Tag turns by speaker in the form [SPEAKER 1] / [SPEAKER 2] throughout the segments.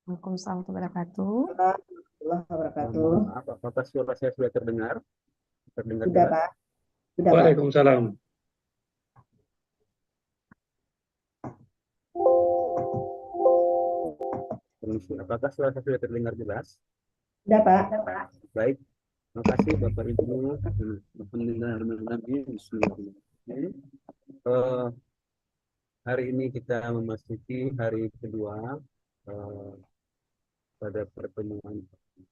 [SPEAKER 1] Waalaikumsalam warahmatullahi wabarakatuh.
[SPEAKER 2] Warahmatullahi wabarakatuh.
[SPEAKER 3] Mohon maaf, apakah suara saya sudah terdengar? Terdengar
[SPEAKER 2] Sudah,
[SPEAKER 3] jelas?
[SPEAKER 2] Pak. Sudah, Pak.
[SPEAKER 4] Waalaikumsalam.
[SPEAKER 3] Permisi, apakah suara saya sudah terdengar jelas?
[SPEAKER 2] Sudah, Pak.
[SPEAKER 3] Baik, terima kasih Bapak Ibu. Alhamdulillahirrahmanirrahim. Bismillahirrahmanirrahim. Eh, Hari ini kita memasuki hari kedua eh, pada pertemuan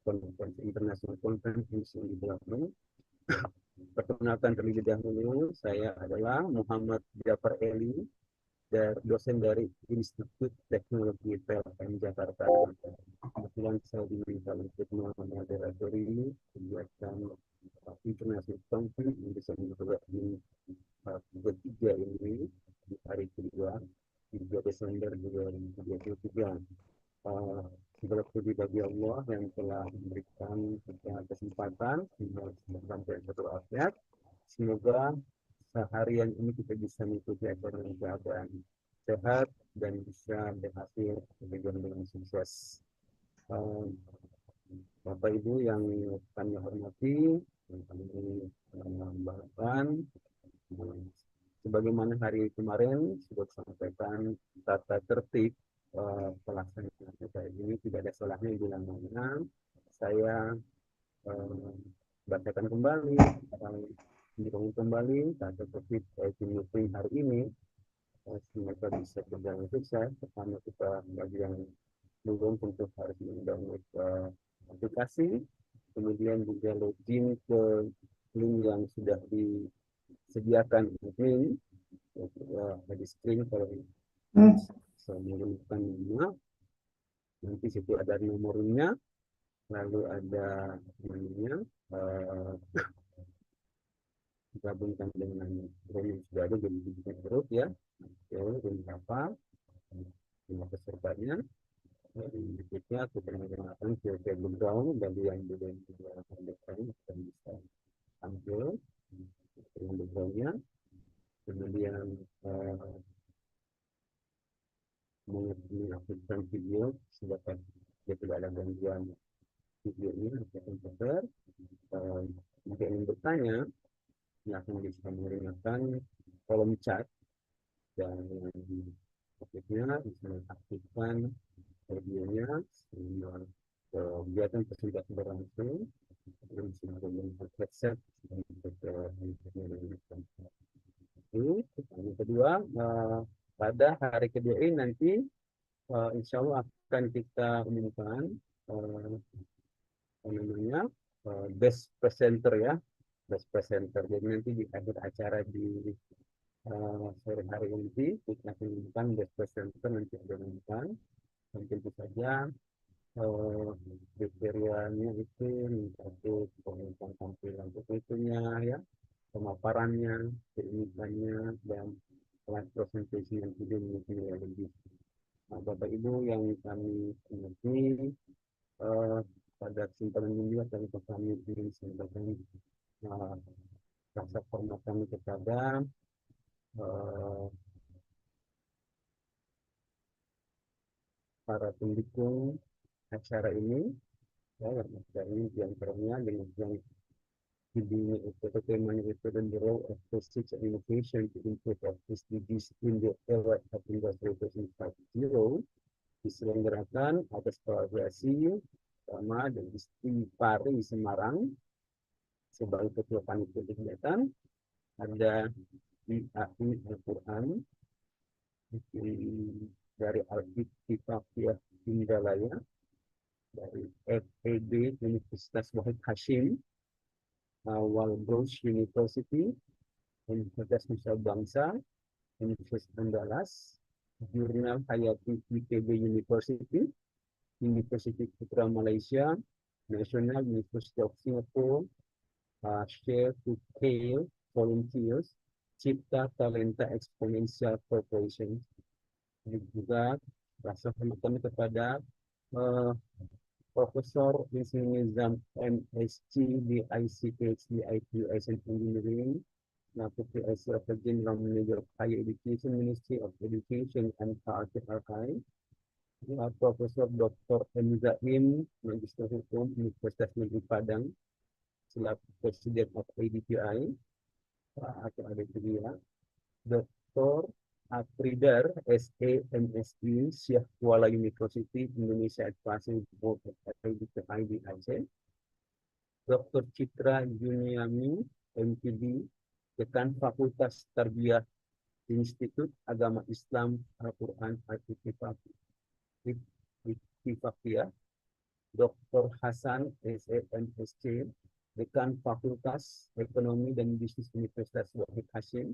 [SPEAKER 3] konferensi internasional konferensi di Belakang. Perkenalkan terlebih dahulu, saya adalah Muhammad Jafar Eli, dosen dari Institut Teknologi PLN Jakarta. Kebetulan saya diminta untuk memoderatori kegiatan internasional konferensi yang bisa bergerak di ketiga ini di hari kedua 3 Desember 2023. Segala puji bagi Allah yang telah memberikan kita kesempatan sampai satu akhir. Semoga seharian ini kita bisa mengikuti acara dengan keadaan sehat dan bisa berhasil dengan sukses. Bapak Ibu yang kami hormati, yang kami banggakan, sebagaimana hari kemarin sudah disampaikan tata tertib pelaksanaan acara ini tidak ada salahnya bila mana saya eh, bacakan kembali atau dibangun kembali tata tertib meeting hari ini semoga bisa berjalan sukses. Pertama kita bagi yang belum tentu harus mendownload aplikasi, kemudian juga login ke link yang sudah disediakan link di screen kalau bisa menggunakan nama, nanti situ ada nomornya, lalu ada namanya gabungkan dengan room yang sudah ada jadi bikin huruf ya. Oke, room berapa, jumlah pesertanya. Berikutnya kita menggunakan filter background bagi yang belum menggunakan background kita bisa tampil dengan backgroundnya. Kemudian mengaktifkan video sebab dia tidak ada gangguan videonya atau komputer. Jika ingin bertanya, silakan bisa menggunakan kolom chat dan berikutnya bisa mengaktifkan videonya sehingga kegiatan tersebut berlangsung dan bisa menggunakan headset untuk itu. Yang kedua, pada hari kedua ini nanti insya Allah akan kita umumkan namanya best presenter ya, best presenter. Jadi nanti di akhir acara di sore hari ini kita akan umumkan best presenter, nanti ada umumkan dan tentu saja kriterianya itu untuk pengumuman tampilan tentunya ya, pemaparannya, keunikannya dan slide presentation yang tidak memiliki nilai lebih. Nah, Bapak Ibu yang kami hormati, pada kesempatan ini kami ingin sampaikan rasa hormat kami kepada para pendukung acara ini, ya, yang ini diantaranya dengan yang idenya itu, temanya itu, dan the role of research and innovation to improve of SDGs in the era of Industry 4.0 diselenggarakan atas kolaborasi sama dan Pari Semarang sebagai ketua panitia kegiatan. Ada IAI Al-Quran dari Al-Ittifaqiyah Indralaya, dari FEB Universitas Wahid Hashim, Walbros University, Universitas Nusa Bangsa, Universitas Andalas, Jurnal Hayati IPB University, University Putra Malaysia, National University of Singapore, Share to Scale Volunteers, Cipta Talenta Exponential Corporation. Juga rasa hormat kami kepada Profesor Insinyur Nizam MSc di ICPHD IQS Engineering, Putri Aisyah General Manager of Higher Education, Ministry of Education and Culture Archive, Profesor Dr. M. Zaim, Magister Hukum Universitas Negeri Padang, selaku Presiden of ADPI, atau ADPI, Dr. Apridar, SA, MSc, Syekh Kuala University, Indonesia Advisory Board of ADPI di Aceh, Dr. Citra Juniami, MPD, Dekan Fakultas Tarbiyah Institut Agama Islam Al-Quran Al-Ittifaqiyah, Dr. Hasan, SMSC, Dekan Fakultas Ekonomi dan Bisnis Universitas Wahid Hashim,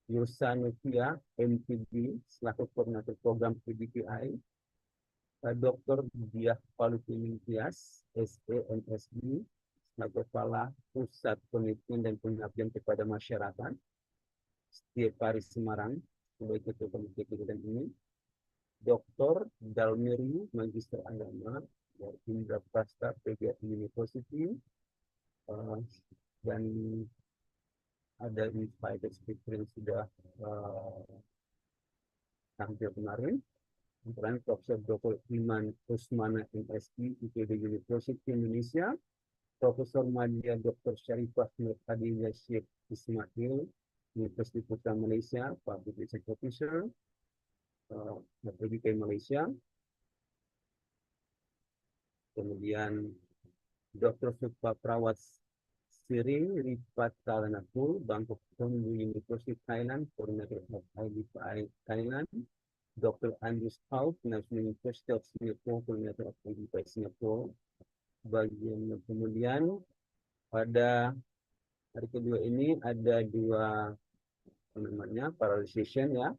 [SPEAKER 3] Yursa Novia, MPD, selaku koordinator program PDPI, Dr. Diah Palutin Tias, SEMSD, selaku Kepala Pusat Penelitian dan Pengabdian kepada Masyarakat, Setiap Paris Semarang, sebagai ketua kegiatan ini, Dr. Dalmiri, Magister Agama dari Indraprasta PGRI University, dan ada invited speaker yang sudah tampil kemarin, antara Profesor Dr. Iman Usmana MSI, IPB University Indonesia, Profesor Madia Dr. Syarifah Nur Khadijah Syekh Ismail, Universiti Putra Malaysia, Public Research Officer, PBK Malaysia, kemudian Dr. Sukpa Prawat Siri Rifat Talanakul, Bangkok University Thailand, Coordinator of IDPI Thailand, Dr. Andrew Howe, National University of Singapore, Coordinator of IDPI Singapore. Bagian kemudian pada hari kedua ini ada dua namanya parallelization ya,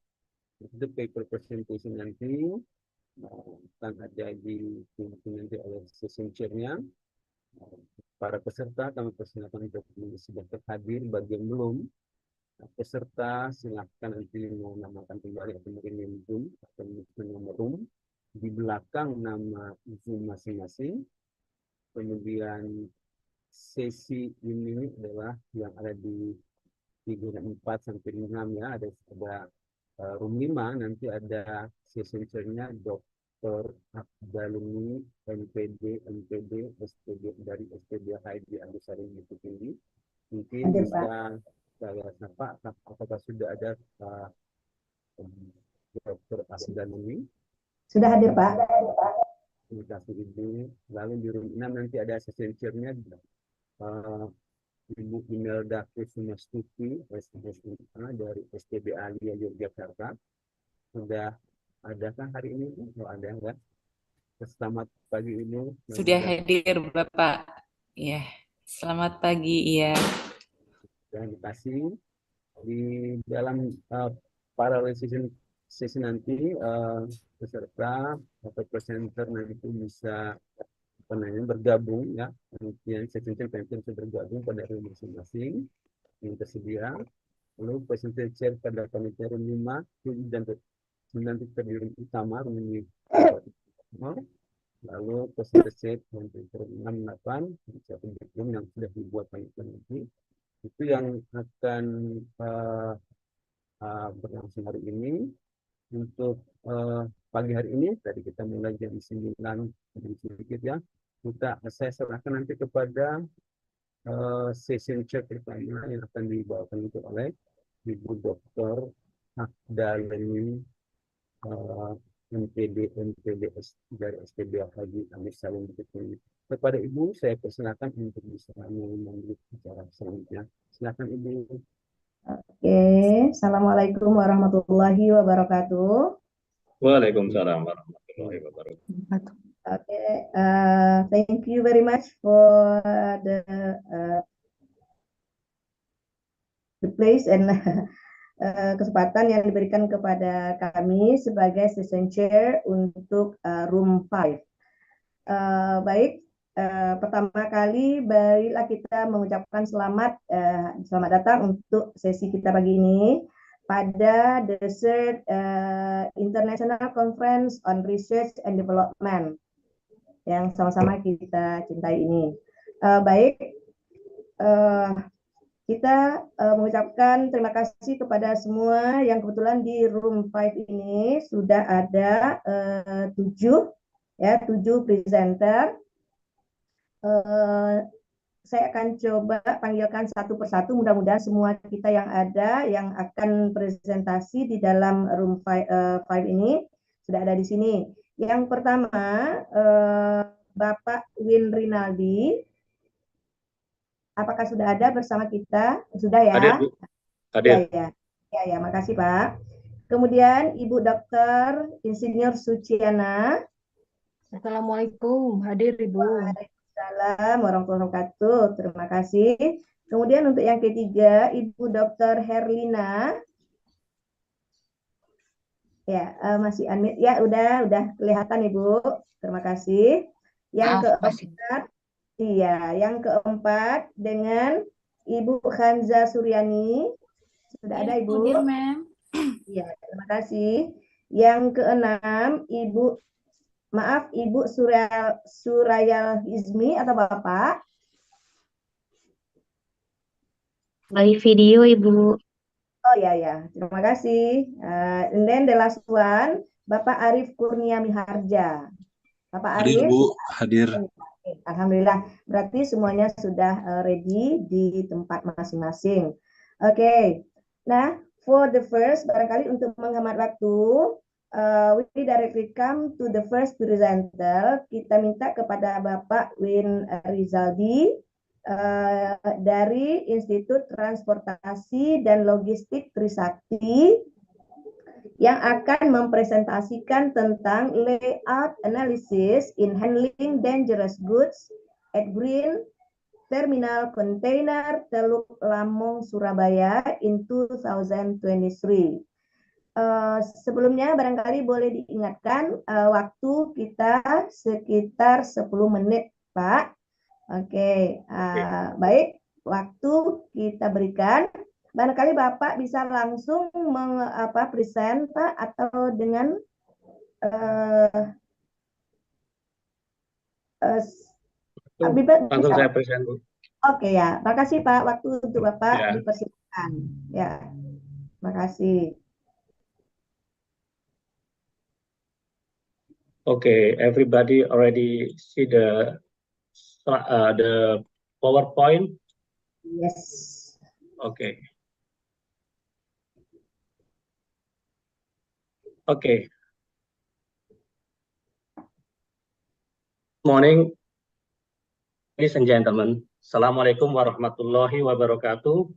[SPEAKER 3] itu paper presentation nanti akan ada di nanti oleh session chair-nya. Para peserta kami persilakan untuk sudah hadir, bagi yang belum peserta silahkan nanti menamakan kembali atau mengirim Zoom atau nomor room di belakang nama Zoom masing-masing. Kemudian sesi ini adalah yang ada di 4 sampai 6 ya, ada room 5, nanti ada session chair-nya Dr. Abdaluni, MPD, SPD dari SPD HID Agusari Bukit Tinggi. Mungkin
[SPEAKER 2] Hadir, Pak.
[SPEAKER 3] bisa saya sapa, apakah sudah ada Dr. Abdaluni?
[SPEAKER 2] Sudah hadir, Pak.
[SPEAKER 3] Terima kasih Ibu. Lalu di room 6 nanti ada session chair-nya Ibu Imelda Kusumastuti, SSMA dari STB Alia Yogyakarta. Sudah adakah hari ini? Oh, ada ya. Selamat pagi Ibu.
[SPEAKER 1] Sudah hadir Bapak. Ya, selamat pagi. Iya.
[SPEAKER 3] Terima kasih. Di dalam parallel sesi nanti peserta atau presenter nanti bisa bergabung ya. Kemudian sesi bisa bergabung pada room masing-masing yang tersedia. Lalu presenter pada panitia room 5 dan nanti terdiri utama room ini. Lalu presenter untuk room 6, 8 yang sudah dibuat panitia nanti. Itu yang akan berlangsung hari ini. Untuk pagi hari ini tadi kita mulai jam 9 sedikit ya. Saya serahkan nanti kepada session check pertama yang akan dibawakan itu oleh Ibu Dr. Akdaleni, MPDS dari STB Haji Amir Salim. Kepada Ibu saya persilakan untuk bisa mengambil bicara selanjutnya. Silakan Ibu.
[SPEAKER 2] Oke, Assalamualaikum warahmatullahi wabarakatuh.
[SPEAKER 4] Waalaikumsalam warahmatullahi wabarakatuh.
[SPEAKER 2] Okay, thank you very much for the place and kesempatan yang diberikan kepada kami sebagai session chair untuk room 5. Baik, pertama kali marilah kita mengucapkan selamat datang untuk sesi kita pagi ini pada the third International Conference on Research and Development yang sama-sama kita cintai ini. Baik, kita mengucapkan terima kasih kepada semua yang kebetulan di room 5 ini sudah ada 7 presenter. Saya akan coba panggilkan satu persatu, mudah-mudahan semua kita yang ada yang akan presentasi di dalam room 5 ini sudah ada di sini. Yang pertama, Bapak Win Rinaldi, apakah sudah ada bersama kita? Sudah ya?
[SPEAKER 4] Hadir, Bu. Hadir.
[SPEAKER 2] Ya, makasih Pak. Kemudian Ibu Dr. Insinyur Suciana.
[SPEAKER 5] Assalamualaikum, hadir Ibu.
[SPEAKER 2] Waalaikumsalam warahmatullahi wabarakatuh. Terima kasih. Kemudian untuk yang ketiga, Ibu Dr. Herlina. Ya, masih unmute. Ya, udah kelihatan Ibu. Terima kasih. Yang keempat, yang keempat dengan Ibu Khanza Suryani. Sudah ada Ibu?
[SPEAKER 1] Hadir, Ma'am.
[SPEAKER 2] Iya, terima kasih. Yang keenam, Ibu Surayal Hizmi atau Bapak?
[SPEAKER 5] Lagi video Ibu.
[SPEAKER 2] Oh ya, terima kasih. And then the last one, Bapak Arif Kurnia Miharja. Bapak
[SPEAKER 6] Hadir,
[SPEAKER 2] Arif?
[SPEAKER 6] Bu. Hadir.
[SPEAKER 2] Alhamdulillah, berarti semuanya sudah ready di tempat masing-masing. Oke. Nah, for the first, barangkali untuk menghemat waktu, we directly come to the first presenter. Kita minta kepada Bapak Win Rizaldi dari Institut Transportasi dan Logistik Trisakti yang akan mempresentasikan tentang layout analysis in handling dangerous goods at Green Terminal Container Teluk Lamong, Surabaya in 2023. Sebelumnya barangkali boleh diingatkan waktu kita sekitar 10 menit, Pak. Oke, baik. Waktu kita berikan. Barangkali Bapak bisa langsung present, Pak, atau dengan
[SPEAKER 4] Langsung saya present, Bu.
[SPEAKER 2] Oke ya, makasih Pak. Waktu untuk Bapak dipersilakan. Ya, makasih.
[SPEAKER 4] Okay, everybody already see the PowerPoint?
[SPEAKER 2] Yes.
[SPEAKER 4] Okay. Okay. Morning, ladies and gentlemen. Assalamualaikum warahmatullahi wabarakatuh.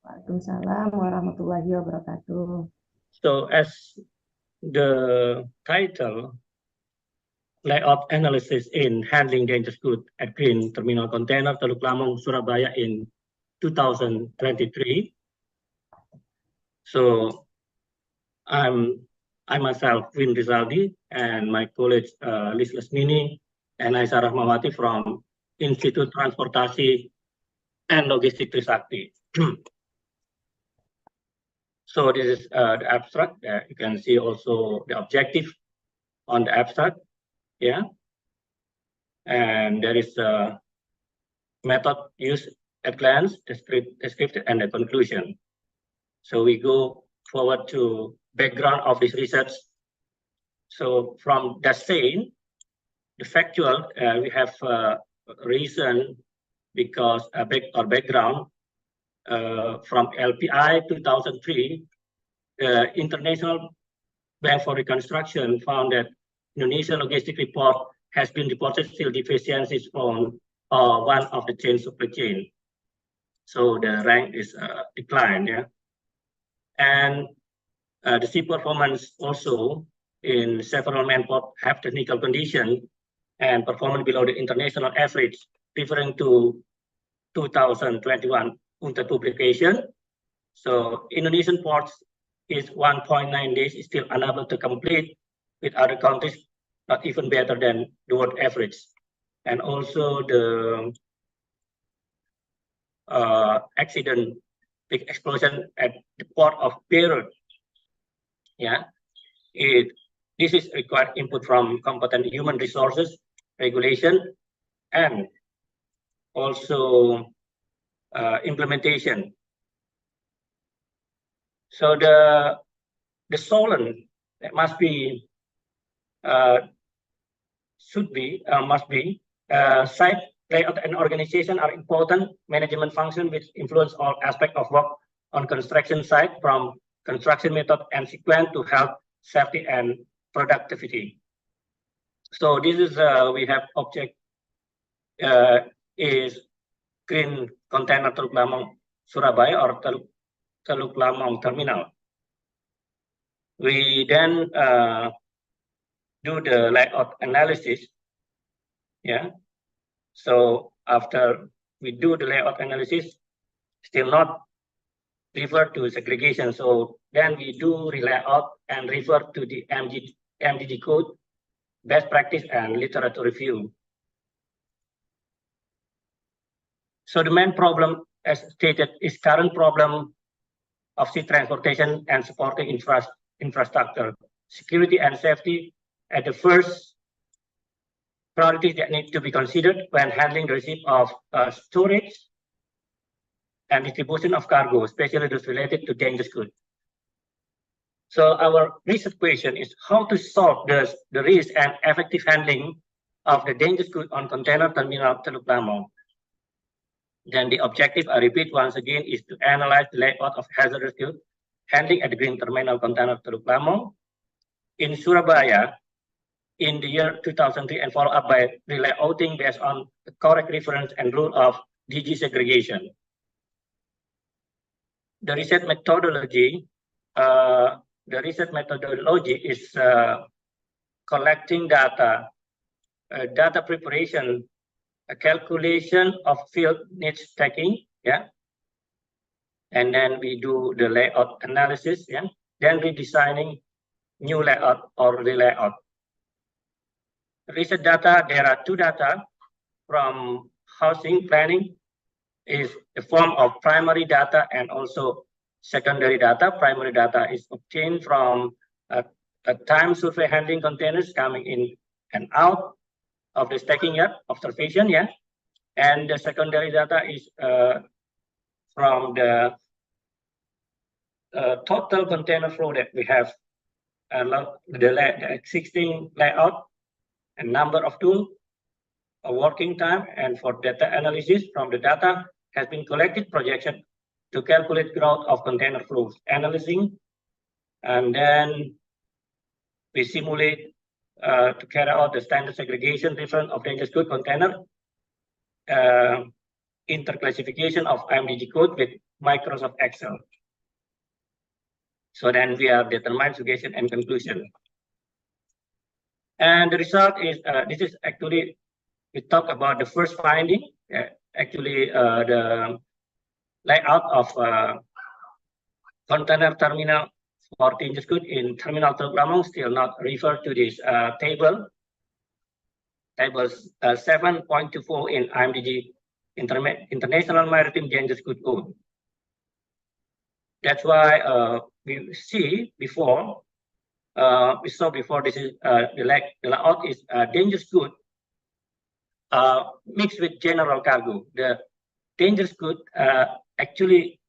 [SPEAKER 2] Waalaikumsalam warahmatullahi wabarakatuh.
[SPEAKER 4] So, as the title, layout analysis in handling dangerous goods at Green Terminal Container Teluk Lamong, Surabaya in 2023. So, I myself, Win Rizaldi, and my colleague Liz Lesmini and Aisyah Rahmawati from Institut Transportasi and Logistik Trisakti. So this is the abstract. You can see also the objective on the abstract. Yeah. And there is a method used at glance, descriptive, and the conclusion. So we go forward to background of this research. So from that saying, the factual, we have reason because background from LPI 2003, the International Bank for Reconstruction found that Indonesian logistic report has been reported still deficiencies from one of the chain supply chain. So the rank is declined, yeah. And the sea performance also in several manport have technical condition and performance below the international average, referring to 2021 UNCTAD publication. So Indonesian ports is 1.9 days is still unable to complete, with other countries not even better than the world average. And also the accident, big explosion at the port of Beirut. Yeah, this is required input from competent human resources regulation, and also implementation. So the solent that must be site layout and organization are important management function which influence all aspects of work on construction site, from construction method and sequence to health, safety, and productivity. So this is we have object is Green Container Teluk Lamong Surabaya or Teluk Lamong Terminal. We then do the layout analysis. Yeah. So after we do the layout analysis, still not refer to segregation. So then we do layout and refer to the MDG code, best practice, and literature review. So the main problem, as stated, is current problem of sea transportation and supporting infrastructure, security and safety at the first priorities that need to be considered when handling the receipt of storage and distribution of cargo, especially those related to dangerous goods. So our research question is how to solve the risk and effective handling of the dangerous goods on container terminal Teluk Lamong. Then the objective, I repeat once again, is to analyze the layout of hazardous goods handling at the green terminal container Teluk Lamong in Surabaya in the year 2003 and follow up by relayouting based on the correct reference and rule of DG segregation. The research methodology is collecting data, data preparation, a calculation of field needs taking, yeah, and then we do the layout analysis, yeah, then redesigning new layout or relayout. Research data, there are two data from housing planning, is a form of primary data and also secondary data. Primary data is obtained from a time survey handling containers coming in and out of the stacking yard observation, yeah. And the secondary data is from the total container flow that we have, the existing layout and number of tools, a working time, and for data analysis from the data has been collected projection to calculate growth of container flows, analyzing, and then we simulate to carry out the standard segregation difference of dangerous good container, interclassification of IMDG code with Microsoft Excel. So then we have determined segregation and conclusion. And the result is, this is actually, we talk about the first finding, actually the layout of container terminal for dangerous goods in terminal Teluk Lamong still not referred to this table 7.24 in IMDG International Maritime Dangerous Goods Code. That's why we saw before this is the layout is dangerous good mixed with general cargo. The dangerous good actually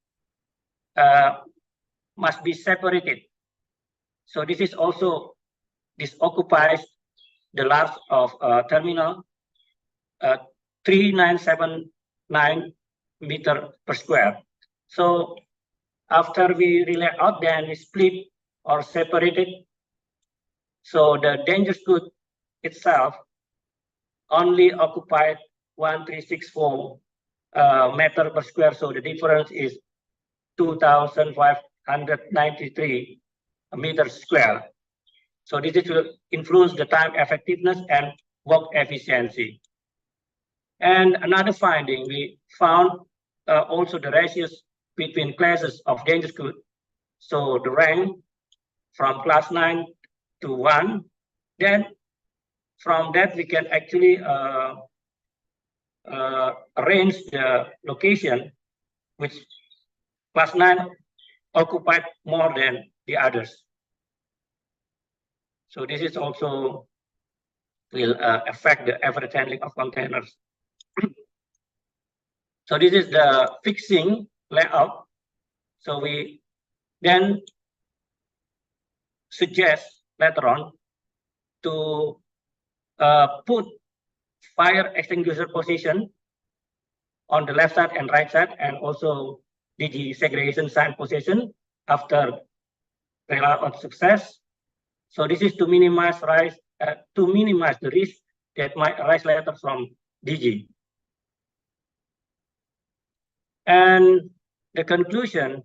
[SPEAKER 4] must be separated. So this is also, this occupies the large of terminal 3979 meter per square. So after we relay out, then we split or separated. So the dangerous good itself only occupied 1364 meter per square. So the difference is 2,593 meters square. So this will influence the time effectiveness and work efficiency. And another finding, we found also the ratios between classes of dangerous goods. So the rank from class 9 to 1, then from that we can actually arrange the location which class 9 occupied more than the others. So this is also will affect the average handling of containers. So this is the fixing layout. So we then suggest later on to put fire extinguisher position on the left side and right side, and also DG segregation sign position after layout success. So this is to minimize the risk that might arise later from DG. And the conclusion,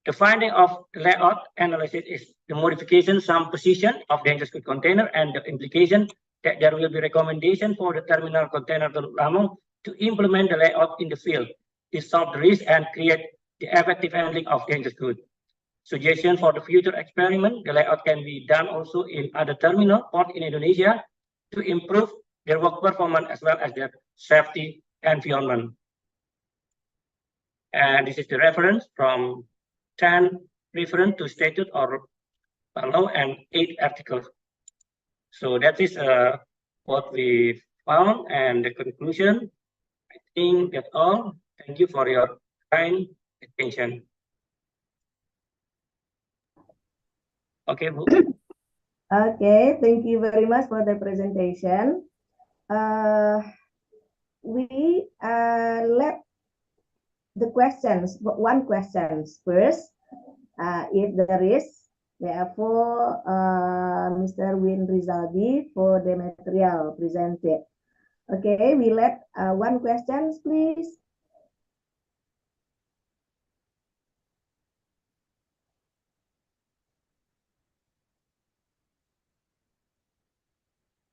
[SPEAKER 4] the finding of the layout analysis is the modification some position of dangerous goods container, and the implication that there will be recommendation for the terminal container Lamong to implement the layout in the field to solve the risk and create the effective handling of dangerous goods. Suggestion for the future experiment, the layout can be done also in other terminal port in Indonesia to improve their work performance as well as their safety environment. And this is the reference from 10 reference to statute or law and 8 articles. So that is what we found, and the conclusion. I think that's all. Thank you for your kind attention. Okay, Bu.
[SPEAKER 2] Okay, thank you very much for the presentation. We let the questions, one questions first, if there is, for Mr. Win Rizaldi for the material presented. Okay, we let one questions, please.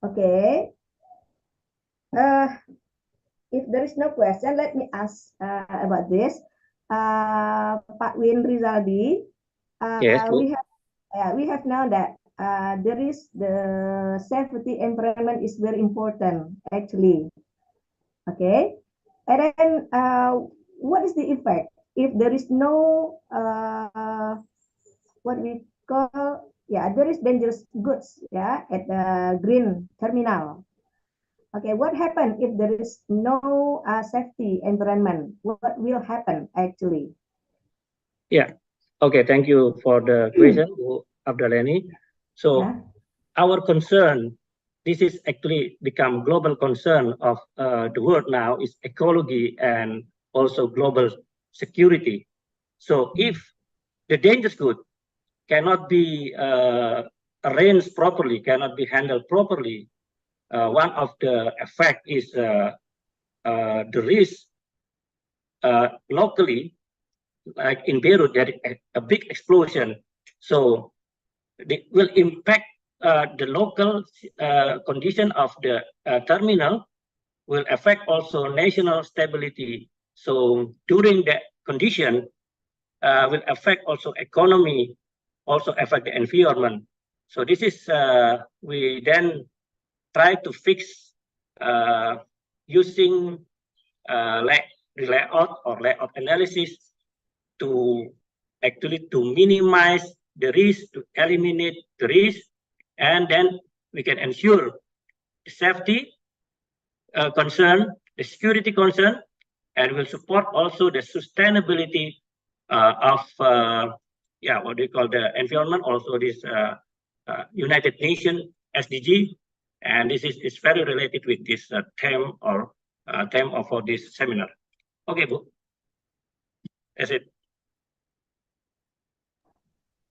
[SPEAKER 2] Okay. If there is no question, let me ask about this. Pak Win Rizaldi,
[SPEAKER 4] Yes,
[SPEAKER 2] we have now that there is the safety environment is very important actually. Okay, and then what is the effect if there is no what we call there is dangerous goods at the green terminal. Okay, what happens if there is no safety environment? What will happen actually?
[SPEAKER 4] Yeah. Okay. Thank you for the question, Abdaleni. So our concern, this is actually become global concern of the world now, is ecology and also global security. So if the dangerous good cannot be arranged properly, cannot be handled properly, one of the effect is the risk locally, like in Beirut, there is a big explosion. So it will impact the local condition of the terminal, will affect also national stability. So during that condition, will affect also economy, also affect the environment. So this is, we then try to fix using layout or layout analysis to actually to minimize the risk, to eliminate the risk, and then we can ensure the safety concern, the security concern, and will support also the sustainability of what do you call the environment, also this United Nations SDG, and this is very related with this theme or theme of this seminar. Okay, Bu. That's it.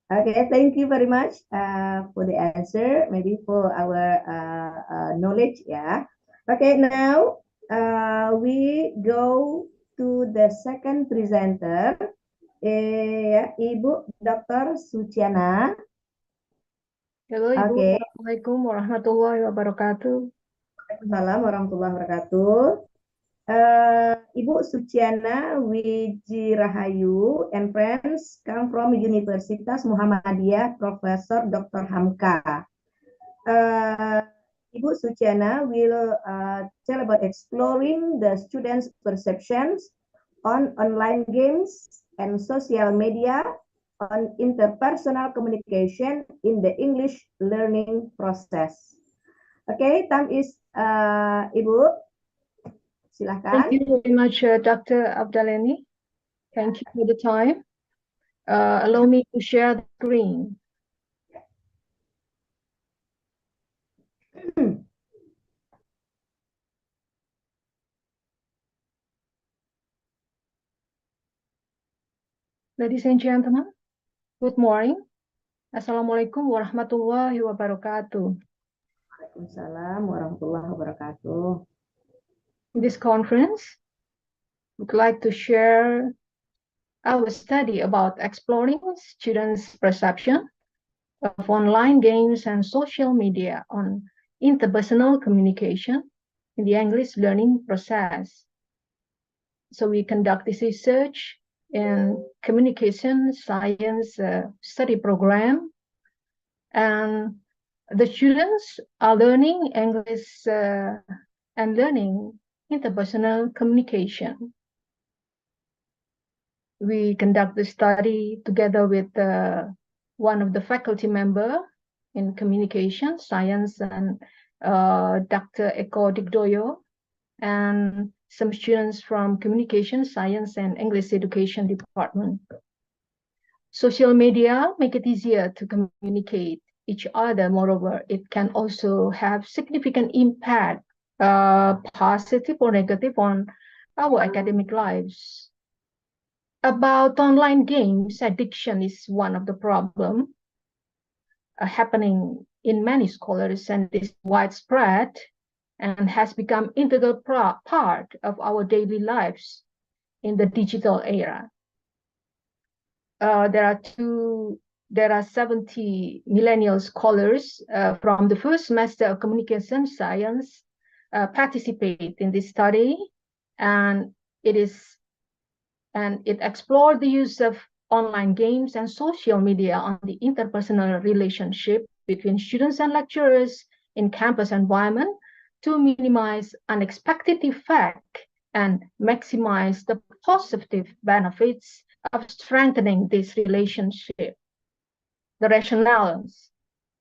[SPEAKER 2] Okay, thank you very much for the answer, maybe for our knowledge, Okay, now we go to the second presenter, Ibu Dr. Suciana.
[SPEAKER 5] Halo Ibu, Assalamualaikum warahmatullahi wabarakatuh.
[SPEAKER 2] Waalaikumsalam warahmatullahi wabarakatuh. Ibu Suciana Wijirahayu and friends come from Universitas Muhammadiyah, Professor Dr. Hamka. Ibu Suciana will tell about exploring the students' perceptions on online games and social media on interpersonal communication in the English learning process. Okay, time is Ibu. Silahkan.
[SPEAKER 5] Thank you very much, Dr. Abdaleni. Thank you for the time. Allow me to share the screen. Ladies and gentlemen, good morning. Assalamualaikum warahmatullahi wabarakatuh.
[SPEAKER 2] Waalaikumsalam warahmatullahi wabarakatuh.
[SPEAKER 5] In this conference, we'd like to share our study about exploring students' perception of online games and social media on interpersonal communication in the English learning process. So we conduct this research in communication science study program, and the students are learning English and learning interpersonal communication. We conduct the study together with one of the faculty member in communication science and Dr. Eko Digdoyo, and some students from communication science and English education department. Social media make it easier to communicate each other. Moreover, it can also have significant impact, positive or negative, on our academic lives. About online games, addiction is one of the problems happening in many scholars, and is widespread and has become integral part of our daily lives in the digital era. There are 70 millennial scholars from the first semester of communication science participate in this study, and it explored the use of online games and social media on the interpersonal relationship between students and lecturers in campus environment to minimize unexpected effect and maximize the positive benefits of strengthening this relationship. The rationales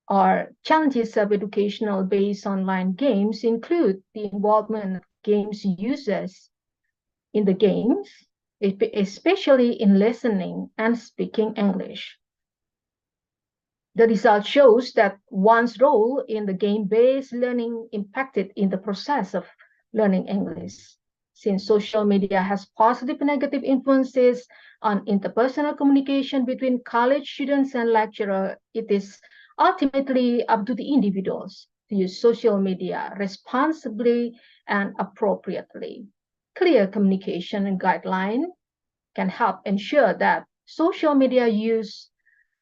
[SPEAKER 5] or challenges of educational-based online games include the involvement of games users in the games, especially in listening and speaking English. The result shows that one's role in the game-based learning impacted in the process of learning English. Since social media has positive and negative influences on interpersonal communication between college students and lecturers, it is ultimately up to the individuals to use social media responsibly and appropriately. Clear communication and guideline can help ensure that social media use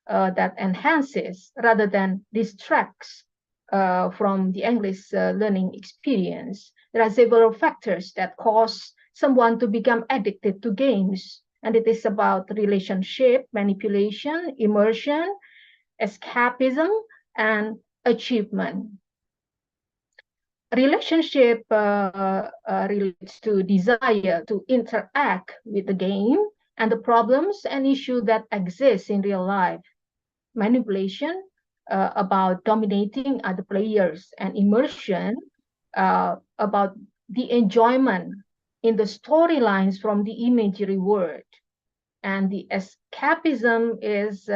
[SPEAKER 5] that enhances rather than distracts from the English learning experience. There are several factors that cause someone to become addicted to games, and it is about relationship, manipulation, immersion, escapism, and achievement. Relationship relates to desire to interact with the game and the problems and issues that exist in real life. Manipulation about dominating other players, and immersion about the enjoyment in the storylines from the imagery world. And the escapism is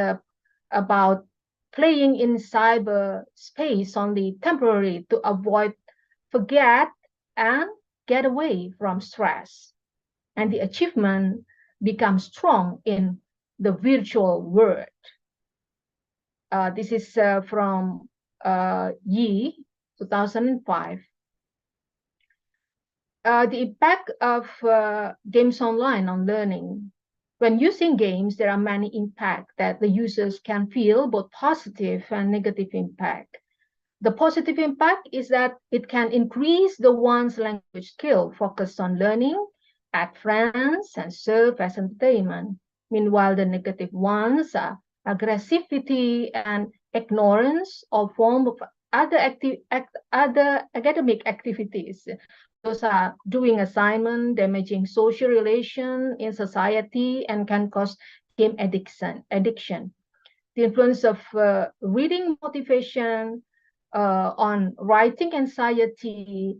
[SPEAKER 5] about playing in cyberspace only temporarily to avoid, forget, and get away from stress. And the achievement becomes strong in the virtual world. This is from Yi, 2005. The impact of games online on learning. When using games, there are many impacts that the users can feel, both positive and negative impact. The positive impact is that it can increase the one's language skill, focus on learning, add friends, and serve as entertainment. Meanwhile, the negative ones are aggressivity and ignorance or form of other academic activities. Those are doing assignment, damaging social relation in society, and can cause game addiction. The influence of reading motivation on writing anxiety,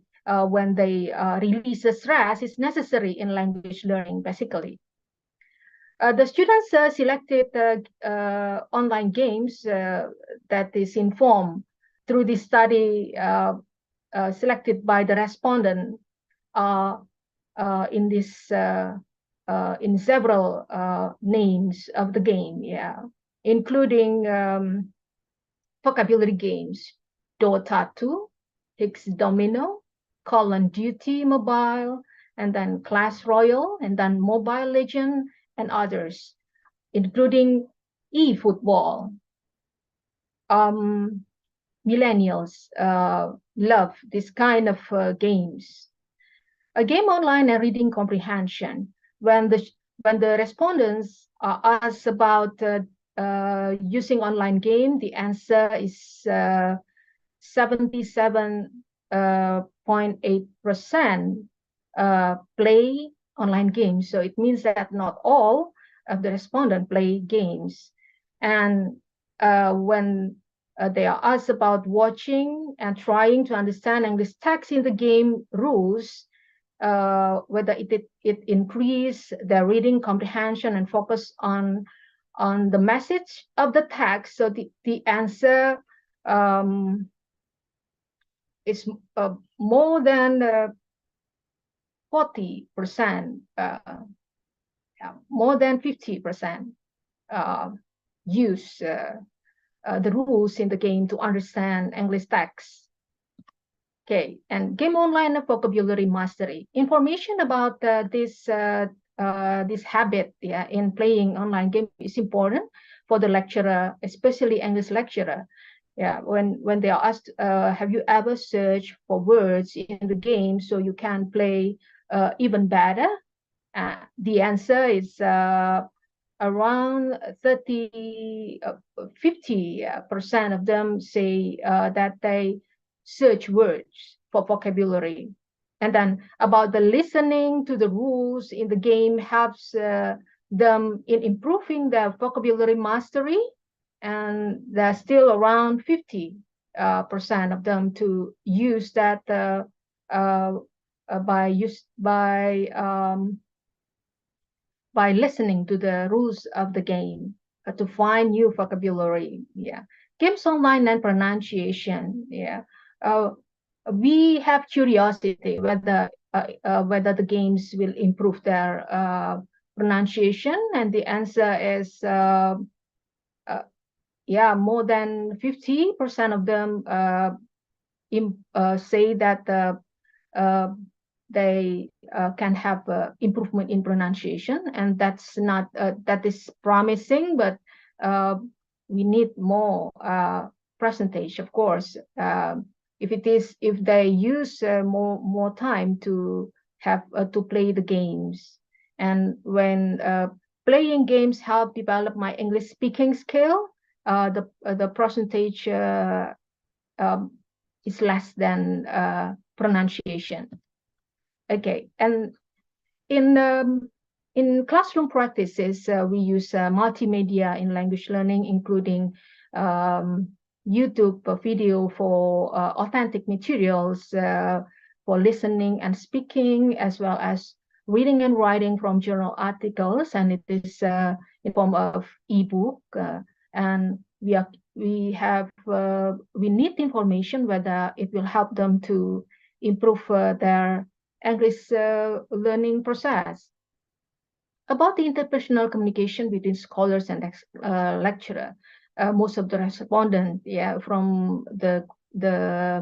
[SPEAKER 5] when they release the stress is necessary in language learning, basically. The students selected online games that is informed through the study selected by the respondent in this in several names of the game, including vocabulary games, Dota 2, Higgs Domino, Call of Duty Mobile, and then Clash Royale, and then Mobile Legend, and others, including e-football. Millennials love this kind of games. A game online and reading comprehension. When the respondents are asked about using online game, the answer is 77.8% play online games. So it means that not all of the respondents play games. And when they are asked about watching and trying to understand English text in the game rules, whether it increase their reading comprehension and focus on the message of the text. So the answer is more than 40%, more than 50% use the rules in the game to understand English text. Okay, and game online and vocabulary mastery. Information about this habit in playing online game is important for the lecturer, especially English lecturer. When they are asked, have you ever searched for words in the game so you can play even better? The answer is around 50% of them say that they search words for vocabulary. And then about the listening to the rules in the game helps them in improving their vocabulary mastery. And there's still around 50% of them to use that by listening to the rules of the game to find new vocabulary. Games online and pronunciation. We have curiosity whether the games will improve their pronunciation, and the answer is more than 50% of them say that they can have improvement in pronunciation, and that's not that is promising, but we need more percentage, of course. If they use more time to have to play the games, and when playing games help develop my English speaking skill, the percentage is less than pronunciation. Okay, and in classroom practices, we use multimedia in language learning, including YouTube video for authentic materials for listening and speaking, as well as reading and writing from journal articles, and it is in form of ebook. And we need information whether it will help them to improve their English learning process. About the interpersonal communication between scholars and lecturer, most of the respondents, from the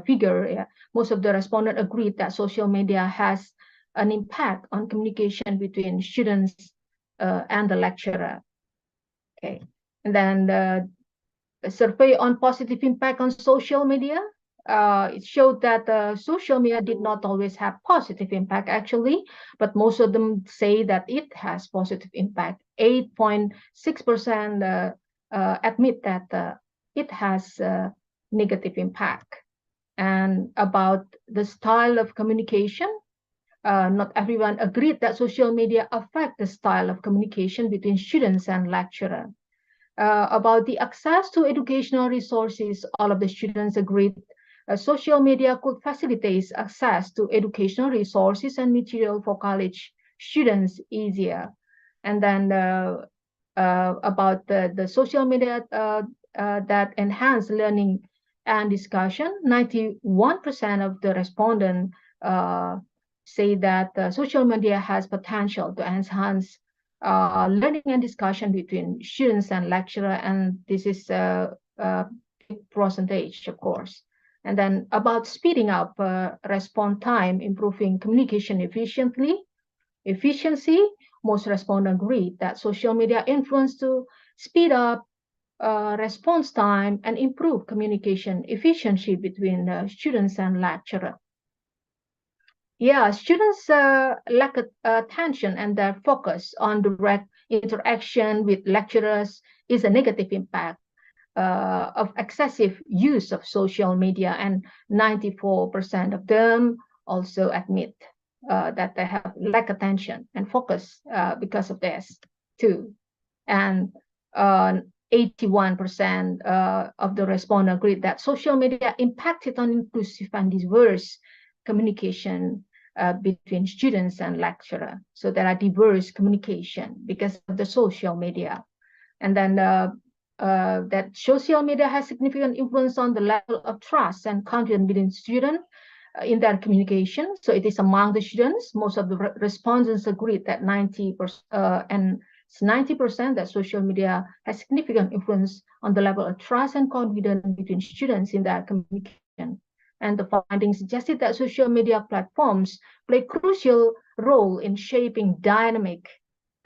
[SPEAKER 5] figure, most of the respondents agreed that social media has an impact on communication between students and the lecturer. Okay, and then the survey on positive impact on social media. It showed that social media did not always have positive impact, actually, but most of them say that it has positive impact. 8.6% admit that it has negative impact. And about the style of communication, not everyone agreed that social media affect the style of communication between students and lecturer. About the access to educational resources, all of the students agreed social media could facilitate access to educational resources and material for college students easier. And then about the social media that enhance learning and discussion, 91% of the respondents say that social media has potential to enhance learning and discussion between students and lecturer, and this is a big percentage, of course. And then about speeding up response time, improving communication efficiency, most respondents agree that social media influence to speed up response time and improve communication efficiency between students and lecturer. Yeah, students lack attention, and their focus on direct interaction with lecturers is a negative impact of excessive use of social media, and 94% of them also admit that they have lack attention and focus because of this too. And 81% of the respondents agreed that social media impacted on inclusive and diverse communication between students and lecturer. So there are diverse communication because of the social media. And then that social media has significant influence on the level of trust and confidence within students in their communication. So it is among the students, most of the respondents agreed that 90% that social media has significant influence on the level of trust and confidence between students in their communication. And the findings suggested that social media platforms play a crucial role in shaping dynamic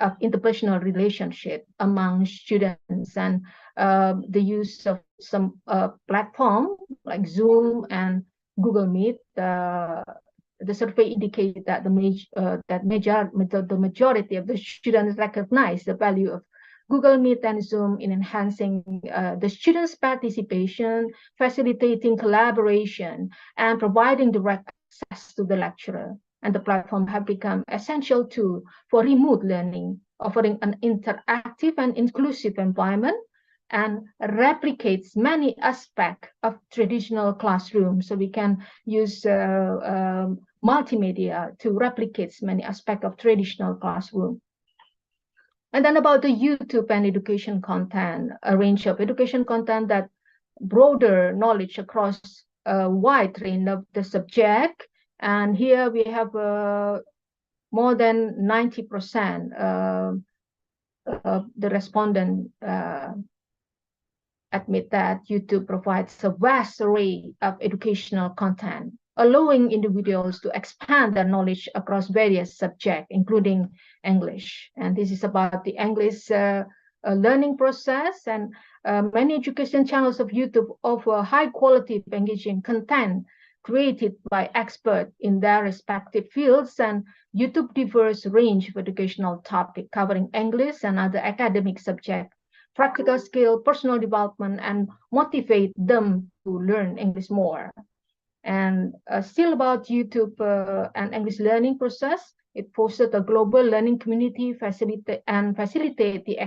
[SPEAKER 5] of interpersonal relationship among students, and the use of some platform like Zoom and Google Meet. The survey indicated that the majority of the students recognize the value of Google Meet and Zoom in enhancing the students' participation, facilitating collaboration, and providing direct access to the lecturer. And the platform have become essential tool for remote learning, offering an interactive and inclusive environment, and replicates many aspects of traditional classroom. So we can use multimedia to replicate many aspects of traditional classroom. And then about the YouTube and education content, a range of education content that broader knowledge across a wide range of the subject. And here we have more than 90% of the respondent admit that YouTube provides a vast array of educational content, allowing individuals to expand their knowledge across various subjects, including English. And this is about the English learning process. And many education channels of YouTube offer high quality, engaging content created by experts in their respective fields, and YouTube diverse range of educational topics covering English and other academic subjects, practical skill, personal development, and motivate them to learn English more. And still about YouTube and English learning process, it fosters a global learning community, facilitate the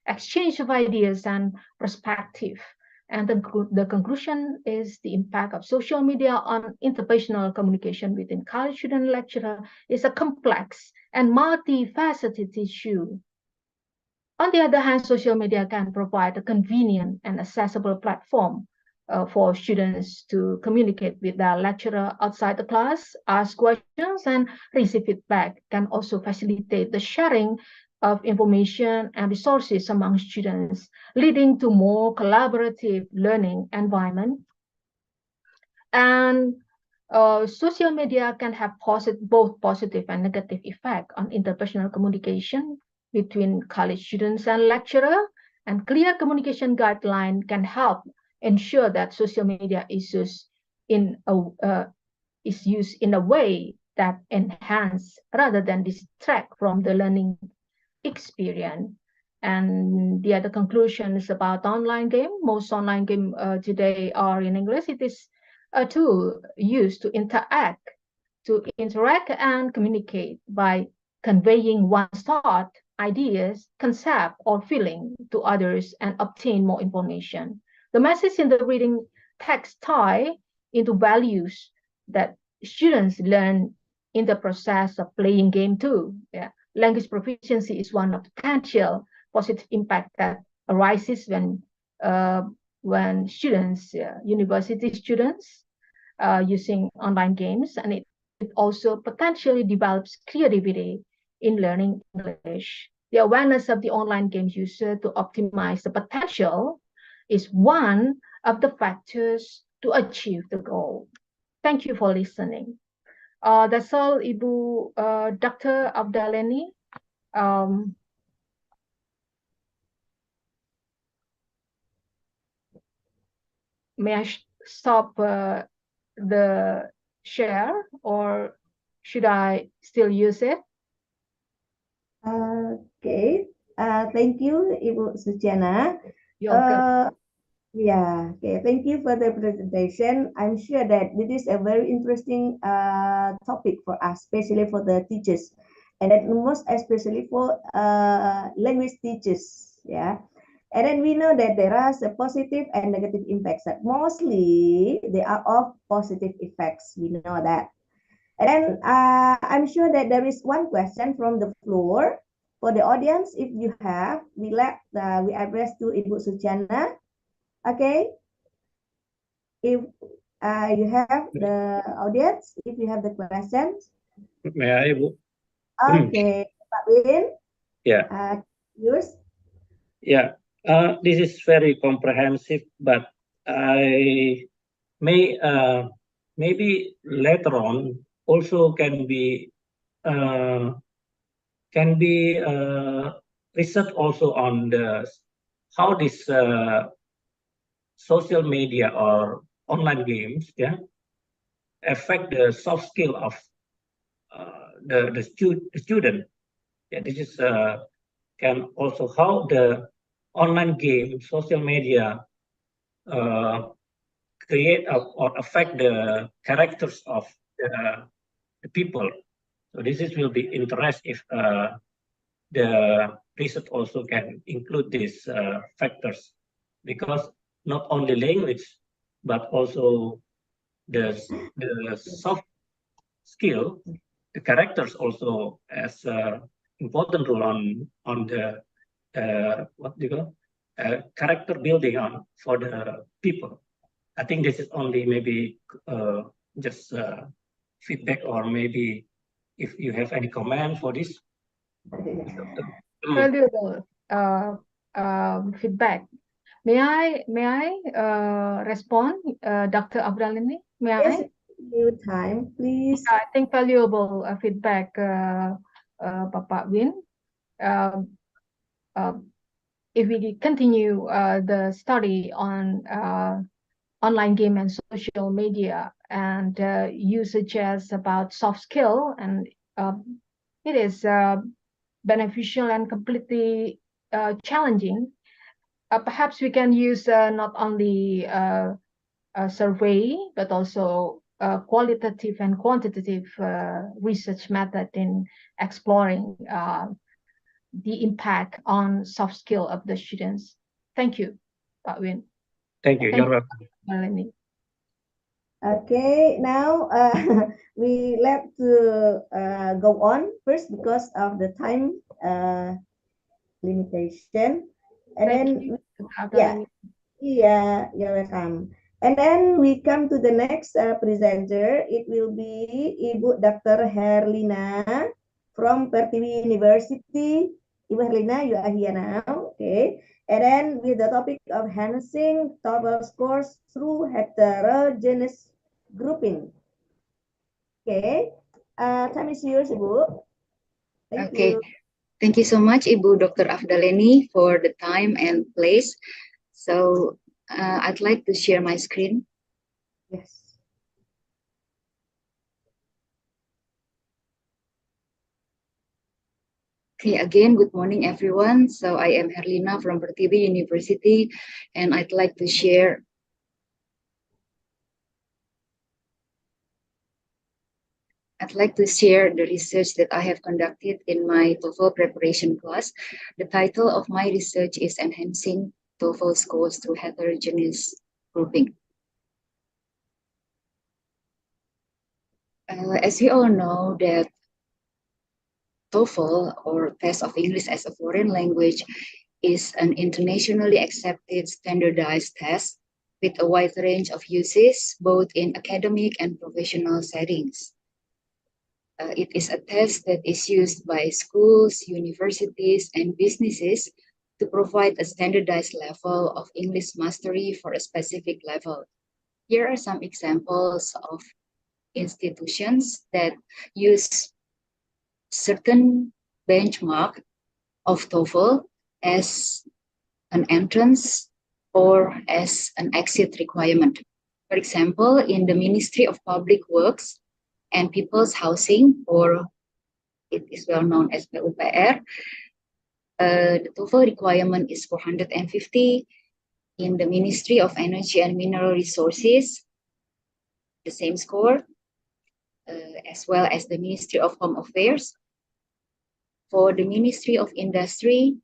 [SPEAKER 5] exchange of ideas and perspective. And the conclusion is the impact of social media on interpersonal communication between college student and lecturer is a complex and multifaceted issue. On the other hand, social media can provide a convenient and accessible platform for students to communicate with their lecturer outside the class, ask questions, and receive feedback. Can also facilitate the sharing of information and resources among students, leading to more collaborative learning environment. And social media can have both positive and negative effect on interpersonal communication between college students and lecturer, and clear communication guideline can help ensure that social media is used in a way that enhance rather than distract from the learning experience. And the other conclusion is about online game. Most online game today are in English. It is a tool used to interact and communicate by conveying one's thought, ideas, concept, or feeling to others and obtain more information. The message in the reading text style into values that students learn in the process of playing game too. Yeah. Language proficiency is one of the potential positive impact that arises when students, university students, using online games, and it also potentially develops creativity in learning English. The awareness of the online game user to optimize the potential is one of the factors to achieve the goal. Thank you for listening. That's all, Ibu Dr. Abdaleni. May I stop the share, or should I still use it?
[SPEAKER 2] Okay. Thank you, Ibu Suciana.
[SPEAKER 5] You're welcome.
[SPEAKER 2] Yeah, okay. Thank you for the presentation. I'm sure that this is a very interesting topic for us, especially for the teachers, and that most especially for language teachers. Yeah, and then we know that there are some positive and negative impacts. That mostly they are of positive effects. We know that. And then I'm sure that there is one question from the floor for the audience. If you have, we address to Ibu Suciana. Okay, if you have the audience, if you have the questions.
[SPEAKER 4] May I, Ibu?
[SPEAKER 2] Okay, Pak Win.
[SPEAKER 4] Yeah.
[SPEAKER 2] Yours.
[SPEAKER 4] Yeah. This is very comprehensive, but I may maybe later on also can be research also on how this social media or online games affect the soft skill of the student. Yeah, this is can also how the online game, social media create or affect the characters of the people. So this will be interest if the research also can include these factors, because not only language but also the soft skill, the characters also has important role on the what do you call character building on for the people. I think this is only maybe just feedback, or maybe if you have any comment for this.
[SPEAKER 5] Valuable feedback. May I respond, Dr. Abdalini? May
[SPEAKER 2] Yes,
[SPEAKER 5] I?
[SPEAKER 2] you time, please.
[SPEAKER 5] I think valuable feedback, Bapak Win. If we continue the study on online game and social media and usages about soft skill, and it is beneficial and completely challenging. Perhaps we can use not only a survey, but also qualitative and quantitative research method in exploring the impact on soft skill of the students. Thank you, Pak Win.
[SPEAKER 4] Thank you. You're welcome.
[SPEAKER 5] Melanie.
[SPEAKER 2] Okay, now we let to go on first because of the time limitation, and then yeah, you're welcome. And then we come to the next presenter. It will be Ibu Dr. Herlina from Pertiwi University. Ibu Herlina, you are here now. Okay. And then with the topic of enhancing TOEFL scores through heterogeneous grouping. Okay. Time is yours, Ibu. Thank you.
[SPEAKER 6] Thank you so much, Ibu Dr. Afdaleni, for the time and place. So I'd like to share my screen.
[SPEAKER 2] Yes.
[SPEAKER 6] Okay, again, good morning, everyone. So I am Herlina from Pertiwi University, and I'd like to share the research that I have conducted in my TOEFL preparation class. The title of my research is Enhancing TOEFL Scores Through Heterogeneous Grouping. As we all know that TOEFL, or Test of English as a Foreign Language, is an internationally accepted standardized test with a wide range of uses, both in academic and professional settings. It is a test that is used by schools, universities, and businesses to provide a standardized level of English mastery for a specific level. Here are some examples of institutions that use certain benchmark of TOEFL as an entrance or as an exit requirement. For example, in the Ministry of Public Works and People's Housing, or it is well known as PUPR, the TOEFL requirement is 450. In the Ministry of Energy and Mineral Resources, the same score, as well as the Ministry of Home Affairs. For the Ministry of Industry,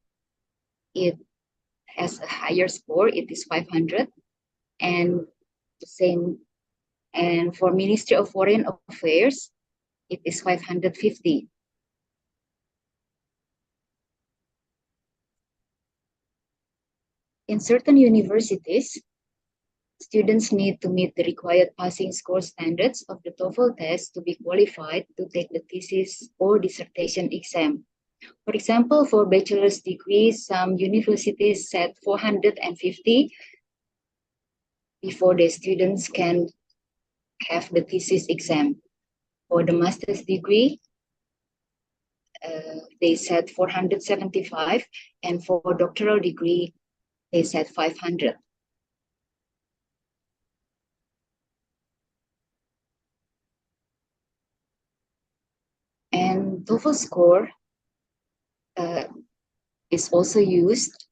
[SPEAKER 6] it has a higher score, it is 500, and the same. And for Ministry of Foreign Affairs, it is 550. In certain universities, students need to meet the required passing score standards of the TOEFL test to be qualified to take the thesis or dissertation exam. For example, for bachelor's degrees, some universities set 450 before the students can have the thesis exam. For the master's degree, they set 475, and for doctoral degree, they set 500. And TOEFL score is also used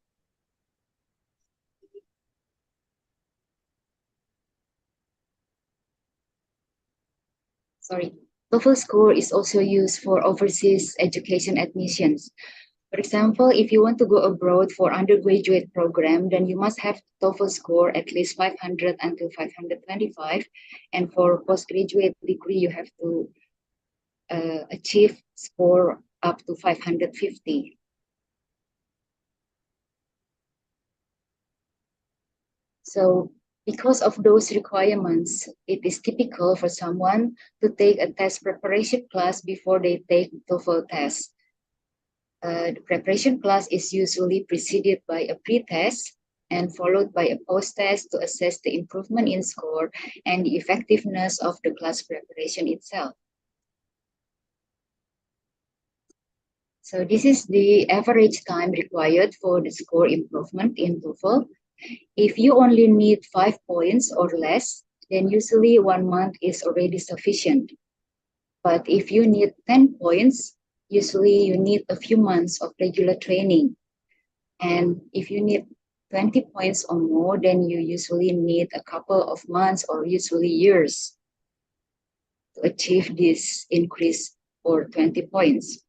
[SPEAKER 6] TOEFL score is also used for overseas education admissions. For example, if you want to go abroad for undergraduate program, then you must have TOEFL score at least 500 until 525. And for postgraduate degree, you have to achieve score up to 550. So because of those requirements, it is typical for someone to take a test preparation class before they take TOEFL test. The preparation class is usually preceded by a pre-test and followed by a post-test to assess the improvement in score and the effectiveness of the class preparation itself. So this is the average time required for the score improvement in TOEFL. If you only need 5 points or less, then usually 1 month is already sufficient. But if you need 10 points, usually you need a few months of regular training. And if you need 20 points or more, then you usually need a couple of months or usually years to achieve this increase for 20 points.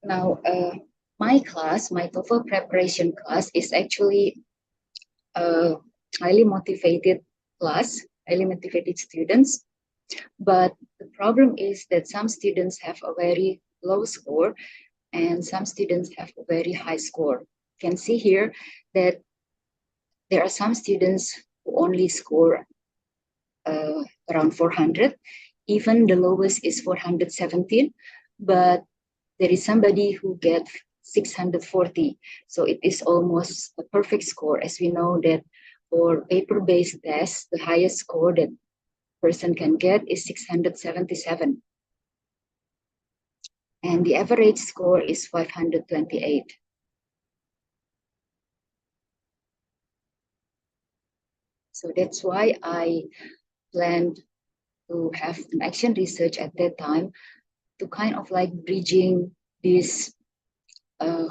[SPEAKER 6] Now, my class, my TOEFL preparation class, is actually a highly motivated class, highly motivated students. But the problem is that some students have a very low score and some students have a very high score. You can see here that there are some students who only score around 400. Even the lowest is 417, but there is somebody who gets 640. So it is almost a perfect score, as we know that for paper-based tests, the highest score that person can get is 677. And the average score is 528. So that's why I planned to have an action research at that time to kind of like bridging these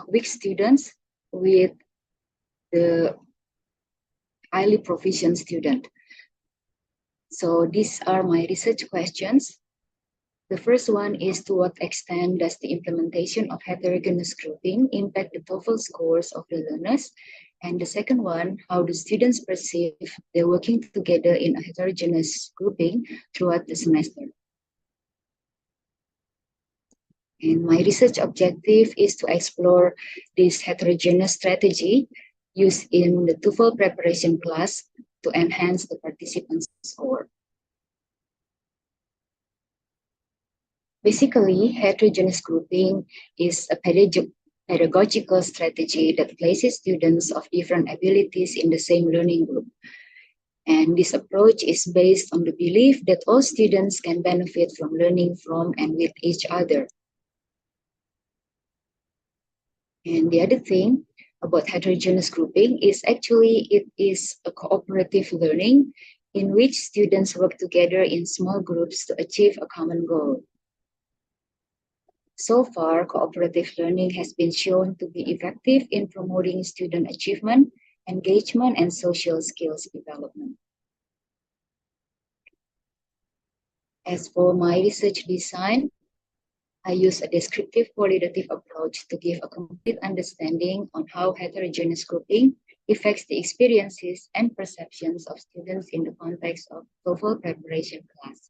[SPEAKER 6] weak students with the highly proficient student. So these are my research questions. The first one is, to what extent does the implementation of heterogeneous grouping impact the TOEFL scores of the learners? And the second one, how do students perceive their working together in a heterogeneous grouping throughout the semester? And my research objective is to explore this heterogeneous strategy used in the TOEFL preparation class to enhance the participants' score. Basically, heterogeneous grouping is a pedagogical strategy that places students of different abilities in the same learning group. And this approach is based on the belief that all students can benefit from learning from and with each other. And the other thing about heterogeneous grouping is actually it is a cooperative learning in which students work together in small groups to achieve a common goal. So far, cooperative learning has been shown to be effective in promoting student achievement, engagement, and social skills development. As for my research design, I use a descriptive qualitative approach to give a complete understanding on how heterogeneous grouping affects the experiences and perceptions of students in the context of TOEFL preparation class.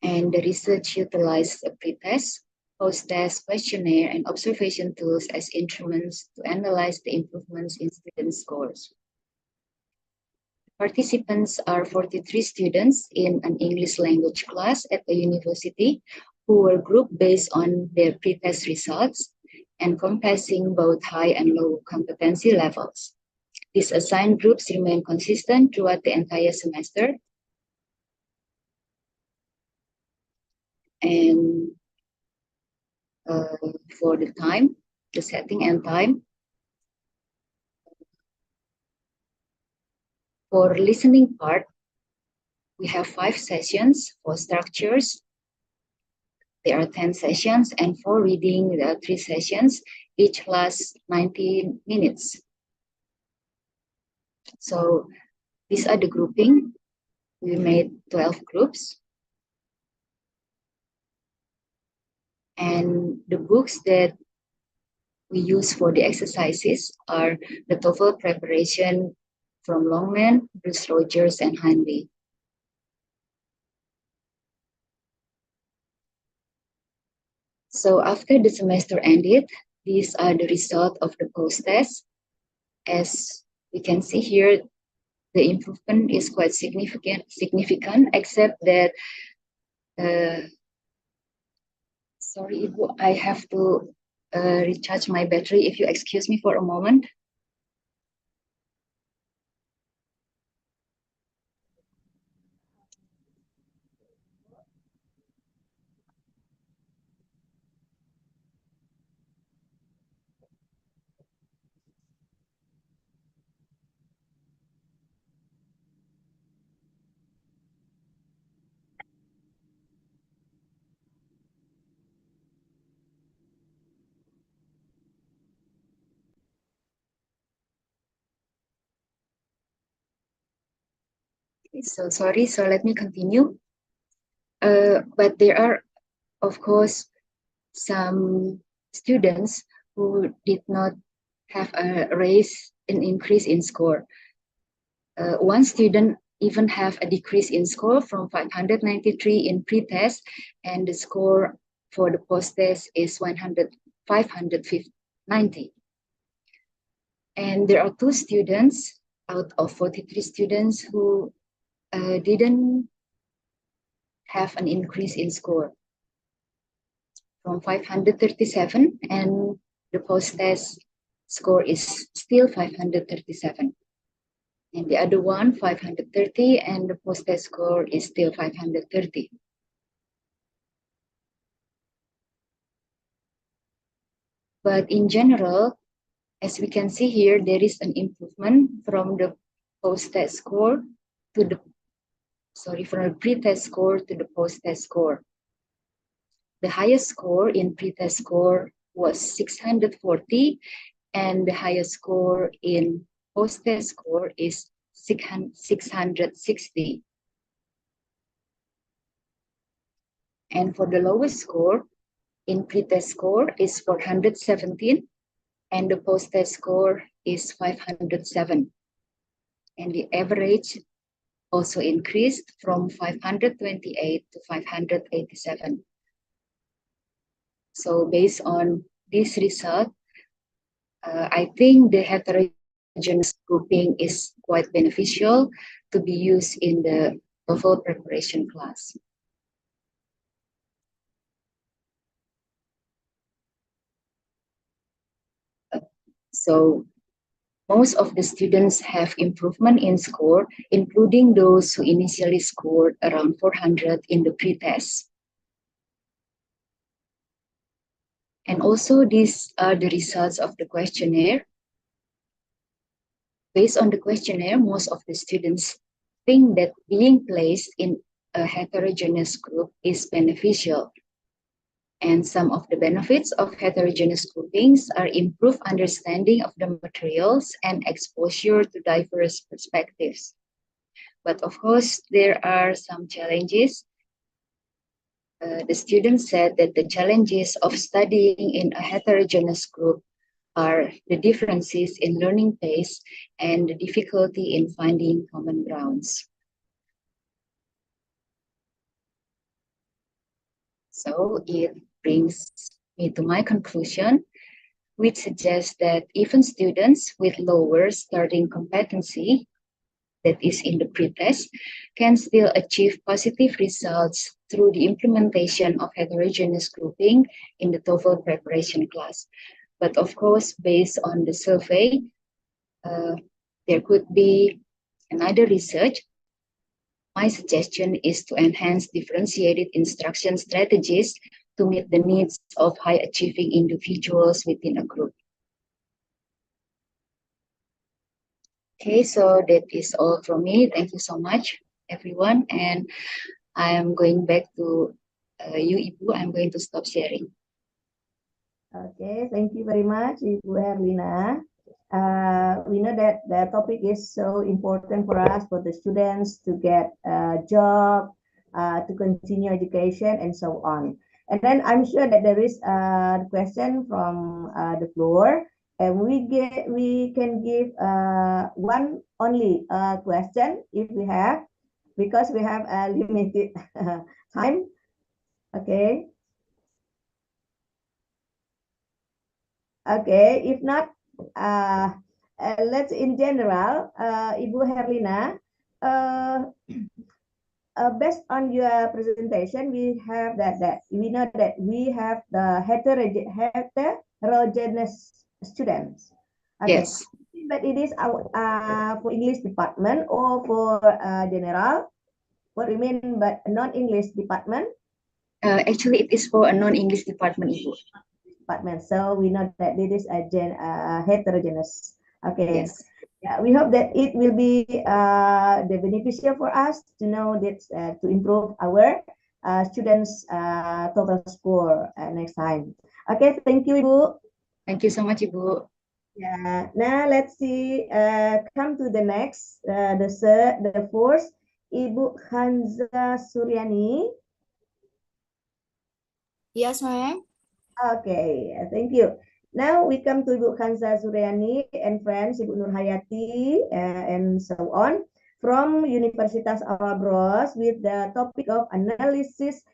[SPEAKER 6] And the research utilized a pretest, post-test, questionnaire, and observation tools as instruments to analyze the improvements in student scores. Participants are 43 students in an English language class at a university who were grouped based on their pretest results, encompassing both high and low competency levels. These assigned groups remain consistent throughout the entire semester. And for the time, the setting and time, for listening part, we have 5 sessions. For structures, there are 10 sessions, and for reading, there are 3 sessions. Each lasts 90 minutes. So these are the grouping. We made 12 groups. And the books that we use for the exercises are the TOEFL preparation from Longman, Bruce Rogers, and Hanley. So after the semester ended, these are the results of the post-test. As we can see here, the improvement is quite significant, except that, sorry, Ibu, I have to recharge my battery. If you excuse me for a moment. So sorry, so let me continue. But there are, of course, some students who did not have an increase in score. One student even have a decrease in score from 593 in pre-test, and the score for the post-test is 590. And there are 2 students out of 43 students who didn't have an increase in score from 537, and the post-test score is still 537. And the other one, 530, and the post-test score is still 530. But in general, as we can see here, there is an improvement from the post-test score to the, from the pre-test score to the post-test score. The highest score in pre-test score was 640, and the highest score in post-test score is 660. And for the lowest score in pre-test score is 417, and the post-test score is 507. And the average also increased from 528 to 587. So based on this result, I think the heterogeneous grouping is quite beneficial to be used in the TOEFL preparation class. So most of the students have improvement in score, including those who initially scored around 400 in the pre-test. And also these are the results of the questionnaire. Based on the questionnaire, most of the students think that being placed in a heterogeneous group is beneficial. And some of the benefits of heterogeneous groupings are improved understanding of the materials and exposure to diverse perspectives. But of course, there are some challenges. The students said that the challenges of studying in a heterogeneous group are the differences in learning pace and the difficulty in finding common grounds. So it brings me to my conclusion, which suggests that even students with lower starting competency, that is in the pretest, can still achieve positive results through the implementation of heterogeneous grouping in the TOEFL preparation class. But of course, based on the survey, there could be another research. My suggestion is to enhance differentiated instruction strategies to meet the needs of high-achieving individuals within a group. Okay, so that is all from me. Thank you so much, everyone. And I am going back to you, Ibu. I'm going to stop sharing.
[SPEAKER 2] Okay, thank you very much, Ibu Herlina. We know that the topic is so important for us, for the students to get a job, to continue education, and so on. And then I'm sure that there is a question from the floor, and we can give one only question if we have, because we have a limited time. Okay. Okay, if not, let's in general, Ibu Herlina, based on your presentation, we have that we know that we have the heterogeneous students. Okay,
[SPEAKER 6] Yes.
[SPEAKER 2] but it is our for English department or for general. What do you mean by non-English department?
[SPEAKER 6] Actually, it is for a non-English department, Ibu.
[SPEAKER 2] Department. So we know that it is a heterogeneous. Okay.
[SPEAKER 6] Yes.
[SPEAKER 2] Yeah, we hope that it will be the beneficial for us to know that to improve our students' total score next time. Okay, thank you, Ibu.
[SPEAKER 6] Thank you so much, Ibu.
[SPEAKER 2] Yeah. Now let's see. Come to the next. The fourth, Ibu Hanza Suryani.
[SPEAKER 7] Yes, ma'am.
[SPEAKER 2] Okay, thank you. Now we come to Ibu Hanza Suryani and friends, Ibu Nur Hayati, and so on, from Universitas Al-Bros with the topic of analisis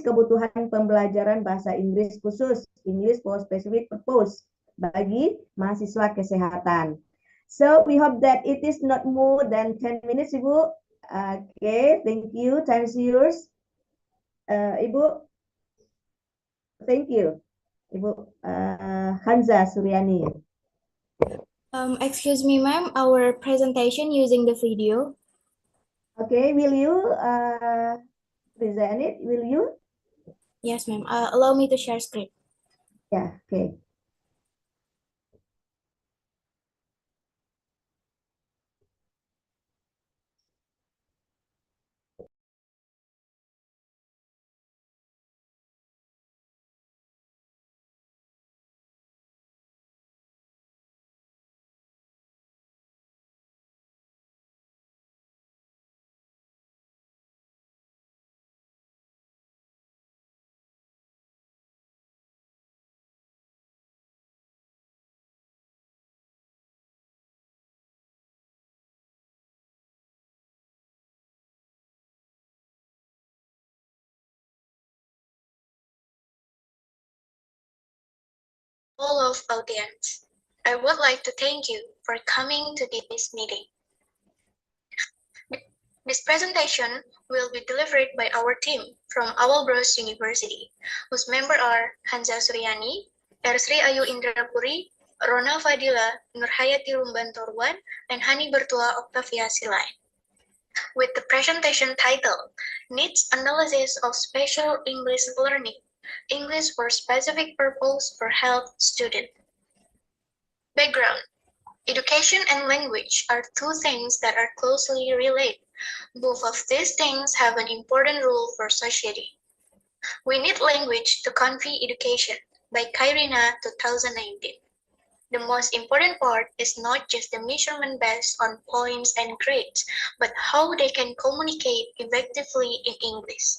[SPEAKER 2] kebutuhan pembelajaran bahasa Inggris khusus, English for specific purpose, bagi mahasiswa kesehatan. So we hope that it is not more than 10 minutes, Ibu. Okay, thank you. Time is yours. Ibu. Thank you, Ibu Hanza Suryani.
[SPEAKER 7] Excuse me, ma'am. Our presentation using the video.
[SPEAKER 2] Okay, will you present it? Will you?
[SPEAKER 7] Yes, ma'am. Allow me to share screen.
[SPEAKER 2] Yeah, okay.
[SPEAKER 7] all of audience. I would like to thank you for coming to this meeting. This presentation will be delivered by our team from Awalbros University, whose members are Hanza Suryani, Ersri Ayu Indrapuri, Rona Fadila, Nurhayati Rumbantorwan, and Hani Bertua Octavia Silai. With the presentation title, Needs Analysis of Special English Learning, English for Specific Purpose for Health Student. Background. Education and language are two things that are closely related. Both of these things have an important role for society. We need language to convey education by Kairina 2019. The most important part is not just the measurement based on points and grades, but how they can communicate effectively in English.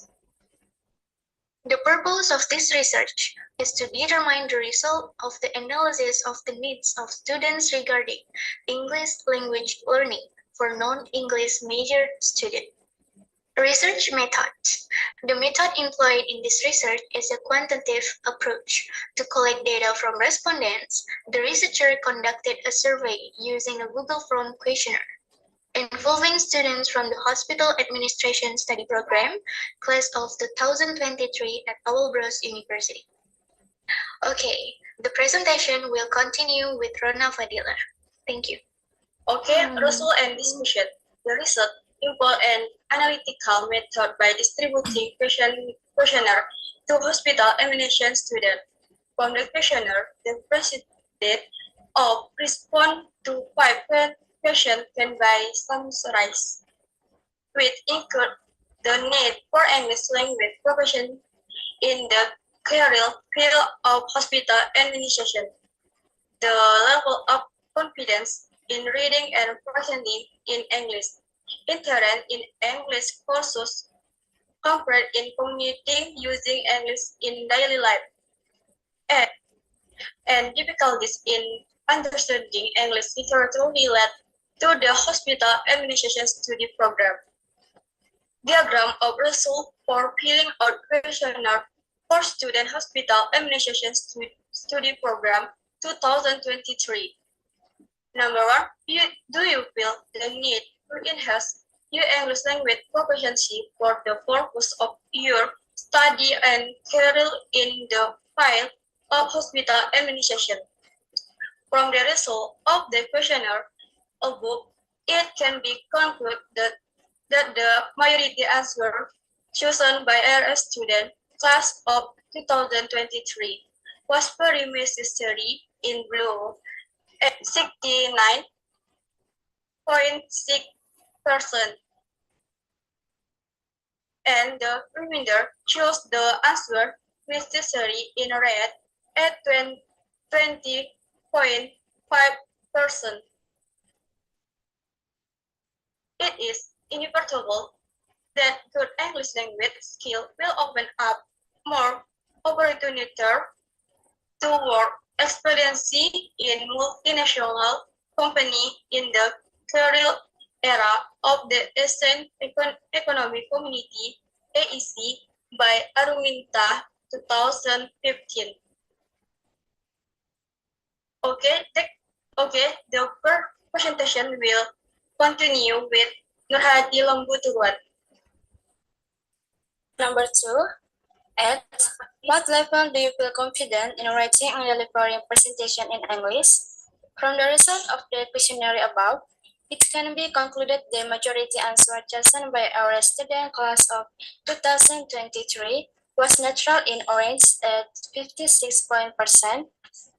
[SPEAKER 7] The purpose of this research is to determine the result of the analysis of the needs of students regarding English language learning for non-English major students. Research method. The method employed in this research is a quantitative approach. To collect data from respondents, the researcher conducted a survey using a Google Form questionnaire involving students from the Hospital Administration Study Program, class of 2023 at Awalbros University. Okay, the presentation will continue with Rona Fadila. Thank you.
[SPEAKER 8] Okay, result and discussion. The result employ an analytical method by distributing questionnaire to hospital admission students. From the questionnaire, the percentage of response to 5 questions can be summarized, which include the need for English language proficiency in the career field of hospital administration, the level of confidence in reading and presenting in English, interest in English courses, comfort in communicating using English in daily life, and difficulties in understanding English literature related to the hospital administration study program. Diagram of result for filling out questionnaire for student hospital administration study program 2023. Number 1, do you feel the need to enhance your English language proficiency for the purpose of your study and career in the field of hospital administration? From the result of the questionnaire above, it can be concluded that the majority answer chosen by RS student class of 2023 was very necessary in blue at 69.6%, and the remainder chose the answer necessary in red at 20.5%. It is inevitable that good English language skill will open up more opportunities to work experience in multinational company in the career era of the Asian Economic Community AEC by Arunginta 2015. Okay, the presentation will continue with Nurhati Lambutuan.
[SPEAKER 7] Number 2, at what level do you feel confident in writing and delivering presentation in English? From the result of the questionnaire above, it can be concluded the majority answer chosen by our student class of 2023 was neutral in orange at 56%.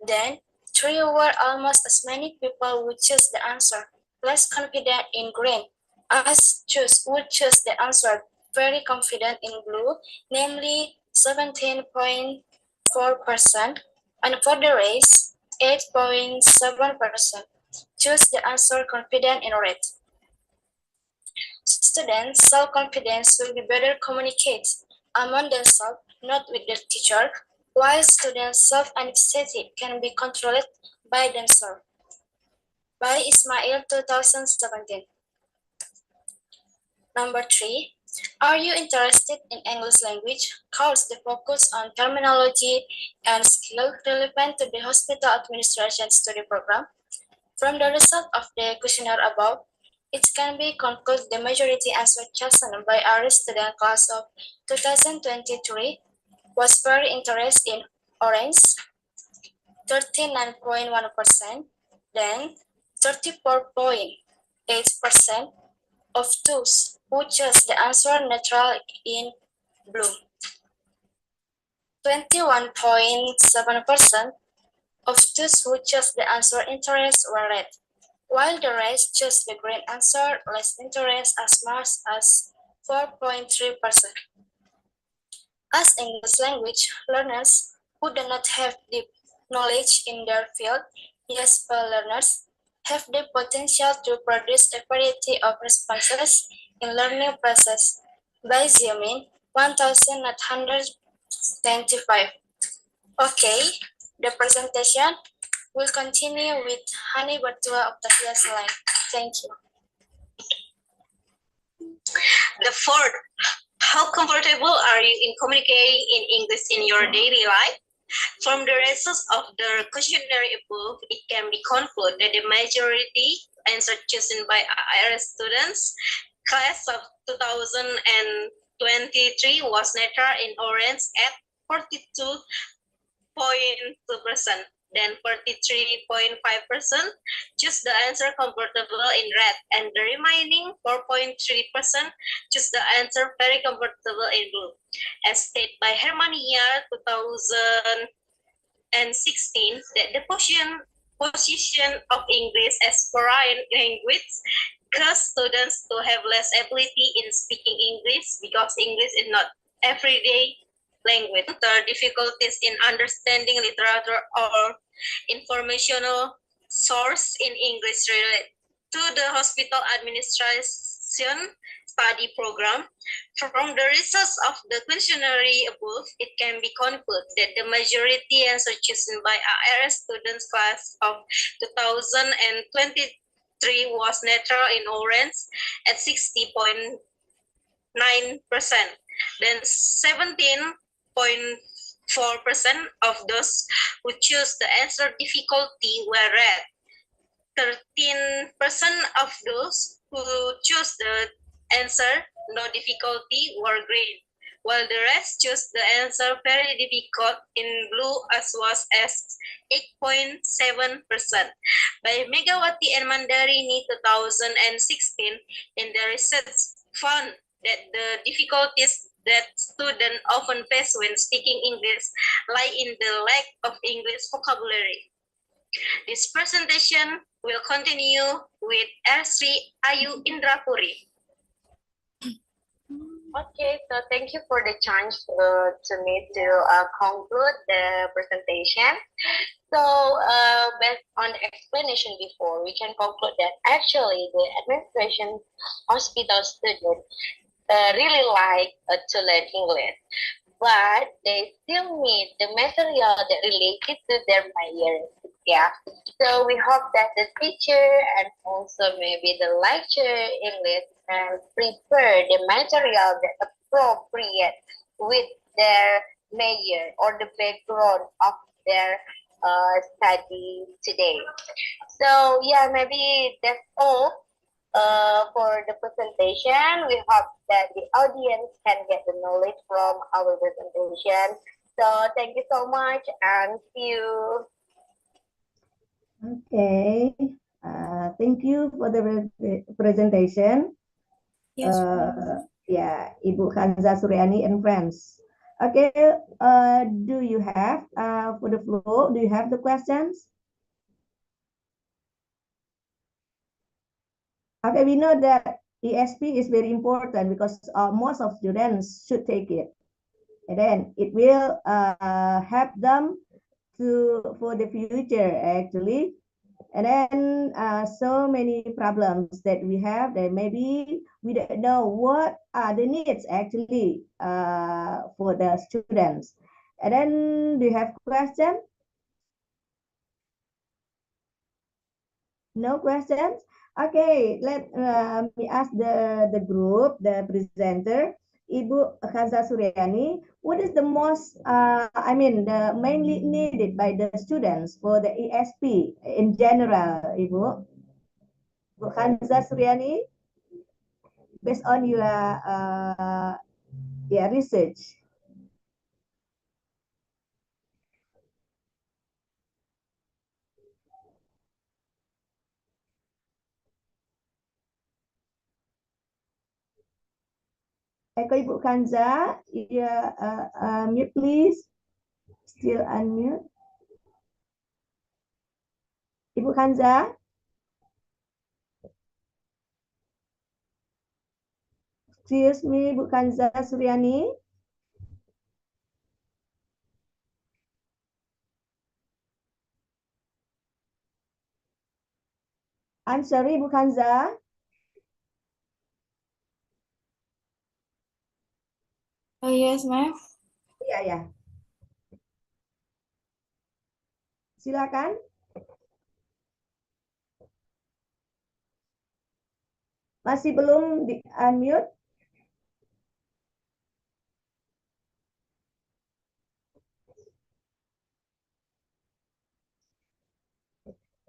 [SPEAKER 7] Then, 3 were almost as many people would choose the answer less confident in green, as would choose the answer very confident in blue, namely 17.4%, and for the race, 8.7%. Choose the answer confident in red. Students' self-confidence will be better communicate among themselves, not with the teacher, while students' self-anxiety can be controlled by themselves. By Ismail 2017. Number 3,
[SPEAKER 8] Are you interested in English language? Course the focus on terminology and skill relevant to the hospital administration study program. From the result of the questionnaire above, it can be concluded the majority answer chosen by our student class of 2023 was very interested in orange, 39.1%, then 34.8% of those who chose the answer neutral in blue. 21.7% of those who chose the answer interest were red, while the rest chose the green answer less interest as much as 4.3%. As English language learners who do not have deep knowledge in their field, ESP learners have the potential to produce a variety of responses in learning process by Xiaomin 1925. Okay, the presentation will continue with Hani Bertua Octavia Selain. Thank you.
[SPEAKER 9] The fourth, how comfortable are you in communicating in English in your daily life? From the results of the questionnaire above, it can be concluded that the majority answer chosen by IRS students, class of 2023 was neutral in orange at 42.2%. Then 43.5% choose the answer comfortable in red, and the remaining 4.3% choose the answer very comfortable in blue. As stated by Hermania 2016, that the position of English as foreign language cause students to have less ability in speaking English because English is not everyday language. The difficulties in understanding literature or informational source in English related to the hospital administration study program. From the results of the questionnaire above, it can be concluded that the majority answer chosen by ARS students class of 2023 was neutral in orange at 60.9%. Then 17.4% of those who choose the answer difficulty were red. 13% of those who choose the answer no difficulty were green, while the rest chose the answer very difficult in blue as was as 8.7%. By Megawati and Mandarini 2016, in the research found that the difficulties that students often face when speaking English lie in the lack of English vocabulary. This presentation will continue with Sri Ayu Indrapuri.
[SPEAKER 10] Okay, so thank you for the chance to me to conclude the presentation. So based on the explanation before, we can conclude that actually the administration hospital students really like to learn English, but they still need the material that related to their major. Yeah, so we hope that the teacher and also maybe the lecturer English can prepare the material that appropriate with their major or the background of their study today. So yeah, maybe that's all for the presentation. We hope that the audience can get the knowledge from our presentation. So thank you so much and see you.
[SPEAKER 2] Okay, thank you for the presentation.
[SPEAKER 1] Yes,
[SPEAKER 2] Yeah, Ibu Hanza Suryani and friends. Okay, do you have for the floor? Do you have the questions? Okay, we know that ESP is very important because most of students should take it, and then it will help them for the future actually. And then so many problems that we have that maybe we don't know what are the needs actually for the students. And then do you have question? No questions? Okay, let me ask the group, the presenter, Ibu Khaza Suryani, what is the most, the mainly needed by the students for the ESP in general, Ibu? Bu Khaza Suryani, based on your research. Eko Ibu Kanza, mute please. Still unmute. Ibu Kanza. Excuse me, Ibu Kanza Suryani. I'm sorry, Ibu Kanza.
[SPEAKER 11] Oh yes, ma'am.
[SPEAKER 2] Iya, ya. Silakan. Masih belum di unmute?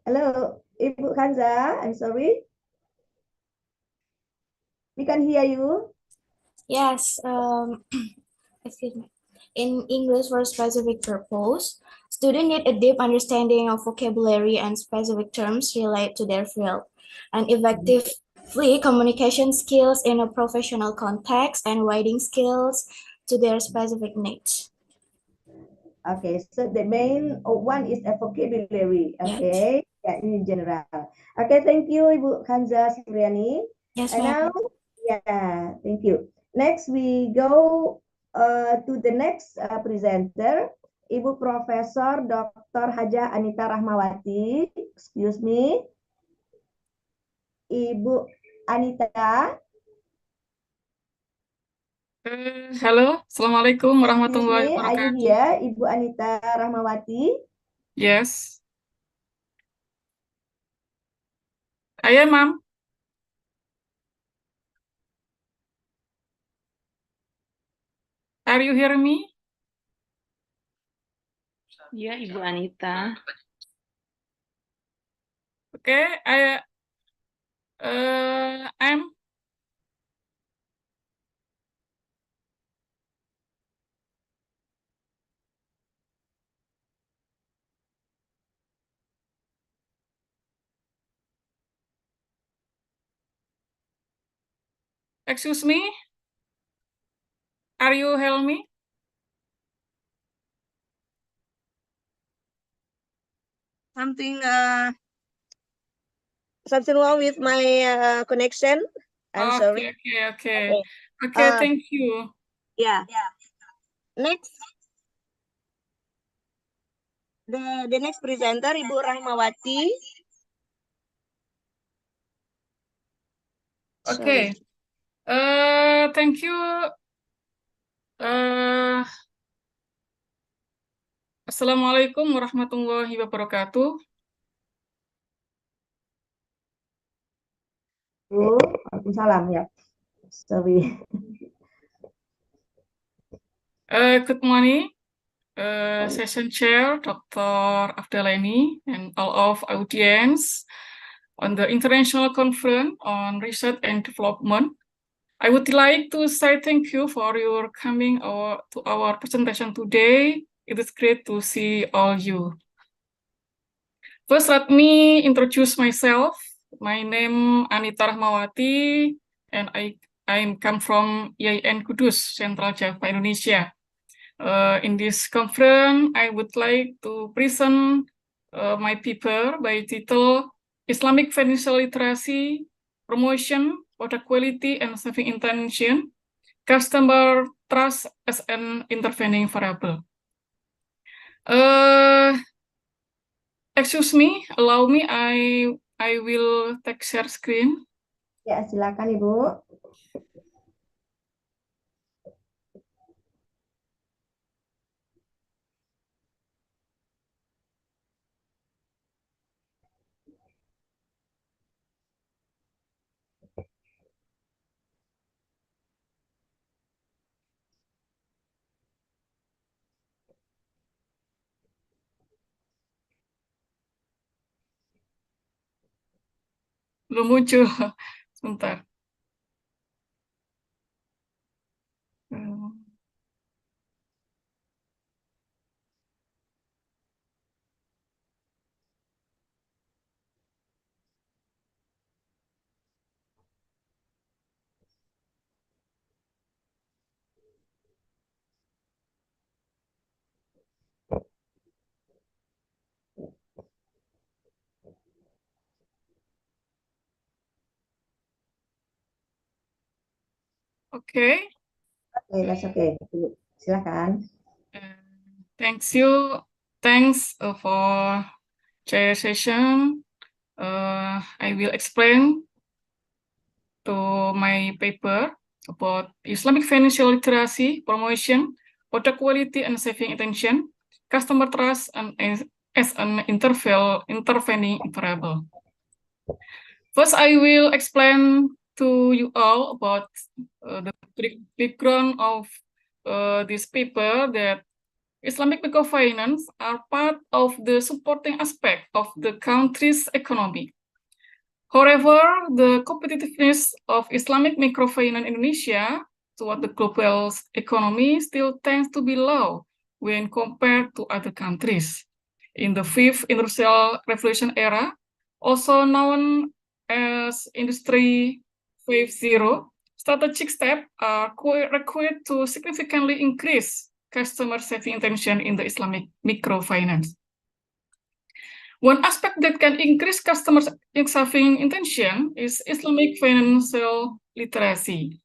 [SPEAKER 2] Halo, Ibu Kanza. I'm sorry. We can hear you.
[SPEAKER 11] Yes, excuse me. In English for specific purpose, students need a deep understanding of vocabulary and specific terms related to their field, and effectively communication skills in a professional context and writing skills to their specific needs.
[SPEAKER 2] Okay, so the main one is a vocabulary. Okay, yeah, in general. Okay, thank you, Ibu Kanza Suryani.
[SPEAKER 11] Yes,
[SPEAKER 2] And
[SPEAKER 11] ma'am.
[SPEAKER 2] now, yeah, thank you. Next, we go to the next presenter, Ibu Profesor Dr. Haja Anita Rahmawati. Excuse me, Ibu Anita.
[SPEAKER 12] Halo, Assalamualaikum warahmatullahi
[SPEAKER 2] Excuse me, are you
[SPEAKER 12] wabarakatuh.
[SPEAKER 2] here, Ibu Anita Rahmawati?
[SPEAKER 12] Yes, I am, ma'am. Are you hearing me?
[SPEAKER 1] Ya, Ibu Anita.
[SPEAKER 12] Okay, I'm excuse me. Are you hearing me?
[SPEAKER 2] Something wrong with my connection. I'm sorry.
[SPEAKER 12] Okay, thank you.
[SPEAKER 2] Yeah. Next, the next presenter, Ibu Rahmawati.
[SPEAKER 12] Okay. Thank you. Assalamualaikum warahmatullahi wabarakatuh.
[SPEAKER 2] Waalaikumsalam ya. Sorry.
[SPEAKER 12] Good morning, session chair Dr. Afdaleni and all of audience on the international conference on research and development. I would like to say thank you for your coming to our presentation today. It is great to see all you. First, let me introduce myself. My name Anita Rahmawati, and I come from IAIN Kudus, Central Java, Indonesia. In this conference, I would like to present my paper by title Islamic Financial Literacy, Promotion, Product Quality and Saving Intention, Customer Trust as an Intervening Variable. Excuse me, allow me, I will take share screen.
[SPEAKER 2] Ya, silakan Ibu.
[SPEAKER 12] belum muncul. Sebentar. Okay.
[SPEAKER 2] Oke, that's okay. Silakan.
[SPEAKER 12] Thanks you. Thanks for chair session. I will explain to my paper about Islamic financial literacy, promotion, product quality and saving intention, customer trust, and as an intervening variable. First, I will explain to you all about the background of this paper, that Islamic microfinance are part of the supporting aspect of the country's economy. However, the competitiveness of Islamic microfinance in Indonesia toward the global economy still tends to be low when compared to other countries. In the fifth industrial revolution era, also known as Industry 5.0, strategic steps are required to significantly increase customer saving intention in the Islamic microfinance. One aspect that can increase customer saving intention is Islamic financial literacy.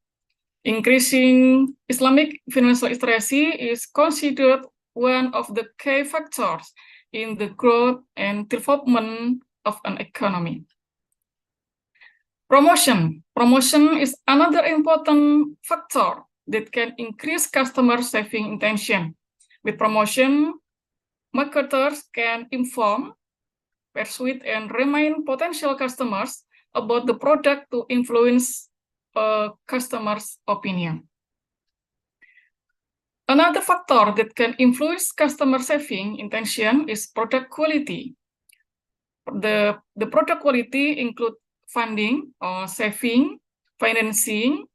[SPEAKER 12] Increasing Islamic financial literacy is considered one of the key factors in the growth and development of an economy. Promotion. Promotion is another important factor that can increase customer saving intention. With promotion, marketers can inform, persuade, and remind potential customers about the product to influence customers' opinion. Another factor that can influence customer saving intention is product quality. The product quality include funding or saving, financing,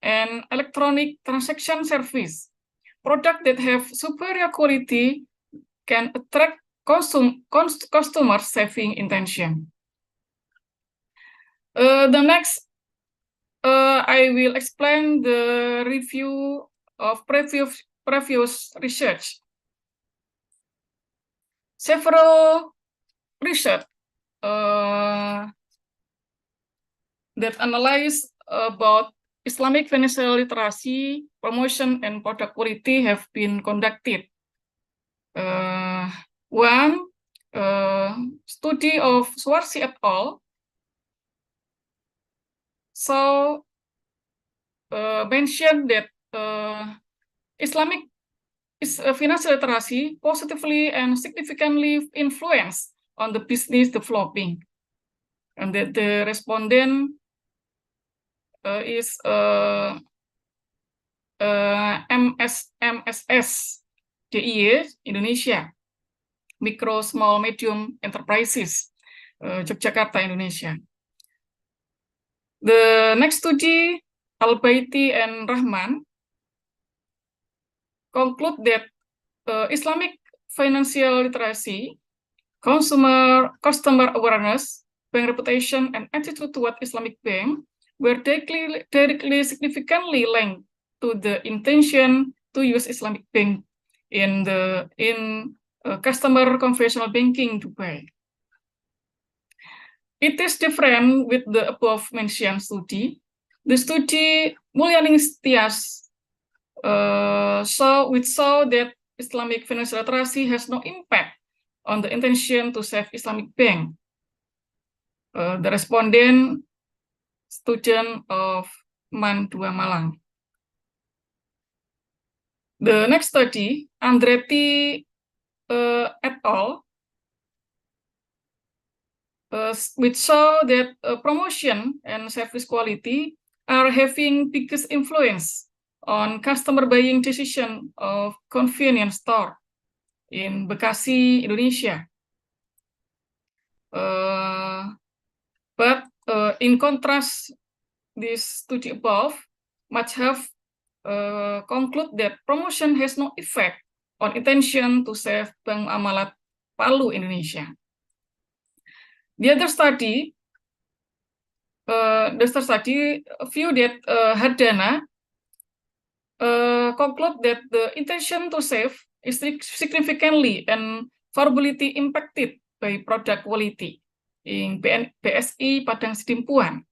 [SPEAKER 12] and electronic transaction service. Products that have superior quality can attract customer saving intention. The next, I will explain the review of previous research. Several research that analyze about Islamic financial literacy, promotion, and product quality have been conducted. One study of Swarsi et al. So mentioned that Islamic financial literacy positively and significantly influence on the business developing, and that the respondent is MSS DIY Indonesia, Micro Small Medium Enterprises, Yogyakarta, Indonesia. The next study, Al-Baiti and Rahman, conclude that Islamic financial literacy, customer awareness, bank reputation, and attitude toward Islamic bank were directly significantly linked to the intention to use Islamic bank in customer conventional banking Dubai. It is different with the above mentioned study. The study Mulyaning Tias saw that Islamic financial literacy has no impact on the intention to save Islamic bank. The respondent student of MAN 2 Malang. The next study, Andretti et al., which saw that promotion and service quality are having biggest influence on customer buying decision of convenience store in Bekasi, Indonesia. But in contrast this to the above, much have conclude that promotion has no effect on intention to save Bank Amalat Palu, Indonesia. The other study, view that Hardana conclude that the intention to save is significantly and favorably impacted by product quality in PSI Padang Sidimpuan.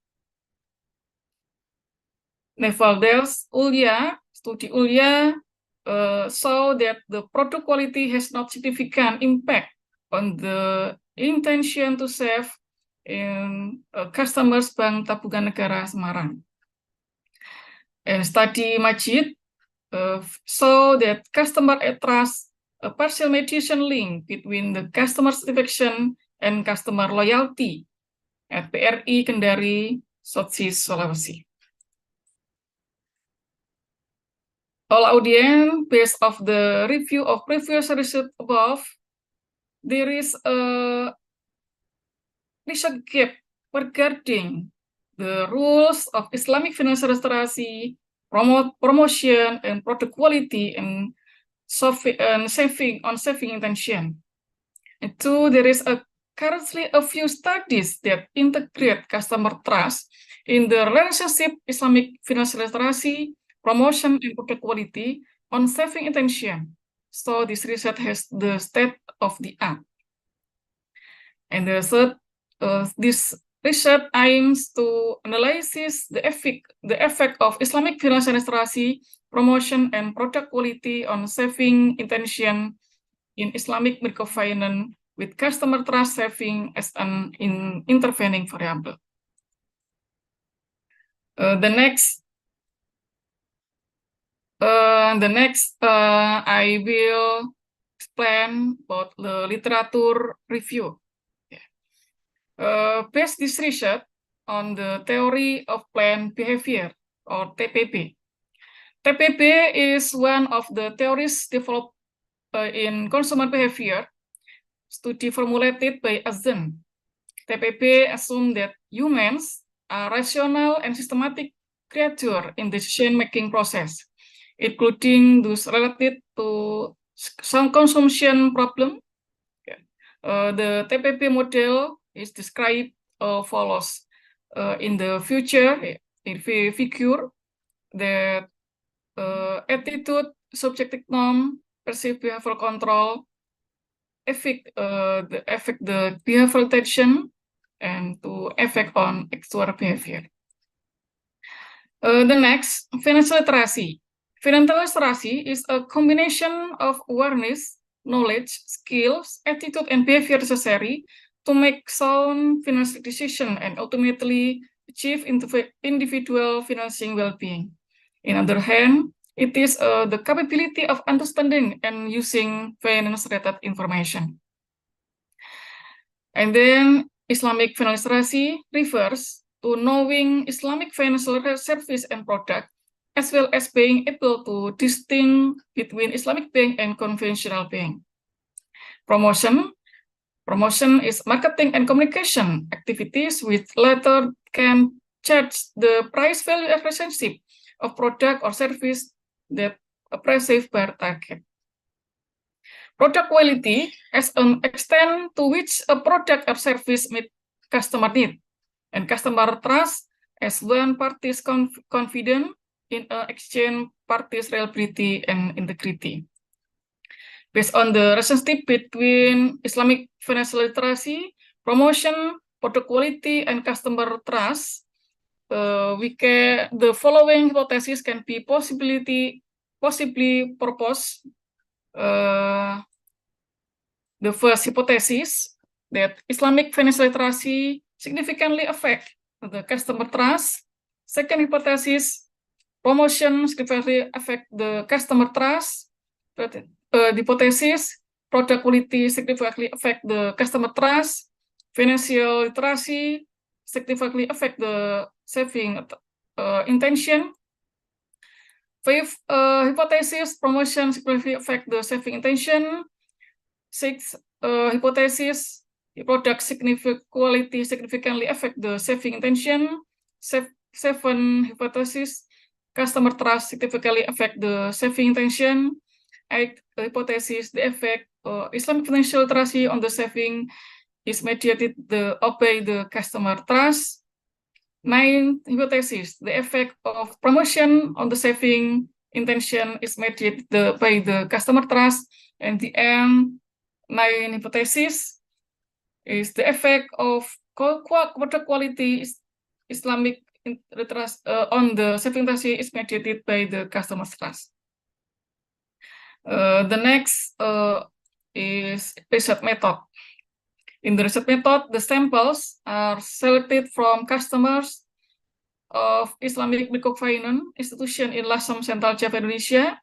[SPEAKER 12] Nevertheless, studi Ulya saw that the product quality has not significant impact on the intention to save in customers Bank Tabungan Negara Semarang. And study Majid saw that customer trust a partial mediation link between the customer satisfaction and customer loyalty at PRI Kendari, Sulawesi. All audience, based of the review of previous research above, there is a research gap regarding the rules of Islamic financial literacy, promotion, and product quality, and saving intention. And two, there is currently a few studies that integrate customer trust in the relationship Islamic financial literacy, promotion, and product quality on saving intention. So this research has the state of the art. And the third, this research aims to analyze the effect of Islamic financial literacy, promotion, and product quality on saving intention in Islamic microfinance with customer trust saving as an intervening variable. The next, I will explain about the literature review. Based this research on the theory of planned behavior, or TPB. TPB is one of the theories developed in consumer behavior, study formulated by Azen. TPB assumes that humans are rational and systematic creatures in decision-making process, including those related to some consumption problem. The TPB model is described follows. In the future, if we figure that attitude, subjective norm, perceived behavioral control affect the behavioral attention and to affect on actual behavior. The next, financial literacy. Financial literacy is a combination of awareness, knowledge, skills, attitude, and behavior necessary to make sound financial decision and ultimately achieve individual financing well-being. On the other hand, it is the capability of understanding and using finance-related information. And then Islamic financial literacy refers to knowing Islamic financial service and product, as well as being able to distinguish between Islamic bank and conventional bank. Promotion is marketing and communication activities which later can charge the price-value relationship of product or service that perceived by target. Product quality as an extent to which a product or service meet customer need, and customer trust as one party's confident in exchange parties' reliability and integrity. Based on the relationship between Islamic financial literacy, promotion, product quality, and customer trust, the following hypothesis can be possibly proposed. The first hypothesis that Islamic financial literacy significantly affect the customer trust. Second hypothesis, promotion significantly affect the customer trust. The hypothesis, product quality significantly affect the customer trust. Financial literacy significantly affect the saving intention. Fifth hypothesis, promotion significantly affect the saving intention. Sixth hypothesis, the product quality significantly affect the saving intention. Seven hypothesis, customer trust significantly affect the saving intention. 8 hypothesis, the effect Islamic financial literacy on the saving is mediated by the customer trust. 9 hypothesis, the effect of promotion on the saving intention is mediated by the customer trust. And the end, 9 hypothesis is the effect of product quality Islamic trust on the saving literacy is mediated by the customer trust. The next is research method. In the research method, the samples are selected from customers of Islamic microfinance institution in Lasem, Central Java, Indonesia,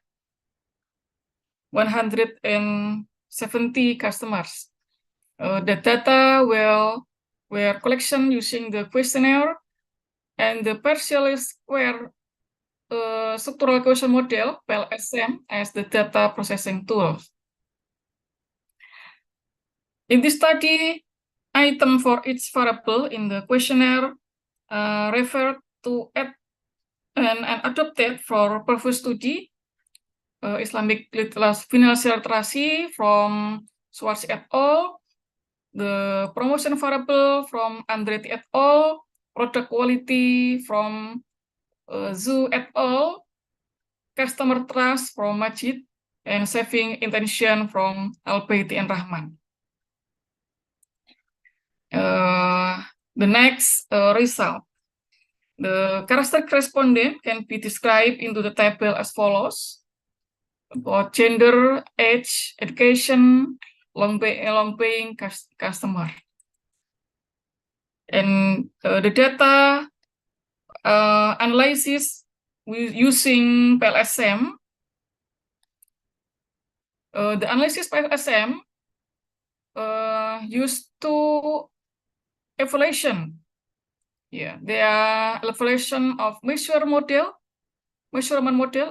[SPEAKER 12] 170 customers. The data were collection using the questionnaire and the partially square structural question model, PLSM, as the data processing tool. In this study, item for each variable in the questionnaire referred to and adopted for previous study, Islamic financial literacy from Schwartz et al., the promotion variable from Andretti et al., product quality from Zhu et al., customer trust from Majid, and saving intention from Albaiti and Rahman. The next result. The characteristic respondent can be described into the table as follows: about gender, age, education, long-paying customer. And the data analysis using PLSM. The analysis PLSM used two evaluation. Yeah, they are evaluation of measurement model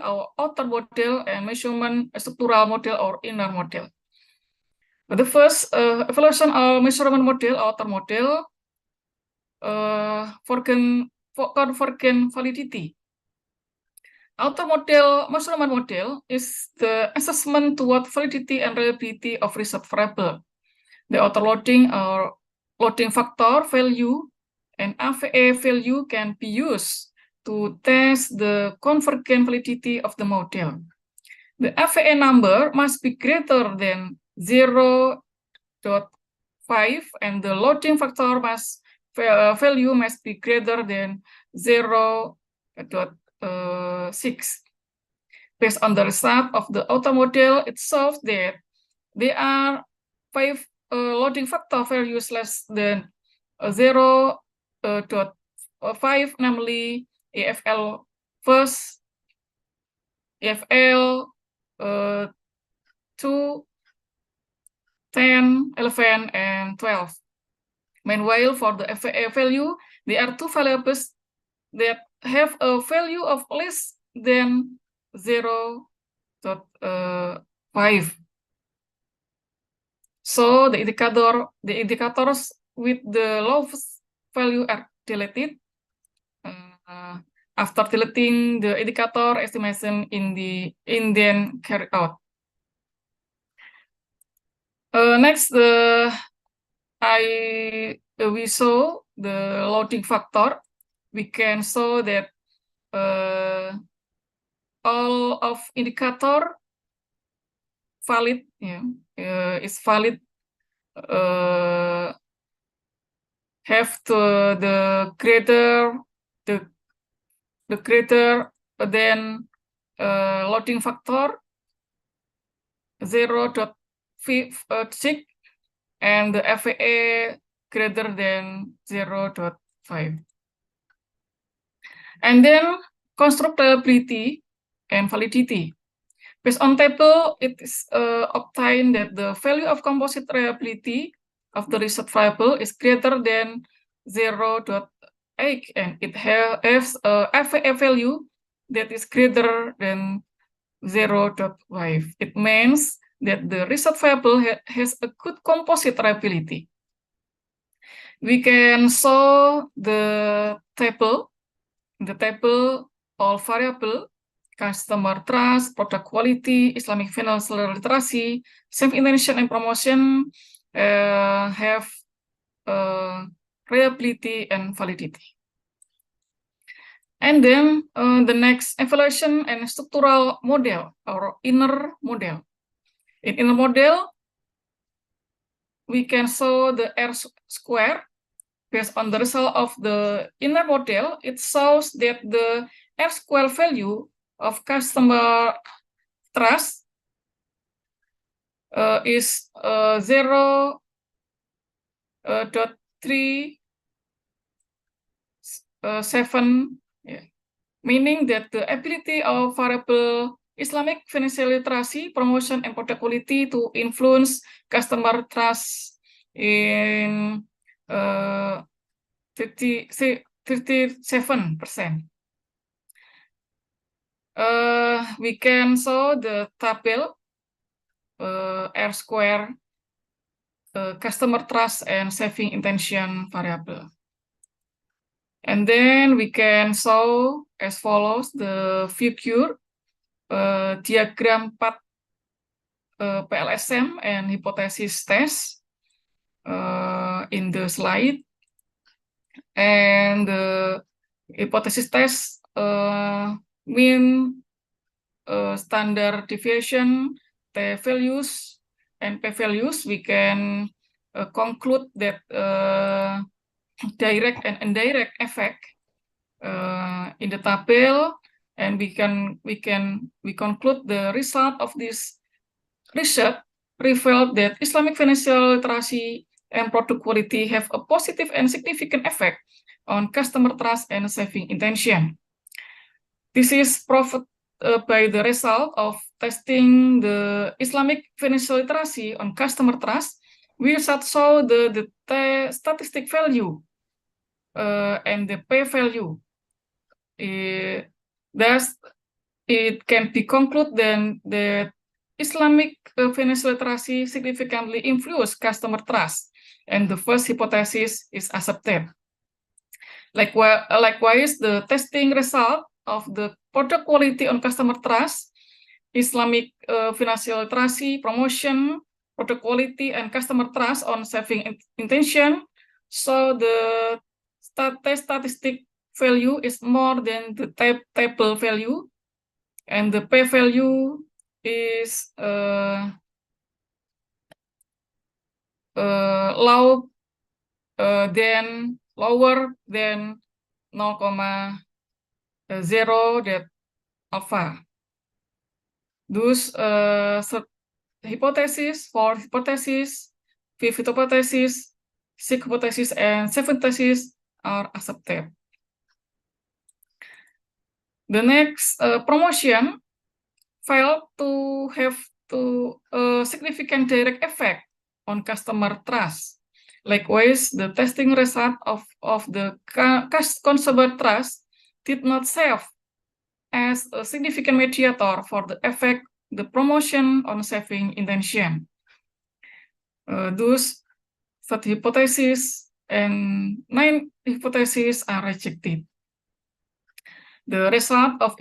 [SPEAKER 12] or outer model, and measurement structural model or inner model. But the first evaluation of measurement model, outer model, for convergent validity. Outer model, measurement model is the assessment toward validity and reliability of research variable. The auto loading or loading factor value and AVA value can be used to test the convergent validity of the model. The AVA number must be greater than 0.5 and the loading factor value must be greater than 0.6. Based on the result of the auto model, it shows that there are 5 loading factor values less than 0.5, namely EFL first, EFL 2, 10, 11, and 12. Meanwhile, for the FAA value, there are 2 variables that have a value of less than 0.5. So the indicators with the lowest value are deleted. After deleting the indicator, estimation then carried out. Next, we saw the loading factor. We can show that all of indicator valid, is valid. Have the greater than loading factor 0.6 and the FAA greater than 0.5. And then construct reliability and validity. Based on table, it is obtained that the value of composite reliability of the research variable is greater than 0.8 and it has a FAA value that is greater than 0.5. It means that the research variable has a good composite reliability. we can show the table all variable, customer trust, product quality, Islamic financial literacy, self-intention and promotion have reliability and validity. And then the next evaluation and structural model or inner model. In inner model, we can show the R square. Based on the result of the inner model, it shows that the R square value of customer trust is 0.37, meaning that the ability of variable Islamic financial literacy, promotion, and product quality to influence customer trust in 37%. We can show the table R square customer trust and saving intention variable. And then we can show as follows the figure diagram path PLSM and hypothesis test in the slide. And the hypothesis test mean standard deviation, T values, and P values. We can conclude that direct and indirect effect in the table, and we conclude the result of this research revealed that Islamic financial literacy and product quality have a positive and significant effect on customer trust and saving intention. This is proved by the result of testing the Islamic financial literacy on customer trust. We show the statistic value and the P value. Thus, it can be concluded then that Islamic financial literacy significantly influence customer trust, and the first hypothesis is accepted. Likewise, the testing result of the product quality on customer trust, Islamic financial literacy, promotion, product quality, and customer trust on saving intention, so the statistic value is more than the table value, and the P value is lower than 0.0 that alpha. Thus, hypothesis, fourth hypothesis, fifth hypothesis, sixth hypothesis, and seventh hypothesis are accepted. The next promotion failed to have significant direct effect on customer trust. Likewise, the testing result of the consumer trust did not serve as a significant mediator for the effect the promotion on saving intention. Thus, third hypothesis and ninth hypothesis are rejected. The result of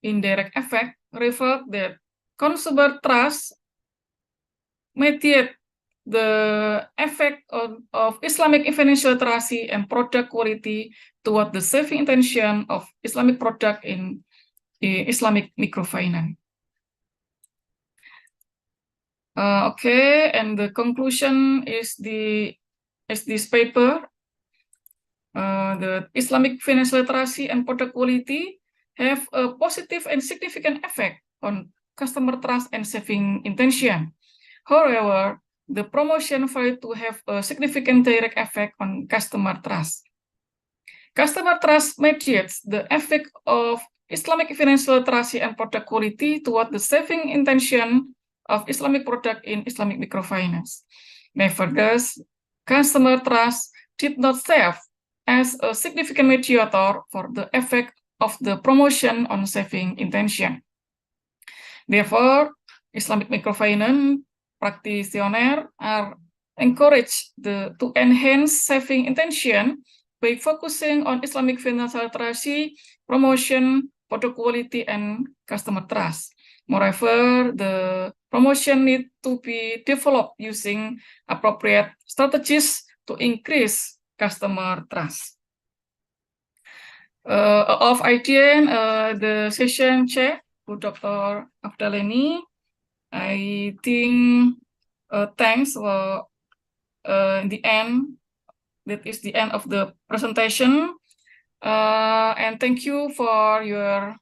[SPEAKER 12] indirect effect revealed that consumer trust mediate the effect of Islamic financial literacy and product quality toward the saving intention of Islamic product in Islamic microfinance. Okay, and the conclusion is this paper. The Islamic financial literacy and product quality have a positive and significant effect on customer trust and saving intention. However, the promotion failed to have a significant direct effect on customer trust. Customer trust mediates the effect of Islamic financial literacy and product quality toward the saving intention of Islamic product in Islamic microfinance. Nevertheless, customer trust did not serve as a significant mediator for the effect of the promotion on saving intention. Therefore, Islamic microfinance practitioners are encourage to enhance saving intention by focusing on Islamic financial literacy, promotion, product quality, and customer trust. Moreover, the promotion need to be developed using appropriate strategies to increase customer trust. Of ITN, the session chair, Dr. Afdaleni, I think thanks for the end. That is the end of the presentation. And thank you for your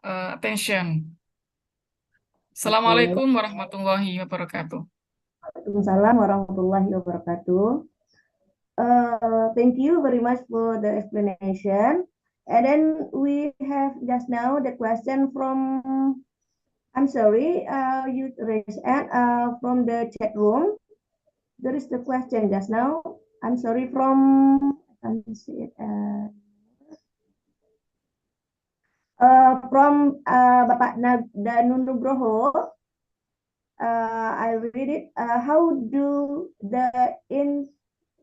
[SPEAKER 12] attention. Assalamualaikum warahmatullahi wabarakatuh.
[SPEAKER 2] Waalaikumsalam warahmatullahi wabarakatuh. Thank you very much for the explanation. And then we have just now the question from, I'm sorry, you raised from the chat room. There is the question just now. I'm sorry, from, I can't see it. From Bapak Danunugroho. I'll read it. How do the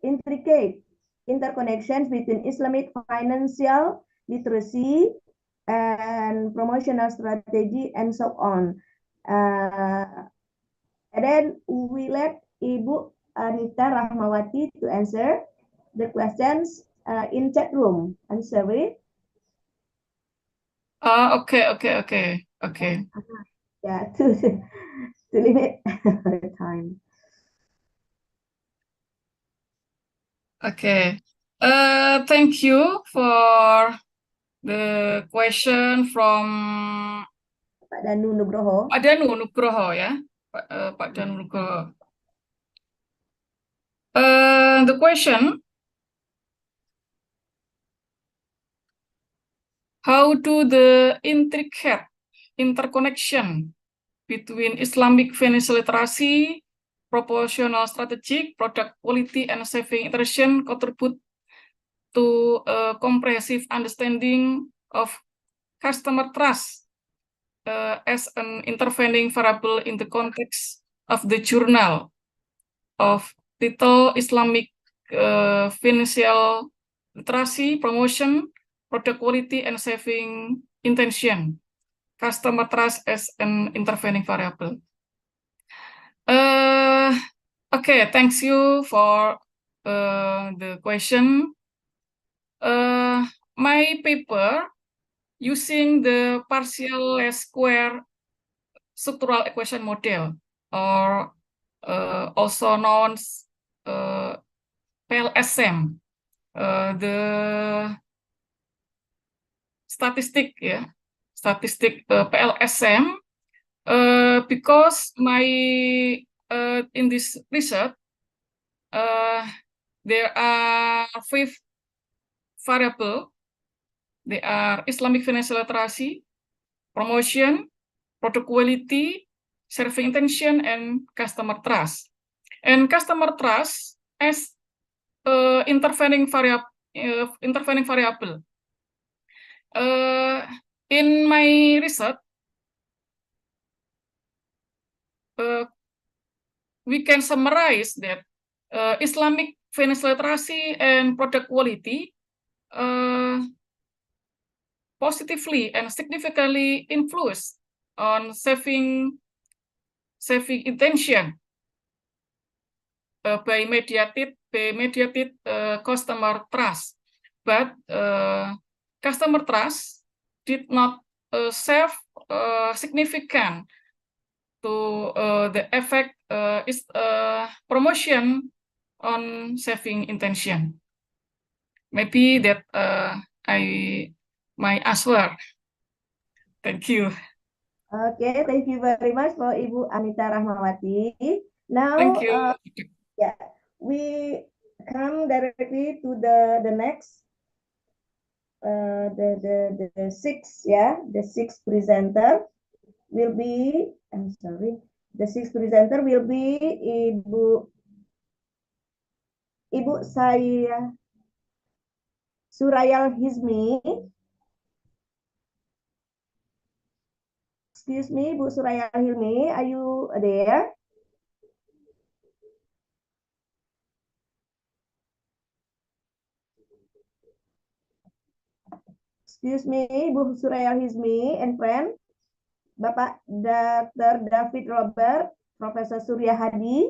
[SPEAKER 2] intricate interconnections between Islamic financial literacy and promotional strategy and so on? And then we let Ibu Anita Rahmawati to answer the questions in chat room. I'm sorry.
[SPEAKER 12] Okay.
[SPEAKER 2] Yeah, to limit the time.
[SPEAKER 12] Okay. Thank you for the question from
[SPEAKER 2] Pak Danu Nugroho.
[SPEAKER 12] Pak Danu Nugroho ya, Pak Danu Nugroho. The question, how do the intricate interconnection between Islamic financial literacy, proportional strategic, product quality, and saving interaction contribute to a comprehensive understanding of customer trust as an intervening variable in the context of the journal of title Islamic financial literacy, promotion, product quality, and saving intention. Customer trust as an intervening variable. Okay, thanks you for the question. My paper using the partial least square structural equation model, or also known as PLSM, the statistic PLSM, because my in this research there are 5 variables. They are Islamic financial literacy, promotion, product quality, serving intention, and customer trust. And customer trust as intervening variable. In my research, we can summarize that Islamic financial literacy and product quality positively and significantly influence on saving intention by mediated customer trust, but customer trust did not save significant to the effect is promotion on saving intention. Maybe that my answer. Thank you.
[SPEAKER 2] Okay, thank you very much for Ibu Anita Rahmawati. Now,
[SPEAKER 12] thank you.
[SPEAKER 2] Yeah, we come directly to the next, the sixth, the sixth presenter will be. I'm sorry, the sixth presenter will be Ibu saya Surayal Hizmi. Excuse me, Bu Surayal Hilmi, are you there? Excuse me, Bu Suraya Hizmi and friend. Bapak Dr. David Robert, Profesor Surya Hadi.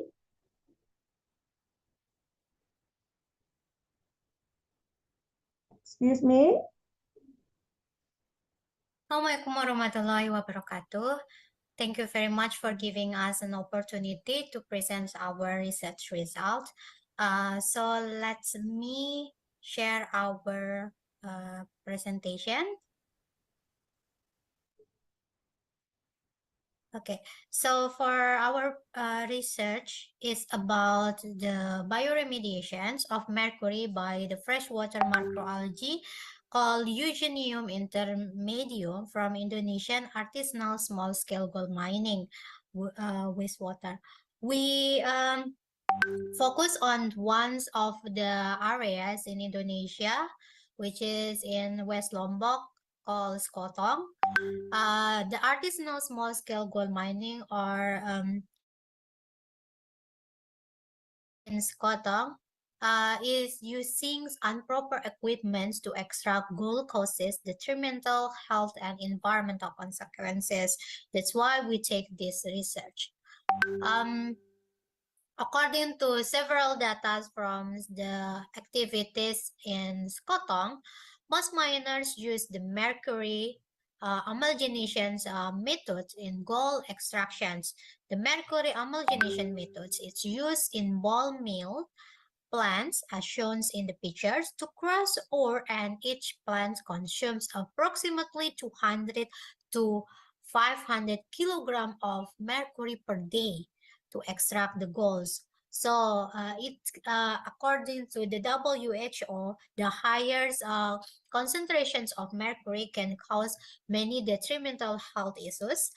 [SPEAKER 2] Excuse me.
[SPEAKER 13] Assalamualaikum warahmatullahi wabarakatuh. Thank you very much for giving us an opportunity to present our research result. So let me share our presentation. Okay, so for our research is about the bioremediations of mercury by the freshwater macroalgae called Eugenium intermedium from Indonesian artisanal small-scale gold mining wastewater. We focus on one of the areas in Indonesia, which is in West Lombok, called Skotong. The artisanal small-scale gold mining or in Skotong is using improper equipment to extract gold causes detrimental health and environmental consequences. That's why we take this research. According to several data from the activities in Skotong, most miners use the mercury amalgamation methods in gold extractions. The mercury amalgamation methods is used in ball mill plants as shown in the pictures to crush ore, and each plant consumes approximately 200 to 500 kilograms of mercury per day to extract the golds. So according to the WHO, the higher concentrations of mercury can cause many detrimental health issues,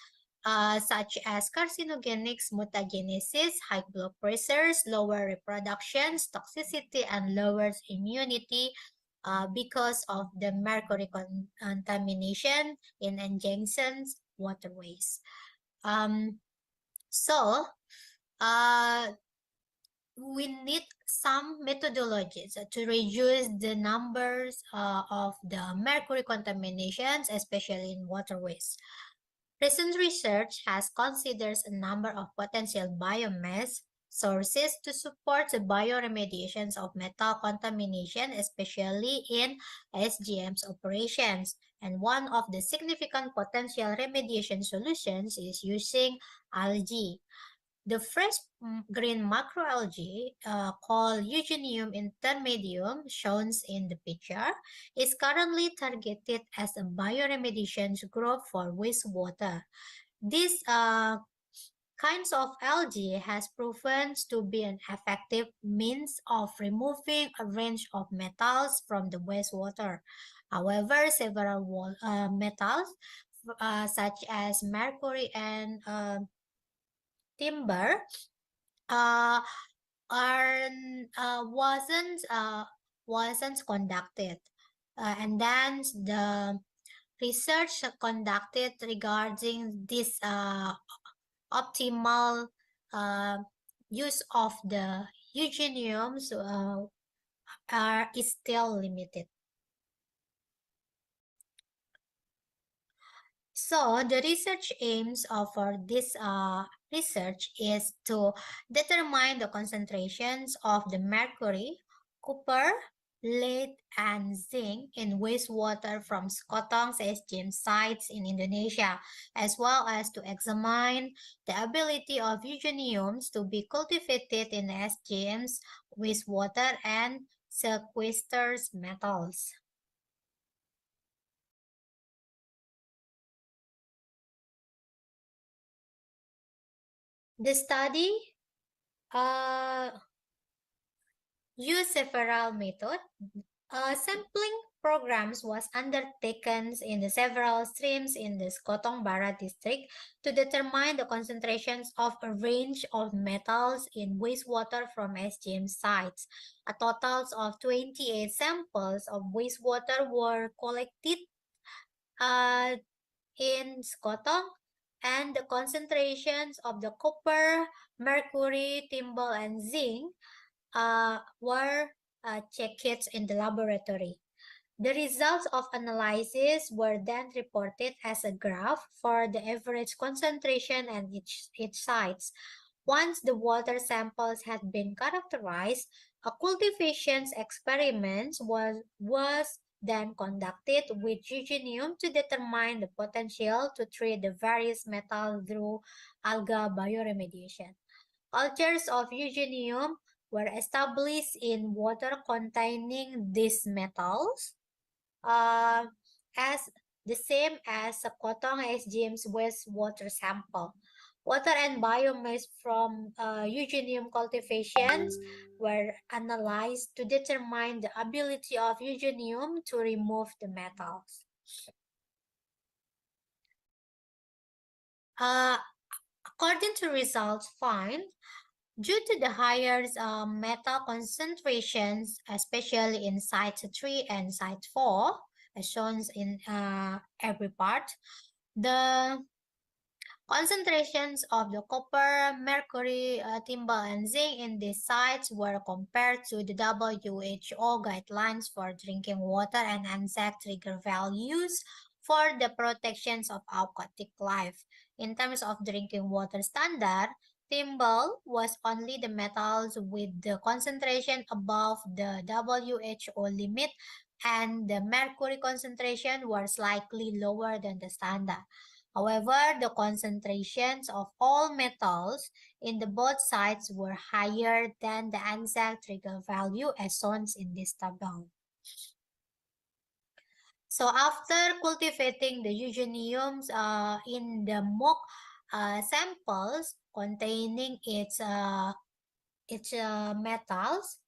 [SPEAKER 13] such as carcinogenics, mutagenesis, high blood pressures, lower reproductions, toxicity, and lower immunity because of the mercury contamination in adjacent waterways. So we need some methodologies to reduce the numbers of the mercury contaminations, especially in waterways. Recent research has considered a number of potential biomass sources to support the bioremediations of metal contamination, especially in SGM's operations. And one of the significant potential remediation solutions is using algae. The fresh green macroalgae called Eugenium intermedium, shown in the picture, is currently targeted as a bioremediation group for wastewater. This kinds of algae has proven to be an effective means of removing a range of metals from the wastewater. However, several metals such as mercury and timber wasn't conducted, and then the research conducted regarding this optimal use of the eugeniums is still limited. So the research aims for this research is to determine the concentrations of the mercury, copper, lead, and zinc in wastewater from Skotong's SGM sites in Indonesia, as well as to examine the ability of eugeniums to be cultivated in SGM's wastewater and sequesters metals. The study used several methods. Sampling programs was undertaken in the several streams in the Skotong Barat district to determine the concentrations of a range of metals in wastewater from SGM sites. A total of 28 samples of wastewater were collected in Skotong, and the concentrations of the copper, mercury, timber, and zinc were checked in the laboratory. The results of analysis were then reported as a graph for the average concentration and each sites. Once the water samples had been characterized, a cultivation experiment was then conducted with eugenium to determine the potential to treat the various metals through algal bioremediation. Cultures of eugenium were established in water containing these metals, as the same as a Kotong SGM's wastewater sample. Water and biomass from eugenium cultivations were analyzed to determine the ability of eugenium to remove the metals. According to results found, due to the higher metal concentrations, especially in site 3 and site 4, as shown in every part, the concentrations of the copper, mercury, timber, and zinc in these sites were compared to the WHO guidelines for drinking water and ANZAC trigger values for the protections of aquatic life. In terms of drinking water standard, timber was only the metals with the concentration above the WHO limit, and the mercury concentration was slightly lower than the standard. However, the concentrations of all metals in the both sites were higher than the ANZAC trigger value as shown in this table. So after cultivating the eugeniums in the mock samples containing its metals,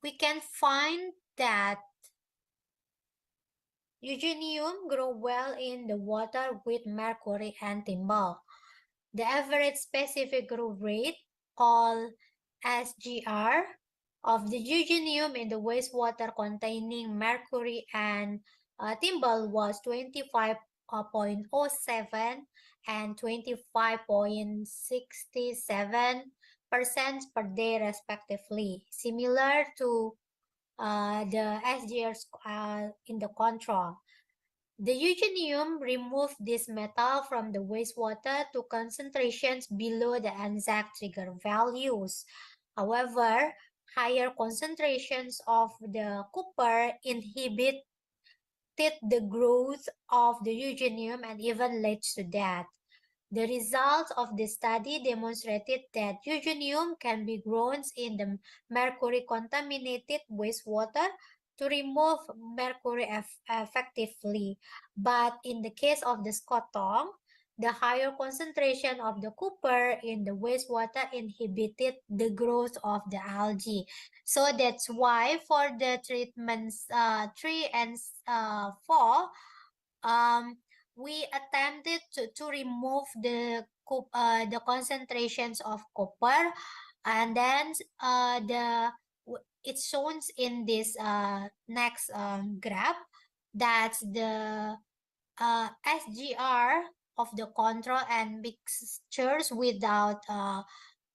[SPEAKER 13] we can find that eugenium grow well in the water with mercury and timber. The average specific growth rate, called SGR, of the eugenium in the wastewater containing mercury and timber was 25.07 and 25.67% per day respectively, similar to the SGRs in the control. The eugenium removed this metal from the wastewater to concentrations below the ANZAC trigger values. However, higher concentrations of the copper inhibited the growth of the eugenium and even led to death. The results of the study demonstrated that eugenium can be grown in the mercury-contaminated wastewater to remove mercury effectively. But in the case of the Skotong, the higher concentration of the copper in the wastewater inhibited the growth of the algae. So that's why for the treatments 3 and 4, we attempted to remove the concentrations of copper, and then it's shown in this next graph. That's the SGR of the control and mixtures without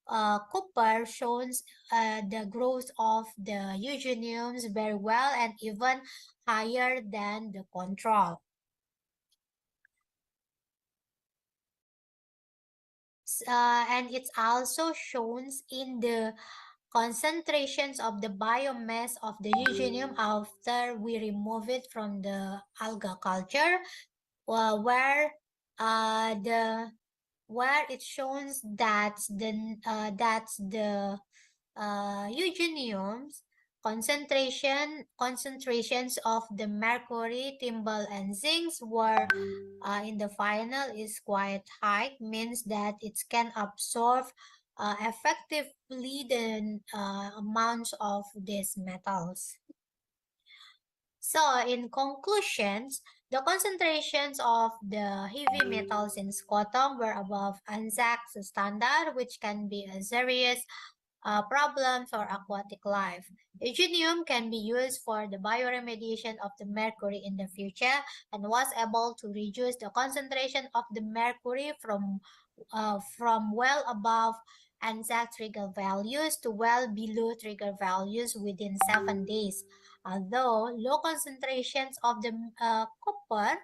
[SPEAKER 13] copper shows the growth of the eugeniums very well and even higher than the control. And it's also shown in the concentrations of the biomass of the eugenium after we remove it from the alga culture, where it shows that the eugeniums concentrations of the mercury, timber, and zinc were in the final is quite high, means that it can absorb effectively the amounts of these metals. So in conclusions, the concentrations of the heavy metals in Skotong were above ANZAC standard, which can be a serious problem for aquatic life. Eugenium can be used for the bioremediation of the mercury in the future and was able to reduce the concentration of the mercury from well above and set trigger values to well below trigger values within 7 days. Although low concentrations of the copper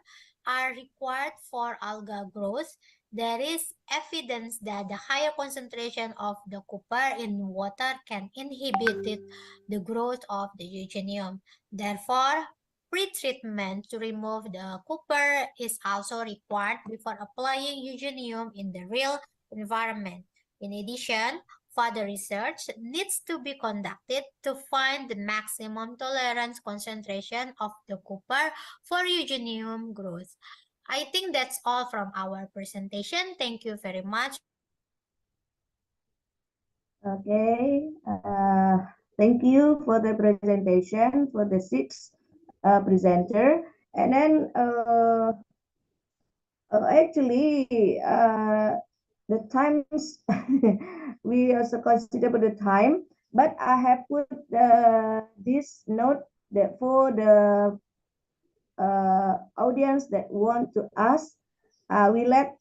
[SPEAKER 13] are required for algal growth, there is evidence that the higher concentration of the copper in water can inhibit the growth of the eugenium. Therefore, pre-treatment to remove the copper is also required before applying eugenium in the real environment. In addition, further research needs to be conducted to find the maximum tolerance concentration of the copper for eugenium growth. I think that's all from our presentation. Thank you very much.
[SPEAKER 2] Okay, thank you for the presentation for the sixth presenter. And then actually, the times we also consider the time, but I have put this note that for the audience that want to ask, we write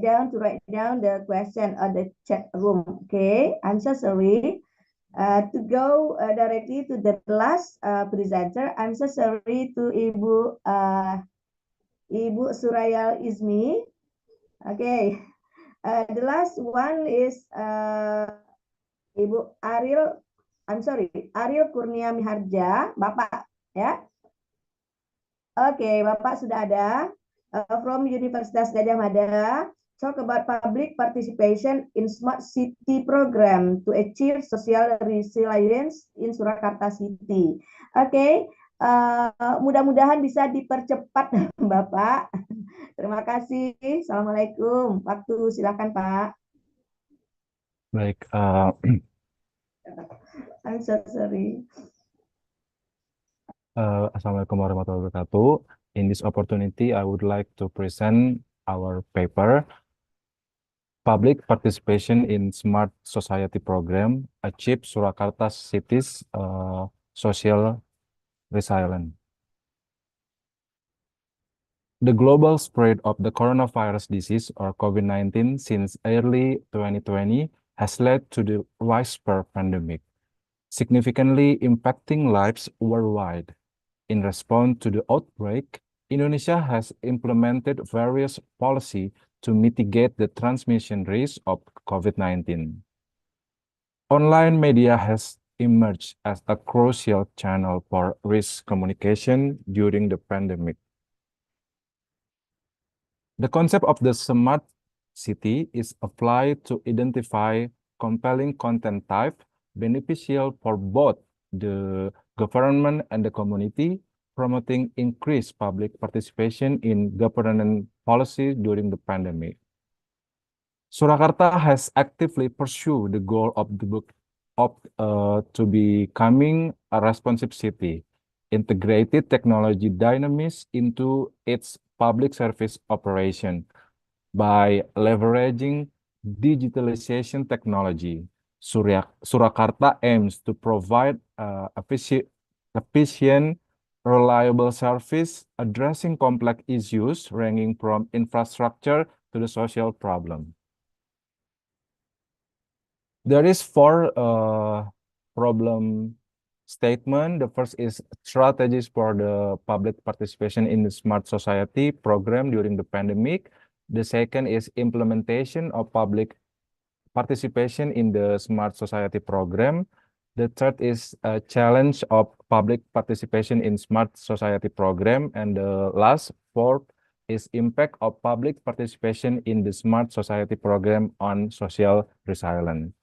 [SPEAKER 2] down the question on the chat room. Okay, I'm so sorry. To go directly to the last presenter, I'm so sorry to Ibu Suraya Izmi. Okay, the last one is Ibu Ariel. I'm sorry, Ariel Kurnia Miharja, Bapak ya. Oke, Bapak sudah ada from Universitas Gadjah Mada. Talk about public participation in smart city program to achieve social resilience in Surakarta City. Oke, mudah-mudahan bisa dipercepat, Bapak. Terima kasih. Assalamualaikum. Waktu silakan, Pak.
[SPEAKER 14] Baik,
[SPEAKER 2] I'm so sorry.
[SPEAKER 14] Assalamualaikum warahmatullahi wabarakatuh. In this opportunity, I would like to present our paper, Public Participation in Smart Society Program, Achieve Surakarta Cities Social Resilience. The global spread of the coronavirus disease or COVID-19 since early 2020 has led to the widespread pandemic, significantly impacting lives worldwide. In response to the outbreak, Indonesia has implemented various policies to mitigate the transmission risk of COVID-19. Online media has emerged as a crucial channel for risk communication during the pandemic. The concept of the smart city is applied to identify compelling content type beneficial for both the government and the community, promoting increased public participation in governance policy during the pandemic. Surakarta has actively pursued the goal of the book to becoming a responsive city, integrated technology dynamics into its public service operation by leveraging digitalization technology. Surakarta aims to provide efficient, reliable service addressing complex issues ranging from infrastructure to the social problem. There is four problem statement. The first is strategies for the public participation in the smart society program during the pandemic. The second is implementation of public participation in the smart society program. The third is a challenge of public participation in smart society program. And the last, fourth, is impact of public participation in the smart society program on social resilience.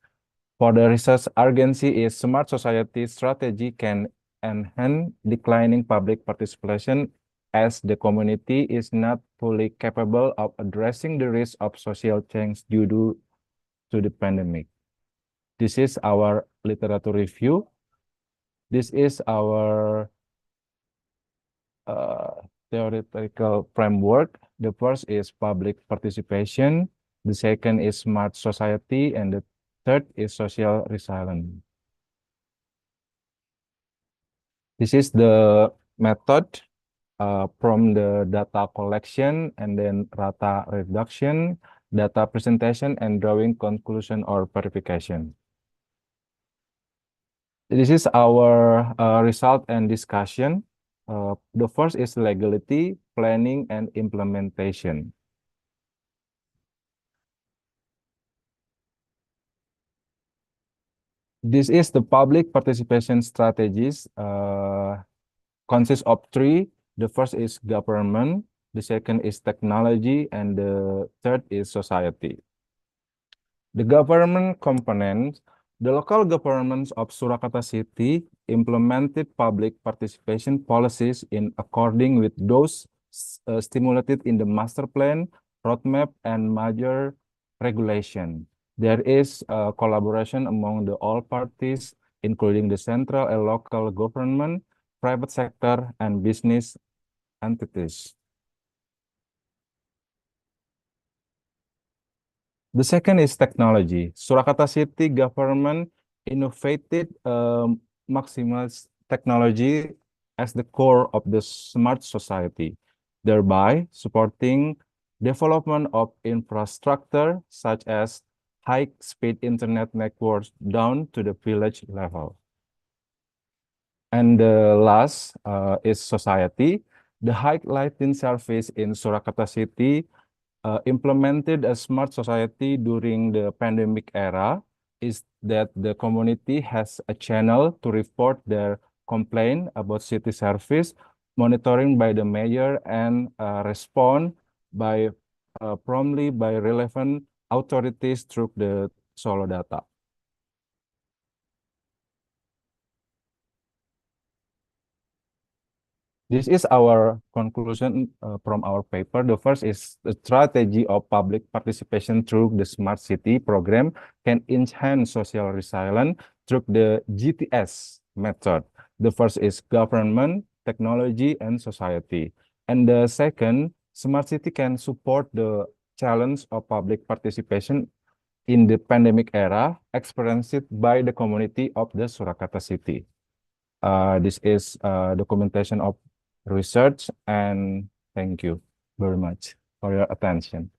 [SPEAKER 14] For the research urgency is smart society strategy can enhance declining public participation as the community is not fully capable of addressing the risk of social change due to the pandemic. This is our literature review. This is our theoretical framework. The first is public participation. The second is smart society, and the third is social resilience. This is the method from the data collection and then data reduction. data presentation, and drawing conclusion or verification. This is our result and discussion. The first is legality, planning, and implementation. This is the public participation strategies, consists of three. The first is government, the second is technology, and the third is society. The government component, the local governments of Surakarta City implemented public participation policies in according with those stimulated in the master plan, roadmap, and major regulation. There is collaboration among the all parties, including the central and local government, private sector, and business entities. The second is technology. Surakarta City government innovated maximized technology as the core of the smart society, thereby supporting development of infrastructure such as high-speed internet networks down to the village level. And the last is society. The high lighting service in Surakarta City implemented a smart society during the pandemic era is that the community has a channel to report their complaint about city service, monitoring by the mayor, and respond by promptly by relevant authorities through the solo data. This is our conclusion from our paper. The first is the strategy of public participation through the Smart City program can enhance social resilience through the GTS method. The first is government, technology, and society. And the second, Smart City can support the challenge of public participation in the pandemic era experienced by the community of the Surakarta City. This is documentation of research, and thank you very much for your attention.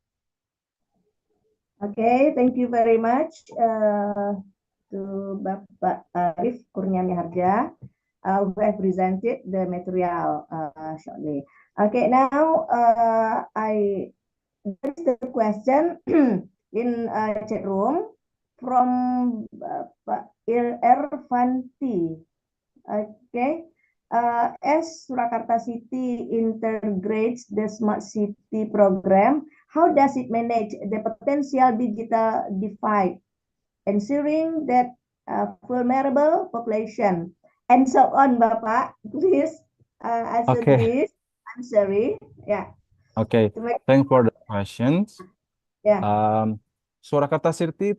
[SPEAKER 2] Okay, thank you very much to Bapak Arif Kurniami Harja, who have presented the material shortly. Okay, now there is the question in chat room from Pak Irfanti. Okay. As Surakarta City integrates the Smart City program, how does it manage the potential digital divide, ensuring that vulnerable population, and so on, Bapak? Please answer this. I'm sorry. Yeah.
[SPEAKER 14] Okay. Thanks for the questions.
[SPEAKER 2] Yeah.
[SPEAKER 14] Surakarta City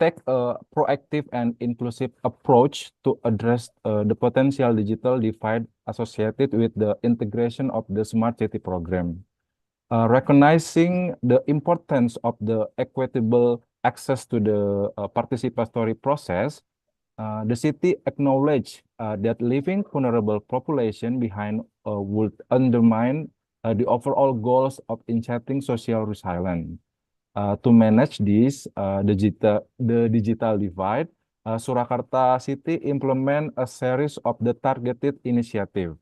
[SPEAKER 14] take a proactive and inclusive approach to address the potential digital divide associated with the integration of the Smart City program. Recognizing the importance of the equitable access to the participatory process, the city acknowledged that leaving vulnerable population behind would undermine the overall goals of enhancing social resilience. To manage this, the digital divide, Surakarta City implement a series of the targeted initiative.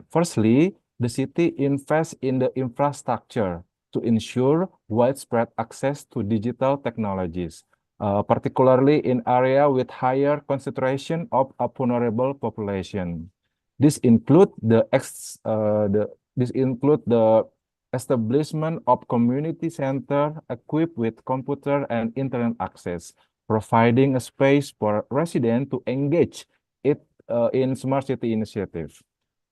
[SPEAKER 14] Firstly, the city invests in the infrastructure to ensure widespread access to digital technologies, particularly in area with higher concentration of a vulnerable population. This include the establishment of community center equipped with computer and internet access, providing a space for residents to engage in smart city initiative.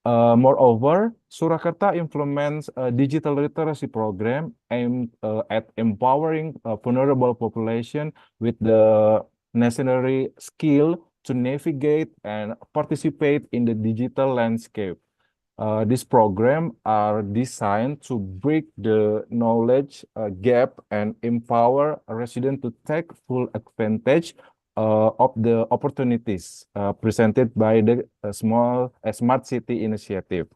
[SPEAKER 14] Moreover, Surakarta implements a digital literacy program aimed at empowering a vulnerable population with the necessary skill to navigate and participate in the digital landscape. These programs are designed to break the knowledge gap and empower residents to take full advantage of the opportunities presented by the smart city initiative.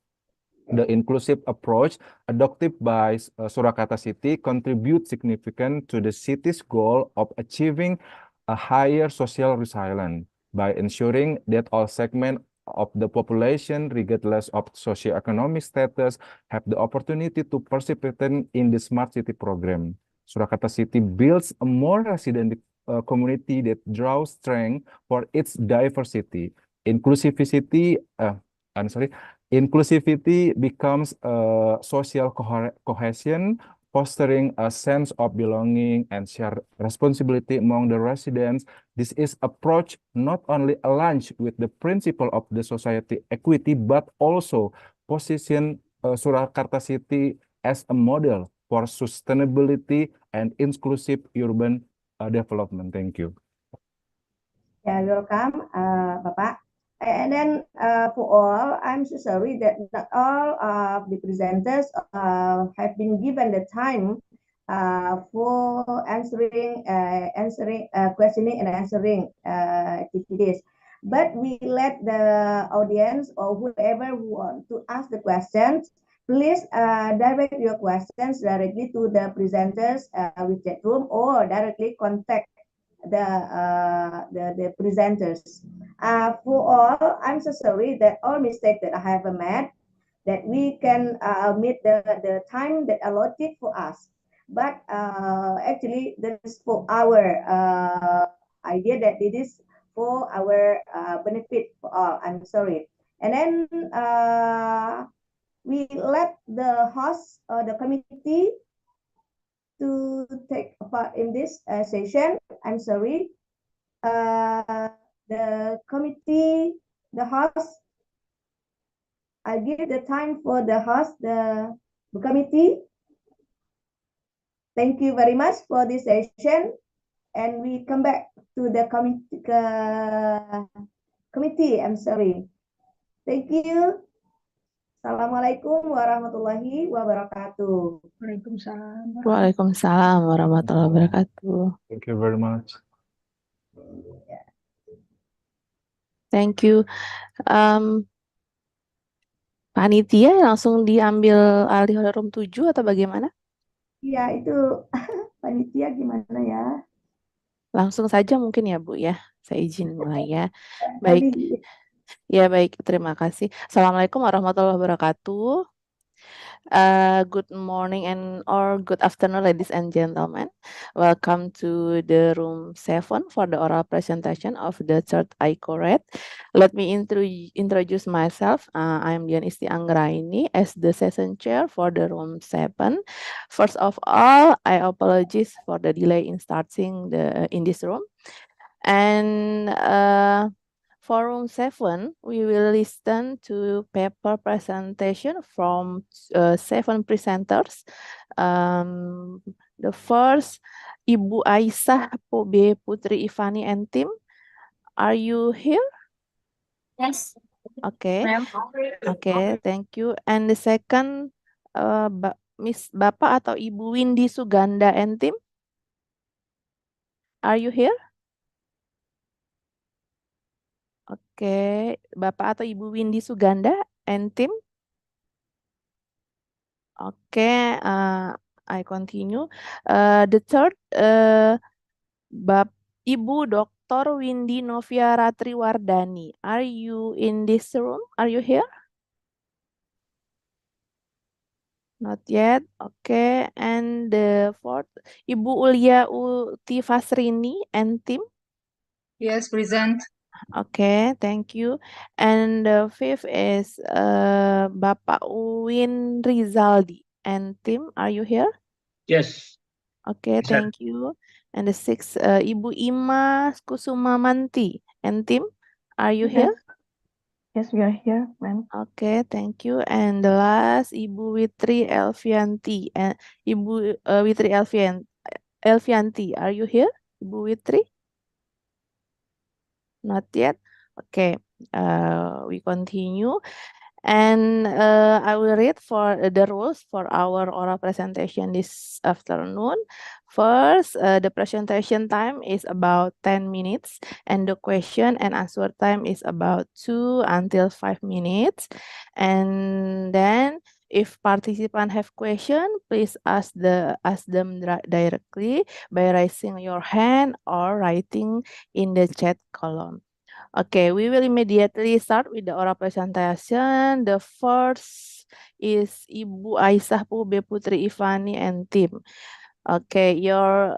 [SPEAKER 14] The inclusive approach adopted by Surakarta City contributes significant to the city's goal of achieving a higher social resilience by ensuring that all segments of the population, regardless of socioeconomic status, have the opportunity to participate in the Smart City program. Surakarta City builds a more resilient community that draws strength for its diversity. Inclusivity, Inclusivity becomes a social cohesion, fostering a sense of belonging and shared responsibility among the residents. This is approach not only aligns with the principle of the society equity, but also position Surakarta City as a model for sustainability and inclusive urban development. Thank you.
[SPEAKER 2] Yeah, welcome, Bapak. And then for all, I'm so sorry that not all of the presenters have been given the time for answering, questioning and answering activities. But we let the audience or whoever who want to ask the questions, please direct your questions directly to the presenters with chat room or directly contact the presenters. For all, I'm so sorry that all mistakes that I have made, that we can meet the time that allotted for us. But actually, this is for our idea that it is for our benefit for all. I'm sorry. And then we let the host or the committee to take part in this session. I'm sorry. The committee, the host, I give the time for the host, the committee. Thank you very much for this session. And we come back to the committee. I'm sorry. Thank you. Assalamualaikum warahmatullahi wabarakatuh.
[SPEAKER 5] Waalaikumsalam.
[SPEAKER 15] Waalaikumsalam warahmatullahi wabarakatuh.
[SPEAKER 14] Thank you very much.
[SPEAKER 15] Thank you. Panitia langsung diambil alih oleh room 7 atau bagaimana?
[SPEAKER 2] Iya, itu panitia gimana ya?
[SPEAKER 15] Langsung saja mungkin ya, Bu ya. Saya izin mulai ya. Baik. Ya, baik. Terima kasih. Assalamualaikum warahmatullahi wabarakatuh. Good morning or good afternoon, ladies and gentlemen. Welcome to the room 7 for the oral presentation of the third ICORAD. Let me introduce myself. I am Dian Isti Anggraini as the session chair for the room 7. First of all, I apologize for the delay in starting in this room. And for room 7, we will listen to paper presentation from 7 presenters. The first, Ibu Aisyah Pobe Putri Ivani and team. Are you here?
[SPEAKER 16] Yes.
[SPEAKER 15] Okay. Okay, thank you. And the second, Miss Bapak atau Ibu Windy Suganda and team. Are you here? Oke, Bapak atau Ibu Windy Suganda and team. Oke, I continue. The third, Ibu Dr. Windy Novia Ratriwardani. Are you in this room? Are you here? Not yet. Okay, and the fourth, Ibu Ulia Uti Fasrini and team.
[SPEAKER 16] Yes, present.
[SPEAKER 15] Okay, thank you. And the fifth is Bapak Uwin Rizaldi and team. Are you here?
[SPEAKER 4] Yes.
[SPEAKER 15] Okay,
[SPEAKER 4] Present.
[SPEAKER 15] thank you. And the sixth, Ibu Ima Kusuma Manti and team. Are you here?
[SPEAKER 5] Yes, we are here, ma'am.
[SPEAKER 15] Okay, thank you. And the last, Ibu Witri Elvianti and Ibu Witri Elvianti. Are you here, Ibu Witri? Not yet. Okay, we continue. And I will read for the rules for our oral presentation this afternoon. First, the presentation time is about 10 minutes and the question and answer time is about 2 until 5 minutes. And then If participants have question, please ask them directly by raising your hand or writing in the chat column. Okay, we will immediately start with the oral presentation. The first is Ibu Aisyah Pube Putri Ivani and team. Okay, your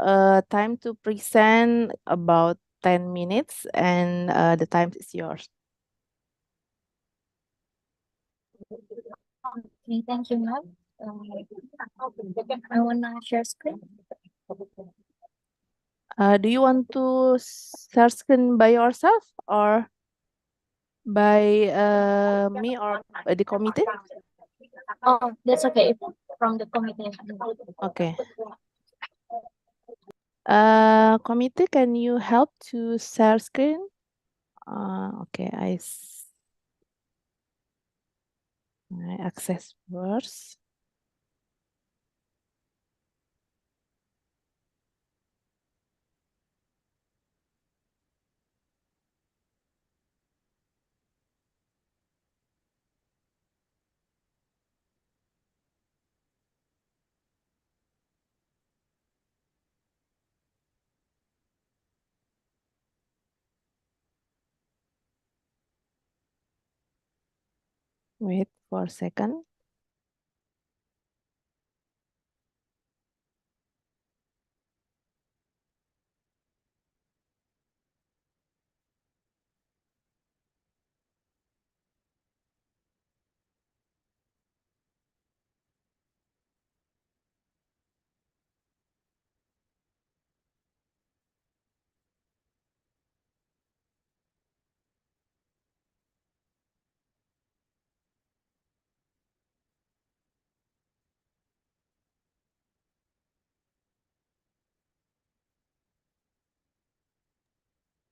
[SPEAKER 15] time to present about 10 minutes and the time is yours.
[SPEAKER 17] Okay, thank you, ma'am. I want to share screen.
[SPEAKER 15] Do you want to share screen by yourself or by me or by the committee?
[SPEAKER 17] Oh, that's okay. From the committee.
[SPEAKER 15] Okay. Committee, can you help to share screen? Okay, I access first. Wait for a second.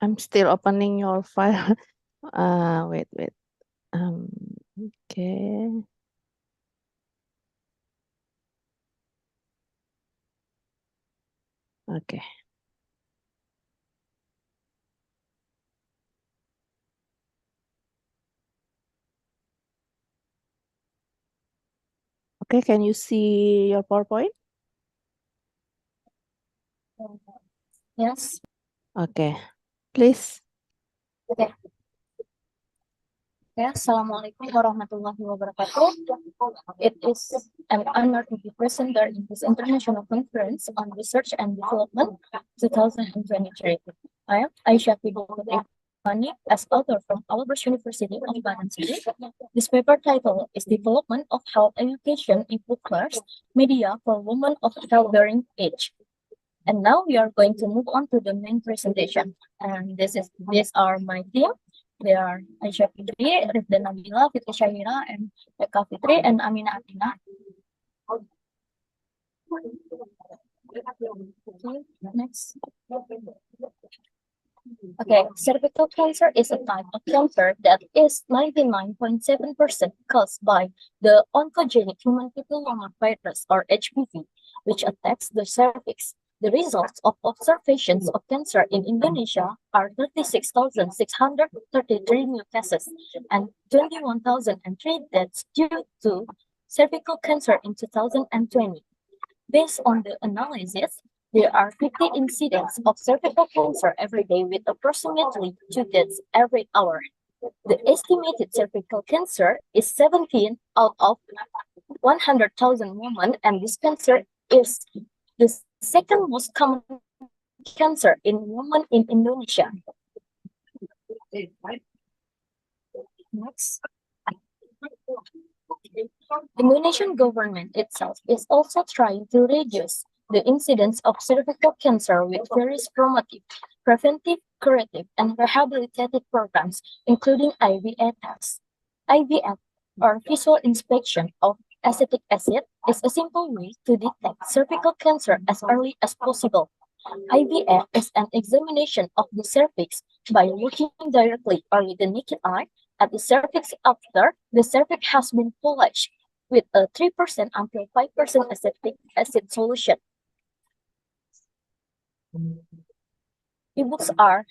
[SPEAKER 15] I'm still opening your file. Wait. Okay. Okay. Okay, can you see your PowerPoint?
[SPEAKER 17] Yes.
[SPEAKER 15] Okay, please.
[SPEAKER 17] Okay. Ya, Assalamualaikum warahmatullahi wabarakatuh. It is an honor to be present during this international conference on research and development 2023. I am Aisyah Ivani, as author from Albers University of Bandung City. This paper title is Development of Health Education in Bookless Media for Women of Childbearing Age. And now we are going to move on to the main presentation. And these are my team. They are Aisyah Fitri, Rifda Nabila, Fitri Syahira, and Eka Fitri, and Amina Atina. Okay, next. Okay, cervical cancer is a type of cancer that is 99.7% caused by the oncogenic human papillomavirus or HPV, which attacks the cervix. The results of observations of cancer in Indonesia are 36,633 new cases and 21,003 deaths due to cervical cancer in 2020. Based on the analysis, there are 50 incidents of cervical cancer every day with approximately 2 deaths every hour. The estimated cervical cancer is 17 out of 100,000 women, and this cancer is the second most common cancer in women in Indonesia. Next. The Indonesian government itself is also trying to reduce the incidence of cervical cancer with various promotive, preventive, curative, and rehabilitative programs, including IVF tests. IVF, or visual inspection of acetic acid, is a simple way to detect cervical cancer as early as possible. IVF is an examination of the cervix by looking directly or with the naked eye at the cervix after the cervix has been polished with a 3% until 5% acetic acid solution. Ebooks are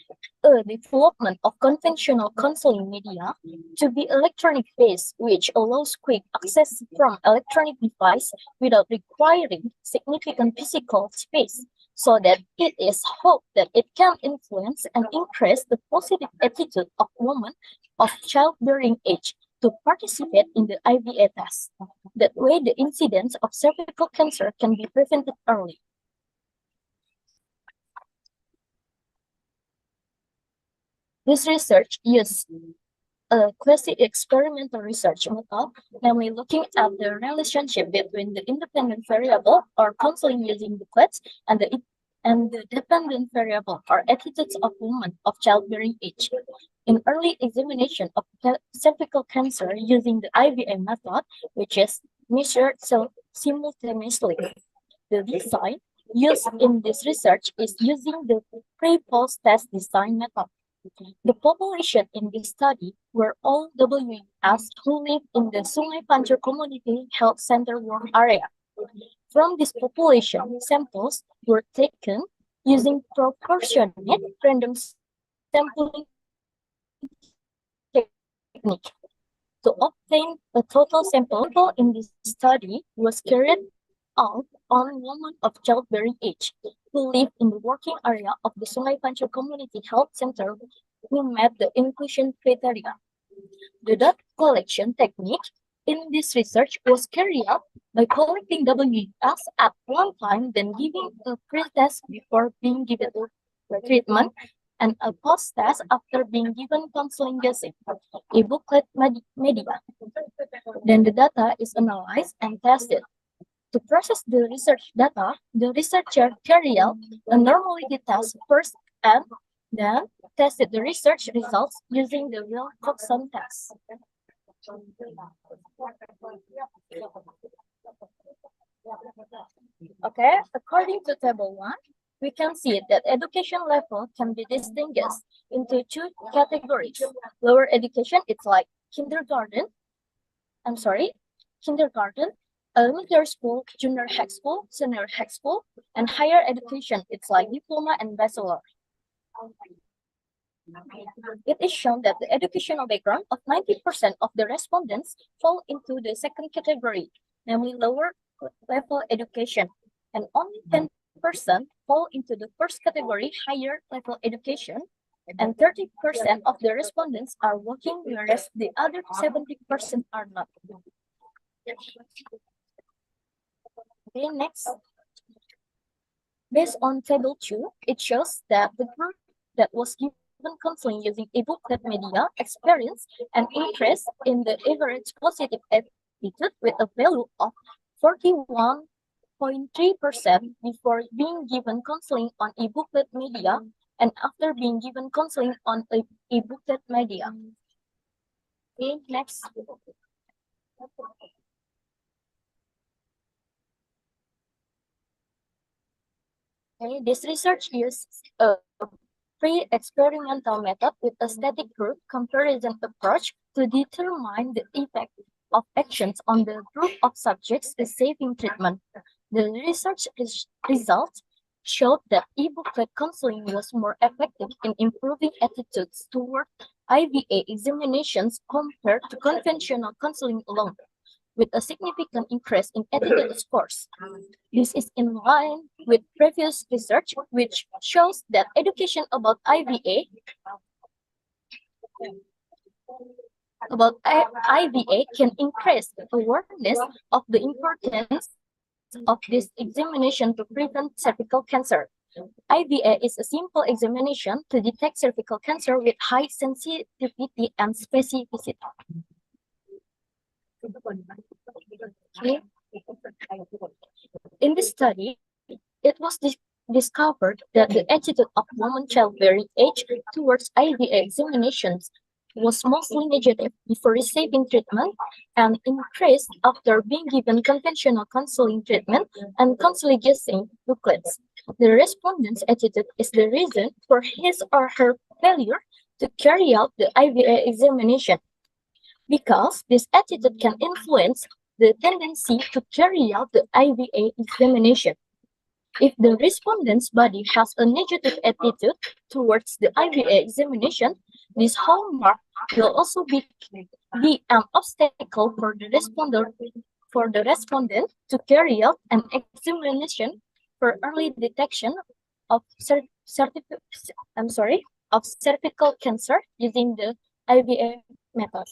[SPEAKER 17] a development of conventional counseling media to be electronic based, which allows quick access from electronic device without requiring significant physical space, so that it is hoped that it can influence and increase the positive attitude of women of childbearing age to participate in the IVA test. That way, the incidence of cervical cancer can be prevented early. This research uses a quasi-experimental research method, namely looking at the relationship between the independent variable or counseling using booklets and the dependent variable or attitudes of women of childbearing age. In early examination of cervical cancer using the IVA method, which is measured simultaneously, the design used in this research is using the pre-post test design method. The population in this study were all WES who live in the Sungai Pancur Community Health Center work area. From this population, samples were taken using proportionate random sampling technique. To obtain a total sample in this study was carried out on women of childbearing age who live in the working area of the Sungai Pancur Community Health Center who met the inclusion criteria. The data collection technique in this research was carried out by collecting WES at one time, then giving a pre-test before being given the treatment, and a post-test after being given counseling using a booklet media. Then the data is analyzed and tested. To process the research data, the researcher carried out a normality test first and then tested the research results using the Wilcoxon test. Okay, according to table 1, we can see that education level can be distinguished into two categories. Lower education, it's like kindergarten, elementary school, junior high school, senior high school, and higher education, it's like diploma and bachelor. It is shown that the educational background of 90% of the respondents fall into the second category, namely lower level education, and only 10% fall into the first category, higher level education, and 30% of the respondents are working, whereas the other 70% are not. Okay, next. Based on table 2, it shows that the group that was given counseling using e-booklet media experienced an increase in the average positive attitude with a value of 41.3% before being given counseling on e-booklet media and after being given counseling on e-booklet media. Okay, next. Okay, this research uses a pre-experimental method with a static group comparison approach to determine the effect of actions on the group of subjects receiving treatment. The research results showed that e-booklet counseling was more effective in improving attitudes toward IVA examinations compared to conventional counseling alone, with a significant increase in attitude scores. This is in line with previous research, which shows that education about IVA can increase awareness of the importance of this examination to prevent cervical cancer. IVA is a simple examination to detect cervical cancer with high sensitivity and specificity. Okay. In this study, it was discovered that the attitude of women childbearing age towards IVA examinations was mostly negative before receiving treatment and increased after being given conventional counseling treatment and counseling using booklets. The respondent's attitude is the reason for his or her failure to carry out the IVA examination, because this attitude can influence the tendency to carry out the IVA examination. If the respondent's body has a negative attitude towards the IBA examination, this hallmark will also be an obstacle for the respondent to carry out an examination for early detection of of cervical cancer using the IBA method.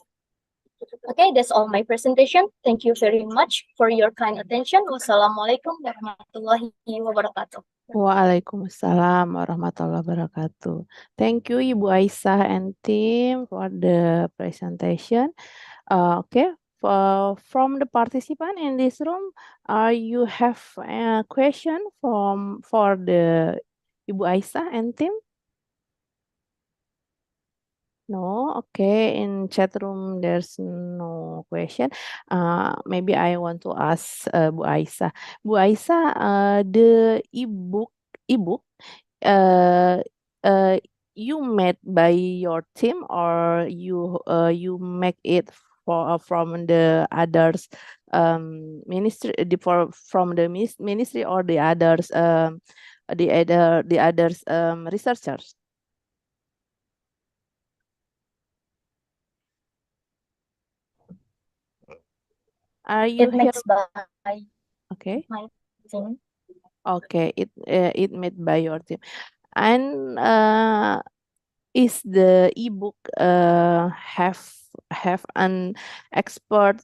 [SPEAKER 17] Okay, that's all my presentation. Thank you very much for your kind attention. Wassalamualaikum warahmatullahi wabarakatuh.
[SPEAKER 15] Waalaikumsalam warahmatullahi wabarakatuh. Thank you, Ibu Aisyah and team for the presentation. Okay, from the participant in this room, you have a question for the Ibu Aisyah and team? No, okay. In chat room, there's no question. Maybe I want to ask Bu Aisyah. Bu Aisyah, the ebook, uh, uh, you made by your team or you make it from the others ministry from the ministry or the others the others researchers? Are you
[SPEAKER 17] It
[SPEAKER 15] here?
[SPEAKER 17] makes by
[SPEAKER 15] Okay.
[SPEAKER 17] my team.
[SPEAKER 15] Okay, it made by your team. And is the ebook have an expert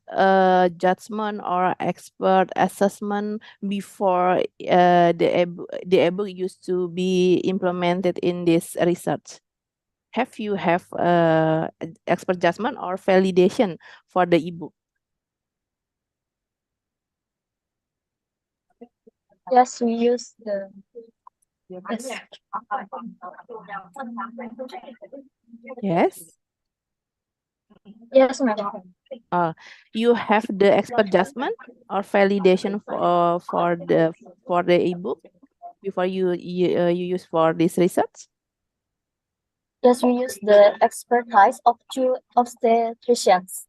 [SPEAKER 15] judgment or expert assessment before the ebook used to be implemented in this research? Have you have expert judgment or validation for the ebook?
[SPEAKER 17] Yes, we use the yes.
[SPEAKER 15] Yes.
[SPEAKER 17] Yes, madam.
[SPEAKER 15] You have the expert judgment or validation for the ebook before you use for this research?
[SPEAKER 17] Yes, we use the expertise of two obstetricians.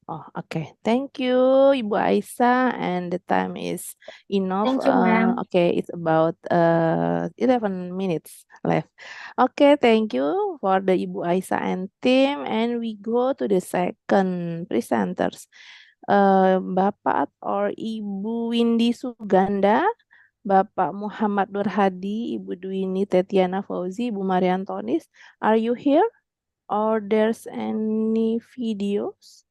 [SPEAKER 15] Oh, okay. Thank you, Ibu Aisyah. And the time is enough.
[SPEAKER 17] Thank you, ma'am.
[SPEAKER 15] Okay, it's about 11 minutes left. Okay, thank you for the Ibu Aisyah and team. And we go to the second presenters. Bapak or Ibu Windy Suganda, Bapak Muhammad Nur Hadi, Ibu Dwini Tetiana Fauzi, Ibu Mariantonis. Are you here? Or there's any videos?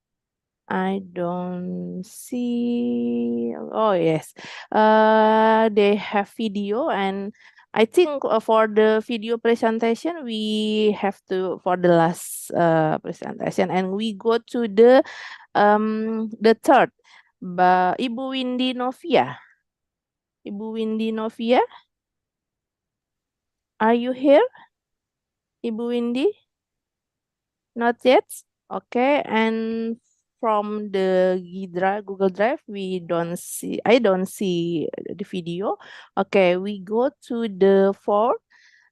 [SPEAKER 15] I don't see. Oh, yes. They have video, and I think for the video presentation, we have to for the last presentation, and we go to the third. Ibu Windy Novia. Ibu Windy Novia, are you here? Ibu Windy? Not yet. Okay, and from the Google Drive, I don't see the video. Okay, we go to the fourth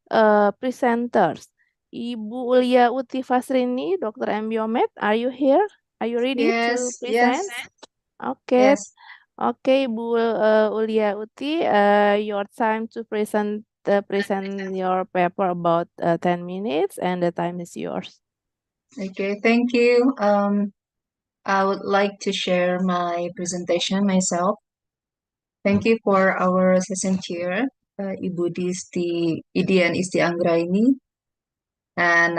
[SPEAKER 15] presenters. Ibu Ulia Uti Fasrini, Dr. M. Biomed, are you here? Are you ready to
[SPEAKER 16] Yes,
[SPEAKER 15] present?
[SPEAKER 16] yes,
[SPEAKER 15] Okay.
[SPEAKER 16] yes.
[SPEAKER 15] Okay, Ibu Ulia Uti, your time to present your paper about 10 minutes, and the time is yours.
[SPEAKER 16] Okay, thank you. I would like to share my presentation myself. Thank you for our session chair, Ibu Idian Isti Anggraini. And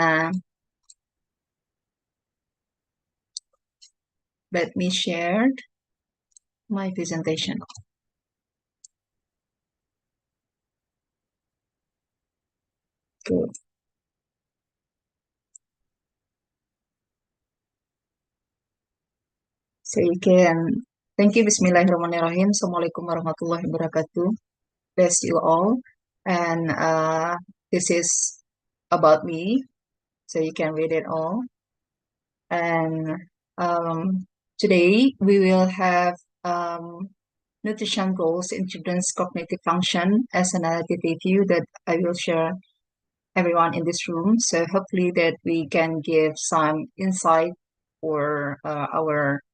[SPEAKER 16] let me share my presentation. Okay. So you can, thank you, Bismillahirrahmanirrahim. Assalamualaikum warahmatullahi wabarakatuh. Bless you all. And this is about me, so you can read it all. And today we will have nutrition goals in children's cognitive function as an analytic view that I will share everyone in this room. So hopefully that we can give some insight for our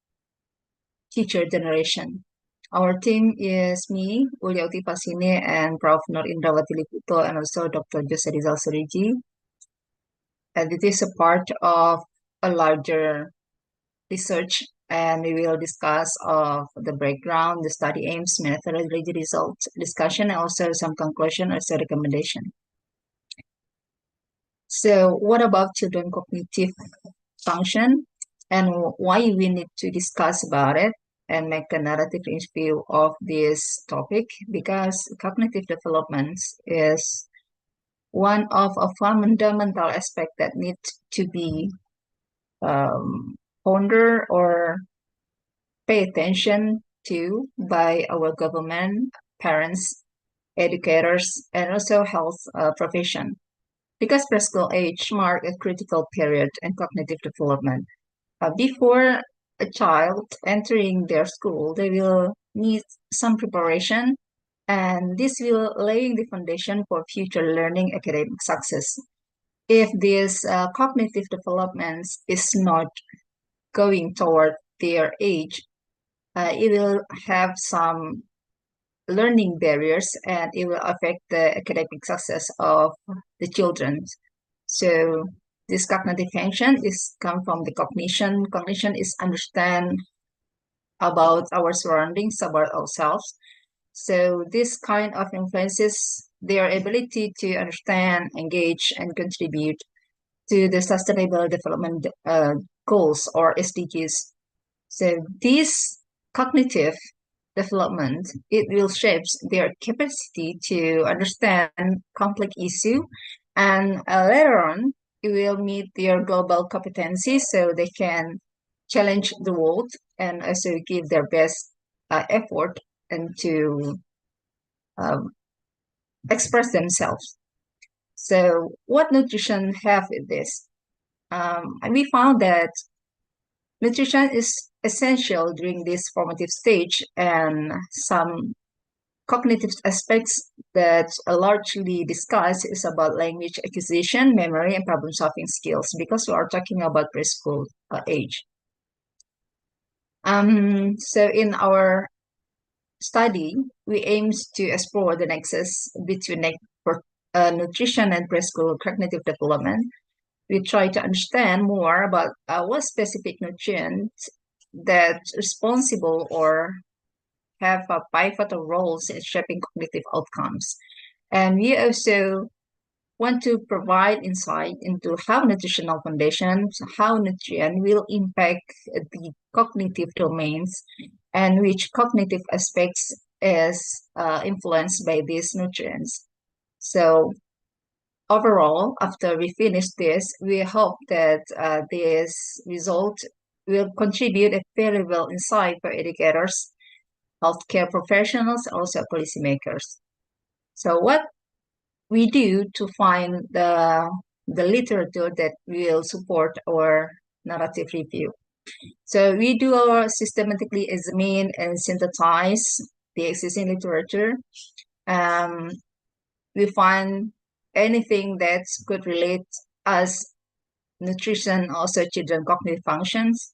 [SPEAKER 16] teacher generation. Our team is me, Uliauti Pasine, and Prof. Nur Indrawati Liputo, and also Dr. Jose Rizal Suriji. And it is a part of a larger research, and we will discuss of the background, the study aims, methodology, results, discussion, and also some conclusion or some recommendation. So what about children cognitive function and why we need to discuss about it and make a narrative review of this topic? Because cognitive development is one of a fundamental aspect that needs to be pondered or pay attention to by our government, parents, educators, and also health profession. Because preschool age mark a critical period in cognitive development. Before a child entering their school, they will need some preparation, and this will lay the foundation for future learning academic success. If this cognitive development is not going toward their age, it will have some learning barriers and it will affect the academic success of the children. So this cognitive function is come from the cognition. Cognition is understand about our surroundings, about ourselves. So this kind of influences their ability to understand, engage, and contribute to the sustainable development goals or SDGs. So this cognitive development, it will shape their capacity to understand complex issue, and later on it will meet their global competencies so they can challenge the world and also give their best effort and to express themselves. So what nutrition have with this? And we found that nutrition is essential during this formative stage, and some cognitive aspects that are largely discussed is about language acquisition, memory, and problem-solving skills because we are talking about preschool age. So in our study, we aim to explore the nexus between nutrition and preschool cognitive development. We try to understand more about what specific nutrients that's responsible or have pivotal roles in shaping cognitive outcomes. And we also want to provide insight into how nutritional foundations, how nutrient will impact the cognitive domains, and which cognitive aspects is influenced by these nutrients. So overall, after we finish this, we hope that this result will contribute a valuable insight for educators, healthcare professionals, also policymakers. So what we do to find the literature that will support our narrative review. So we do our systematically examine and synthesize the existing literature. We find anything that could relate as nutrition, also children cognitive functions.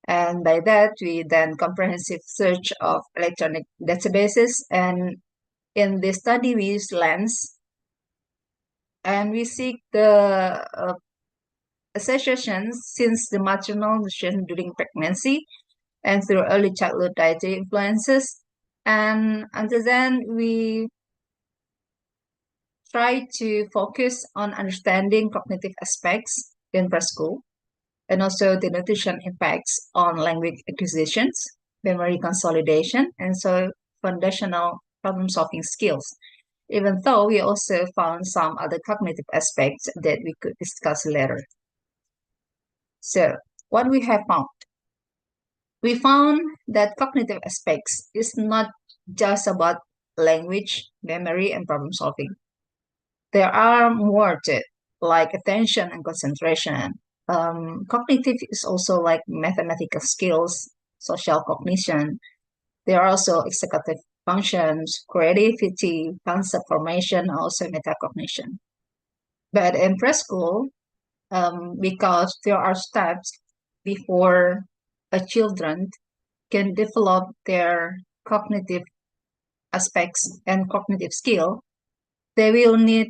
[SPEAKER 16] And by that, we then comprehensive search of electronic databases. And in this study, we use LENS. And we seek the associations since the maternal nutrition during pregnancy and through early childhood dietary influences. And until then, we try to focus on understanding cognitive aspects in preschool and also the nutrition impacts on language acquisitions, memory consolidation, and so foundational problem-solving skills. Even though we also found some other cognitive aspects that we could discuss later. So what we have found? We found that cognitive aspects is not just about language, memory, and problem solving. There are more to it, like attention and concentration. Cognitive is also like mathematical skills, social cognition. There are also executive functions, creativity, concept formation, also metacognition. But in preschool, because there are steps before a children can develop their cognitive aspects and cognitive skill, they will need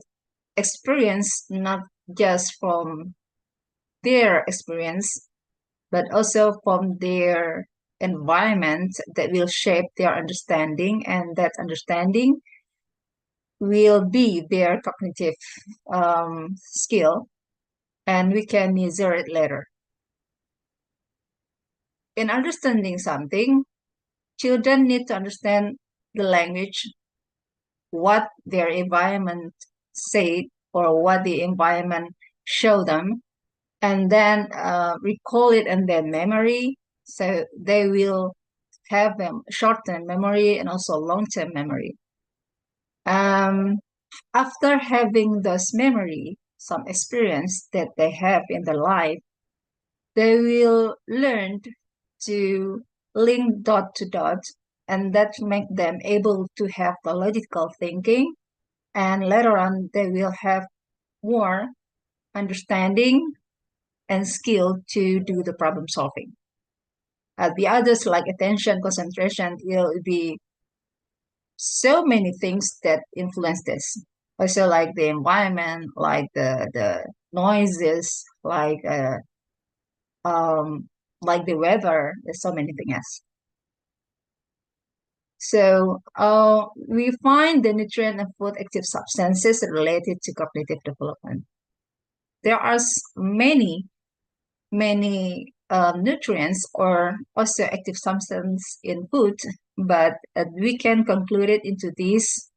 [SPEAKER 16] experience not just from their experience, but also from their environment that will shape their understanding, and that understanding will be their cognitive skill, and we can measure it later. In understanding something, children need to understand the language, what their environment said or what the environment showed them, and then recall it in their memory. So they will have short-term memory and also long-term memory. After having those memory, some experience that they have in their life, they will learn to link dot to dot, and that make them able to have the logical thinking. And later on, they will have more understanding and skill to do the problem solving. The others, like attention, concentration, will be so many things that influence this. Also, like the environment, like the noises, like the weather. There's so many things else. So we find the nutrient and food active substances related to cognitive development. There are many nutrients or also active substance in food, but we can conclude it into these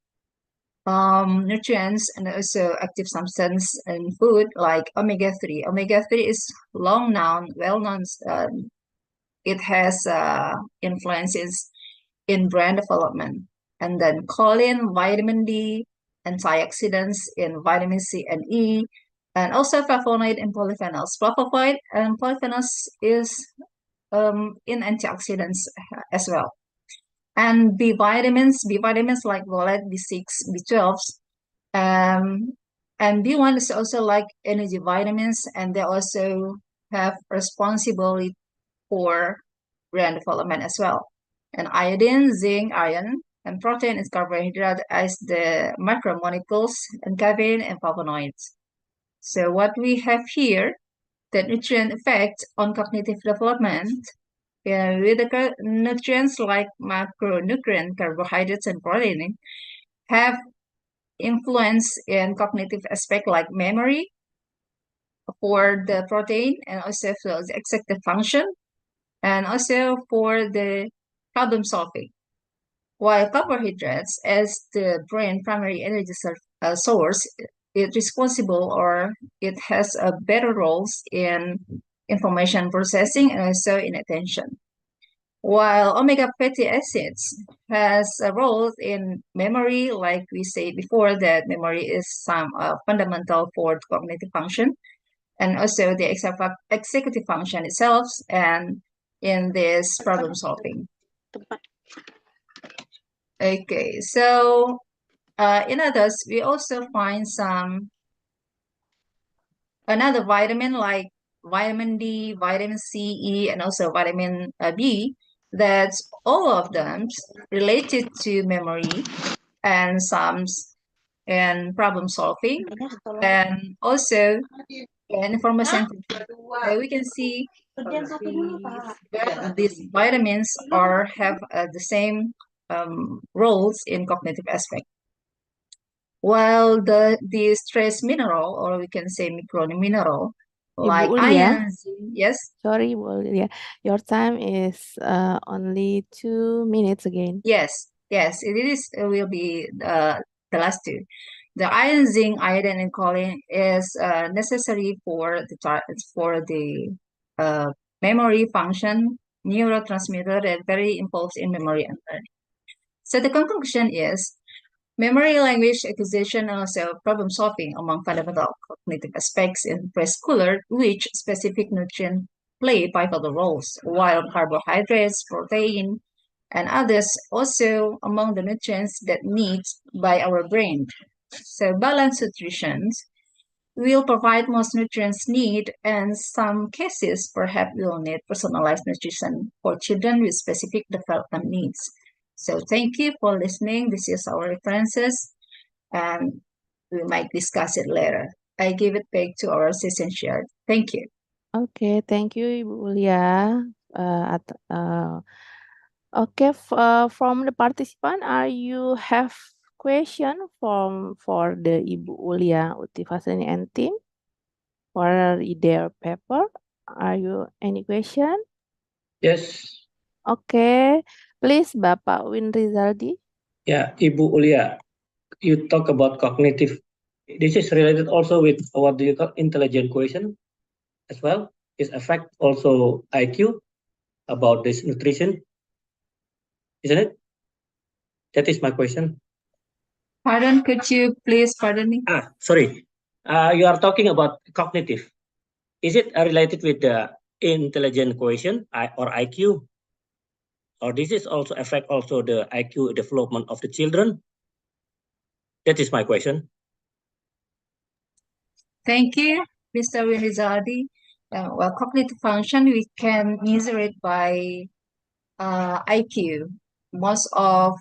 [SPEAKER 16] nutrients and also active substance in food, like omega-3. Omega-3 is well known. It has influences in brain development. And then choline, vitamin D, antioxidants in vitamin C and E, and also flavonoid and polyphenols. Flavonoid and polyphenols is in antioxidants as well. And B vitamins like folate, B6, B12, and B1 is also like energy vitamins, and they also have responsibility for brain development as well. And iodine, zinc, iron, and protein is carbohydrate as the macromolecules, and caffeine and flavonoids. So what we have here, the nutrient effect on cognitive development, with the nutrients like macronutrient, carbohydrates, and protein, have influence in cognitive aspect like memory for the protein, and also for the executive function, and also for the problem solving. While carbohydrates, as the brain primary energy source, is responsible, or it has a better roles in information processing and also in attention. While omega fatty acids has a role in memory, like we said before, that memory is some fundamental for cognitive function, and also the executive function itself, and in this problem solving. Okay, so in others, we also find another vitamin like vitamin D, vitamin C, E, and also vitamin B, that all of them related to memory and and problem solving, and also in information. We can see these vitamins have the same roles in cognitive aspect. While the trace mineral, or we can say micromineral, like
[SPEAKER 15] Ibu
[SPEAKER 16] iron, yes.
[SPEAKER 15] Sorry, Bu Lia. Your time is only 2 minutes again.
[SPEAKER 16] Yes, it is. Will be the last two. The iron, zinc, iodine, and choline is necessary for the memory function, neurotransmitter, and very involved in memory and learning. So the conclusion is memory, language acquisition, and also problem solving among fundamental cognitive aspects in preschooler, which specific nutrients play pivotal roles, while carbohydrates, protein, and others also among the nutrients that need by our brain. So balanced nutrition will provide most nutrients need, and some cases perhaps will need personalized nutrition for children with specific development needs. So thank you for listening. This is our references, and we might discuss it later. I give it back to our session chair. Thank you.
[SPEAKER 15] Okay, thank you, Ibu Ulia. Okay, from the participant, are you have question for the Ibu Ulia Utifasani and team for their paper? Are you any question?
[SPEAKER 4] Yes.
[SPEAKER 15] Okay, please Bapak Win Rizaldi.
[SPEAKER 4] Yeah, Ibu Ulia, you talk about cognitive. This is related also with what do you call intelligent question as well. Is affect also IQ about this nutrition, isn't it? That is my question.
[SPEAKER 16] Pardon, could you please pardon me?
[SPEAKER 4] Sorry. You are talking about cognitive. Is it related with the intelligent quotient or IQ? Or this is also affect also the IQ development of the children? That is my question.
[SPEAKER 16] Thank you, Mr. Winrizadi. Well, cognitive function, we can measure it by IQ. Most of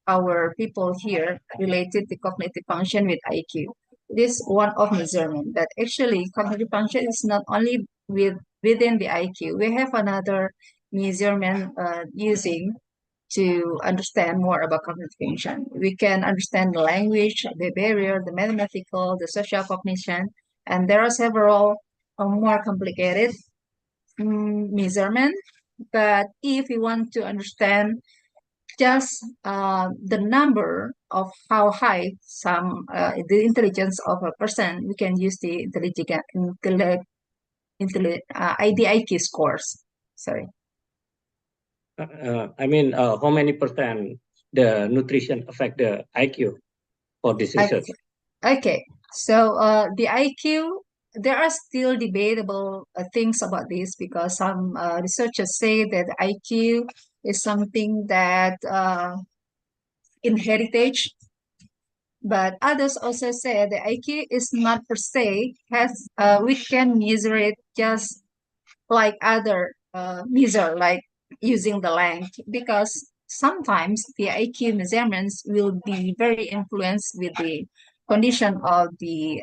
[SPEAKER 16] our people here related the cognitive function with IQ. It is one of measurement, but actually cognitive function is not only within the IQ. We have another measurement using to understand more about cognitive function. We can understand the language, the barrier, the mathematical, the social cognition, and there are several more complicated measurement. But if we want to understand just the number of how high the intelligence of a person, we can use the IDIQ scores. Sorry.
[SPEAKER 4] I mean, how many percent the nutrition affect the IQ for this research?
[SPEAKER 16] Okay. So the IQ, there are still debatable things about this because some researchers say that IQ is something that inherited, but others also say the IQ is not per se has we can measure it just like other measure like using the length because sometimes the IQ measurements will be very influenced with the condition of the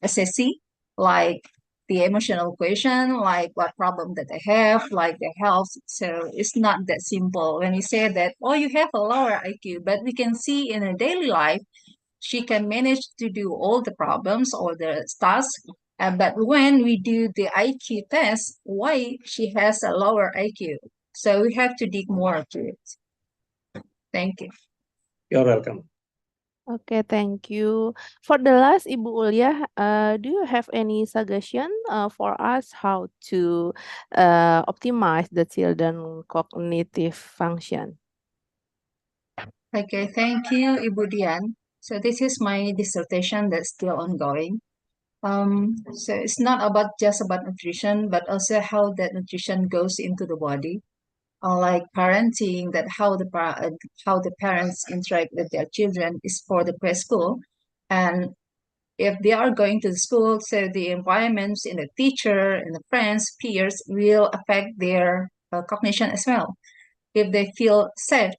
[SPEAKER 16] SSC, like the emotional question, like what problem that they have, like the health. So it's not that simple when you say that, oh, you have a lower IQ, but we can see in a daily life she can manage to do all the problems or the tasks. But when we do the IQ test, why she has a lower IQ? So we have to dig more to it. Thank you.
[SPEAKER 4] You're welcome.
[SPEAKER 15] Okay, thank you. For the last, Ibu Ulia, do you have any suggestion for us how to optimize the children cognitive function?
[SPEAKER 16] Okay, thank you, Ibu Dian. So this is my dissertation that's still ongoing. So it's not just about nutrition, but also how that nutrition goes into the body. Like parenting, that how the parents interact with their children is for the preschool, and if they are going to the school, so the environments in the teacher and the friends, peers will affect their cognition as well. If they feel safe,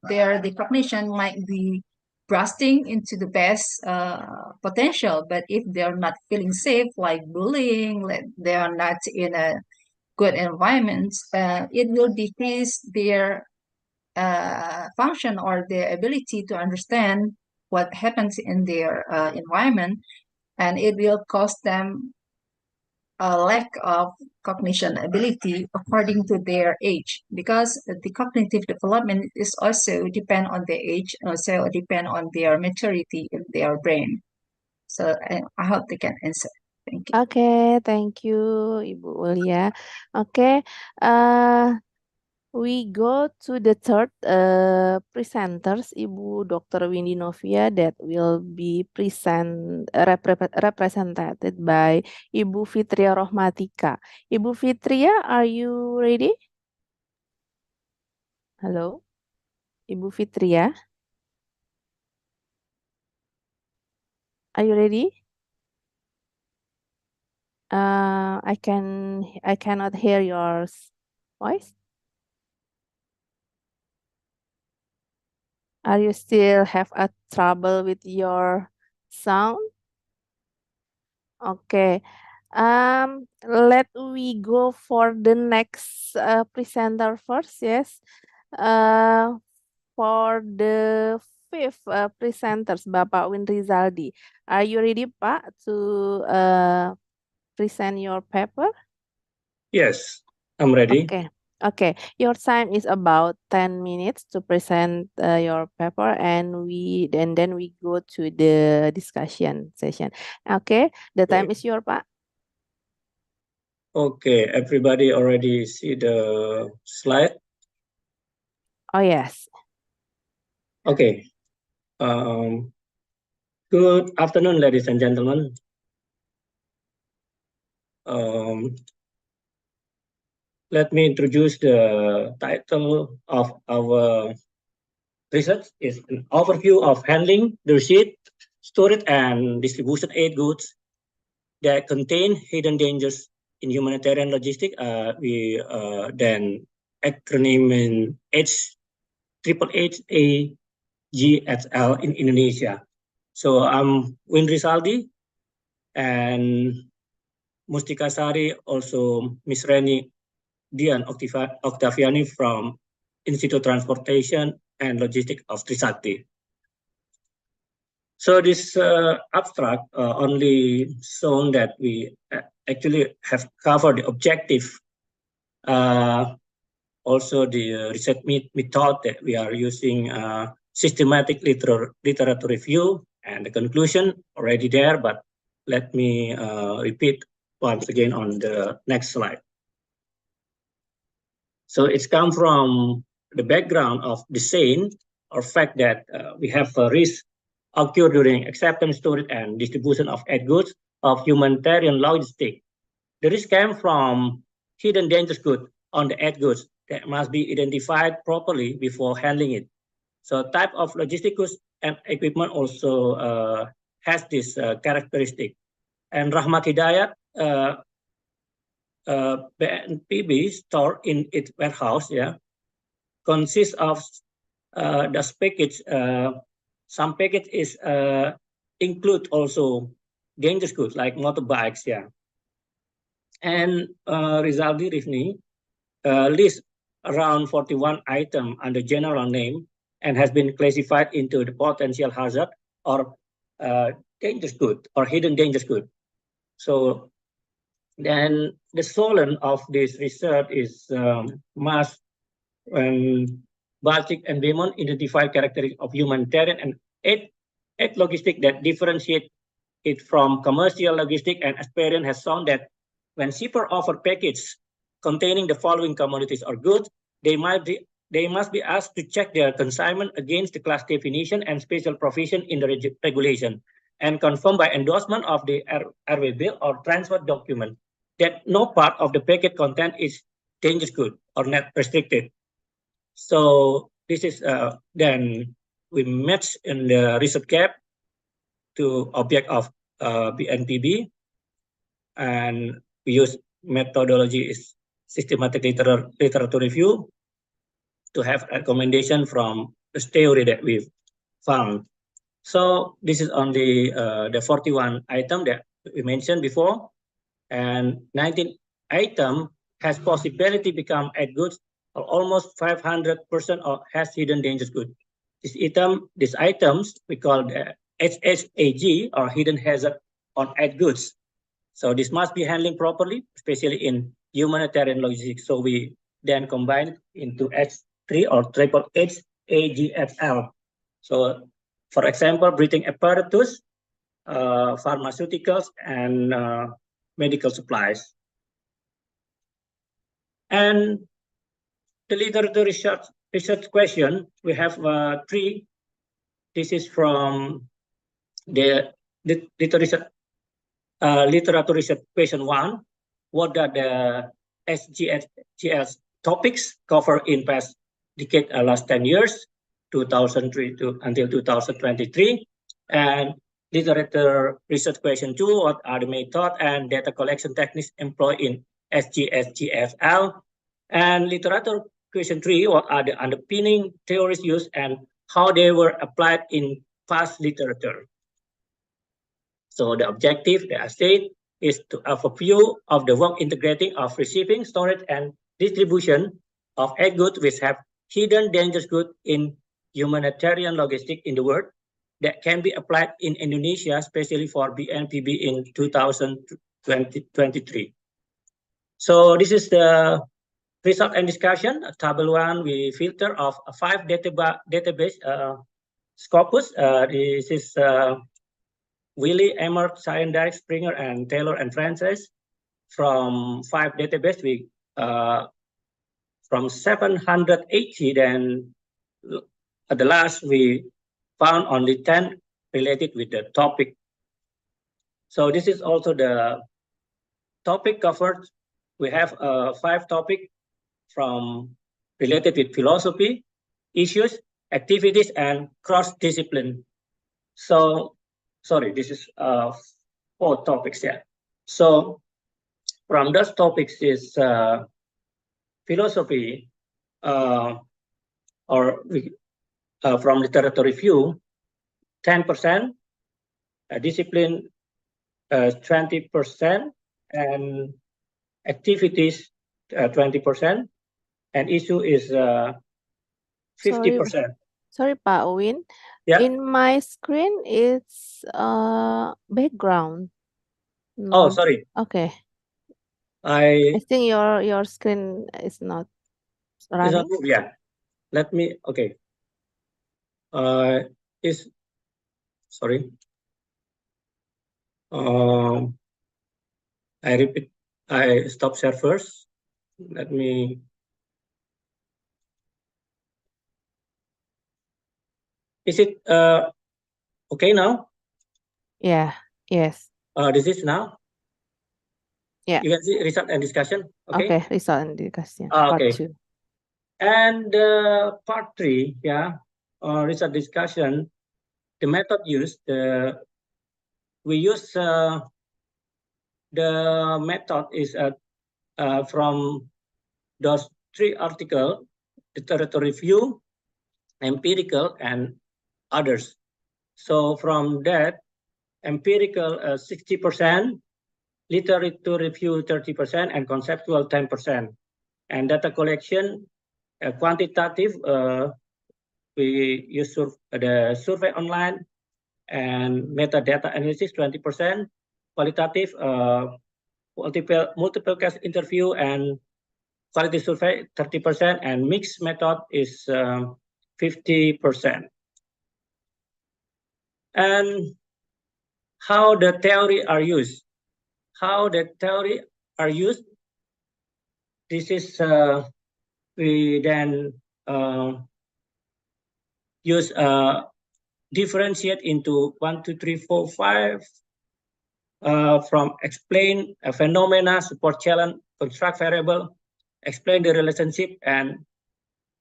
[SPEAKER 16] the cognition might be bursting into the best potential. But if they are not feeling safe, like bullying, like they are not in a good environment, it will decrease their function or their ability to understand what happens in their environment, and it will cause them a lack of cognition ability according to their age, because the cognitive development is also depend on their age, also depend on their maturity in their brain. So I hope they can answer. Thank you.
[SPEAKER 15] Okay, thank you, Ibu Ulia. Okay, we go to the third presenters, Ibu Dr. Windy Novia, that will be represented by Ibu Fitria Rohmatika. Ibu Fitria, are you ready? Hello, Ibu Fitria. Are you ready? I cannot hear your voice. Are you still have a trouble with your sound? Okay. Let we go for the next presenter first. Yes. For the fifth presenters, Bapak Win Rizaldi. Are you ready, Pak, to present your paper?
[SPEAKER 4] Yes, I'm ready.
[SPEAKER 15] Okay. Okay, your time is about 10 minutes to present your paper, and then we go to the discussion session. Okay, the time is your, Pak.
[SPEAKER 4] Okay, everybody already see the slide?
[SPEAKER 15] Oh, yes.
[SPEAKER 4] Okay. Good afternoon, ladies and gentlemen. Let me introduce the title of our research is an overview of handling the receipt, storage, and distribution aid goods that contain hidden dangers in humanitarian logistics. We then acronym in HHHAGSL in Indonesia. So I'm Win Rizaldi, and Mustika Sari, also Miss Reni Dian Octaviani from Institute Transportation and Logistics of Trisakti. So this abstract only shown that we actually have covered the objective, also the research method that we are using, systematic literature review, and the conclusion already there, but let me repeat once again on the next slide. So it's come from the background of the saying or fact that we have a risk occur during acceptance, storage, and distribution of aid goods of humanitarian logistics. The risk came from hidden dangerous goods on the aid goods that must be identified properly before handling it. So type of logistic goods and equipment also has this characteristic. And Rahmat Hidayat, BNPB store in its warehouse, consists of the package. Some package is include also dangerous goods like motorbikes, and Rizaldi Rifni lists around 41 items under general name and has been classified into the potential hazard or dangerous good or hidden dangerous good. So then the solen of this research is mass and Baltic and Beimon identify characteristics of humanitarian and aid logistic that differentiate it from commercial logistic, and experience has shown that when shipper offer packages containing the following commodities or goods, they must be asked to check their consignment against the class definition and special provision in the regulation, and confirm by endorsement of the airway bill or transfer document that no part of the packet content is dangerous good or not restricted. So this is then we match in the research gap to object of BNPB, and we use methodology is systematic literature review to have recommendation from the theory that we've found. So this is only the 41 item that we mentioned before, and 19 item has possibility become aid goods, or almost 500% of has hidden dangerous goods. These items we call the HHAG or hidden hazard on aid goods. So this must be handled properly, especially in humanitarian logistics. So we then combine into H3 or triple HAGFL. So for example, breathing apparatus, pharmaceuticals, and medical supplies. And the literature research question, we have three. This is from the literature research question 1. What are the SGS topics covered in past decade, last 10 years, 2003 until 2023? And literature research question 2, what are the method and data collection techniques employed in SGSGFL? And literature question 3, what are the underpinning theories used and how they were applied in past literature. So the objective, the essay, is to have a view of the work integrating of receiving, storage, and distribution of aid goods which have hidden dangerous goods in humanitarian logistics in the world that can be applied in Indonesia, especially for BNPB in 2023. So this is the result and discussion. Table 1, we filter of 5 database scopus. This is Willie, Emmert, Seyendijk, Springer, and Taylor and Francis. From 5 database, we from 780, then at the last we found only 10 related with the topic. So this is also the topic covered. We have 5 topics from related with philosophy, issues, activities, and cross-discipline. So, sorry, this is 4 topics here. So from those topics is philosophy, or from literature review, 10%, discipline 20%, and activities 20%, and issue is 50%.
[SPEAKER 15] Sorry, Pak Win.
[SPEAKER 4] Yeah.
[SPEAKER 15] In my screen, it's background.
[SPEAKER 4] Oh,
[SPEAKER 15] No.
[SPEAKER 4] sorry.
[SPEAKER 15] Okay.
[SPEAKER 4] I
[SPEAKER 15] I think your screen is not running.
[SPEAKER 4] Yeah. Let me. Okay. Is sorry. I repeat. I stop share first. Let me. Is it okay now?
[SPEAKER 15] Yeah. Yes.
[SPEAKER 4] This is now.
[SPEAKER 15] Yeah.
[SPEAKER 4] You can see result and discussion. Okay.
[SPEAKER 15] Okay. Result and discussion. Part
[SPEAKER 4] Okay.
[SPEAKER 15] 2.
[SPEAKER 4] And part 3, yeah, result discussion. The method used. We use the method is from those 3 articles: literature review, empirical, and others. So from that, empirical 60%, literature review 30%, and conceptual 10%. And data collection, quantitative, we use the survey online, and metadata analysis 20%, qualitative, multiple case interview and quality survey 30%, and mixed method is 50%. And how the theory are used? How the theory are used? This is we then use differentiate into 1, 2, 3, 4, 5 from explain a phenomena, support challenge, construct variable, explain the relationship, and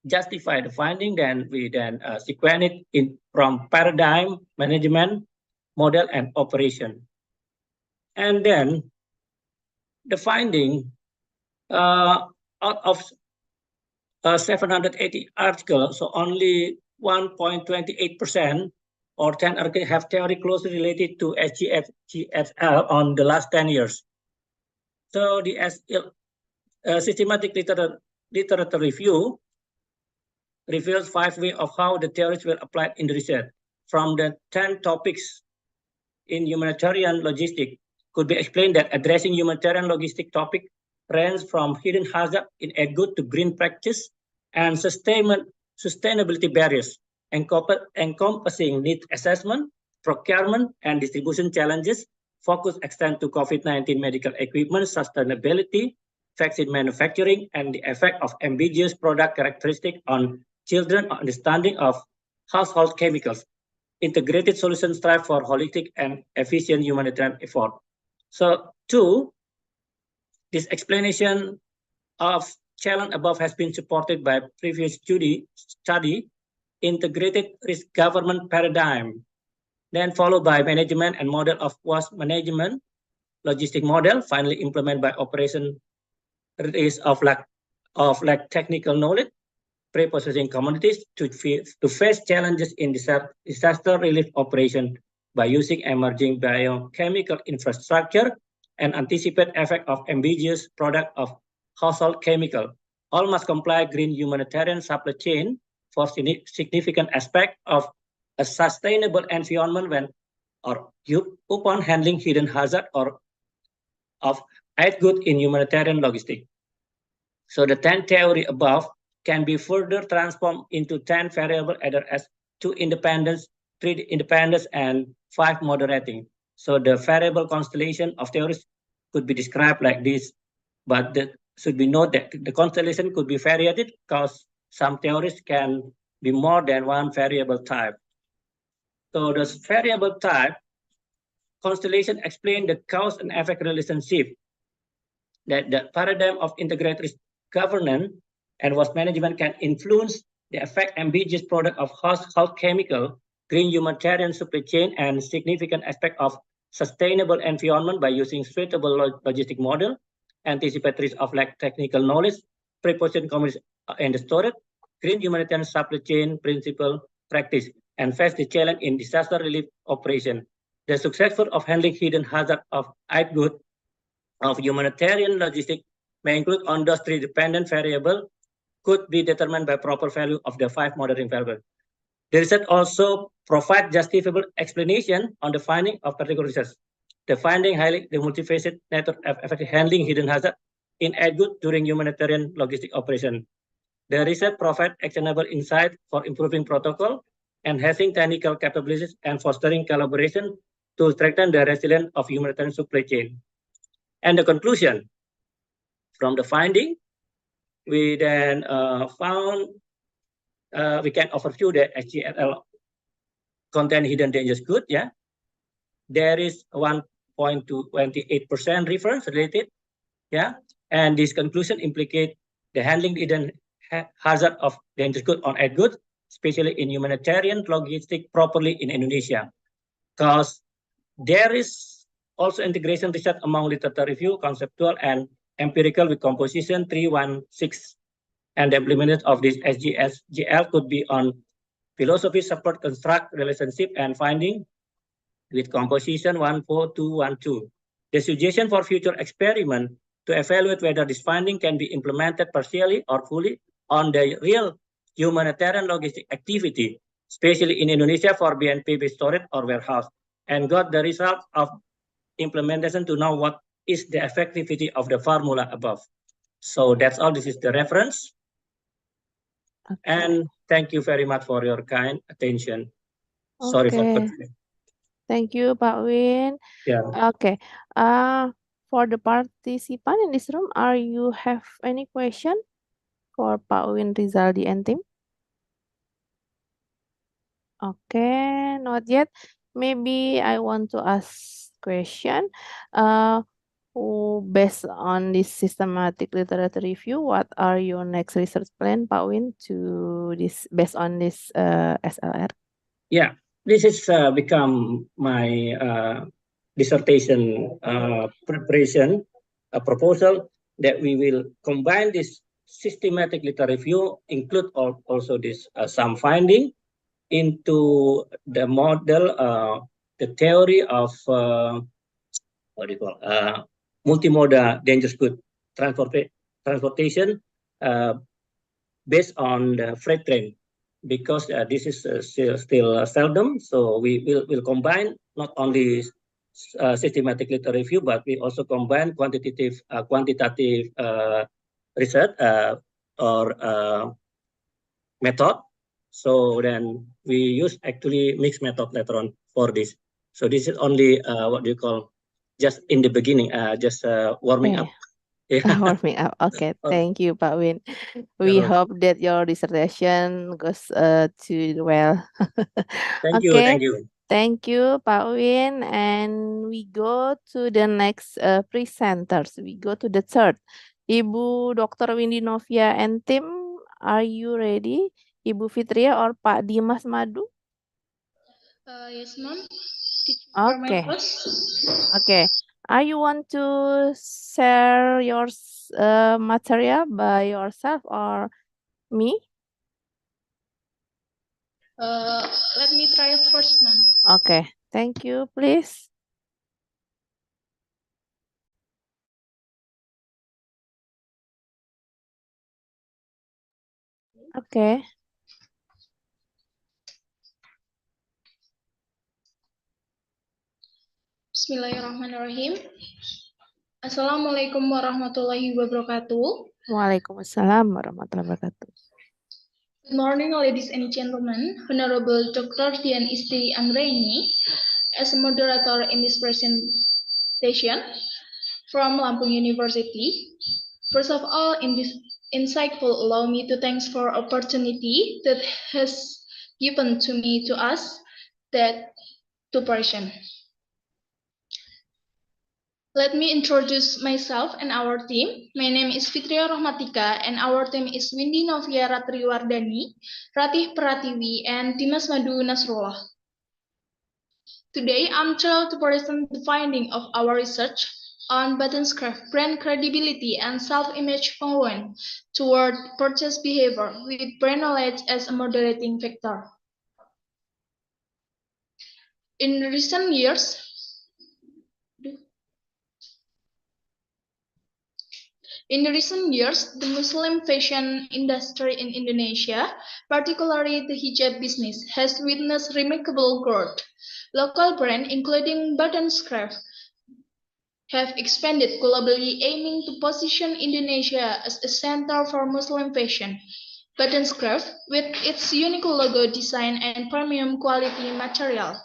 [SPEAKER 4] justify the finding. Then we sequence it in from paradigm, management, model, and operation. And then the finding out of 780 articles, so only 1.28% or 10 articles have theory closely related to SGFGFL on the last 10 years. So the systematic literature review reveals 5 ways of how the theories were applied in the research. From the 10 topics in humanitarian logistics, could be explained that addressing humanitarian logistic topic range from hidden hazard in a good to green practice and sustainability barriers, encompassing need assessment, procurement, and distribution challenges. Focus extend to COVID-19 medical equipment, sustainability, vaccine manufacturing, and the effect of ambiguous product characteristic on children, understanding of household chemicals. Integrated solutions strive for holistic and efficient humanitarian effort. So 2, this explanation of challenge above has been supported by previous study, integrated risk government paradigm, then followed by management and model of waste management, logistic model, finally implemented by operation is of lack technical knowledge. pre-processing communities to face challenges in disaster relief operation by using emerging biochemical infrastructure and anticipate effect of ambiguous product of household chemical. All must comply green humanitarian supply chain for significant aspect of a sustainable environment when or upon handling hidden hazard or of aid good in humanitarian logistics. So the 10 theory above can be further transformed into 10 variable either as 2 independence, 3 independence, and 5 moderating. So the variable constellation of theories could be described like this, but should be noted that the constellation could be varied because some theories can be more than one variable type. So the variable type constellation explain the cause and effect relationship that the paradigm of integrated risk governance and waste management can influence the effect ambiguous product of household chemical, green humanitarian supply chain, and significant aspect of sustainable environment by using suitable logistic model, anticipate risk of lack technical knowledge, preposition communities and storage, green humanitarian supply chain principle practice, and face the challenge in disaster relief operation. The successful of handling hidden hazard of aid good of humanitarian logistics may include on those 3 dependent variables could be determined by proper value of the 5 monitoring variables. The research also provides justifiable explanation on the finding of particular research. The finding highlight the multifaceted nature of effective handling hidden hazard in aid good during humanitarian logistic operation. The research provides actionable insight for improving protocol, enhancing technical capabilities, and fostering collaboration to strengthen the resilience of humanitarian supply chain. And the conclusion from the finding, we then found we can overview the HGLL contain hidden dangerous good. Yeah, there is 1.28% reference related. Yeah, and this conclusion implicate the handling hidden hazard of dangerous good on aid good, especially in humanitarian logistic properly in Indonesia, because there is also integration research among literature review, conceptual and empirical with composition 316. And the implementation of this SGSGL could be on philosophy, support, construct, relationship, and finding with composition 14212. The suggestion for future experiment to evaluate whether this finding can be implemented partially or fully on the real humanitarian logistic activity, especially in Indonesia for BNPB storage or warehouse, and got the result of implementation to know what is the effectivity of the formula above. So that's all. This is the reference. Okay. And thank you very much for your kind attention. Sorry for confusing.
[SPEAKER 15] Thank you, Pak Win.
[SPEAKER 4] Yeah.
[SPEAKER 15] Okay. For the participant in this room, are you have any question for Pak Win, Rizaldi, and team? Okay, not yet. Maybe I want to ask question. Based on this systematic literature review, what are your next research plan, Pak Win, to this based on this SLR?
[SPEAKER 4] Yeah, this is become my dissertation preparation proposal that we will combine this systematic literature review, include also this some finding into the model, the theory of what do you call multimodal dangerous good transportation based on the freight train, because this is still seldom. So we will combine not only systematic literature review, but we also combine quantitative research or method. So then we use actually mixed method later on for this. So this is only what do you call just in the beginning, just warming up. Yeah.
[SPEAKER 15] Warming up. Okay, thank you, Pak Win. We hope that your dissertation goes to well.
[SPEAKER 4] Thank you,
[SPEAKER 15] Okay,
[SPEAKER 4] thank you.
[SPEAKER 15] thank you, Pak Win. And we go to the next presenters. We go to the third. Ibu Dr. Windy Novia and Tim, are you ready? Ibu Fitria or Pak Dimas Madu?
[SPEAKER 18] Yes, ma'am.
[SPEAKER 15] Okay. Okay. Are you want to share your material by yourself or me?
[SPEAKER 18] Let me try first, ma'am.
[SPEAKER 15] Okay, thank you, please. Okay.
[SPEAKER 18] Bismillahirrahmanirrahim. Assalamualaikum warahmatullahi wabarakatuh.
[SPEAKER 15] Waalaikumsalam warahmatullahi wabarakatuh.
[SPEAKER 18] Good morning, ladies and gentlemen. Honorable Dr. Dian Isti Anggraini, as a moderator in this presentation from Lampung University. First of all, in this insightful, allow me to thanks for opportunity that has given to me to us that to person. Let me introduce myself and our team. My name is Fitria Rohmatika, and our team is Windy Novia Ratriwardani, Ratih Pratiwi, and Dimas Madu Nasrullah. Today, I'm thrilled to present the finding of our research on Buttonscraft brand credibility and self-image congruent toward purchase behavior with brand knowledge as a moderating factor. In recent years, the Muslim fashion industry in Indonesia, particularly the hijab business, has witnessed remarkable growth. Local brands, including Buttonscraft, have expanded globally, aiming to position Indonesia as a center for Muslim fashion. Buttonscraft, with its unique logo design and premium quality material,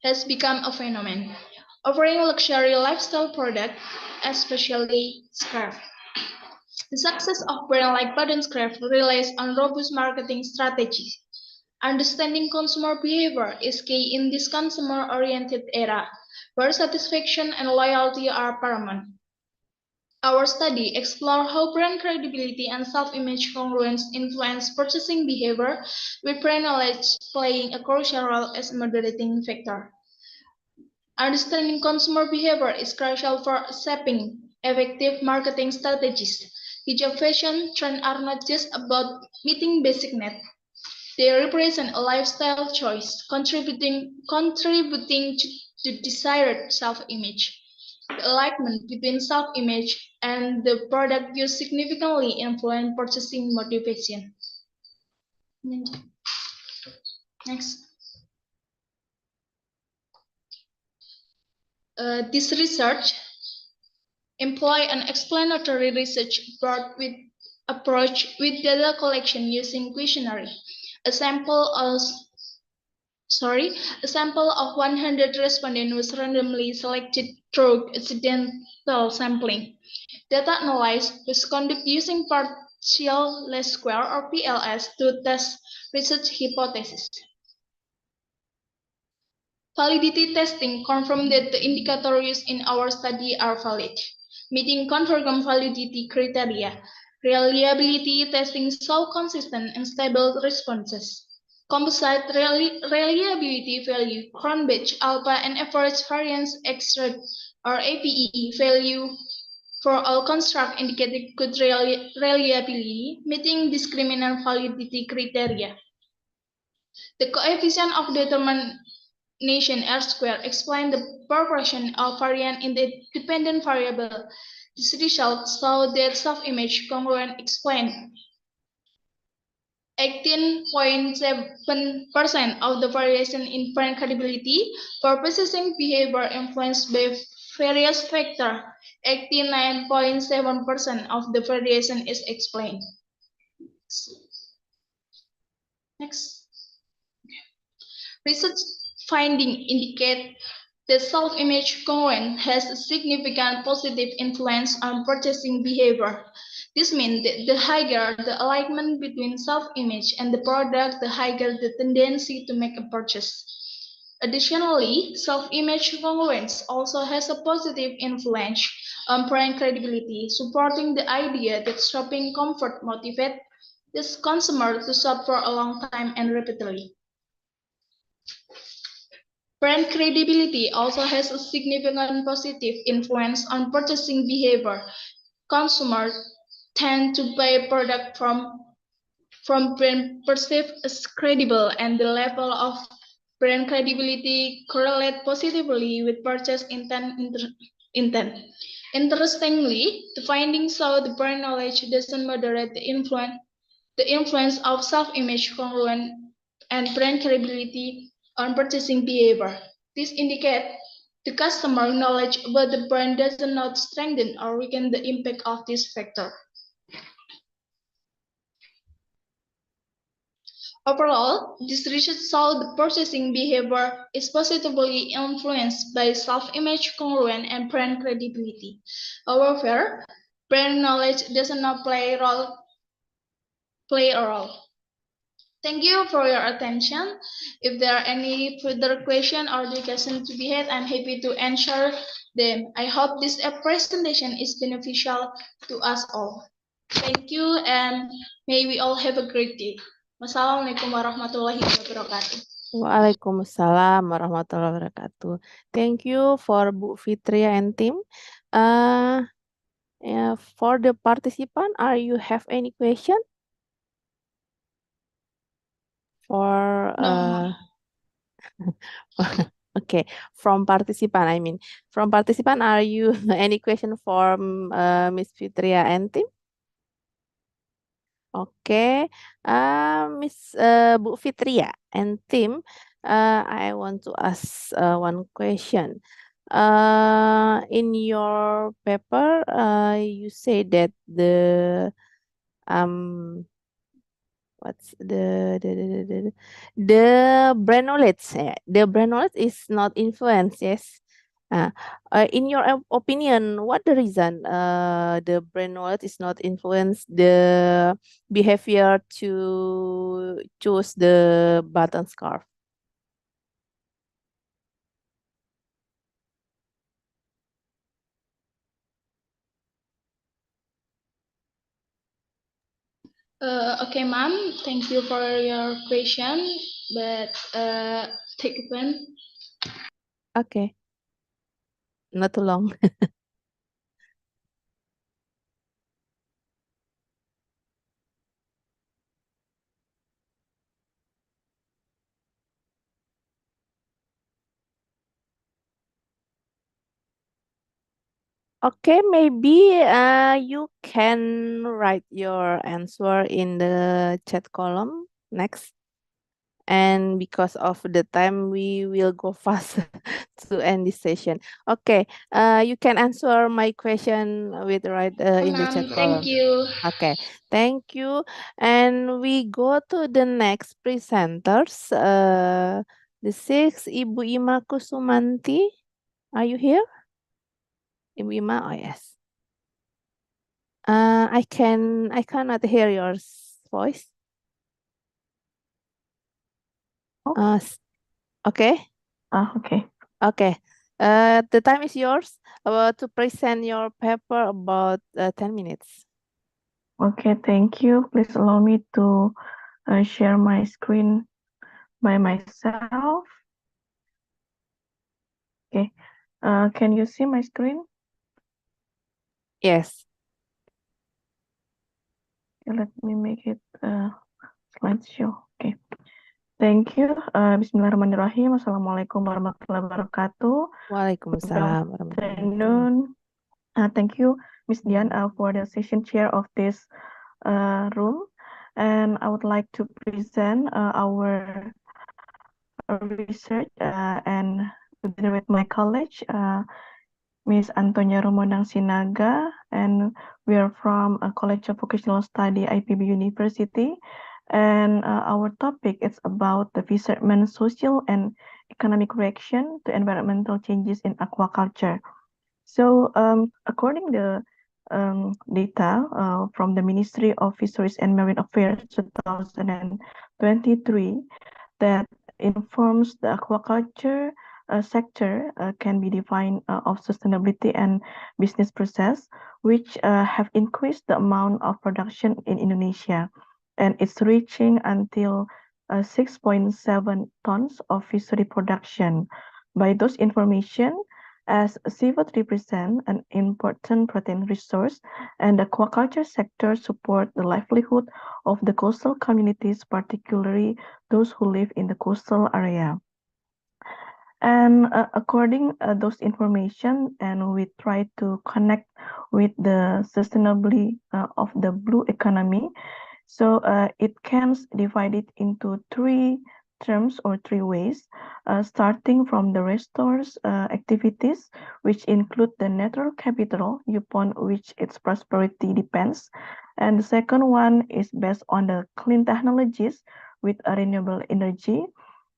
[SPEAKER 18] has become a phenomenon, offering luxury lifestyle products, especially scarves. The success of brands like Buttonscraft relies on robust marketing strategies. Understanding consumer behavior is key in this consumer-oriented era, where satisfaction and loyalty are paramount. Our study explored how brand credibility and self-image congruence influence purchasing behavior, with brand knowledge playing a crucial role as a moderating factor. Understanding consumer behavior is crucial for shaping effective marketing strategies. Hijab fashion trends are not just about meeting basic needs. They represent a lifestyle choice, contributing to desired self-image. The alignment between self-image and the product use significantly influence purchasing motivation. Next. This research employ an explanatory research approach with data collection using questionnaire. A sample of 100 respondents was randomly selected through accidental sampling. Data analysis was conducted using partial least square or PLS to test research hypotheses. Validity testing confirmed that the indicators used in our study are valid, meeting confirmed validity criteria. Reliability testing saw consistent and stable responses. Composite reliability value, Cronbach, alpha, and average variance extrude or APE value for all constructs indicated good reliability, meeting discriminant validity criteria. The coefficient of determination R-squared explains the proportion of variance in the dependent variable. This result showed that self-image congruent explained 18.7% of the variation in brand credibility for purchasing behavior influenced by various factors. 89.7% of the variation is explained. Next. Research findings indicate that self-image congruence has a significant positive influence on purchasing behavior. This means that the higher the alignment between self-image and the product, the higher the tendency to make a purchase. Additionally, self-image congruence also has a positive influence on brand credibility, supporting the idea that shopping comfort motivates the consumer to shop for a long time and repeatedly. Brand credibility also has a significant positive influence on purchasing behavior. Consumers tend to buy products from from brand perceived as credible, and the level of brand credibility correlate positively with purchase intent. Interestingly, the findings show the brand knowledge doesn't moderate the influence of self-image congruent and brand credibility on purchasing behavior. This indicates the customer knowledge about the brand does not strengthen or weaken the impact of this factor. Overall, this research showed the purchasing behavior is positively influenced by self-image congruence and brand credibility. However, brand knowledge does not play a role. Thank you for your attention. If there are any further questions or discussion to be had, I'm happy to answer them. I hope this presentation is beneficial to us all. Thank you and may we all have a great day. Wassalamualaikum warahmatullahi wabarakatuh.
[SPEAKER 15] Waalaikumsalam warahmatullahi wabarakatuh. Thank you for Bu Fitria and team. For the participant, are you have any question? For
[SPEAKER 18] No.
[SPEAKER 15] okay, from participant, are you any question for Miss Fitria and team? Okay, Miss Bu Fitria and team, I want to ask one question. In your paper, you say that the what's the brand knowledge? The brand knowledge is not influence, yes. In your opinion, what the reason the brand knowledge is not influence the behavior to choose the button scarf?
[SPEAKER 18] Okay, ma'am. Thank you for your question, but take a pen.
[SPEAKER 15] Okay, not too long. Okay, maybe you can write your answer in the chat column next. And because of the time, we will go fast to end this session. Okay, you can answer my question with right in the chat column.
[SPEAKER 18] Thank you.
[SPEAKER 15] Okay, thank you. And we go to the next presenters. The sixth, Ibu Ima Kusumanti. Are you here? Ibu Ima, oh yes. I cannot hear your voice. Okay.
[SPEAKER 19] Okay.
[SPEAKER 15] Okay. The time is yours to present your paper about 10 minutes.
[SPEAKER 19] Okay, thank you. Please allow me to share my screen by myself. Okay. Can you see my screen?
[SPEAKER 15] Yes.
[SPEAKER 19] Okay, let me make it slideshow. Okay. Thank you. Bismillahirrahmanirrahim. Assalamualaikum warahmatullahi wabarakatuh.
[SPEAKER 15] Waalaikumsalam warahmatullahi wabarakatuh.
[SPEAKER 19] Thank you, Ms. Dian, for the session chair of this room. And I would like to present our research and together with my college, Ms. Antonia Romodang Sinaga, and we are from a College of Vocational Study, IPB University. And our topic is about the fishermen's social and economic reaction to environmental changes in aquaculture. So according to data from the Ministry of Fisheries and Marine Affairs 2023, that informs the aquaculture sector can be defined of sustainability and business process, which have increased the amount of production in Indonesia, and it's reaching until 6.7 tons of fishery production. By those information, as seafood represents an important protein resource, and the aquaculture sector supports the livelihood of the coastal communities, particularly those who live in the coastal area. And according those information, and we try to connect with the sustainability of the blue economy. So it can divide it into three terms or three ways, starting from the restores activities, which include the natural capital upon which its prosperity depends. And the second one is based on the clean technologies with renewable energy.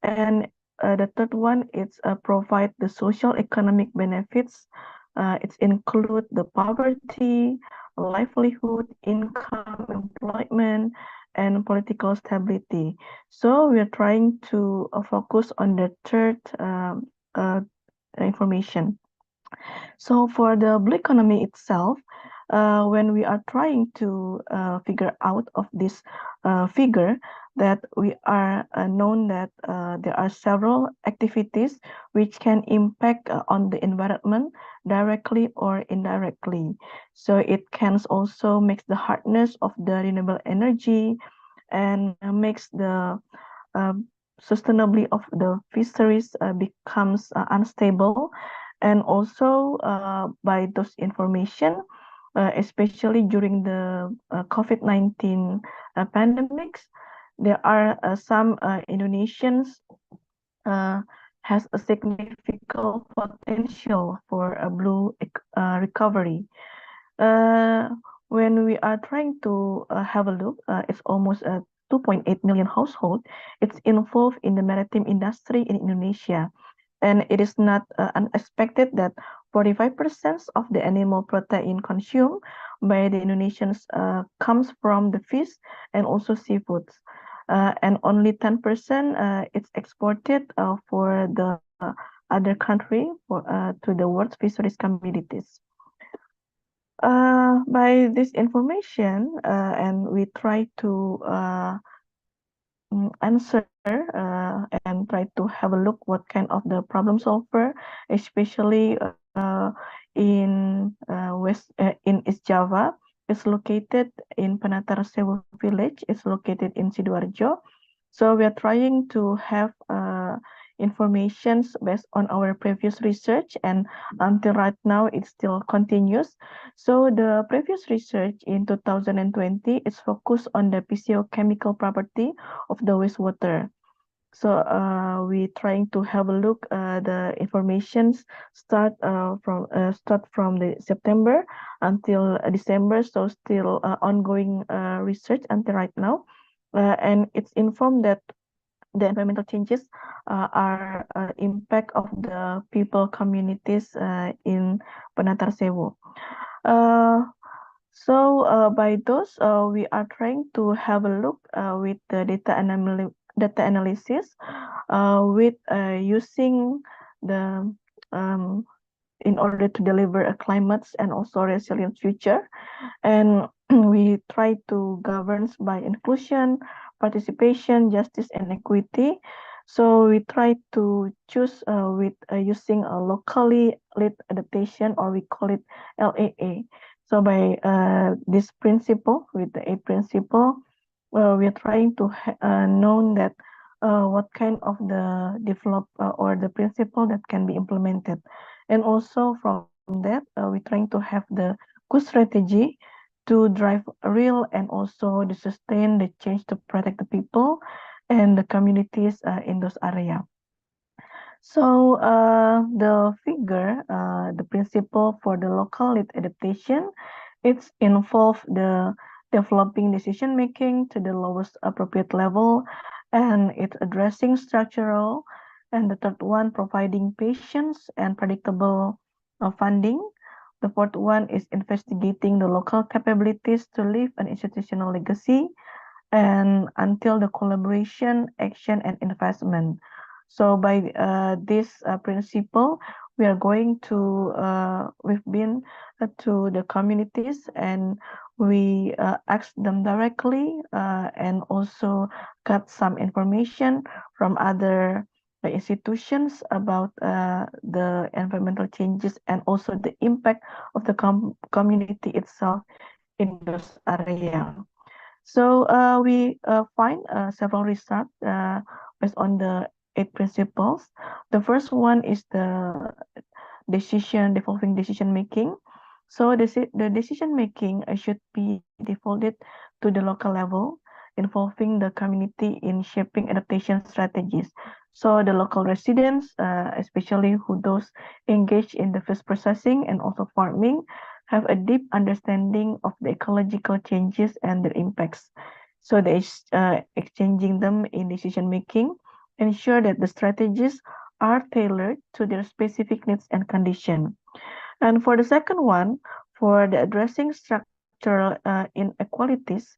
[SPEAKER 19] And the third one is provide the social economic benefits. It include the poverty, livelihood, income, employment, and political stability. So we are trying to focus on the third information. So for the blue economy itself, when we are trying to figure out of this figure, that we are known that there are several activities which can impact on the environment directly or indirectly. So it can also make the hardness of the renewable energy and makes the sustainability of the fisheries becomes unstable. And also by those information, especially during the COVID-19 pandemics, there are some Indonesians has a significant potential for a blue recovery. When we are trying to have a look, it's almost a 2.8 million household. It's involved in the maritime industry in Indonesia. And it is not unexpected that 45% of the animal protein consumed by the Indonesians comes from the fish and also seafoods. And only 10% it's exported for the other country for, to the world fisheries communities. By this information, and we try to answer and try to have a look what kind of the problem solver, especially in East Java. It's located in Penatar Sewu village. It's located in Sidoarjo. So we are trying to have informations based on our previous research, and until right now it still continues. So the previous research in 2020 is focused on the physiochemical property of the wastewater. So we trying to have a look the informations start from the September until December. So still ongoing research until right now, and it's informed that the environmental changes are impact of the people communities in Penatar Sewu. So by those, we are trying to have a look with the data analysis with using the in order to deliver a climate and also resilient future. And we try to govern by inclusion, participation, justice, and equity. So we try to choose with using a locally led adaptation, or we call it LAA. So by this principle, with the A principle, we are trying to know that what kind of the develop or the principle that can be implemented. And also from that, we're trying to have the good strategy to drive real and also to sustain the change to protect the people and the communities in those areas. So the figure, the principle for the local lead adaptation, it's involved the developing decision making to the lowest appropriate level, and it's addressing structural, and the third one providing patience and predictable funding. The fourth one is investigating the local capabilities to leave an institutional legacy, and until the collaboration, action, and investment. So by this principle, we are going to, we've been to the communities, and we asked them directly and also got some information from other institutions about the environmental changes and also the impact of the community itself in those area. So we find several research based on the 8 principles. The first one is the devolving decision making. So the decision making should be defaulted to the local level, involving the community in shaping adaptation strategies. So the local residents, especially who those engaged in the fish processing and also farming, have a deep understanding of the ecological changes and their impacts. So they exchanging them in decision making, ensure that the strategies are tailored to their specific needs and condition. And for the second one, for the addressing structural inequalities,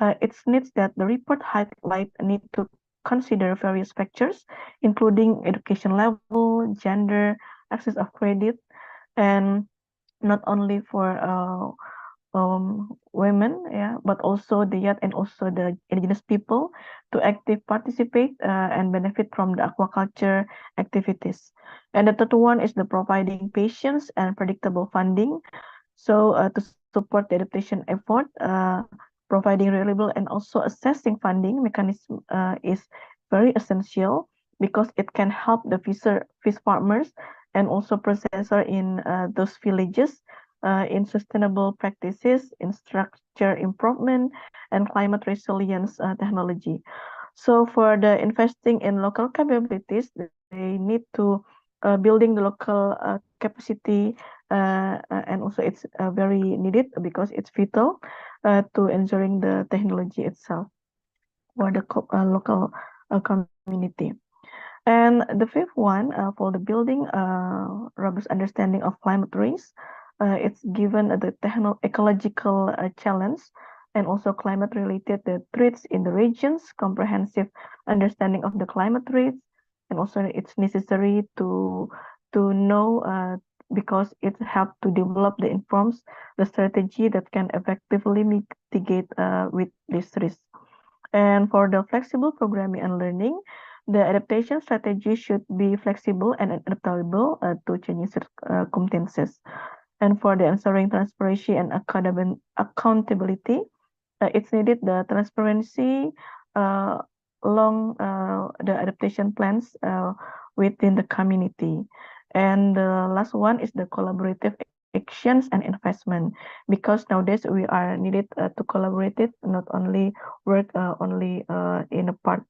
[SPEAKER 19] it needs that the report highlight need to consider various factors, including education level, gender, access of credit, and not only for women, yeah, but also the youth and also the indigenous people to active participate and benefit from the aquaculture activities. And the third one is the providing patience and predictable funding. So to support the adaptation effort, providing reliable and also assessing funding mechanism is very essential because it can help the fish farmers and also processor in those villages in sustainable practices, in structure improvement, and climate resilience technology. So for the investing in local capabilities, they need to building the local capacity and also it's very needed because it's vital to ensuring the technology itself for the local community. And the fifth one, for the building robust understanding of climate risk, it's given the ecological challenge and also climate-related threats in the regions, comprehensive understanding of the climate threats, and also it's necessary to know because it helps to develop the informs the strategy that can effectively mitigate with this risk. And for the flexible programming and learning, the adaptation strategy should be flexible and adaptable to changing circumstances. And for the ensuring transparency and accountability, it's needed the transparency along the adaptation plans within the community. And the last one is the collaborative actions and investment, because nowadays we are needed to collaborate it, not only work only in a part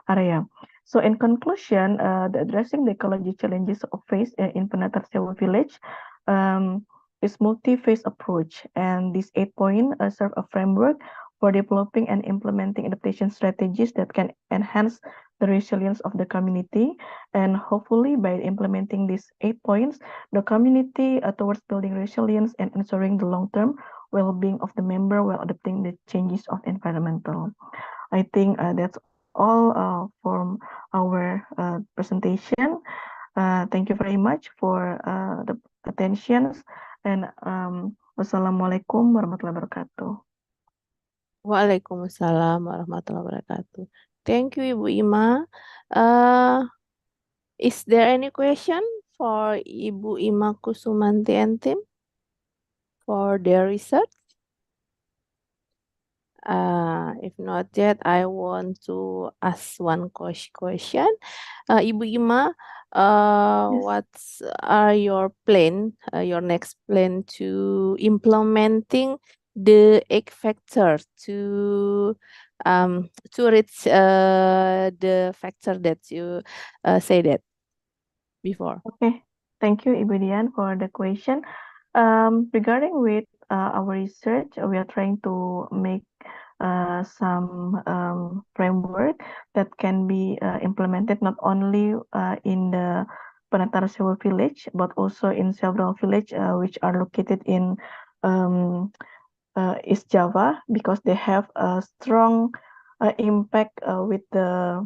[SPEAKER 19] area. So in conclusion, the addressing the ecology challenges of face in Penatar Sewu village is multi-phase approach, and these 8 points serve a framework for developing and implementing adaptation strategies that can enhance the resilience of the community. And hopefully by implementing these 8 points, the community towards building resilience and ensuring the long-term well-being of the member while adapting the changes of environmental. I think that's all from our presentation. Thank you very much for the attentions, and wassalamualaikum warahmatullahi wabarakatuh.
[SPEAKER 15] Waalaikumsalam warahmatullahi wabarakatuh. Thank you, Ibu Ima. Is there any question for Ibu Ima Kusumanti and team for their research? If not yet, I want to ask one question. Ibu Ima, what are your plan, your next plan to implementing the X factor to reach the factor that you say that before?
[SPEAKER 19] Okay, thank you, Ibu Dian, for the question. Regarding with our research, we are trying to make some framework that can be implemented not only in the Penatar Sewu village, but also in several villages which are located in East Java, because they have a strong impact with the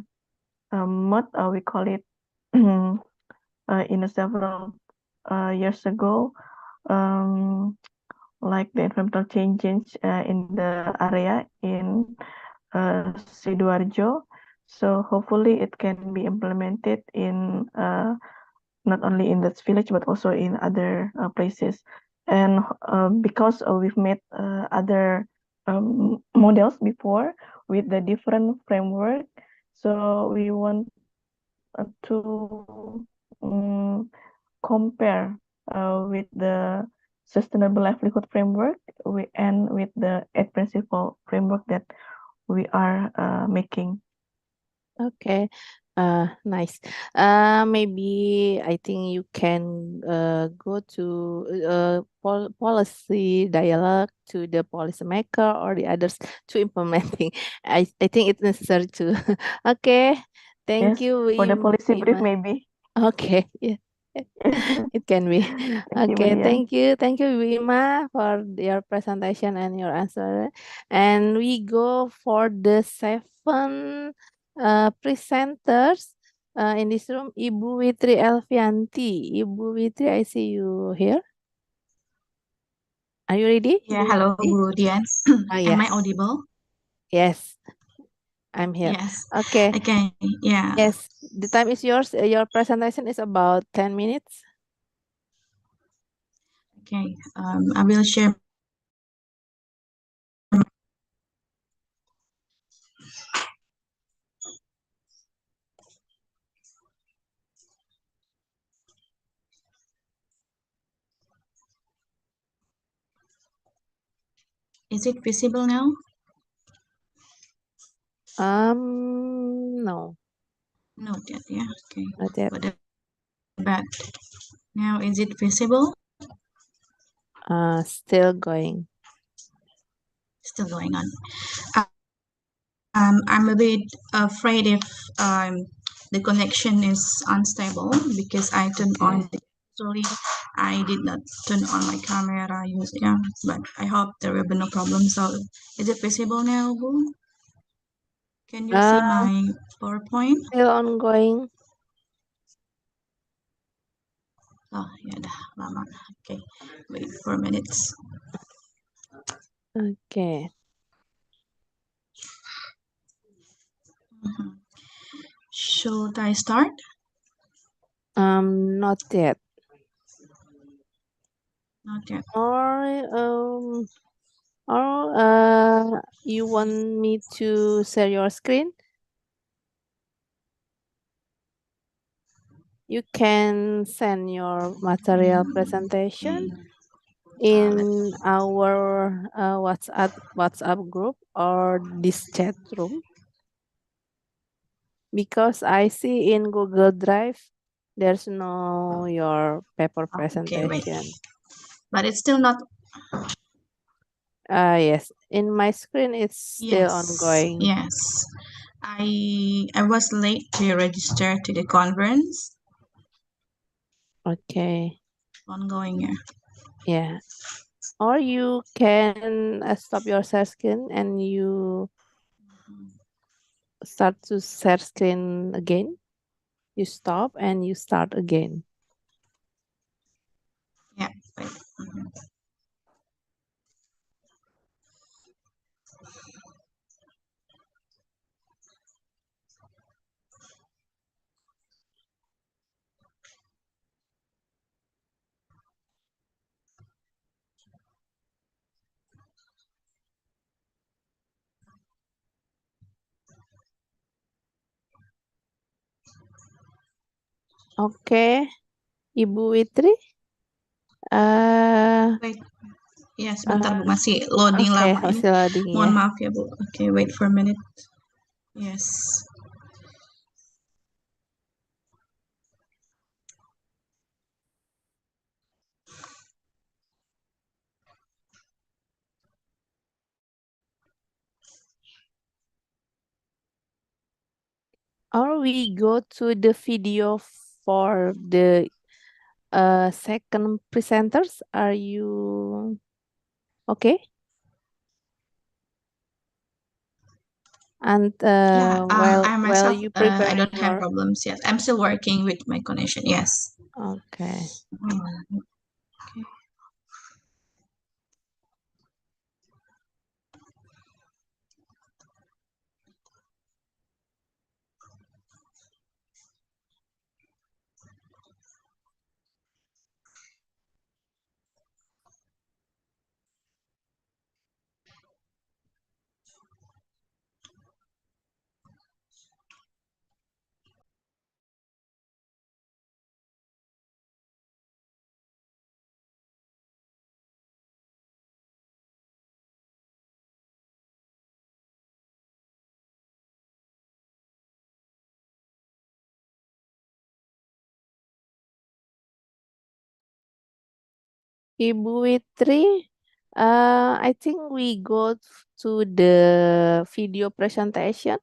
[SPEAKER 19] mud, we call it in several years ago, like the environmental changes in the area in Sidoarjo. So hopefully it can be implemented in not only in this village but also in other places. And because we've made other models before with the different framework, so we want to compare with the sustainable livelihood framework and with the eight principle framework that we are making.
[SPEAKER 15] Okay, nice. Maybe I think you can go to policy dialogue to the policymaker or the others to implementing. I think it's necessary to. Okay, thank
[SPEAKER 19] Yes,
[SPEAKER 15] you,
[SPEAKER 19] for the policy brief
[SPEAKER 15] Wima.
[SPEAKER 19] maybe.
[SPEAKER 15] Okay, yeah. It can be.
[SPEAKER 19] Thank you,
[SPEAKER 15] Okay,
[SPEAKER 19] Dian.
[SPEAKER 15] thank you, Wima, for your presentation and your answer. And we go for the seven presenters in this room. Ibu Witri Elvianti. Ibu Witri, I see you here. Are you ready?
[SPEAKER 20] Yeah,
[SPEAKER 15] Ibu
[SPEAKER 20] hello,
[SPEAKER 15] Witri?
[SPEAKER 20] Bu Dian. Am I
[SPEAKER 15] Yes.
[SPEAKER 20] audible?
[SPEAKER 15] Yes, I'm here.
[SPEAKER 20] Yes.
[SPEAKER 15] Okay.
[SPEAKER 20] Okay. Yeah.
[SPEAKER 15] Yes, the time is yours. Your presentation is about 10 minutes.
[SPEAKER 20] Okay. I will share. Is it visible now?
[SPEAKER 15] No.
[SPEAKER 20] Not yet. Yeah. Okay.
[SPEAKER 15] Not yet.
[SPEAKER 20] But now is it visible?
[SPEAKER 15] Still going.
[SPEAKER 20] Still going on. I'm a bit afraid if the connection is unstable because I turned on. Actually, I did not turn on my camera. Yeah, but I hope there will be no problem. So, is it visible now, Bu? Can you see my PowerPoint?
[SPEAKER 15] Still ongoing.
[SPEAKER 20] Oh, ya dah lama. Okay, wait for minutes.
[SPEAKER 15] Okay.
[SPEAKER 20] Should I start?
[SPEAKER 15] Not yet.
[SPEAKER 20] Not yet.
[SPEAKER 15] Or you want me to share your screen? You can send your material presentation in our WhatsApp group or this chat room. Because I see in Google Drive, there's no your paper presentation.
[SPEAKER 20] Okay, wait. But it's still not.
[SPEAKER 15] Yes, in my screen it's still ongoing.
[SPEAKER 20] Yes. I was late to register to the conference.
[SPEAKER 15] Okay.
[SPEAKER 20] Ongoing, yeah.
[SPEAKER 15] Yeah. Or you can stop your share screen and you start to share screen again. You stop and you start again.
[SPEAKER 20] Yeah. Wait.
[SPEAKER 15] Oke, Ibu Witri.
[SPEAKER 20] Wait. Ya, sebentar Bu, masih loading
[SPEAKER 15] Oke,
[SPEAKER 20] lama ini.
[SPEAKER 15] masih loading
[SPEAKER 20] Mohon
[SPEAKER 15] ya.
[SPEAKER 20] maaf ya Bu. Oke, wait for a minute. Yes.
[SPEAKER 15] Or we go to the video for the second presenters. Are you okay? And
[SPEAKER 20] I myself,
[SPEAKER 15] you
[SPEAKER 20] I
[SPEAKER 15] preparing
[SPEAKER 20] don't have
[SPEAKER 15] your
[SPEAKER 20] problems yet. I'm still working with my connection. Yes.
[SPEAKER 15] okay. Ibu Witri, I think we go to the video presentation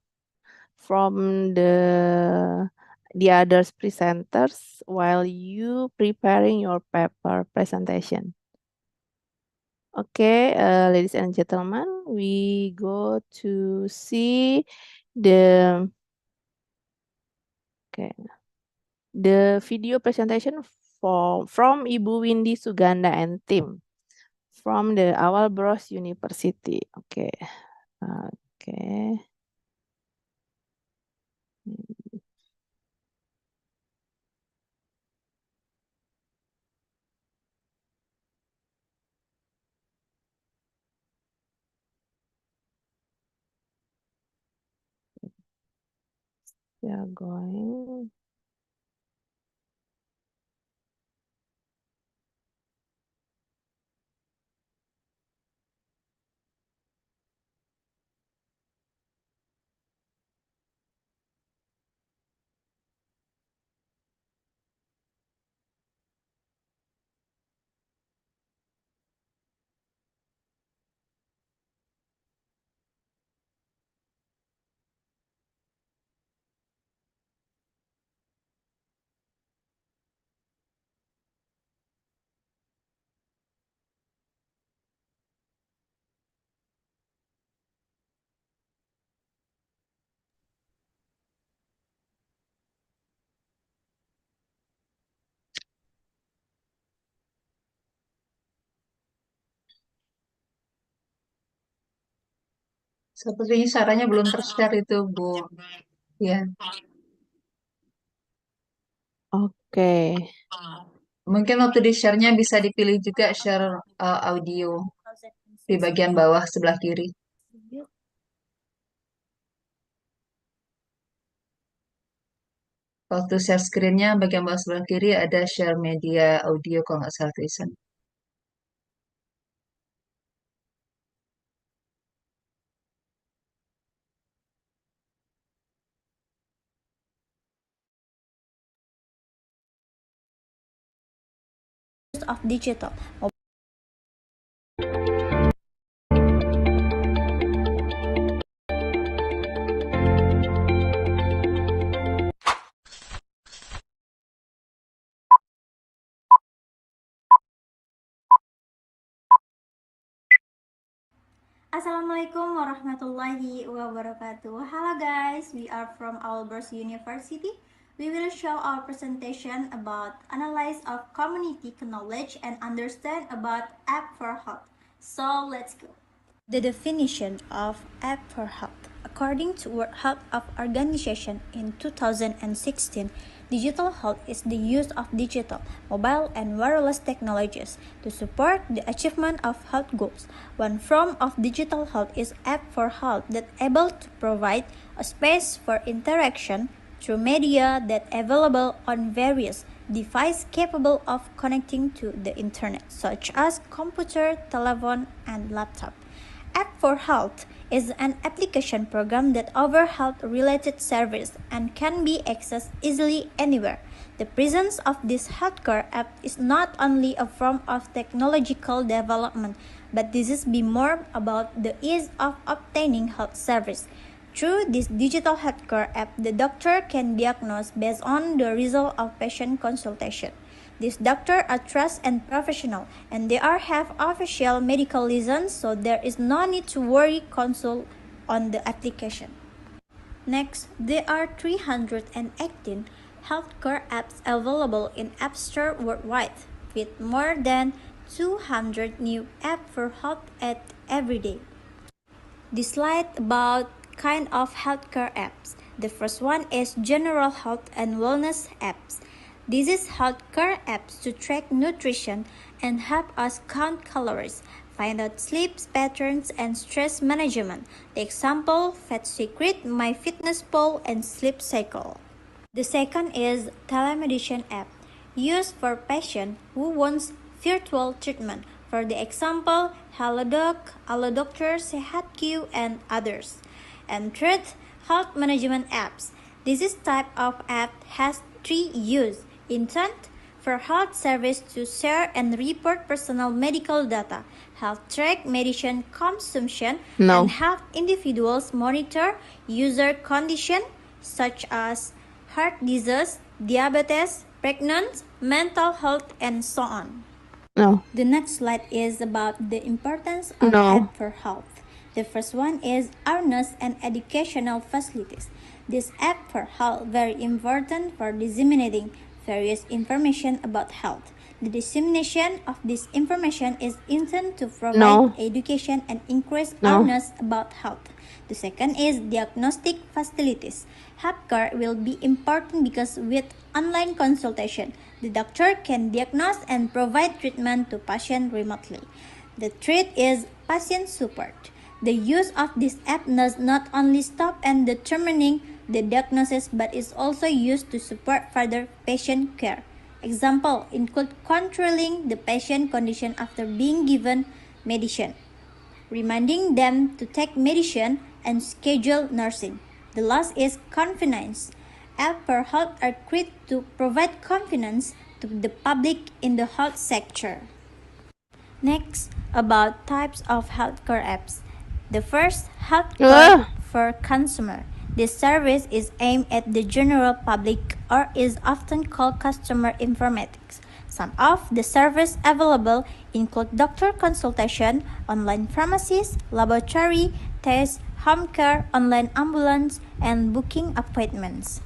[SPEAKER 15] from the other presenters while you preparing your paper presentation. Okay, ladies and gentlemen, we go to see the video presentation from Ibu Windy Suganda and team from the Awal Bros University. Okay. Okay. We are going.
[SPEAKER 16] Sepertinya caranya belum ter-share itu, Bu. Ya.
[SPEAKER 15] Oke.
[SPEAKER 16] Mungkin waktu di-share-nya bisa dipilih juga share audio di bagian bawah sebelah kiri. Waktu share screen-nya bagian bawah sebelah kiri ada share media audio kalau nggak salah tulisan.
[SPEAKER 11] Of digital. Assalamualaikum warahmatullahi wabarakatuh. Hello guys, we are from Albers University. We will show our presentation about analysis of community knowledge and understand about app for health. So let's go. The definition of app for health. According to World Health Organization in 2016, digital health is the use of digital, mobile, and wireless technologies to support the achievement of health goals. One form of digital health is app for health that able to provide a space for interaction through media that available on various devices capable of connecting to the internet, such as computer, telephone, and laptop. App for Health is an application program that offers health-related service and can be accessed easily anywhere. The presence of this healthcare app is not only a form of technological development, but this is be more about the ease of obtaining health service. Through this digital healthcare app, the doctor can diagnose based on the result of patient consultation. These doctors are trusted and professional, and they have official medical license, so there is no need to worry consult on the application. Next, there are 318 healthcare apps available in App Store worldwide, with more than 200 new apps for health every day. This slide about kind of healthcare apps. The first one is general health and wellness apps. This is healthcare apps to track nutrition and help us count calories, find out sleep patterns and stress management. The example, Fat Secret, MyFitnessPal, and Sleep Cycle. The second is telemedicine app, used for patients who wants virtual treatment. For the example, HelloDoc, AlloDoctor, SehatQ, and others. And third, health management apps. This type of app has three uses: intent,
[SPEAKER 2] for health service to share and report personal medical data, help track medicine consumption,
[SPEAKER 15] No.
[SPEAKER 2] and help individuals monitor user condition such as heart disease, diabetes, pregnancy, mental health, and so on.
[SPEAKER 15] No.
[SPEAKER 2] The next slide is about the importance of
[SPEAKER 15] No.
[SPEAKER 2] app for health. The first one is awareness and educational facilities. This app for health very important for disseminating various information about health. The dissemination of this information is intended to provide
[SPEAKER 15] No.
[SPEAKER 2] education and increase
[SPEAKER 15] No.
[SPEAKER 2] awareness about health. The second is diagnostic facilities. Healthcare will be important because with online consultation, the doctor can diagnose and provide treatment to patients remotely. The third is patient support. The use of this app does not only stop at determining the diagnosis but is also used to support further patient care. Example include controlling the patient condition after being given medicine, reminding them to take medicine, and schedule nursing. The last is confidence. Apps for health are created to provide confidence to the public in the health sector. Next, about types of healthcare apps. The first, healthcare for consumer. This service is aimed at the general public or is often called customer informatics. Some of the services available include doctor consultation, online pharmacies, laboratory tests, home care, online ambulance, and booking appointments.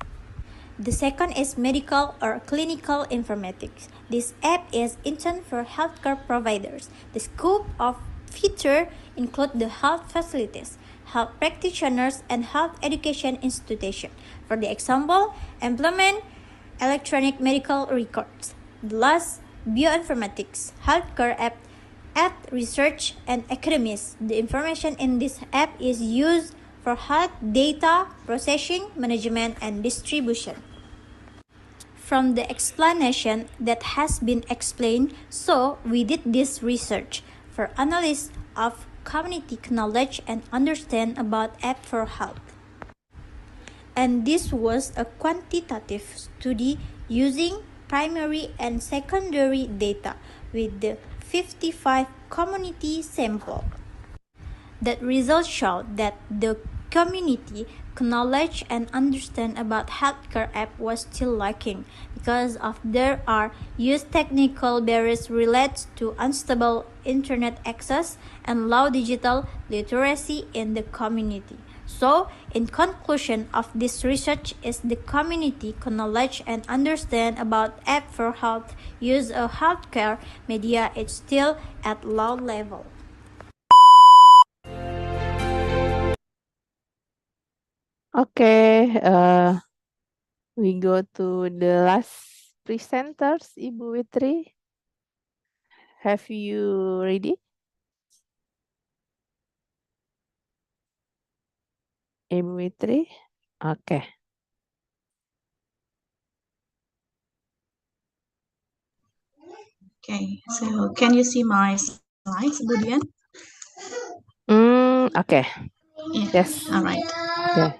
[SPEAKER 2] The second is medical or clinical informatics. This app is intended for healthcare providers. The scope of features include the health facilities, health practitioners, and health education institutions. For the example, employment, electronic medical records. The last, bioinformatics, healthcare app research, and academics. The information in this app is used for health data processing, management, and distribution. From the explanation that has been explained, so we did this research for analysis of community knowledge and understand about app for health. And this was a quantitative study using primary and secondary data with the 55 community sample. That results showed that the community knowledge and understand about healthcare app was still lacking because of there are used technical barriers related to unstable internet access and low digital literacy in the community. So, in conclusion of this research is the community knowledge and understand about app for health use of healthcare media is still at low level.
[SPEAKER 15] Okay, we go to the last presenters, Ibu Witri. Have you ready? Ibu Witri? Okay.
[SPEAKER 20] Okay, so can you see my slides, Budian?
[SPEAKER 15] Okay.
[SPEAKER 20] Yeah.
[SPEAKER 15] Yes.
[SPEAKER 20] All right.
[SPEAKER 15] Okay.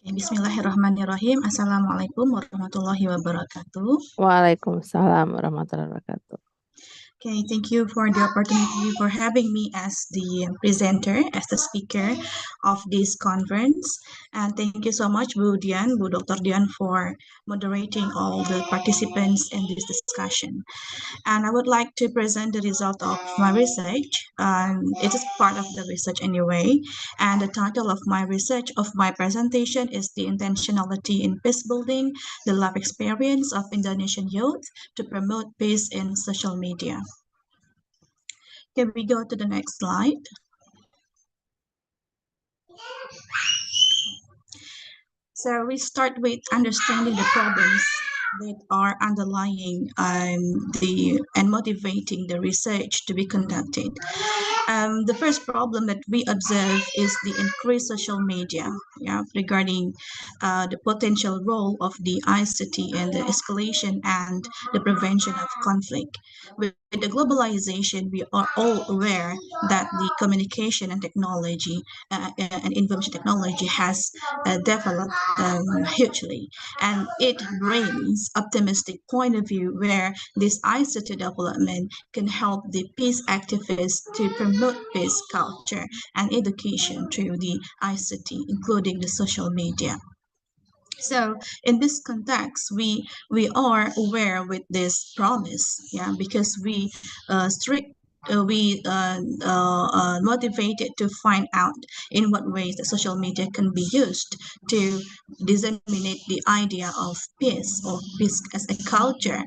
[SPEAKER 20] Okay, Bismillahirrahmanirrahim. Assalamualaikum warahmatullahi wabarakatuh.
[SPEAKER 15] Waalaikumsalam warahmatullahi wabarakatuh.
[SPEAKER 20] Okay, thank you for the opportunity for having me as the presenter, as the speaker of this conference. And thank you so much, Bu Dian, Bu Dr. Dian, for moderating all the participants in this discussion. And I would like to present the result of my research. It is part of the research anyway. And the title of my research, of my presentation, is The Intentionality in Peace Building, the Life Experience of Indonesian Youth to Promote Peace in Social Media. Okay, we go to the next slide. So we start with understanding the problems that are underlying and motivating the research to be conducted. The first problem that we observe is the increased social media, regarding the potential role of the ICT in the escalation and the prevention of conflict. With the globalization, we are all aware that the communication and technology and information technology has developed hugely, and it brings optimistic point of view where this ICT development can help the peace activists to promote peace culture and education through the ICT, including the social media. So in this context, we are aware with this promise, because we motivated to find out in what ways that social media can be used to disseminate the idea of peace or peace as a culture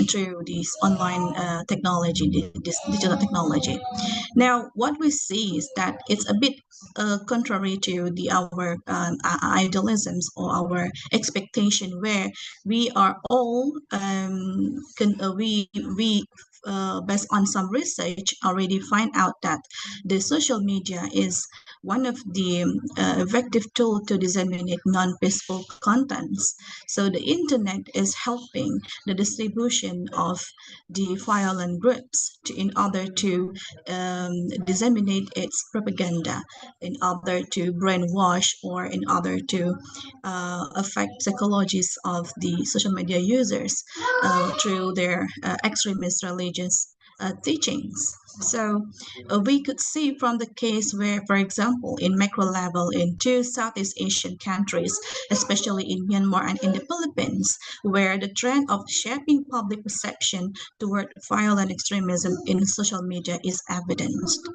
[SPEAKER 20] through this online technology, this digital technology. Now, what we see is that it's a bit contrary to our idealisms or our expectation, where we are all based on some research already find out that the social media is one of the effective tool to disseminate non-peaceful contents. So the internet is helping the distribution of the violent groups in order to disseminate its propaganda, in order to brainwash, or in order to affect psychologies of the social media users through their extremist religious teachings. So we could see from the case where, for example, in macro level in two Southeast Asian countries, especially in Myanmar and in the Philippines, where the trend of shaping public perception toward violent extremism in social media is evidenced.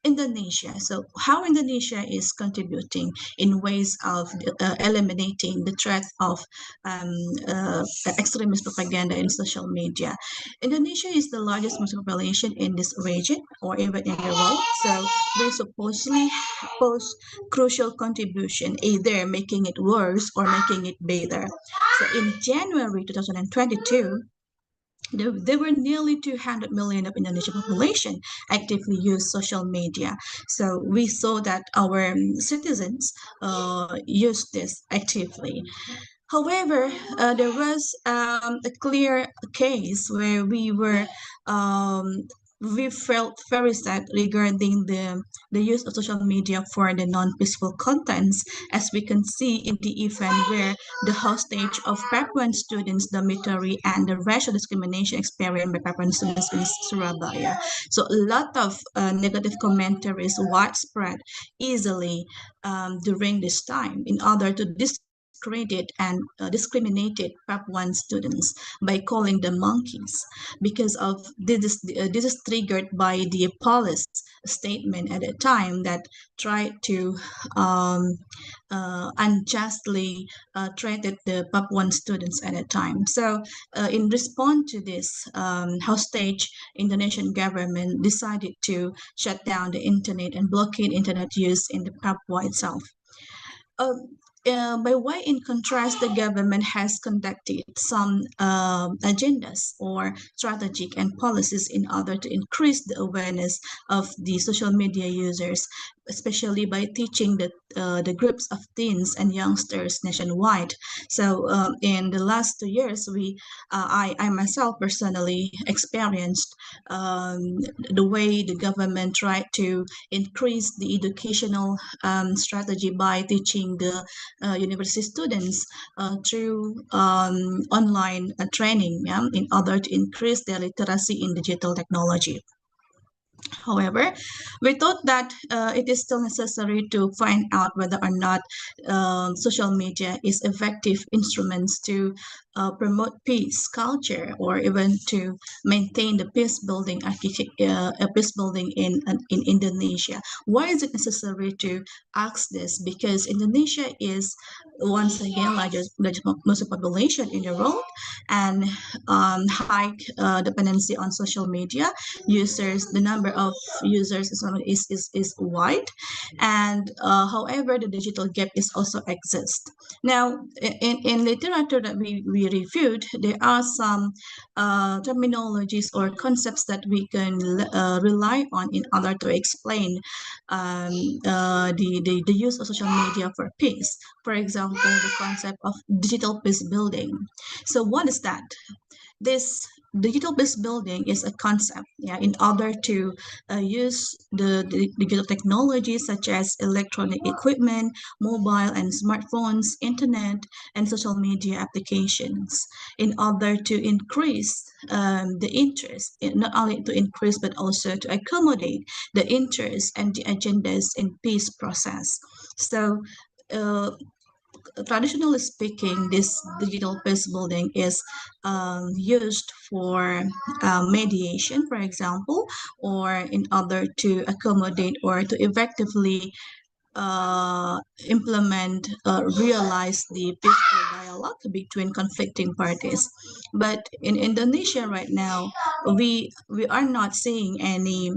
[SPEAKER 20] Indonesia. So how Indonesia is contributing in ways of eliminating the threat of extremist propaganda in social media. Indonesia is the largest Muslim population in this region or even in the world. So they supposedly pose crucial contribution, either making it worse or making it better. So in January 2022, there were nearly 200 million of Indonesian population actively use social media. So we saw that our citizens use this actively. However, there was a clear case where we felt very sad regarding the use of social media for the non-peaceful contents, as we can see in the event where the hostage of Papuan students dormitory and the racial discrimination experienced by Papuan students in Surabaya. So a lot of negative commentaries widespread easily during this time in order to discredit and discriminated Papuan students by calling them monkeys, because of this is triggered by the police statement at a time that tried to unjustly treated the Papuan students at a time. So in response to this hostage, Indonesian government decided to shut down the internet and blockade internet use in the Papua itself. By way in contrast, the government has conducted some agendas or strategic and policies in order to increase the awareness of the social media users, especially by teaching the groups of teens and youngsters nationwide. So in the last 2 years, I myself personally experienced the way the government tried to increase the educational strategy by teaching the university students through online training, in order to increase their literacy in digital technology. However, we thought that it is still necessary to find out whether or not social media is effective instruments to promote peace culture, or even to maintain the peace building peace building in Indonesia. Why is it necessary to ask this? Because Indonesia is once again largest Muslim population in the world, and high dependency on social media users. The number of users is wide, and however, the digital gap is also exist. Now, in literature that we we reviewed, there are some terminologies or concepts that we can rely on in order to explain the use of social media for peace. For example, the concept of digital peace building. So what is that? This digital peace building is a concept, yeah, in order to use the digital technologies such as electronic equipment, mobile and smartphones, internet, and social media applications in order to increase the interest, not only to increase but also to accommodate the interests and the agendas in peace process. So traditionally speaking, this digital peace building is used for mediation, for example, or in order to accommodate or to effectively implement, realize the peaceful dialogue between conflicting parties. But in Indonesia right now, we are not seeing any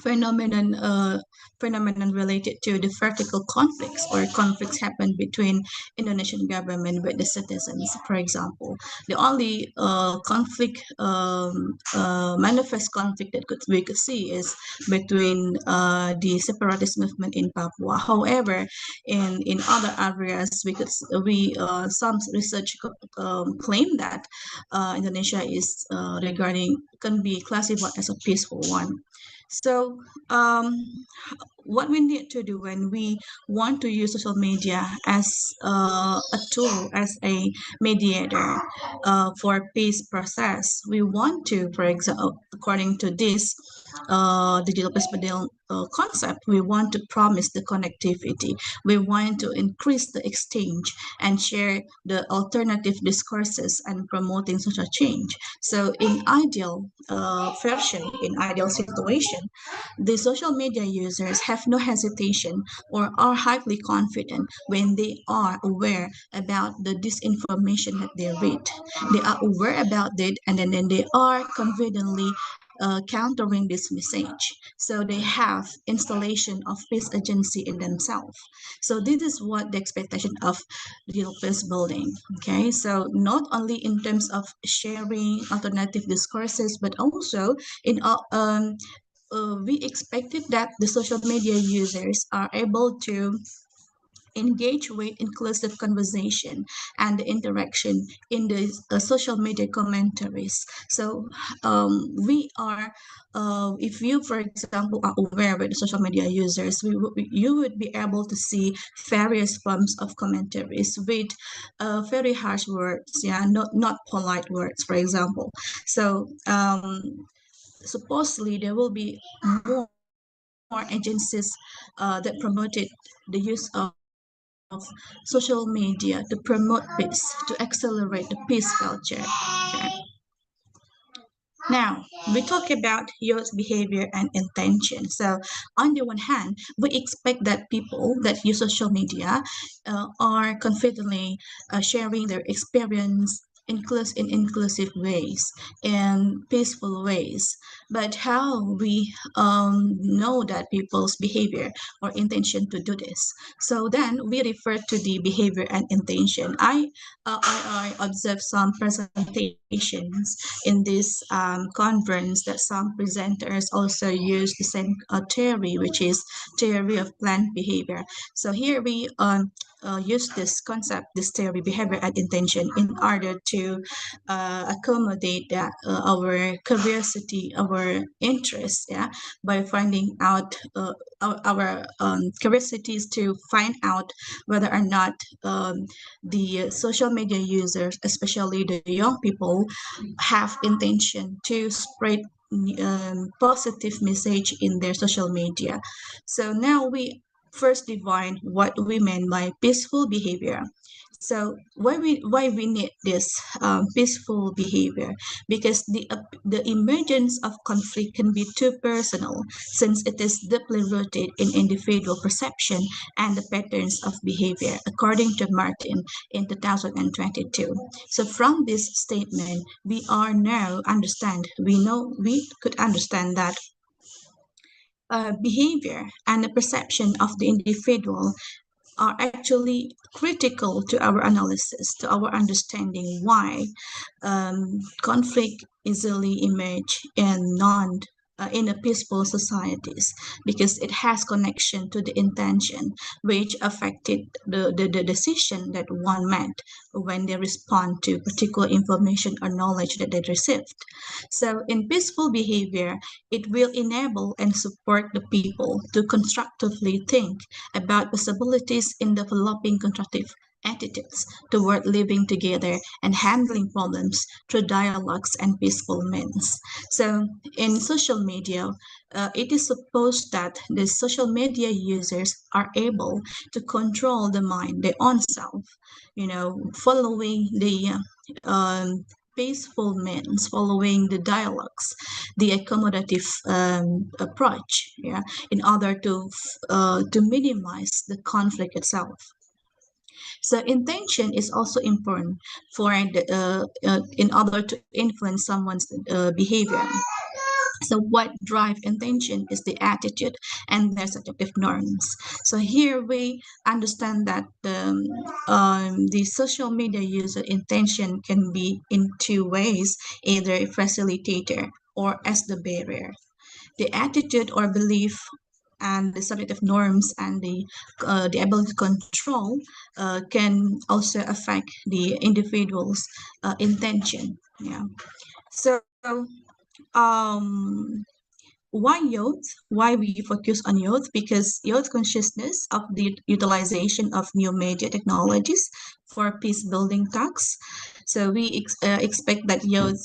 [SPEAKER 20] phenomenon phenomenon related to the vertical conflicts or conflicts happen between Indonesian government with the citizens. For example, the only conflict manifest conflict that we could see is between the separatist movement in Papua. However, in other areas, we some research claim that Indonesia is regarding can be classified as a peaceful one. So what we need to do when we want to use social media as a tool, as a mediator for peace process, we want to, for example, according to this digital peace model concept, we want to promise the connectivity. We want to increase the exchange and share the alternative discourses and promoting social change. So in ideal version, in ideal situation, the social media users have no hesitation or are highly confident when they are aware about the disinformation that they read. They are aware about it, and then they are confidently countering this message. So they have installation of peace agency in themselves. So this is what the expectation of digital peace building. Okay, so not only in terms of sharing alternative discourses, but also in we expected that the social media users are able to engage with inclusive conversation and interaction in the social media commentaries. So we are, if you, for example, are aware with the social media users, you would be able to see various forms of commentaries with very harsh words, yeah, not polite words, for example. So supposedly there will be more agencies that promoted the use of social media to promote peace, to accelerate the peace culture. Okay. Now, we talk about youth behavior and intention. So, on the one hand, we expect that people that use social media are confidently sharing their experience in inclusive ways and peaceful ways. But how we know that people's behavior or intention to do this? So then we refer to the behavior and intention. I observed some presentations in this conference that some presenters also use the same theory, which is theory of planned behavior. So here we use this concept, this theory, behavior and intention, in order to accommodate that our curiosity, our interest, yeah, by finding out our curiosities to find out whether or not the social media users, especially the young people, have intention to spread positive message in their social media. So now we first define what we mean by peaceful behavior. So why we need this peaceful behavior? Because the emergence of conflict can be too personal, since it is deeply rooted in individual perception and the patterns of behavior, according to Martin in 2022. So from this statement, we could understand that behavior and the perception of the individual are actually critical to our analysis, to our understanding why conflict easily emerge in a peaceful societies, because it has connection to the intention which affected the decision that one made when they respond to particular information or knowledge that they received. So in peaceful behavior, it will enable and support the people to constructively think about possibilities in developing constructive attitudes toward living together and handling problems through dialogues and peaceful means. So, in social media, it is supposed that the social media users are able to control the mind, their own self, following the peaceful means, following the dialogues, the accommodative approach, in order to minimize the conflict itself. So intention is also important for in order to influence someone's behavior. So what drive intention is the attitude and their subjective norms. So here we understand that the social media user intention can be in two ways, either a facilitator or as the barrier. The attitude or belief and the subjective norms and the ability to control can also affect the individual's intention. Yeah. So um, why youth? Why we focus on youth? Because youth consciousness of the utilization of new media technologies for peace building tasks. So we expect that youth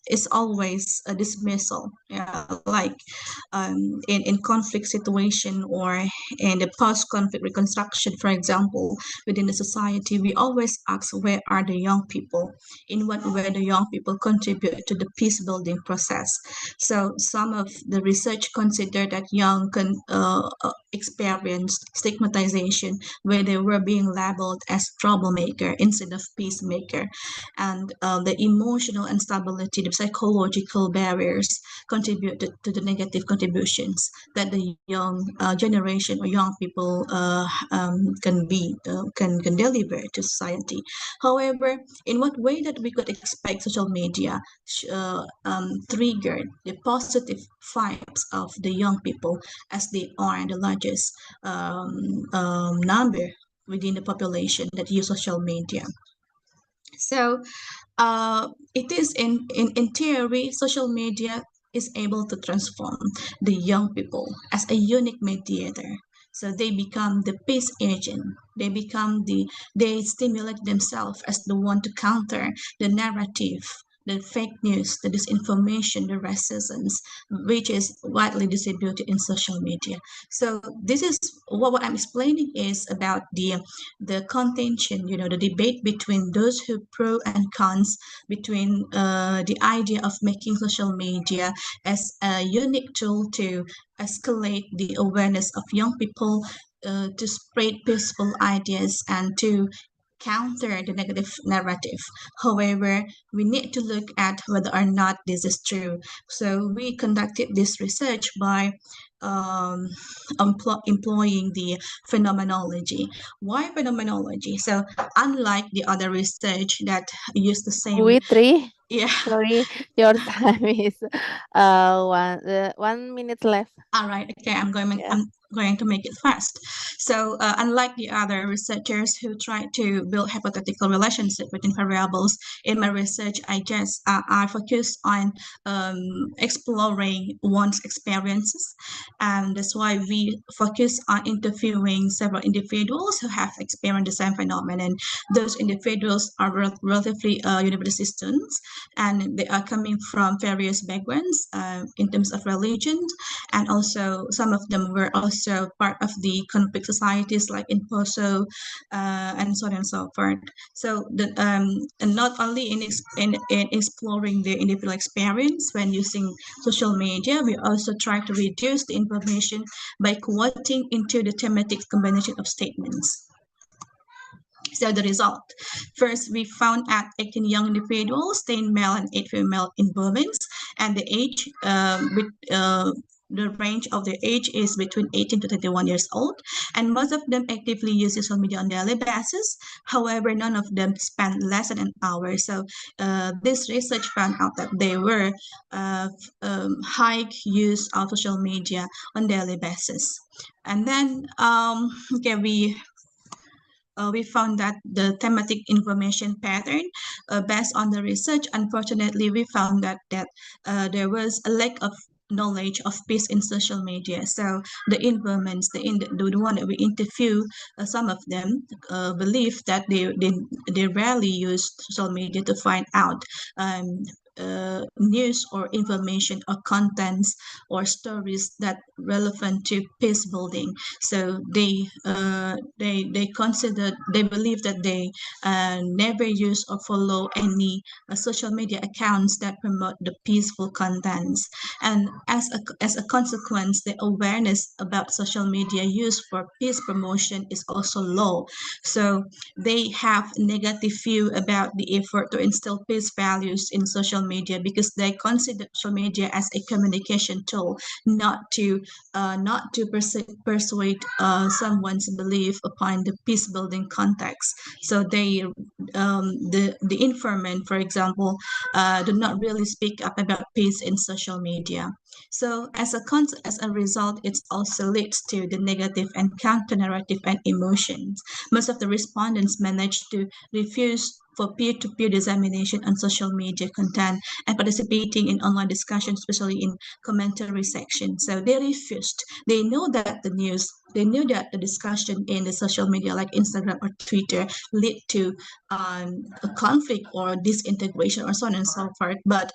[SPEAKER 20] is always a dismissal, like in conflict situation or in the post-conflict reconstruction, for example, within the society, we always ask where are the young people, in what way the young people contribute to the peace building process. So some of the research consider that young can experience stigmatization where they were being labeled as troublemaker instead of peacemaker, and the emotional instability, the psychological barriers contribute to the negative contributions that the young generation or young people can deliver to society. However, in what way that we could expect social media trigger the positive vibes of the young people, as they are the largest number within the population that use social media. So it is in theory, social media is able to transform the young people as a unique mediator. So they become the peace agent. They stimulate themselves as the one to counter the narrative, the fake news, the disinformation, the racism, which is widely distributed in social media. So this is what I'm explaining is about the contention, the debate between those who pro and cons, between the idea of making social media as a unique tool to escalate the awareness of young people, to spread peaceful ideas and to counter the negative narrative. However, we need to look at whether or not this is true. So we conducted this research by employing the phenomenology. Why phenomenology? So unlike the other research that use the same,
[SPEAKER 15] Witri,
[SPEAKER 20] yeah.
[SPEAKER 15] sorry, your time is 1 minute left.
[SPEAKER 20] All right, okay, I'm going to make it fast. So unlike the other researchers who try to build hypothetical relationship between variables, in my research, I focus on exploring one's experiences, and that's why we focus on interviewing several individuals who have experienced the same phenomenon. Those individuals are relatively university students, and they are coming from various backgrounds in terms of religion, and also some of them were also part of the conflict societies like in Poso, and so on and so forth. So and not only in exploring the individual experience when using social media, we also try to reduce the information by quoting into the thematic combination of statements. So the result, first we found at 18 young individuals, 10 male and 8 female in Burmans, and the age the range of their age is between 18 to 21 years old, and most of them actively use social media on a daily basis. However, none of them spend less than an hour. So this research found out that there were high use of social media on daily basis. And then okay, we found that the thematic information pattern based on the research, unfortunately, we found that there was a lack of knowledge of peace in social media. So the informants, the one that we interview, some of them believe that they rarely use social media to find out news or information or contents or stories that relevant to peace building. So they consider, they believe that they never use or follow any social media accounts that promote the peaceful contents. And as a consequence, the awareness about social media use for peace promotion is also low. So they have negative view about the effort to instill peace values in social media, because they consider social media as a communication tool, not to persuade someone's belief upon the peace building context. So they the informant, for example, do not really speak up about peace in social media. So as a result, it also leads to the negative and counter narrative and emotions. Most of the respondents managed to refuse for peer-to-peer dissemination on social media content and participating in online discussions, especially in commentary section. So they refused. They know that the news, they knew that the discussion in the social media like Instagram or Twitter lead to a conflict or disintegration or so on and so forth, but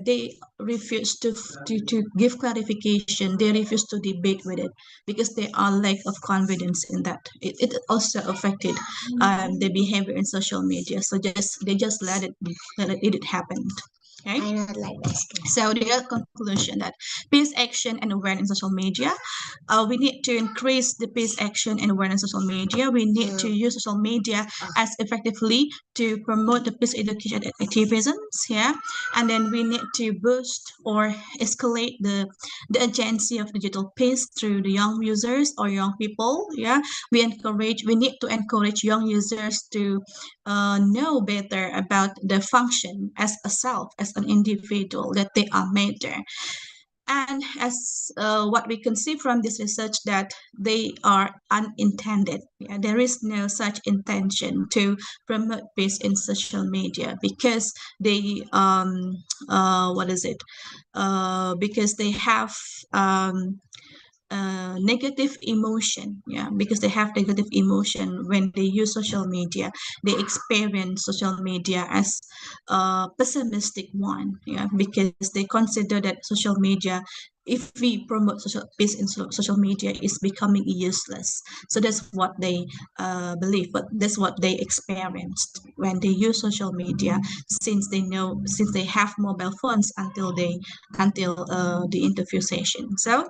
[SPEAKER 20] they refused to give clarification. They refused to debate with it because they are lack of confidence in that. It also affected the behavior in social media. So they just let it happen. Okay. So the conclusion that peace action and awareness in social media, we need to increase the peace action and awareness in social media. We need to use social media as effectively to promote the peace education activisms. Yeah, and then we need to boost or escalate the agency of digital peace through the young users or young people. Yeah, we need to encourage young users to know better about the function as a self, as an individual, that they are matter. And as what we can see from this research, that they are unintended. Yeah, there is no such intention to promote peace in social media, because they because they have negative emotion. Yeah, because they have negative emotion when they use social media. They experience social media as a pessimistic one. Yeah, because they consider that social media, if we promote social peace in social media, is becoming useless. So that's what they believe, but that's what they experienced when they use social media, since they have mobile phones until the interview session. So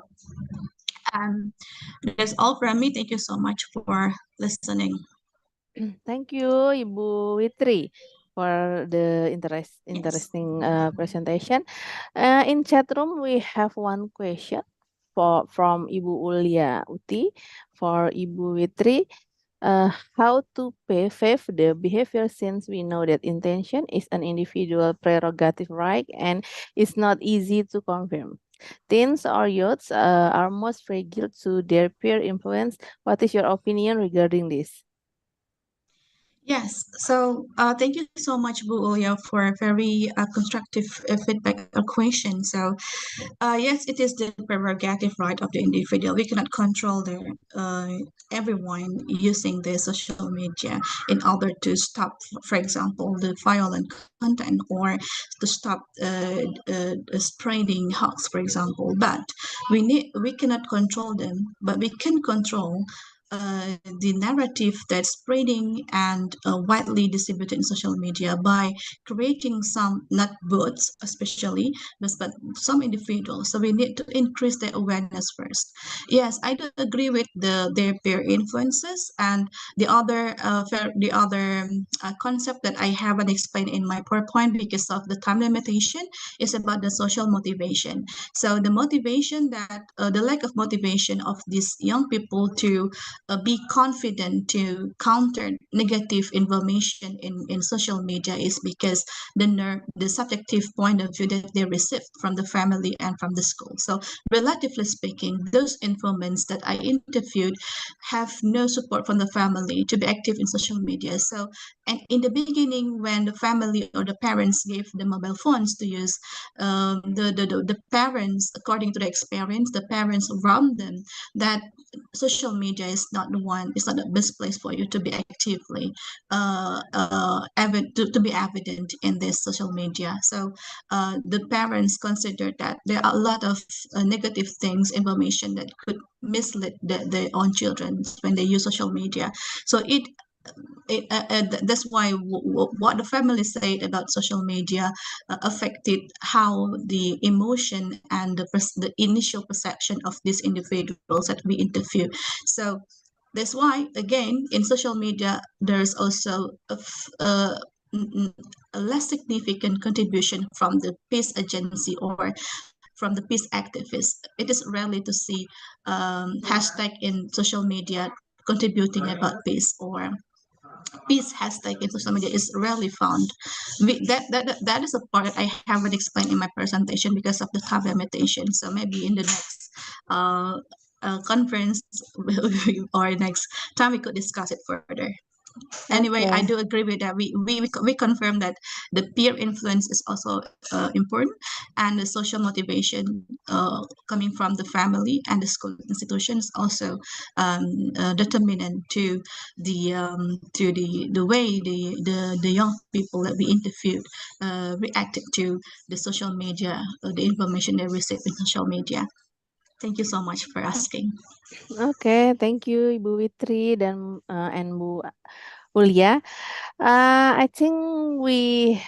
[SPEAKER 20] that's all from me. Thank you so much for listening.
[SPEAKER 15] Thank you, Ibu Witri, for the interesting presentation. In chat room, we have one question from Ibu Ulia Uti for Ibu Witri. How to pave the behavior, since we know that intention is an individual prerogative, right, and it's not easy to confirm. Teens or youths are most fragile to their peer influence. What is your opinion regarding this?
[SPEAKER 20] Yes, so thank you so much, Bu Ulia, for a very constructive feedback or question. So yes, it is the prerogative right of the individual. We cannot control everyone using the social media in order to stop, for example, the violent content, or to stop spreading hoax, for example. But we cannot control them, but we can control the narrative that's spreading and widely distributed in social media by creating some, not bots especially, but some individuals. So we need to increase their awareness first. Yes, I do agree with their peer influences, and the other concept that I haven't explained in my PowerPoint because of the time limitation is about the social motivation. So the motivation that the lack of motivation of these young people to be confident to counter negative information in social media is because the subjective point of view that they receive from the family and from the school. So relatively speaking, those informants that I interviewed have no support from the family to be active in social media. So, and in the beginning, when the family or the parents gave the mobile phones to use, the parents, according to the experience, the parents warned them that social media is not the best place for you to be actively to be evident in this social media. So the parents consider that there are a lot of negative things, information that could mislead their own children when they use social media. So that's why what the family said about social media affected how the emotion and the initial perception of these individuals that we interview. So that's why, again, in social media, there is also a less significant contribution from the peace agency or from the peace activists. It is rarely to see hashtag in social media contributing about peace, or peace hashtag in social media is rarely found. That is a part I haven't explained in my presentation because of the time limitation. So maybe in the next conference or next time we could discuss it further. Anyway, I
[SPEAKER 15] Okay.
[SPEAKER 20] do agree with that. We confirm that the peer influence is also important, and the social motivation coming from the family and the school institutions also determinant to the way the young people that we interviewed reacted to the social media, the information they received in social media. Thank you so much for asking.
[SPEAKER 15] Oke, thank you Ibu Witri dan and Bu Ulia. I think we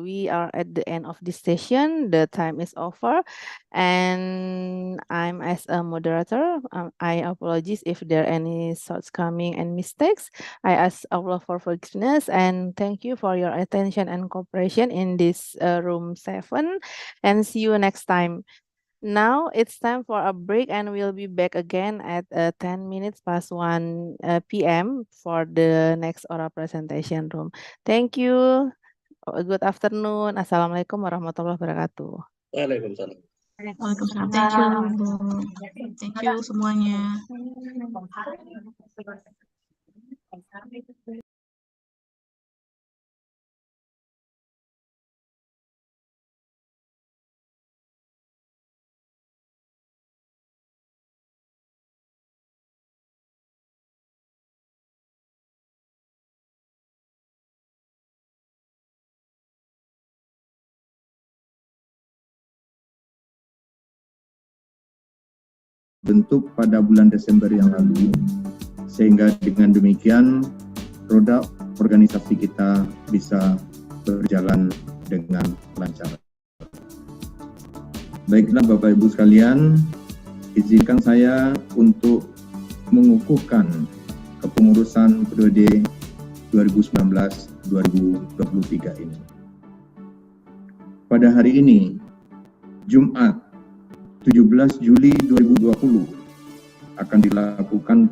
[SPEAKER 15] we are at the end of this session. The time is over, and I'm as a moderator. I apologize if there are any shortcomings and mistakes. I ask Allah for forgiveness and thank you for your attention and cooperation in this room 7. And see you next time. Now it's time for a break, and we'll be back again at 10 minutes past 1 p.m. for the next oral presentation room. Thank you. Good afternoon. Assalamualaikum warahmatullahi wabarakatuh.
[SPEAKER 4] Waalaikumsalam.
[SPEAKER 20] Waalaikumsalam. Thank you, Bu. Thank you semuanya.
[SPEAKER 21] Bentuk pada bulan Desember yang lalu, sehingga dengan demikian roda organisasi kita bisa berjalan dengan lancar. Baiklah Bapak Ibu sekalian, izinkan saya untuk mengukuhkan kepengurusan periode 2019-2023 ini. Pada hari ini, Jumat 17 Juli 2020 akan dilakukan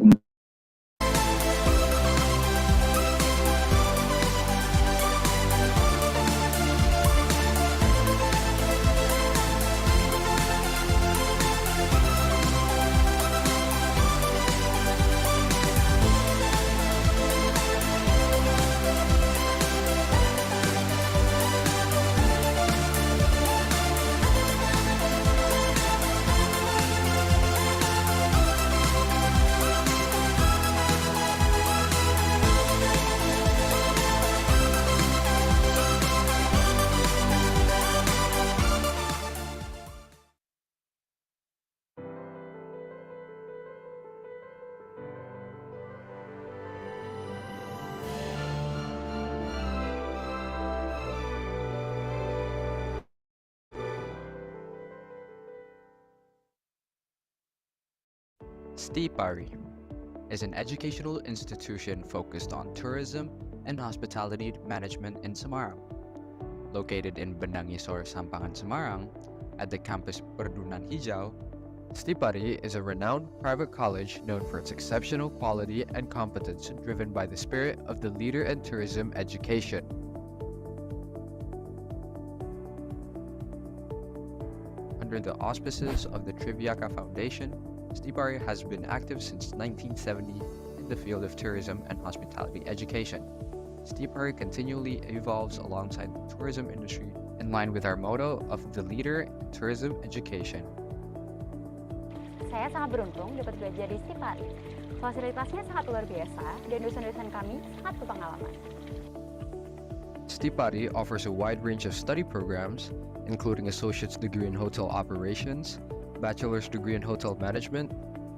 [SPEAKER 3] Stipari is an educational institution focused on tourism and hospitality management in Semarang. Located in Benangisor, Sampangan, Semarang, at the campus Perdunan Hijau, Stipari is a renowned private college known for its exceptional quality and competence driven by the spirit of the leader in tourism education. Under the auspices of the Triviaka Foundation, Stipari has been active since 1970 in the field of tourism and hospitality education. Stipari continually evolves alongside the tourism industry in line with our motto of the leader in tourism education.
[SPEAKER 22] Saya sangat beruntung dapat belajar di Stipari. Fasilitasnya sangat luar biasa dan dosen-dosen kami sangat berpengalaman.
[SPEAKER 3] Stipari offers a wide range of study programs, including associate's degree in hotel operations, bachelor's degree in hotel management,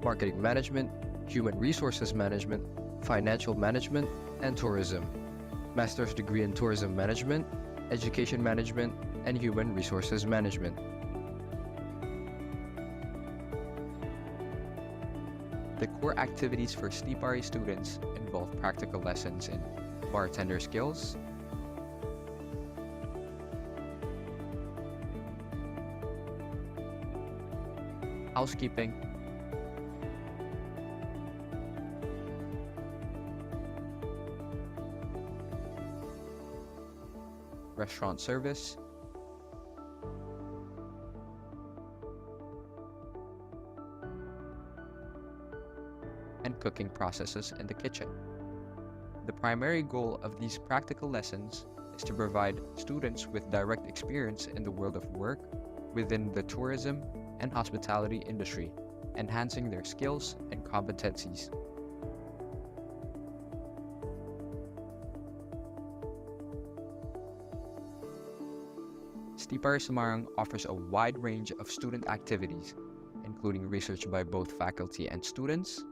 [SPEAKER 3] marketing management, human resources management, financial management, and tourism, master's degree in tourism management, education management, and human resources management. The core activities for Stipari students involve practical lessons in bartender skills, housekeeping, restaurant service, and cooking processes in the kitchen. The primary goal of these practical lessons is to provide students with direct experience in the world of work within the tourism and hospitality industry, enhancing their skills and competencies. Stipari Semarang offers a wide range of student activities, including research by both faculty and students,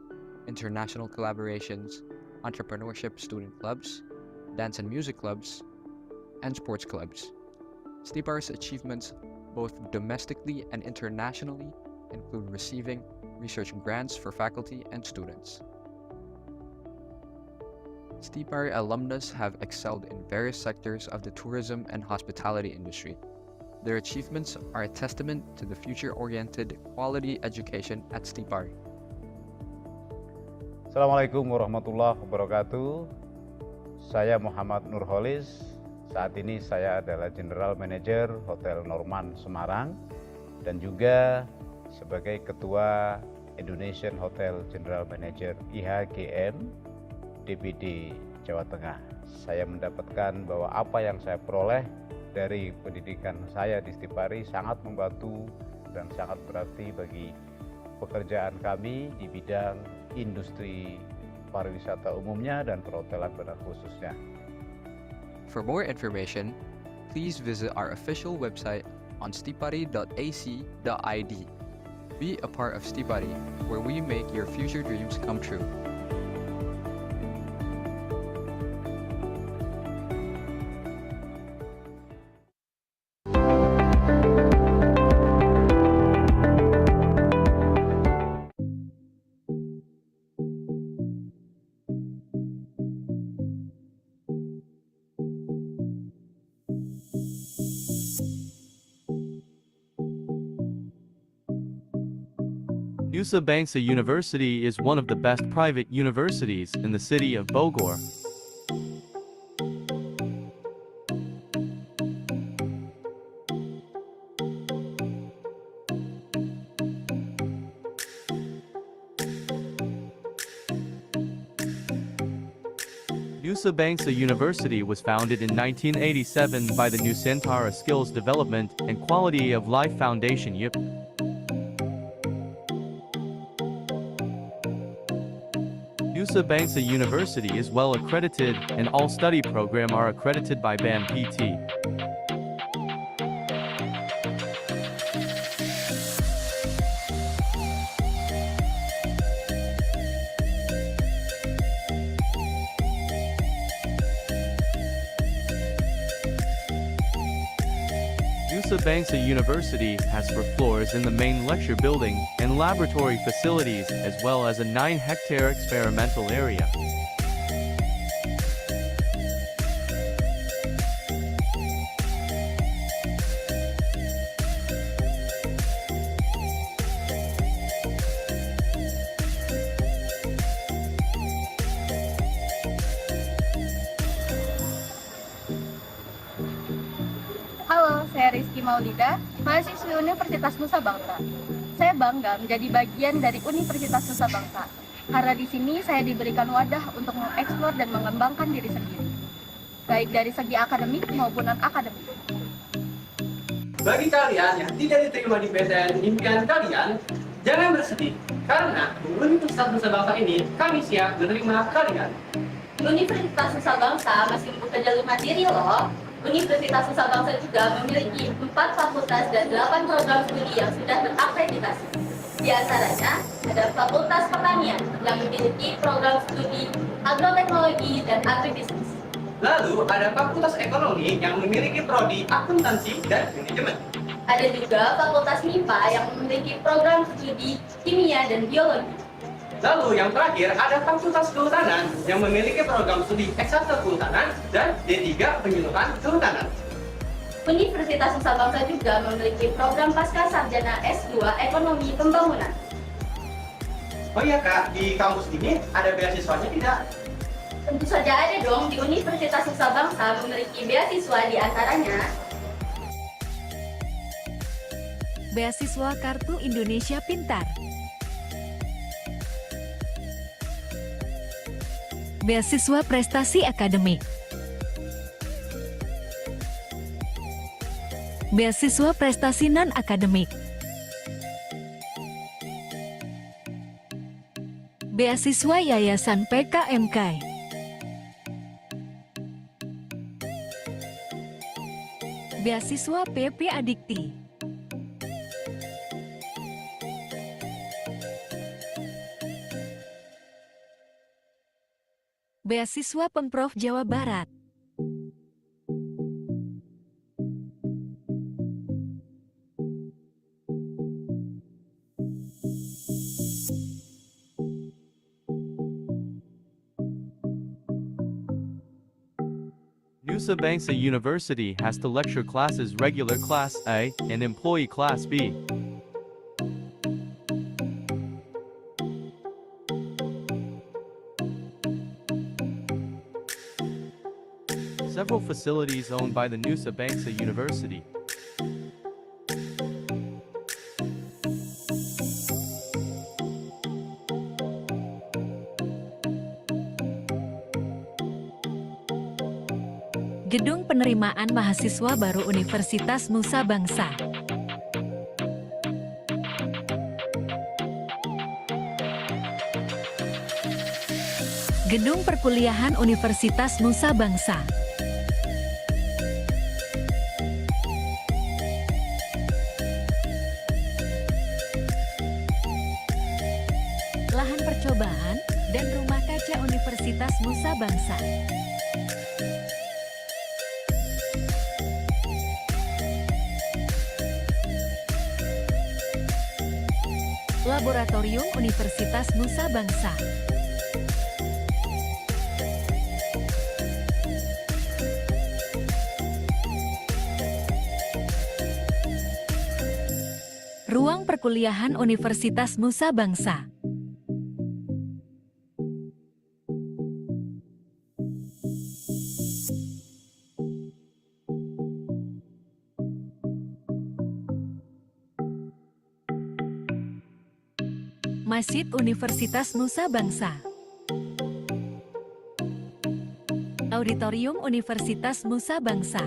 [SPEAKER 3] international collaborations, entrepreneurship student clubs, dance and music clubs, and sports clubs. Stipari's achievements, both domestically and internationally, include receiving research grants for faculty and students. Stipari alumnus have excelled in various sectors of the tourism and hospitality industry. Their achievements are a testament to the future-oriented quality education at Stipari.
[SPEAKER 23] Assalamualaikum warahmatullahi wabarakatuh. Saya Muhammad Nurholis. Saat ini saya adalah General Manager Hotel Norman Semarang dan juga sebagai Ketua Indonesian Hotel General Manager IHGM DPD Jawa Tengah. Saya mendapatkan bahwa apa yang saya peroleh dari pendidikan saya di Stipari sangat membantu dan sangat berarti bagi pekerjaan kami di bidang industri pariwisata umumnya dan perhotelan pada khususnya.
[SPEAKER 3] For more information, please visit our official website on stipari.ac.id. Be a part of Stipari, where we make your future dreams come true.
[SPEAKER 24] Nusa Bangsa University is one of the best private universities in the city of Bogor. Nusa Bangsa University was founded in 1987 by the Nusantara Skills Development and Quality of Life Foundation (YIP). Nusa Bangsa University is well accredited and all study program are accredited by BAM-PT. Nusa Bangsa University has 4 floors in the main lecture building and laboratory facilities as well as a 9-hectare experimental area.
[SPEAKER 6] Halo, saya Rizky Maulida, mahasiswi Universitas Nusa Bangsa. Saya bangga menjadi bagian dari Universitas Nusa Bangsa, karena di sini saya diberikan wadah untuk mengeksplor dan mengembangkan diri sendiri, baik dari segi akademik maupun non-akademik.
[SPEAKER 7] Bagi kalian yang tidak diterima di PTN impian kalian, jangan bersedih, karena di Universitas Nusa Bangsa ini kami siap menerima kalian.
[SPEAKER 6] Universitas Nusa Bangsa masih membuka jalur mandiri loh. Universitas Nusa Bangsa juga memiliki 4 fakultas dan 8 program studi yang sudah terakreditasi. Di antaranya ada Fakultas Pertanian yang memiliki program studi agroteknologi dan agribisnis.
[SPEAKER 7] Lalu ada Fakultas Ekonomi yang memiliki prodi akuntansi dan manajemen.
[SPEAKER 6] Ada juga Fakultas MIPA yang memiliki program studi kimia dan biologi.
[SPEAKER 7] Lalu yang terakhir ada Fakultas Kehutanan yang memiliki program studi S1 Kehutanan dan D3 Penyuluhan Kehutanan.
[SPEAKER 6] Universitas Nusa Bangsa juga memiliki program pasca sarjana S2 Ekonomi Pembangunan.
[SPEAKER 7] Oh iya Kak, di kampus ini ada beasiswanya tidak?
[SPEAKER 6] Tentu saja ada dong, di Universitas Nusa Bangsa memiliki beasiswa di antaranya
[SPEAKER 8] Beasiswa Kartu Indonesia Pintar, Beasiswa Prestasi Akademik, Beasiswa Prestasi Non-Akademik, Beasiswa Yayasan PKMK, Beasiswa PP Adikti, Beasiswa Pemprov Jawa Barat,
[SPEAKER 24] Nusa Bangsa University has the lecture classes Regular Class A and Employee Class B. Several facilities owned by the Nusa Bangsa University.
[SPEAKER 8] Gedung Penerimaan Mahasiswa Baru Universitas Nusa Bangsa, Gedung Perkuliahan Universitas Nusa Bangsa, Lahan Percobaan dan Rumah Kaca Universitas Nusa Bangsa, Laboratorium Universitas Nusa Bangsa, Ruang Perkuliahan Universitas Nusa Bangsa, Masjid Universitas Nusa Bangsa, Auditorium Universitas Nusa Bangsa,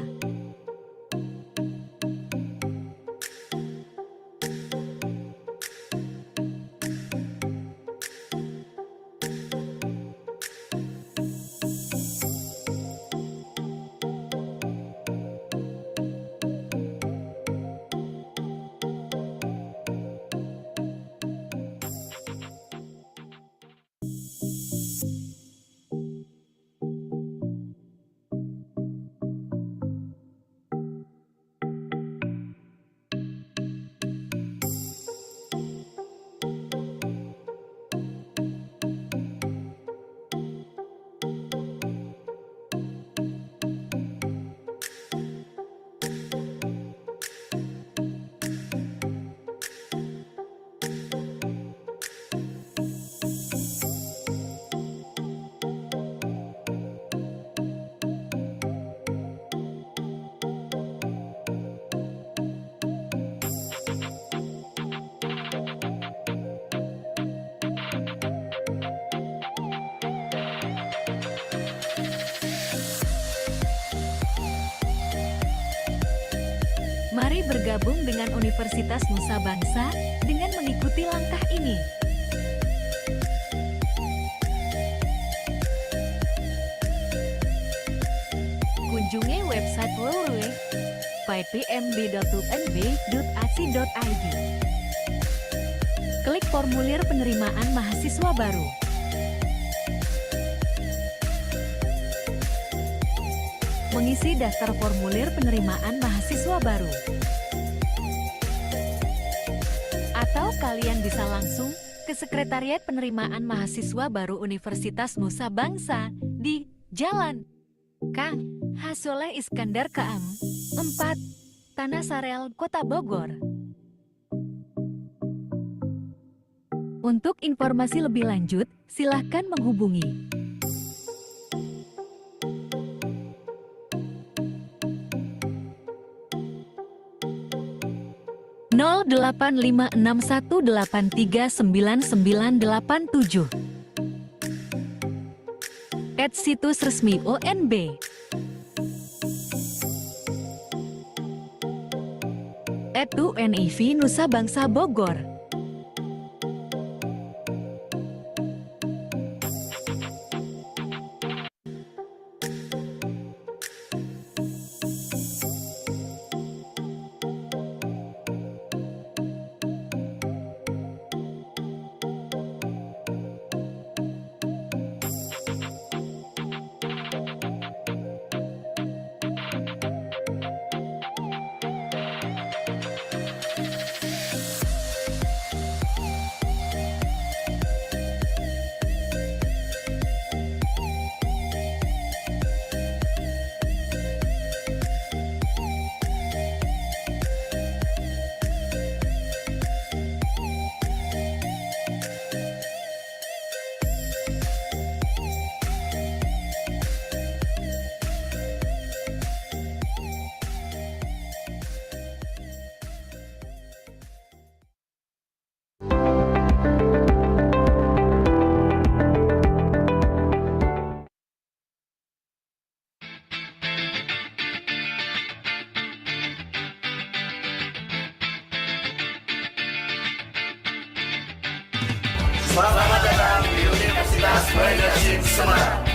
[SPEAKER 8] Mari bergabung dengan Universitas Nusa Bangsa dengan mengikuti langkah ini. Kunjungi website www.pmb.unb.ac.id. Klik formulir penerimaan mahasiswa baru. Mengisi daftar formulir penerimaan mahasiswa baru. Atau kalian bisa langsung ke Sekretariat Penerimaan Mahasiswa Baru Universitas Nusa Bangsa di Jalan Kang Hasoleh Iskandar Kaam 4, Tanah Sarel, Kota Bogor. Untuk informasi lebih lanjut, silakan menghubungi 08561839987 @situs resmi UNB. @UNIV Nusa Bangsa Bogor.
[SPEAKER 1] Selamat datang di Universitas Leadership Semarang.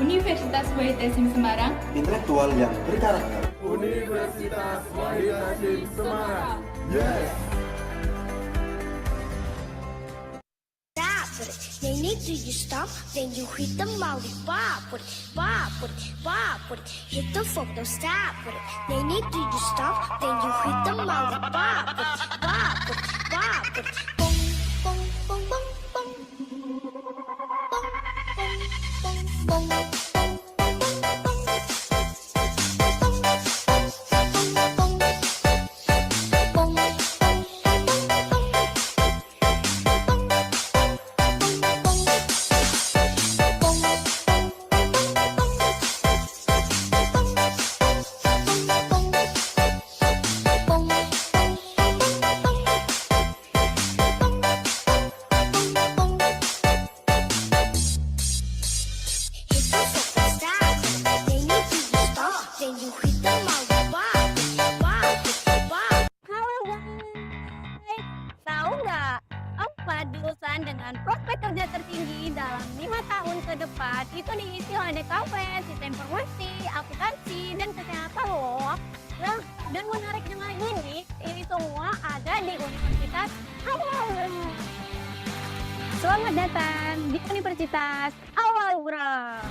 [SPEAKER 18] Universitas Politeksnik Semarang,
[SPEAKER 1] intelektual yang berkarakter.
[SPEAKER 9] Universitas Politeksnik Semarang. Yes.
[SPEAKER 10] They need to you stop, then you hit the lollipop, put it, bop, put it, bop, put it, hit the photo stop, put it. They need to you stop, then you hit the lollipop, put it, bop, put it, bop, put it, bong, bong, bong, bong, bong, bong, bong, bong, bong.
[SPEAKER 12] Dengan prospek kerja tertinggi dalam 5 tahun ke depan itu diisi oleh DKV, sistem informasi, aplikasi, dan kesehatan loh. Nah, dan menariknya lagi nih, ini semua ada di Universitas Al-Azhar. Selamat datang di Universitas Al-Azhar.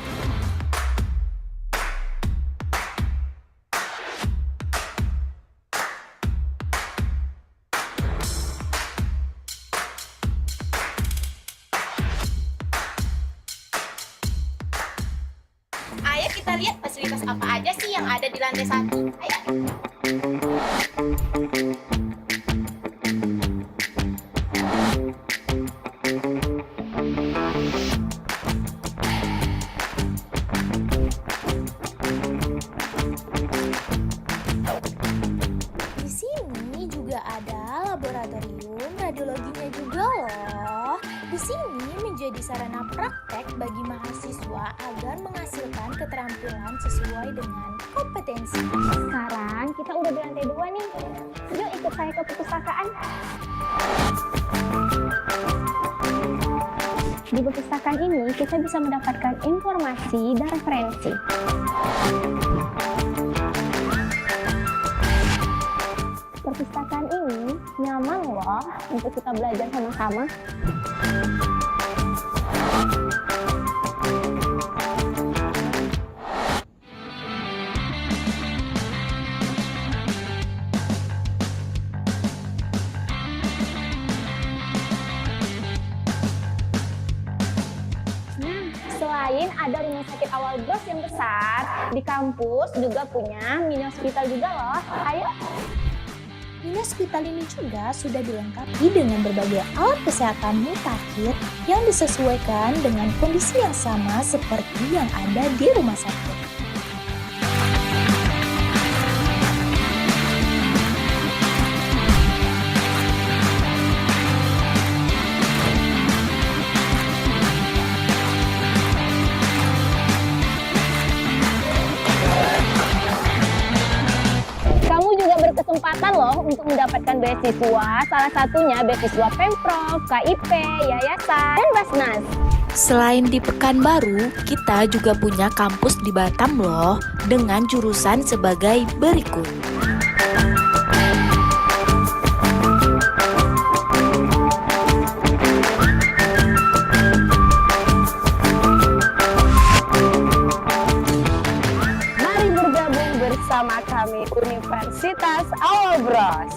[SPEAKER 11] Ayo kita lihat fasilitas apa aja sih yang ada di lantai 1. Ayo. Di sini juga ada laboratorium radiologinya juga loh. Di sini menjadi sarana praktek bagi mahasiswa agar menghasilkan keterampilan sesuai dengan kompetensi.
[SPEAKER 12] Sekarang kita udah di lantai 2 nih. Yuk ikut saya ke perpustakaan. Di perpustakaan ini kita bisa mendapatkan informasi dan referensi. Perpustakaan ini nyaman loh untuk kita belajar sama-sama. Selain ada rumah sakit awal bros yang besar, di kampus juga punya mini hospital juga loh. Ayo.
[SPEAKER 11] Mini hospital ini juga sudah dilengkapi dengan berbagai alat kesehatan mutakhir yang disesuaikan dengan kondisi yang sama seperti yang ada di rumah sakit.
[SPEAKER 12] Kesempatan loh untuk mendapatkan beasiswa, salah satunya beasiswa Pemprov, KIP, Yayasan, dan Basnas.
[SPEAKER 11] Selain di Pekanbaru, kita juga punya kampus di Batam loh, dengan jurusan sebagai berikut.
[SPEAKER 12] Bersama kami Universitas Al-Azhar.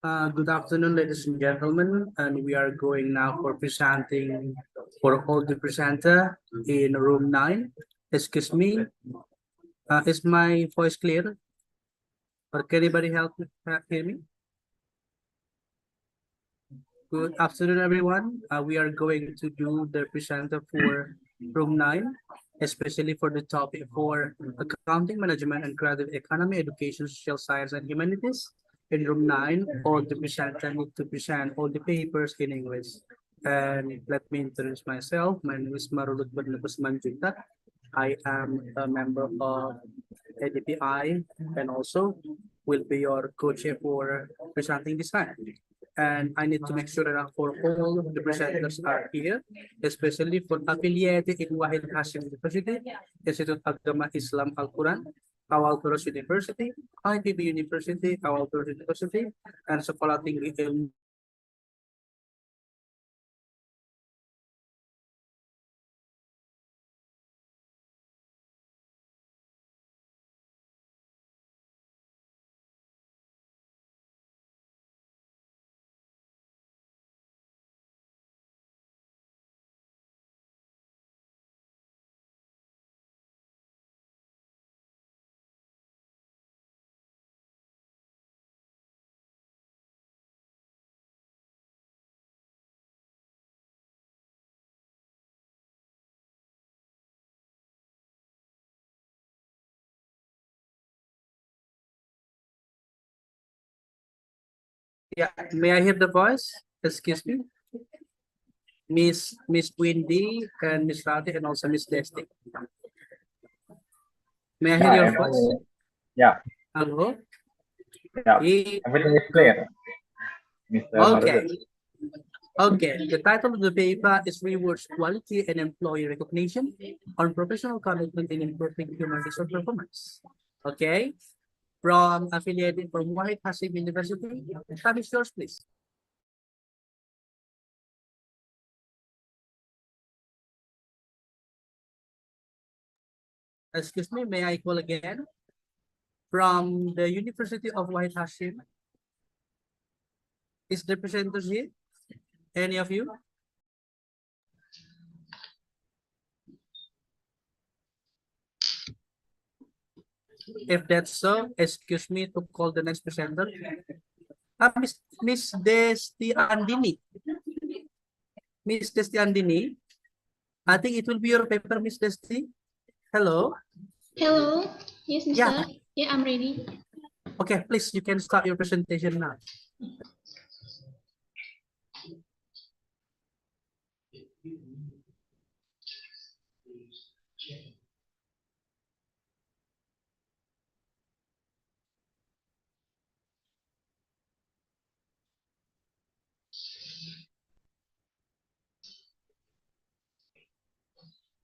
[SPEAKER 5] Good afternoon, ladies and gentlemen, and we are going now for presenting for all the presenter in room 9. Excuse me, is my voice clear? Or can anybody help me, hear me? Good afternoon, everyone. We are going to do the presenter for room 9, especially for the topic for accounting, management, and creative economy, education, social science, and humanities. In room 9, all the presenter need to present all the papers in English. And let me introduce myself. My name is Marulud Barnabas Manjuta. I am a member of ADPI and also will be your co-chair for presenting this time. And I need to make sure that for all the presenters are here, especially for affiliated in Wahid Hashim University, Institute Agama Islam Al-Quran, Awal Turus University, IPB University, Awal Turus University, and Sekolah Tinggi Ilmu Yeah, may I hear the voice? Excuse me. Miss Windy and Miss Rati and also Miss Desti. May I hear your voice?
[SPEAKER 13] Yeah.
[SPEAKER 5] Hello?
[SPEAKER 13] Yeah. Everything is clear, Mr.
[SPEAKER 5] Okay.
[SPEAKER 13] Marudut.
[SPEAKER 5] Okay, the title of the paper is Rewards Quality and Employee Recognition on Professional Commitment in Improving Human Resource Performance. Okay, from affiliated from Wahid Hashim University. Time is yours, please. Excuse me, may I call again? From the University of Wahid Hashim. Is the presenters here? Any of you? If that's so, excuse me to call the next presenter. Miss Desti Andini. Miss Desti Andini. I think it will be your paper, Miss Desti. Hello.
[SPEAKER 18] Hello. Yes, Mr.
[SPEAKER 5] Yeah.
[SPEAKER 18] Yeah, I'm ready.
[SPEAKER 5] Okay, please, you can start your presentation now.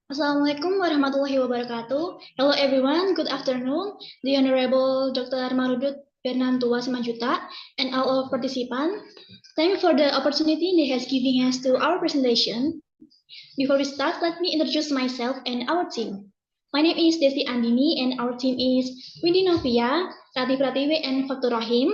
[SPEAKER 18] Assalamualaikum warahmatullahi wabarakatuh. Hello everyone, good afternoon. The Honorable Dr. Marudut Bernantua Simanjuta and all participants. Thank you for the opportunity he has given us to our presentation. Before we start, let me introduce myself and our team. My name is Desi Andini and our team is Windy Novia, Rati Pratiwi, and Faktur Rahim.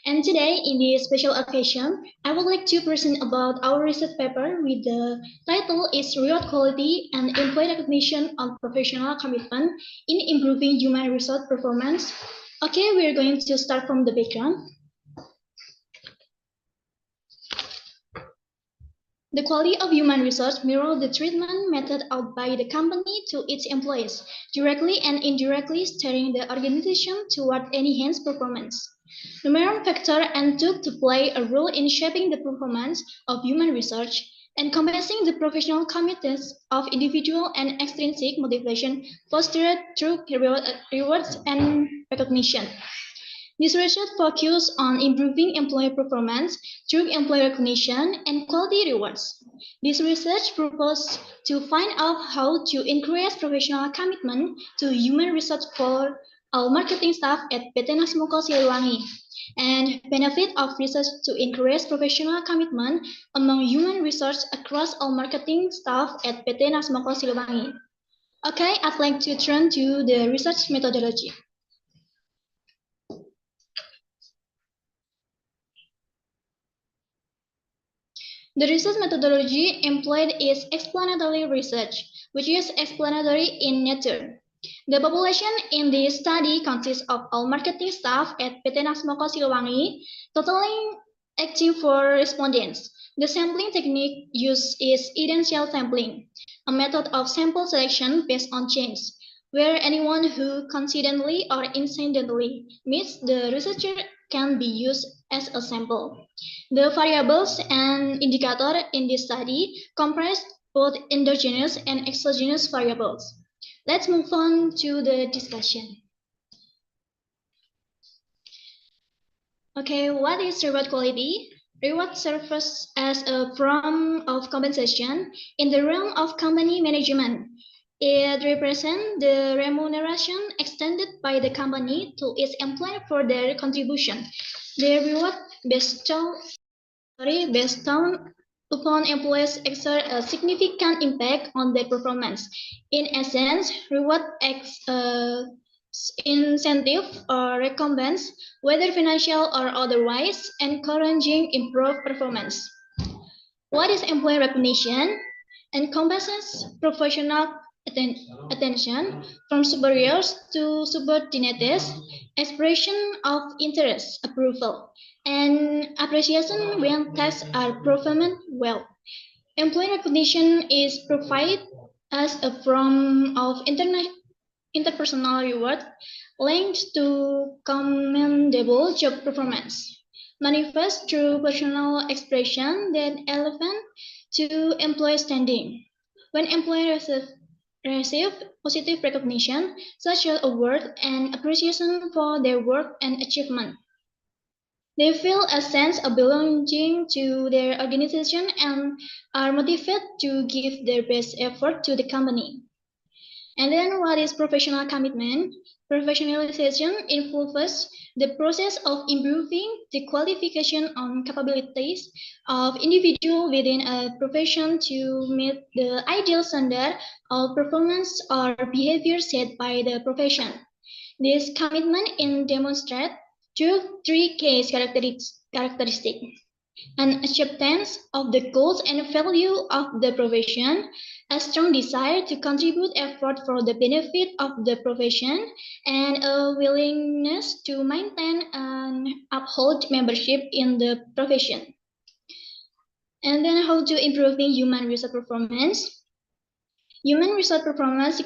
[SPEAKER 18] And today, in this special occasion, I would like to present about our research paper with the title is Reward Quality and Employee Recognition on Professional Commitment in Improving Human Resource Performance. Okay, we're going to start from the background. The quality of human resource mirrors the treatment meted out by the company to its employees, directly and indirectly steering the organization toward enhanced performance. Numerous factors took to play a role in shaping the performance of human research, encompassing the professional commitments of individual and extrinsic motivation fostered through rewards and recognition. This research focused on improving employee performance through employee recognition and quality rewards. This research proposed to find out how to increase professional commitment to human resource for all marketing staff at PT Nasmoko Siliwangi, and benefit of research to increase professional commitment among human resource across all marketing staff at PT Nasmoko Siliwangi. Okay, I'd like to turn to the research methodology. The research methodology employed is explanatory research, which is explanatory in nature. The population in this study consists of all marketing staff at PT Nasmoko Siliwangi, totaling 84 respondents. The sampling technique used is idential sampling, a method of sample selection based on chance, where anyone who coincidentally or incidentally meets the researcher can be used as a sample. The variables and indicator in this study comprise both endogenous and exogenous variables. Let's move on to the discussion. Okay, what is reward quality? Reward serves as a form of compensation in the realm of company management. It represents the remuneration extended by the company to its employees for their contribution. The reward based on upon employees exert a significant impact on their performance. In essence, reward acts incentive or recompense, whether financial or otherwise, encouraging improved performance. What is employee recognition? Encompasses professional attention from superiors to subordinates, expression of interest, approval, and appreciation when tasks are performed well. Employee recognition is provided as a form of interpersonal reward linked to commendable job performance, manifest through personal expression that elevate to employee standing. When employees receive positive recognition, such as award and appreciation for their work and achievement, they feel a sense of belonging to their organization and are motivated to give their best effort to the company. And then what is professional commitment? Professionalization involves the process of improving the qualification and capabilities of individuals within a profession to meet the ideal standard of performance or behavior set by the profession. This commitment is demonstrated through three key characteristics. An acceptance of the goals and value of the profession, a strong desire to contribute effort for the benefit of the profession, and a willingness to maintain and uphold membership in the profession. And then how to improving human resource performance. Human resource performance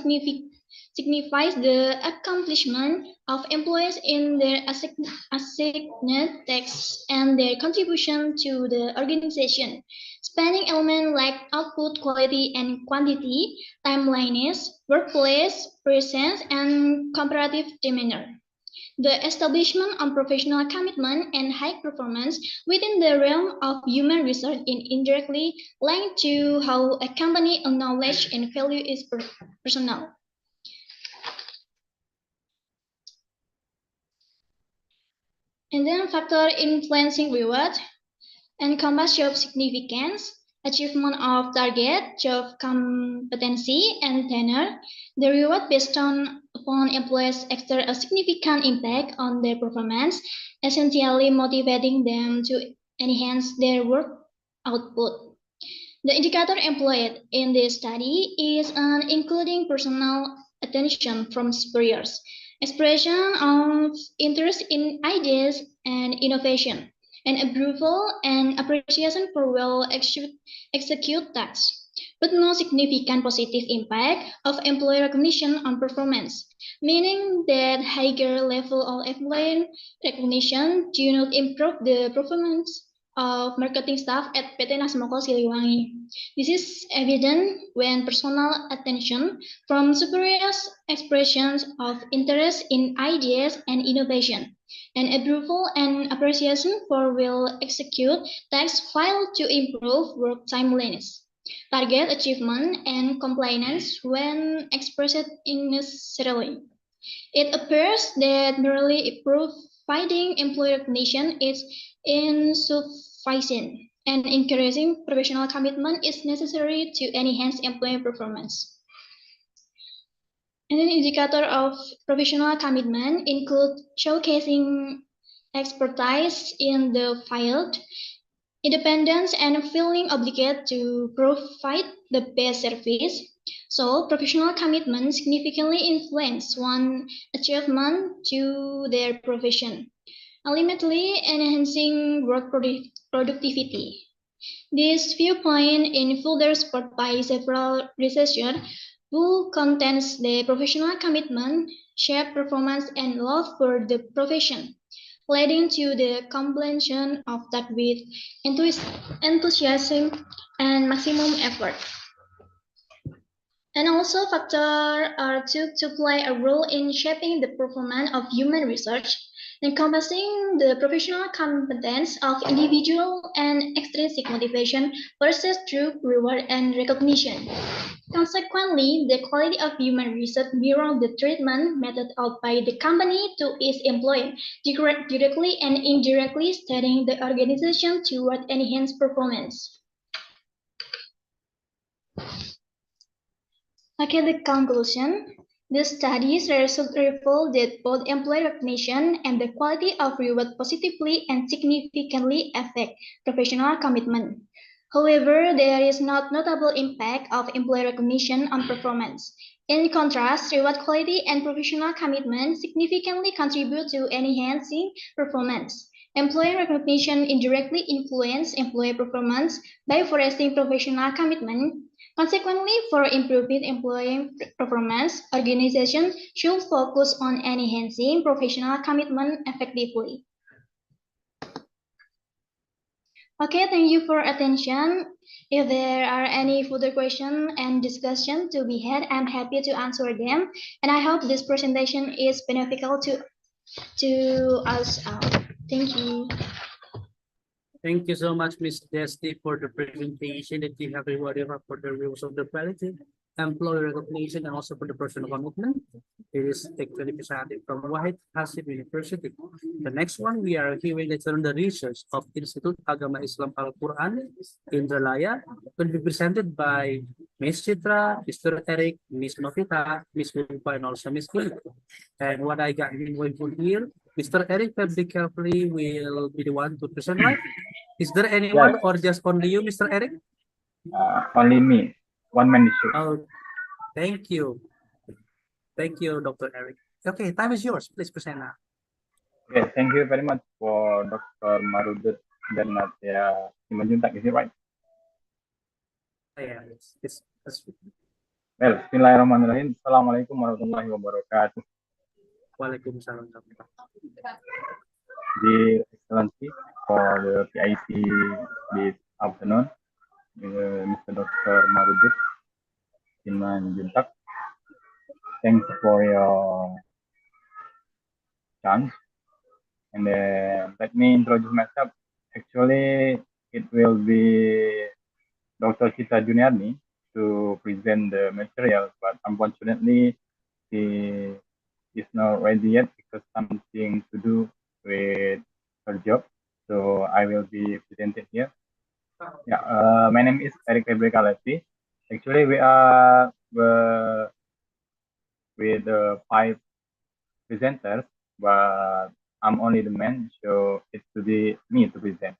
[SPEAKER 18] signifies the accomplishment of employees in their assigned tasks and their contribution to the organization, spanning elements like output, quality, and quantity, timeliness, workplace presence, and comparative demeanor. The establishment of professional commitment and high performance within the realm of human resource is indirectly linked to how a company acknowledges and values its personnel. And then factor influencing reward encompass job significance, achievement of target, job competency, and tenure. The reward based upon employees exert a significant impact on their performance, essentially motivating them to enhance their work output. The indicator employed in this study is including personal attention from superiors, expression of interest in ideas and innovation, and approval and appreciation for well executed tasks, but no significant positive impact of employee recognition on performance, meaning that higher level of employee recognition do not improve the performance of marketing staff at PT Nasmoko Siliwangi. This is evident when personal attention from superiors, expressions of interest in ideas and innovation, and approval and appreciation for well executed tasks fail to improve work timeliness, target achievement, and compliance when expressed unnecessarily. It appears that merely providing employee recognition is insufficient, and increasing professional commitment is necessary to enhance employee performance. And an indicator of professional commitment include showcasing expertise in the field, independence, and feeling obligated to provide the best service. So, professional commitment significantly influence one's achievement to their profession, ultimately enhancing work productivity. This viewpoint is further supported by several researchers who contends the professional commitment, shared performance, and love for the profession, leading to the combination of that with enthusiasm and maximum effort. And also factors are to play a role in shaping the performance of human research, encompassing the professional competence of individual and extrinsic motivation versus true reward and recognition. Consequently, the quality of human research mirrors the treatment method out by the company to its employee, directly and indirectly steering the organization toward enhanced performance. Okay, the conclusion. The studies reveal that both employee recognition and the quality of reward positively and significantly affect professional commitment. However, there is not notable impact of employee recognition on performance. In contrast, reward quality and professional commitment significantly contribute to enhancing performance. Employee recognition indirectly influences employee performance by fostering professional commitment. Consequently, for improving employee performance, organizations should focus on enhancing professional commitment effectively. Okay, thank you for attention. If there are any further questions and discussion to be had, I'm happy to answer them. And I hope this presentation is beneficial to us all. Thank you.
[SPEAKER 5] Thank you so much, Ms. Desti, for the presentation that you have rewarded for the rules of the quality, employee recognition, and also for the personal commitment. It is actually presented from Wahid Hasim University. The next one, we are hearing later on the research of Institute Agama Islam Al-Quran, Indralaya, will be presented by Ms. Chitra, Mr. Eric, Ms. Novita, Ms. Lupa, and also Ms. Philip. And what I got for here, Mr. Eric Fabri carefully will be the one to present, right? Is there anyone or just only you, Mr. Eric?
[SPEAKER 13] Only me. One man show.
[SPEAKER 5] Oh, thank you. Thank you, Dr. Eric. Okay, time is yours. Please present now.
[SPEAKER 13] Okay, thank you very much for Dr. Marudut dan Natia Simanjuntak. Is it right?
[SPEAKER 5] Yeah, yes.
[SPEAKER 13] Well, Bismillahirrahmanirrahim. Assalamualaikum warahmatullahi wabarakatuh.
[SPEAKER 5] Waalaikumsalam.
[SPEAKER 13] Dear Excellency, for the PIC this afternoon, Mr. Dr. Marudut Simanjuntak. Thanks for your chance. And let me introduce myself. Actually, it will be Dr. Cita Juniarni to present the material, but unfortunately, she is not ready yet because something to do with her job. So I will be presented here. Yeah, my name is Eric Febrekalati. Actually, we are with 5 presenters, but I'm only the man, so it's to be me to present.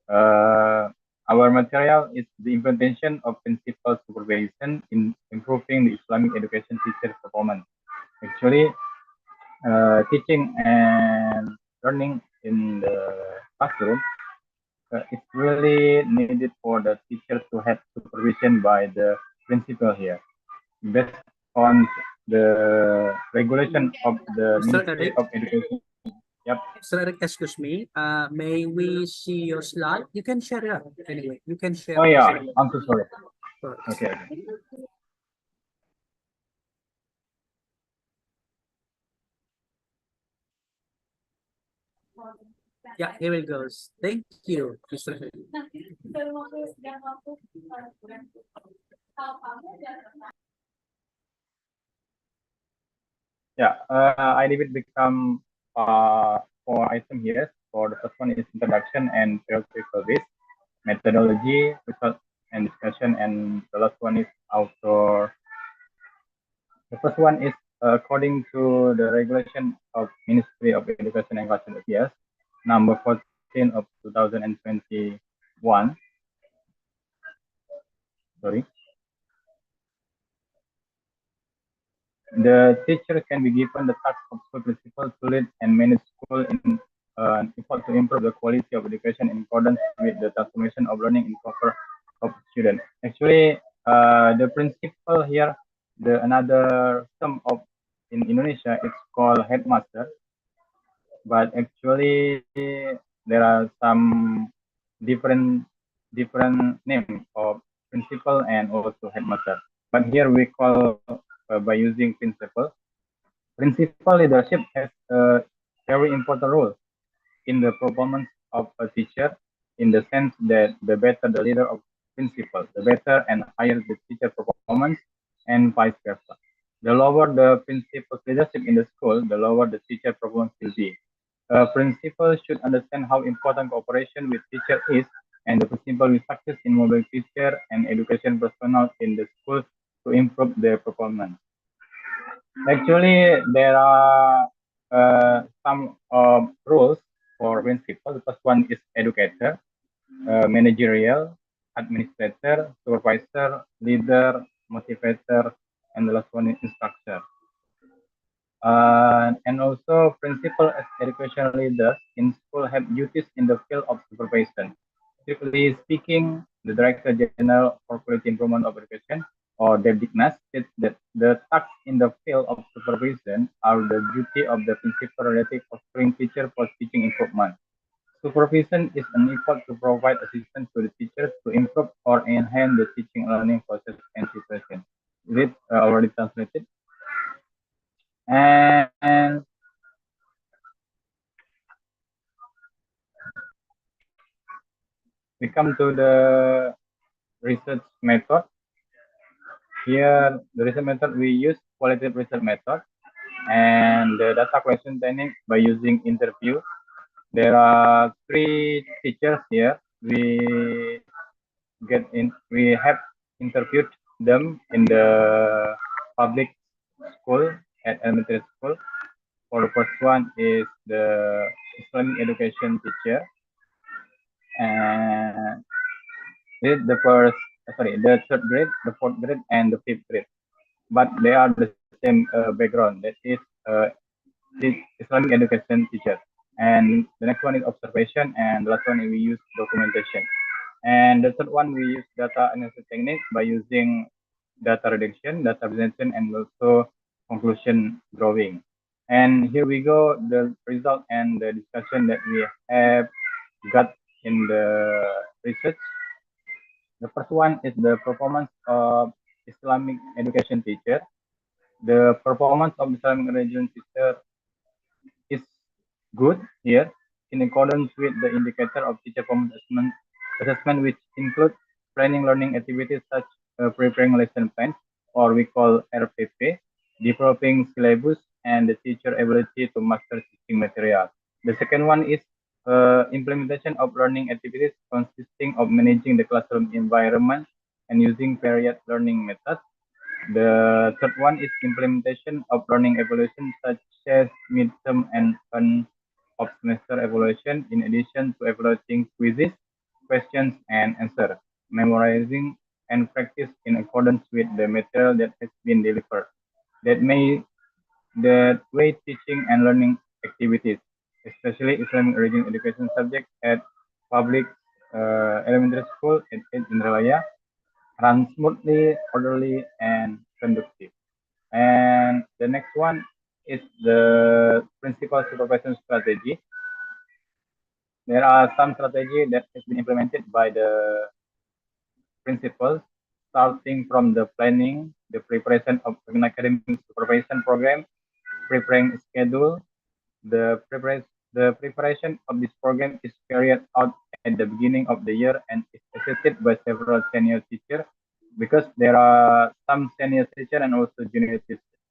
[SPEAKER 13] Our material is the implementation of principal supervision in improving the Islamic education teacher performance. Actually, teaching and learning in the classroom it's really needed for the teacher to have supervision by the principal here. Based on the regulation of the Ministry of Education. Yep.
[SPEAKER 5] Mr. Eric, excuse me. May we see your slide? You can share it anyway. You can share.
[SPEAKER 13] Oh yeah, I'm so sorry. Okay.
[SPEAKER 5] Yeah, here it goes. Thank you, Mr. Eric.
[SPEAKER 13] Yeah, I leave it become 4 items here. For the first one is introduction and theoretical base, methodology, result and discussion, and the last one is author. The first one is according to the regulation of Ministry of Education and Cultural Affairs, number 14 of 2020 1. Sorry. The teacher can be given the task of school principal to lead and manage school in effort to improve the quality of education in accordance with the transformation of learning in proper of students. Actually, the principal here, another term of in Indonesia, it's called headmaster. But actually, there are some different name of principal and also headmaster. But here we call by using principal. Principal leadership has a very important role in the performance of a teacher, in the sense that the better the leader of principal, the better and higher the teacher performance, and vice versa. The lower the principal's leadership in the school, the lower the teacher performance will be. A principal should understand how important cooperation with teacher is, and the principal will success in motivating teacher and education personnel in the school to improve their performance. Actually, there are some roles for principal. The first one is educator, managerial, administrator, supervisor, leader, motivator, and the last one is instructor. And also, principal as educational leaders in school have duties in the field of supervision. Typically speaking, the Director General for Quality Improvement of Education, or DEBDIKNAS, states that the tasks in the field of supervision are the duty of the principal relative offering teacher for teaching improvement. Supervision is an effort to provide assistance to the teachers to improve or enhance the teaching and learning process and situation. Is it already translated? And we come to the research method. Here, the research method we use qualitative research method and the data collection technique by using interview. There are 3 teachers here. We have interviewed them in the public school at elementary school. For the first one is the Islamic education teacher, and the third grade, the fourth grade, and the fifth grade. But they are the same background. That is Islamic education teacher. And the next one is observation, and the last one we use documentation. And the third one we use data analysis technique by using data reduction, data presentation, and also conclusion drawing. And here we go, the result and the discussion that we have got in the research. The first one is the performance of Islamic education teacher. The performance of Islamic education teacher is good here in accordance with the indicator of teacher performance assessment, which include planning learning activities such preparing lesson plans, or we call RPP, developing syllabus, and the teacher ability to master teaching material. The second one is implementation of learning activities consisting of managing the classroom environment and using varied learning methods. The third one is implementation of learning evaluation such as midterm and end of semester evaluation, in addition to evaluating quizzes, questions, and answers, memorizing and practice in accordance with the material that has been delivered. That way teaching and learning activities, especially Islamic origin education subject at public elementary school in Indralaya, run smoothly, orderly, and conducive. And the next one is the principal supervision strategy. There are some strategy that has been implemented by the principals, starting from the planning, the preparation of an academic supervision program, preparing schedule. The preparation of this program is carried out at the beginning of the year and is assisted by several senior teachers, because there are some senior teacher and also junior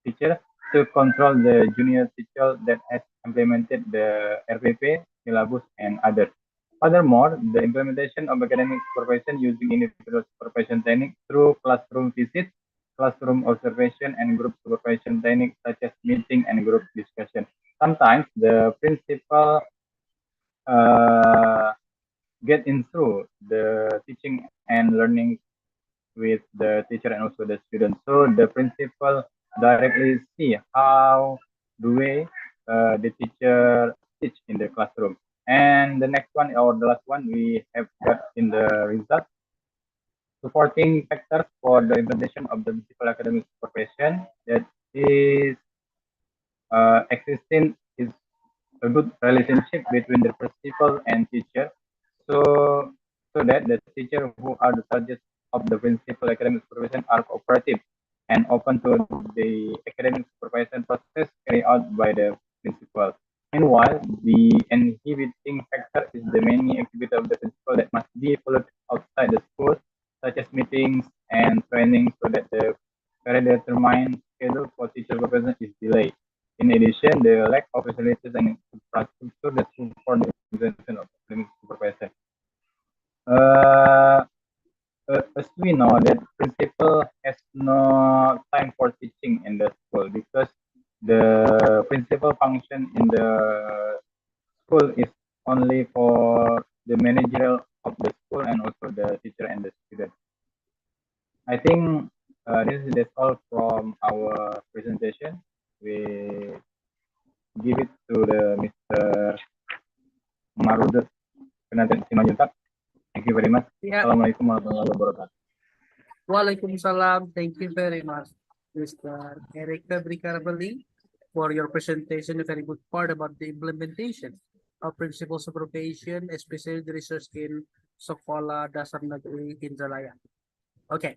[SPEAKER 13] teacher to control the junior teacher that has implemented the RPP, syllabus, and others. Furthermore, the implementation of academic supervision using individual supervision technique through classroom visits, classroom observation, and group supervision techniques such as meeting and group discussion. Sometimes the principal get into the teaching and learning with the teacher and also the student. So the principal directly see how the way the teacher teach in the classroom. And the next one or the last one we have got in the result supporting factors for the implementation of the principal academic supervision that is existing is a good relationship between the principal and teacher. So so that the teacher who are the targets of the principal academic supervision are cooperative and open to the academic supervision process carried out by the principal. Meanwhile, the inhibiting factor is the many activity of the principal that must be followed outside the school, such as meetings and training, so that the predetermined schedule for teacher supervision is delayed. In addition, the lack of facilities and infrastructure that support the implementation of academic supervision. Uh, as we know that principal has no time for teaching in the school because the principal function in the school is only for the managerial of the school and also the teacher and the student. I think that's all from our presentation. We give it to the Mr. Marudut Penantin Simanjuntak. Thank you very much.
[SPEAKER 5] Yeah.
[SPEAKER 13] Assalamualaikum warahmatullahi wabarakatuh.
[SPEAKER 5] Waalaikumsalam. Thank you very much, Mr. Eric Fabricarbali, for your presentation. A very good part about the implementation of principles of probation, especially the research in Sekolah Dasar Negeri Indralaya. Okay.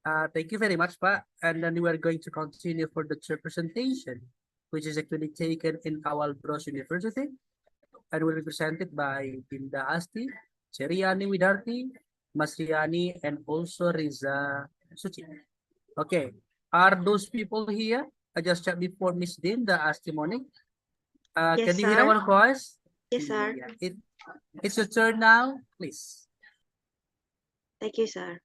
[SPEAKER 5] Thank you very much, Pa. And then we are going to continue for the third presentation, which is actually taken in Awal Bros University and will be presented by Dinda Asti, Cheriani Widarti, Masriani, and also Riza Suci. Okay, are those people here? I just checked before Miss Dinda Asti Monique.
[SPEAKER 14] Yes,
[SPEAKER 5] Can you hear
[SPEAKER 14] sir.
[SPEAKER 5] our voice?
[SPEAKER 14] Yes, sir.
[SPEAKER 5] Yeah, it's your turn now, please.
[SPEAKER 14] Thank you, sir.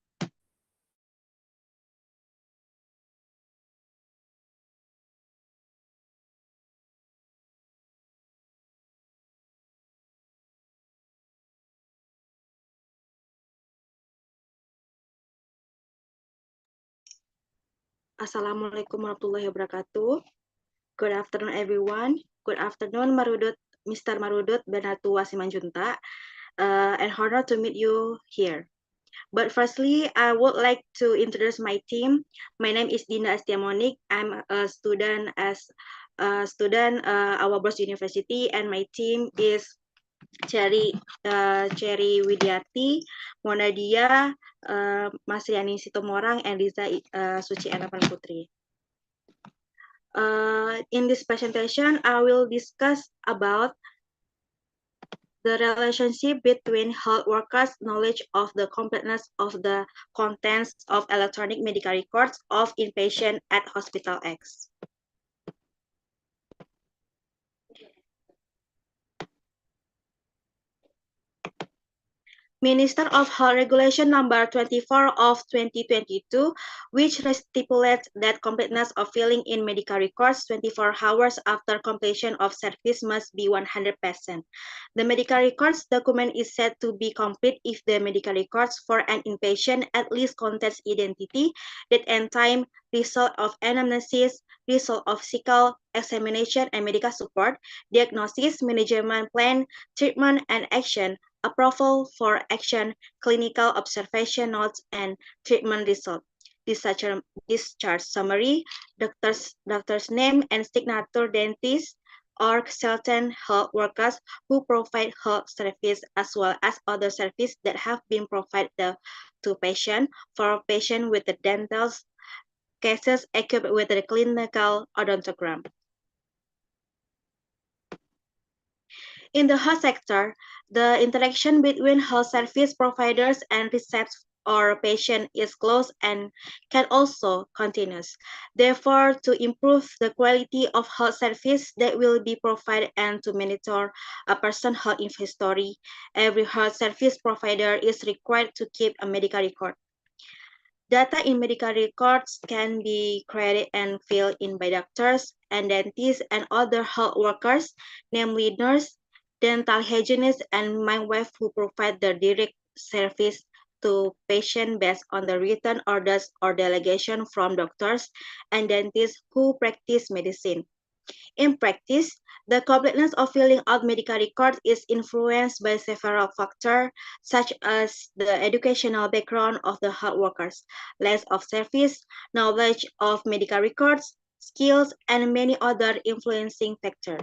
[SPEAKER 14] Assalamualaikum warahmatullahi wabarakatuh. Good afternoon, everyone. Good afternoon, Mr. Marudut Benatu Wasimanjunta, and honor to meet you here. But firstly, I would like to introduce my team. My name is Dinda Astiamonik. I'm a student Awal Bros University, and my team is Cherry Widiati, Monadia, Masriani Sitomorang, and Riza Suci Anapan Putri. In this presentation, I will discuss about the relationship between health workers' knowledge of the completeness of the contents of electronic medical records of inpatient at Hospital X. Minister of Health Regulation Number 24 of 2022, which stipulates that completeness of filling in medical records 24 hours after completion of service must be 100%. The medical records document is said to be complete if the medical records for an inpatient at least contains identity, date and time, result of anamnesis, result of physical examination and medical support, diagnosis, management plan, treatment and action, approval for action, clinical observation notes, and treatment result. Discharge summary, doctor's name and signature, dentist, or certain health workers who provide health service as well as other services that have been provided to patient for patient with the dental cases equipped with the clinical odontogram. In the health sector, the interaction between health service providers and research or patient is close and can also continuous. Therefore, to improve the quality of health service that will be provided and to monitor a person's health history, every health service provider is required to keep a medical record. Data in medical records can be created and filled in by doctors and dentists and other health workers, namely nurse, dental hygienists, and midwives who provide the direct service to patients based on the written orders or delegation from doctors and dentists who practice medicine. In practice, the completeness of filling out medical records is influenced by several factors, such as the educational background of the health workers, length of service, knowledge of medical records, skills, and many other influencing factors.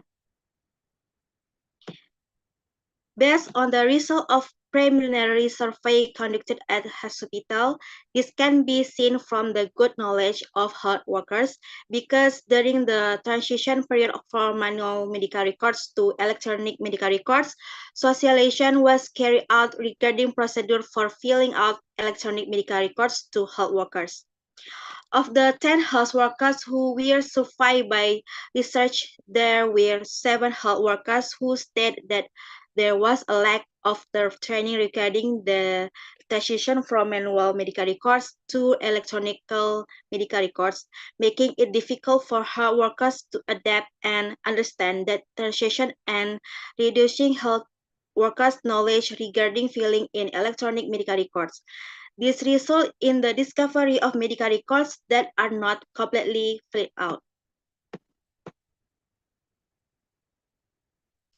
[SPEAKER 14] Based on the result of preliminary survey conducted at hospital, this can be seen from the good knowledge of health workers because during the transition period from manual medical records to electronic medical records, socialization was carried out regarding procedure for filling out electronic medical records to health workers. Of the 10 health workers who were surveyed by research, there were 7 health workers who stated that there was a lack of the training regarding the transition from manual medical records to electronic medical records, making it difficult for health workers to adapt and understand that transition and reducing health workers' knowledge regarding filling in electronic medical records. This results in the discovery of medical records that are not completely filled out.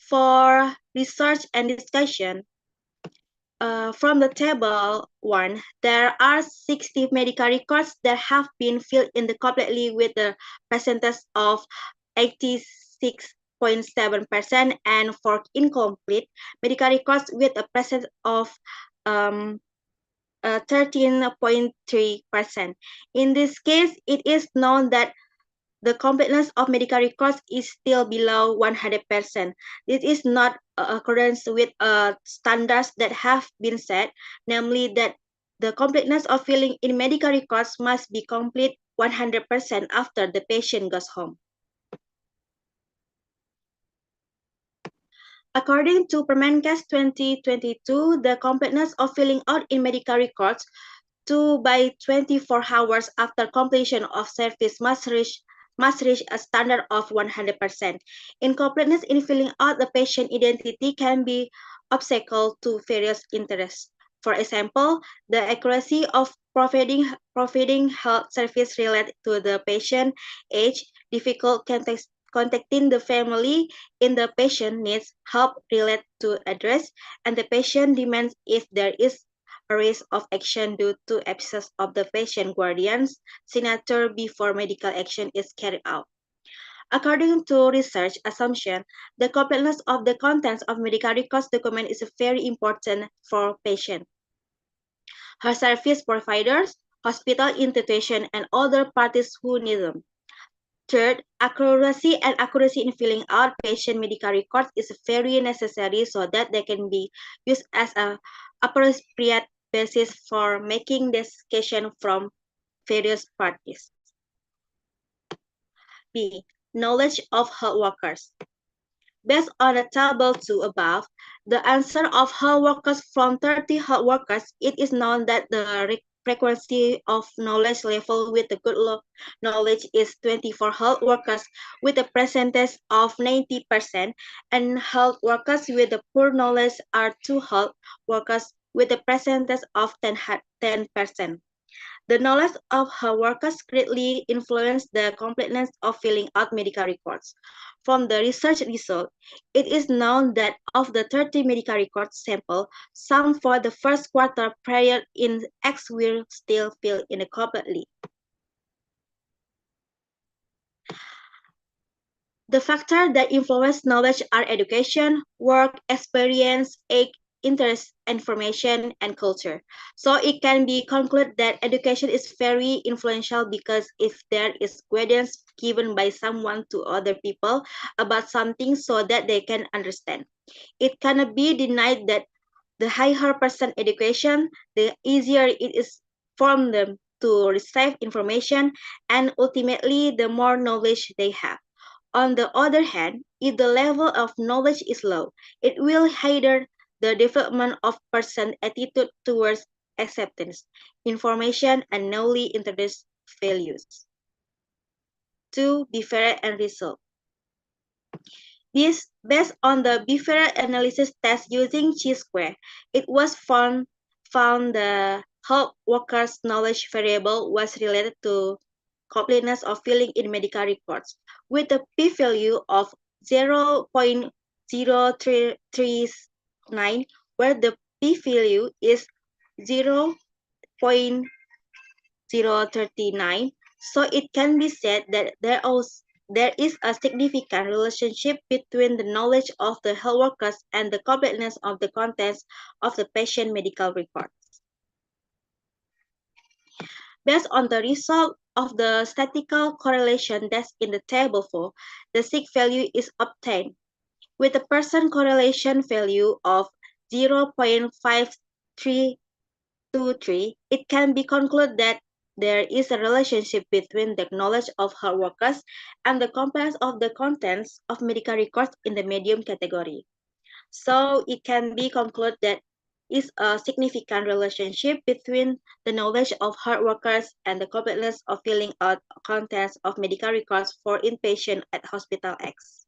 [SPEAKER 14] For research and discussion, from the table 1, there are 60 medical records that have been filled in completely with a percentage of 86.7% and for incomplete medical records with a percentage of 13.3%. In this case, it is known that the completeness of medical records is still below 100%. This is not accordance with standards that have been set, namely that the completeness of filling in medical records must be complete 100% after the patient goes home. According to Permenkes 2022, the completeness of filling out in medical records 2 by 24 hours after completion of service must reach a standard of 100%. Incompleteness in filling out the patient identity can be obstacle to various interests. For example, the accuracy of providing health service related to the patient age, difficult contacting the family in the patient needs help related to address, and the patient demands if there is a risk of action due to absence of the patient guardian's signature before medical action is carried out. According to research assumption, the completeness of the contents of medical records document is very important for patients, her service providers, hospital institution, and other parties who need them. Third, accuracy in filling out patient medical records is very necessary so that they can be used as an appropriate basis for making decisions from various parties. B. Knowledge of health workers. Based on the table 2 above, the answer of health workers from 30 health workers, it is known that the frequency of knowledge level with the good knowledge is 24 health workers with a percentage of 90%, and health workers with the poor knowledge are 2 health workers with a percentage of 10%. The knowledge of health workers greatly influences the completeness of filling out medical records. From the research result, it is known that of the 30 medical records sample, some for the first quarter prior in X will still fill incompletely. The factors that influence knowledge are education, work, experience, age, interest, information, and culture. So it can be concluded that education is very influential because if there is guidance given by someone to other people about something so that they can understand, it cannot be denied that the higher person education, the easier it is for them to receive information, and ultimately the more knowledge they have. On the other hand, if the level of knowledge is low, it will hinder the development of person's attitude towards acceptance, information, and newly introduced values. 2. Different and result. This based on the behavioral analysis test using chi-square, it was found the health workers' knowledge variable was related to completeness of filling in medical records with a p-value of 0.0339, where the p-value is 0.039. So it can be said that there is a significant relationship between the knowledge of the health workers and the completeness of the contents of the patient medical records. Based on the result of the statistical correlation that's in the table 4, the sigma value is obtained. With a percent correlation value of 0.5323, it can be concluded that there is a relationship between the knowledge of health workers and the complex of the contents of medical records in the medium category. So it can be concluded that is a significant relationship between the knowledge of health workers and the completeness of filling out contents of medical records for inpatient at Hospital X.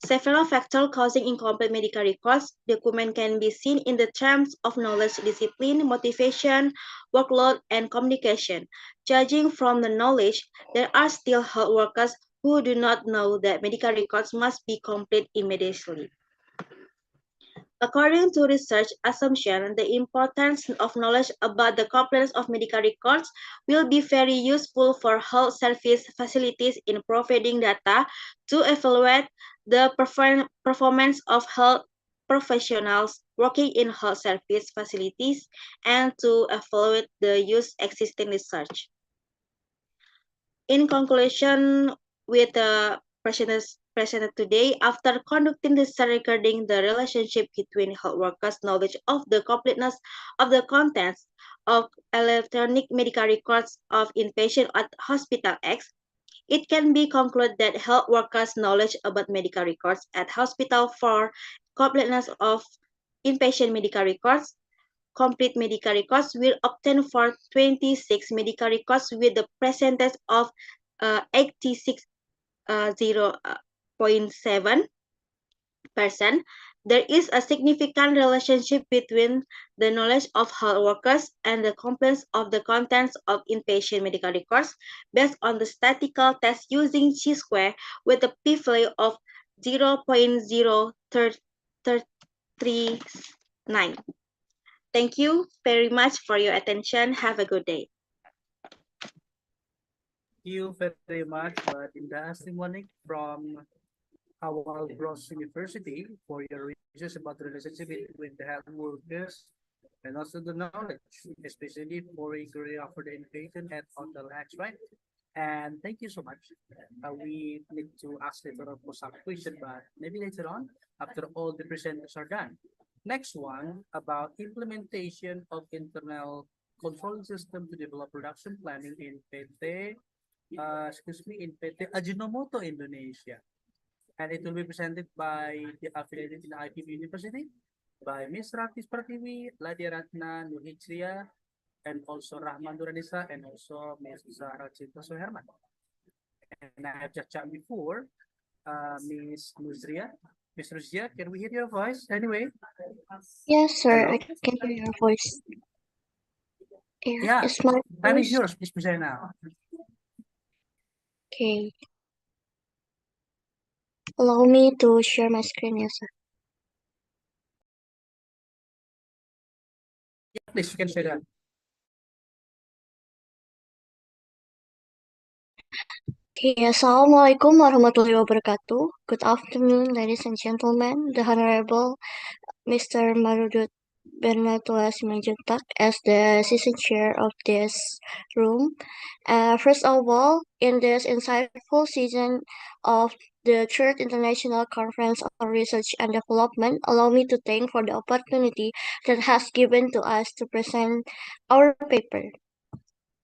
[SPEAKER 14] Several factors causing incomplete medical records document can be seen in the terms of knowledge, discipline, motivation, workload, and communication. Judging from the knowledge, there are still health workers who do not know that medical records must be complete immediately. According to research assumption, the importance of knowledge about the completeness of medical records will be very useful for health service facilities in providing data to evaluate the performance of health professionals working in health service facilities and to evaluate the use existing research. In conclusion, with the presented today, after conducting research regarding the relationship between health workers' knowledge of the completeness of the contents of electronic medical records of inpatient at Hospital X, it can be concluded that health workers' knowledge about medical records at Hospital for completeness of inpatient medical records, complete medical records will obtain for 26 medical records with the percentage of 0.7%. There is a significant relationship between the knowledge of health workers and the completeness of the contents of inpatient medical records based on the statistical test using chi-square with a p-value of 0.0339. Thank you very much for your attention. Have a good day.
[SPEAKER 5] Thank you very much, but in the testimony from our Gross University for your research about the relationship between the health workers and also the knowledge, especially for a career for the inpatient at Hotel X, right? And thank you so much. We need to ask later on for some question, but maybe later on, after all the presenters are done. Next one about implementation of internal control system to develop production planning in PT, in PT Ajinomoto Indonesia. And it will be presented by the affiliated in IPB University by Ms. Ratis Pratiwi, Ladia Ratna Nuhijria, and also Rahman Duranisa, and also Ms. Zahra Cinta Soherman. And I have just chatted before, Ms. Nuzria. Ms. Nuzria, can we hear your voice anyway?
[SPEAKER 11] Yes, sir.
[SPEAKER 5] Hello?
[SPEAKER 11] I can hear your voice.
[SPEAKER 5] Yeah,
[SPEAKER 11] Is my
[SPEAKER 5] time is
[SPEAKER 11] voice
[SPEAKER 5] yours, Ms. Present now.
[SPEAKER 11] okay? Allow me to share my screen, yes, sir.
[SPEAKER 5] Yeah, please, you can share that.
[SPEAKER 11] Okay, Assalamualaikum warahmatullahi wabarakatuh. Good afternoon, ladies and gentlemen. The Honorable Mr. Marudut Bernatola Simanjuntak as the season chair of this room. First of all, in this insightful season of the Third International Conference on Research and Development, allow me to thank for the opportunity that has given to us to present our paper.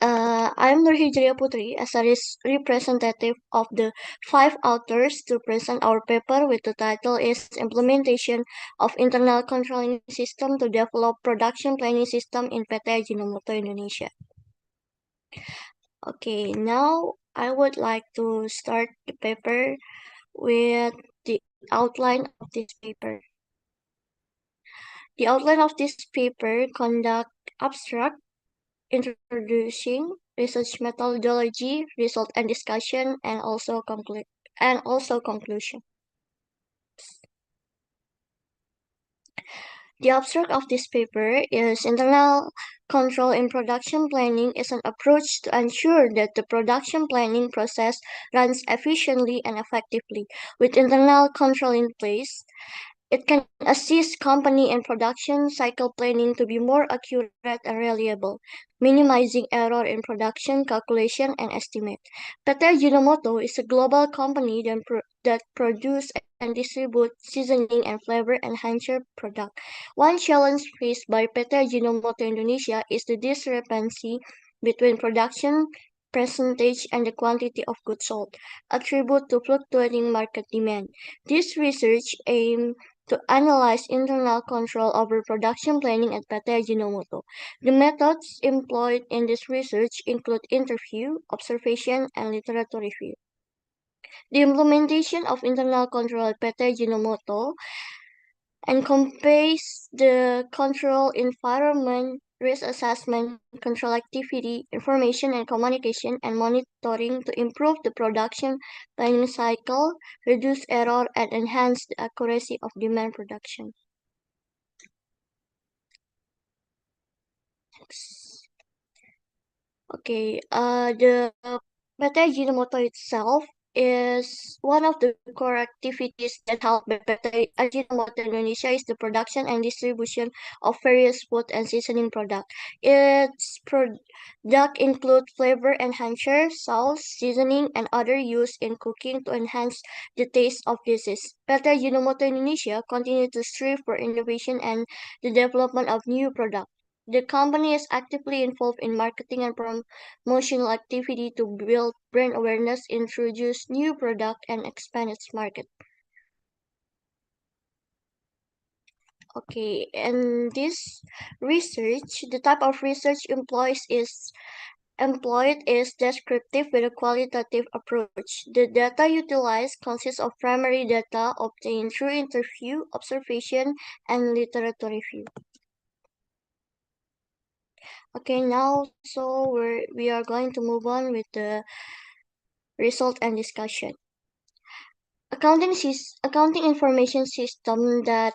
[SPEAKER 11] I'm Nurhijriya Putri as a representative of the 5 authors to present our paper with the title is Implementation of Internal Controlling System to Develop Production Planning System in PT Ajinomoto Indonesia. Okay, now
[SPEAKER 10] I would like to start the paper with the outline of this paper. The outline of this paper conduct abstract introducing research methodology, result and discussion, and also conclusion. The abstract of this paper is internal control in production planning is an approach to ensure that the production planning process runs efficiently and effectively. With internal control in place, it can assist company in production cycle planning to be more accurate and reliable, minimizing error in production calculation and estimate. PT Ajinomoto is a global company that produce and distribute seasoning and flavor enhancer product. One challenge faced by PT Ajinomoto Indonesia is the discrepancy between production percentage and the quantity of goods sold, attributed to fluctuating market demand. This research aims to analyze internal control over production planning at PT Ajinomoto. The methods employed in this research include interview, observation, and literature review. The implementation of internal control at PT Ajinomoto encompasses the control environment, risk assessment, control activity, information and communication, and monitoring to improve the production planning cycle, reduce error, and enhance the accuracy of demand production. Okay, the PT Ajinomoto itself is one of the core activities that help PT Ajinomoto Indonesia is the production and distribution of various food and seasoning products. Its product include flavor enhancer, sauce, seasoning, and other used in cooking to enhance the taste of dishes. PT Ajinomoto Indonesia continue to strive for innovation and the development of new products. The company is actively involved in marketing and promotional activity to build brand awareness, introduce new product, and expand its market. Okay, and this research, the type of research employed is descriptive with a qualitative approach. The data utilized consists of primary data obtained through interview, observation, and literature review. Okay, now we are going to move on with the result and discussion. Accounting information system that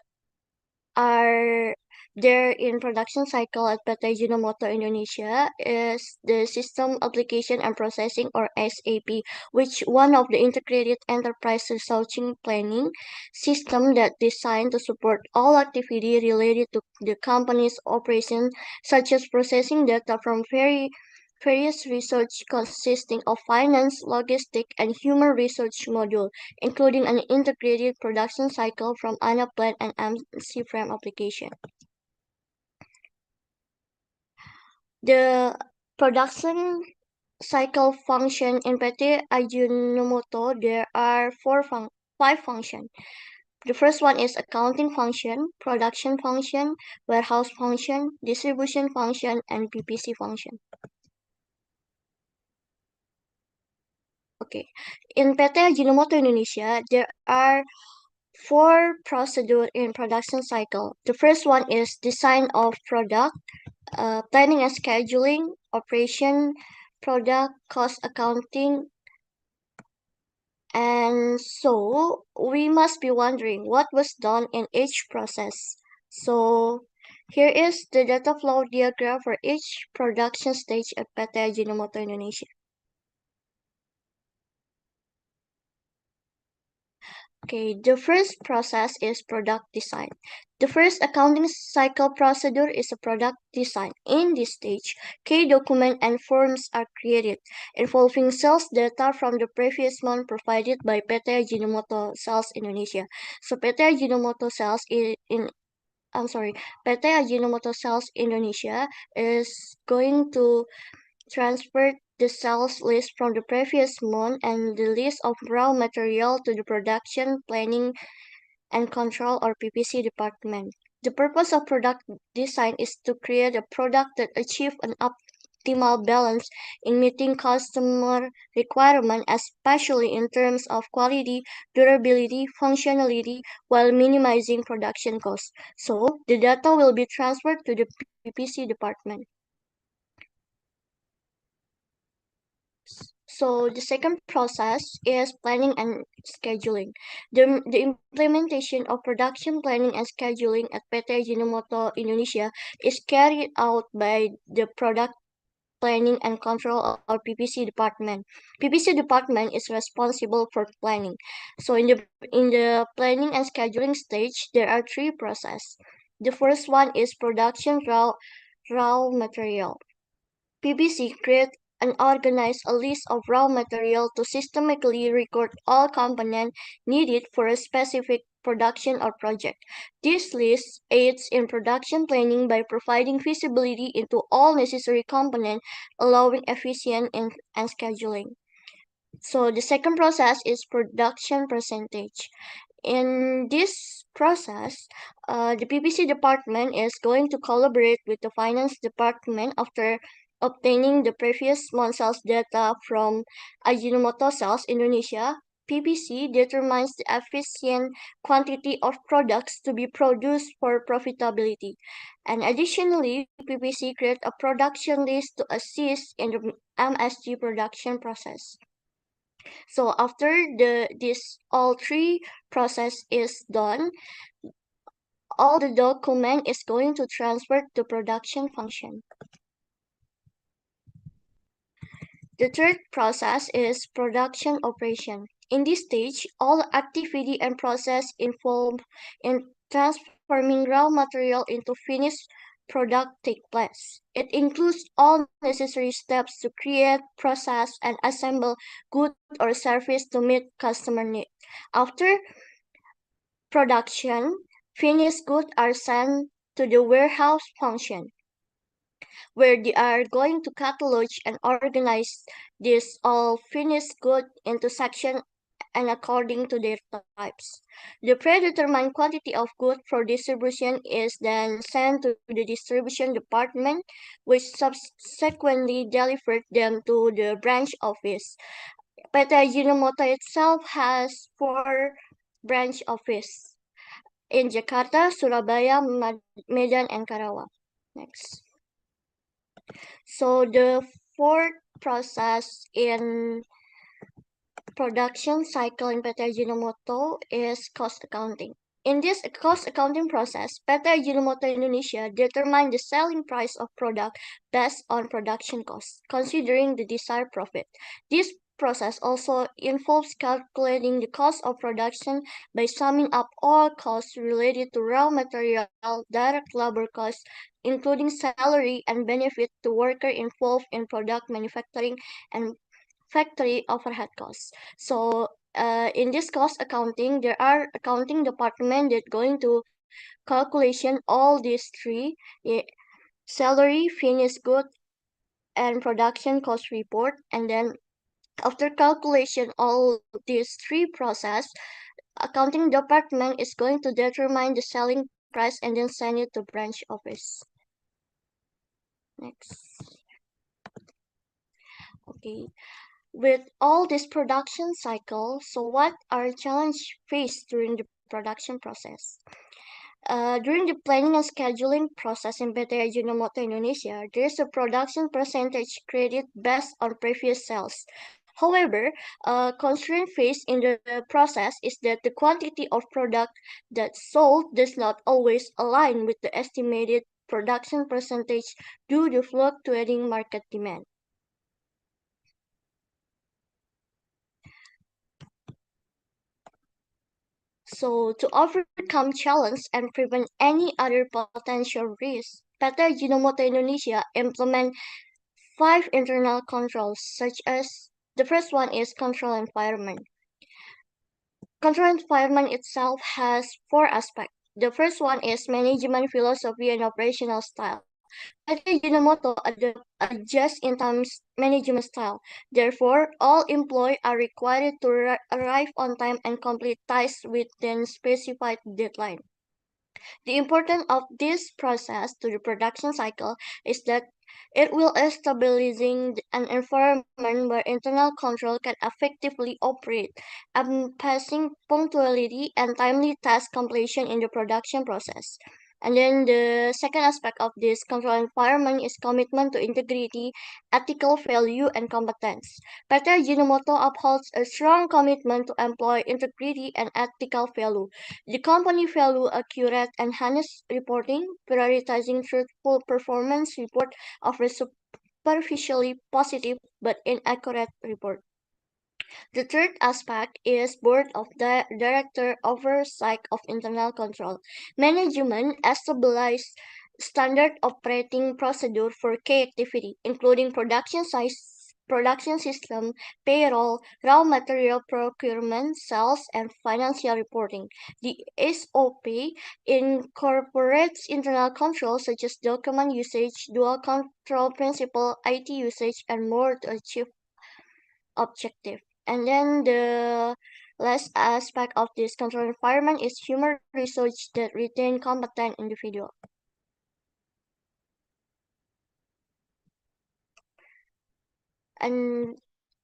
[SPEAKER 10] are there in production cycle at PT Ajinomoto Indonesia is the System Application and Processing or SAP, which one of the integrated enterprise resourcing planning system that designed to support all activity related to the company's operation, such as processing data from various research consisting of finance, logistics, and human research module, including an integrated production cycle from ANA plant and MC frame application. The production cycle function in PT Ajinomoto, there are five functions. The first one is accounting function, production function, warehouse function, distribution function, and PPC function. Okay, in PT Ajinomoto Indonesia, there are four procedures in production cycle. The first one is design of product, planning and scheduling, operation, product, cost accounting. And so we must be wondering what was done in each process. So here is the data flow diagram for each production stage at PT Ajinomoto Indonesia. Okay, the first process is product design. The first accounting cycle procedure is a product design. In this stage, key document and forms are created, involving sales data from the previous month provided by PT Ajinomoto Sales Indonesia. So PT Ajinomoto Sales PT Ajinomoto Sales Indonesia is going to transfer the sales list from the previous month and the list of raw material to the production planning and control or PPC department. The purpose of product design is to create a product that achieves an optimal balance in meeting customer requirements, especially in terms of quality, durability, functionality, while minimizing production costs. So the data will be transferred to the PPC department. So the second process is planning and scheduling. The implementation of production planning and scheduling at PT Ajinomoto Indonesia is carried out by the product planning and control or PPC department. PPC department is responsible for planning. So in the planning and scheduling stage, there are three processes. The first one is production raw material. PPC creates and organizes a list of raw material to systematically record all components needed for a specific production or project. This list aids in production planning by providing visibility into all necessary components, allowing efficient and scheduling. So the second process is production percentage. In this process, the PPC department is going to collaborate with the finance department after obtaining the previous month's sales data from Ajinomoto Sales Indonesia. PPC determines the efficient quantity of products to be produced for profitability. And additionally, PPC creates a production list to assist in the MSG production process. So after this all three process is done, all the document is going to transfer to production function. The third process is production operation. In this stage, all activity and process involved in transforming raw material into finished product take place. It includes all necessary steps to create, process, and assemble good or service to meet customer needs. After production, finished goods are sent to the warehouse function, where they are going to catalog and organize this all finished goods into sections and according to their types. The predetermined quantity of goods for distribution is then sent to the distribution department, which subsequently delivered them to the branch office. PT Ajinomoto itself has 4 branch office in Jakarta, Surabaya, Medan, and Karawang. Next. So the fourth process in production cycle in PT Ajinomoto is cost accounting. In this cost accounting process, PT Ajinomoto Indonesia determines the selling price of product based on production costs, considering the desired profit. This process also involves calculating the cost of production by summing up all costs related to raw material, direct labor costs, including salary and benefit to workers involved in product manufacturing and factory overhead costs. So in this cost accounting, there are accounting department that going to calculation all these three: salary, finished good, and production cost report. And then after calculation all these three process, accounting department is going to determine the selling price and then send it to branch office. Next. Okay. With all this production cycle, so what are challenges faced during the production process? During the planning and scheduling process in PT Ajinomoto Indonesia, there is a production percentage credit based on previous sales. However, a constraint faced in the process is that the quantity of product that's sold does not always align with the estimated production percentage due to fluctuating market demand. So, to overcome challenge and prevent any other potential risks, PT Ajinomoto Indonesia implement 5 internal controls, such as the first one is control environment. Control environment itself has 4 aspects. The first one is management philosophy and operational style. PT Ajinomoto adjusts in terms management style. Therefore, all employees are required to arrive on time and complete tasks within specified deadline. The importance of this process to the production cycle is that
[SPEAKER 2] It will establishing an environment where internal control can effectively operate, emphasizing punctuality and timely task completion in the production process. And then the second aspect of this control environment is commitment to integrity, ethical value, and competence. PT Ajinomoto upholds a strong commitment to employee integrity and ethical value. The company value accurate and honest reporting, prioritizing truthful performance report over superficially positive but inaccurate report. The third aspect is board of director oversight of internal control. Management establishes standard operating procedure for key activity, including production system, payroll, raw material procurement, sales, and financial reporting. The SOP incorporates internal controls such as document usage, dual control principle, IT usage, and more to achieve objective. And then the last aspect of this control environment is human research that retain competent individual. And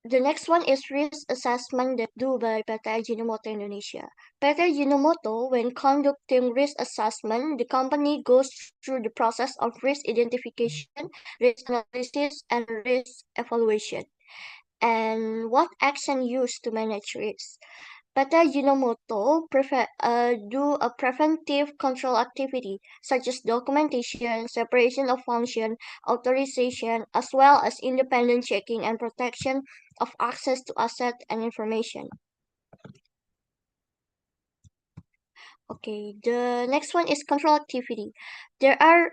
[SPEAKER 2] the next one is risk assessment that do by PT Ajinomoto Indonesia. PT Ajinomoto, when conducting risk assessment, the company goes through the process of risk identification, risk analysis, and risk evaluation. And what action used to manage risk? PT Ajinomoto do a preventive control activity such as documentation, separation of function, authorization, as well as independent checking and protection of access to asset and information. Okay, the next one is control activity. There are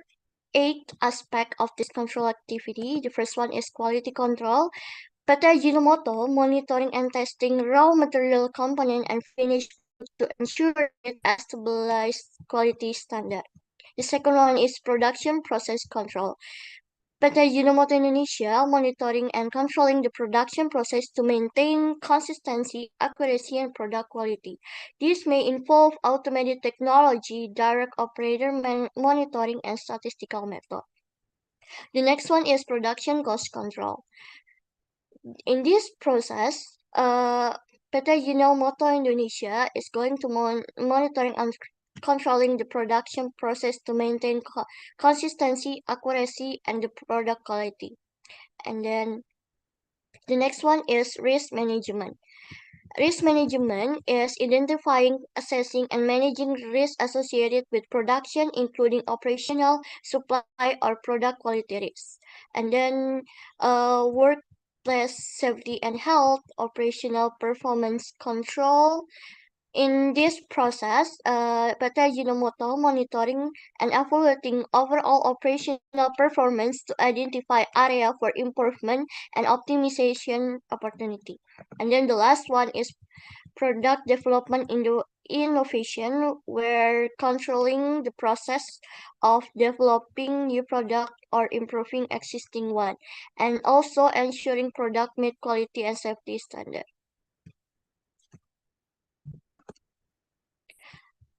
[SPEAKER 2] 8 aspects of this control activity. The first one is quality control. PT Ajinomoto monitoring and testing raw material component and finished goods to ensure it established quality standard. The second one is production process control. PT Ajinomoto Indonesia monitoring and controlling the production process to maintain consistency, accuracy, and product quality. This may involve automated technology, direct operator monitoring, and statistical method. The next one is production cost control. In this process, PT Ajinomoto Indonesia is going to monitoring and controlling the production process to maintain consistency, accuracy, and the product quality. And then the next one is risk management. Risk management is identifying, assessing, and managing risks associated with production, including operational, supply, or product quality risks. And then workplace safety and health, operational performance control. In this process, PT Ajinomoto monitoring and evaluating overall operational performance to identify area for improvement and optimization opportunity. And then the last one is product development innovation, where controlling the process of developing new product or improving existing one, and also ensuring product meet quality and safety standard.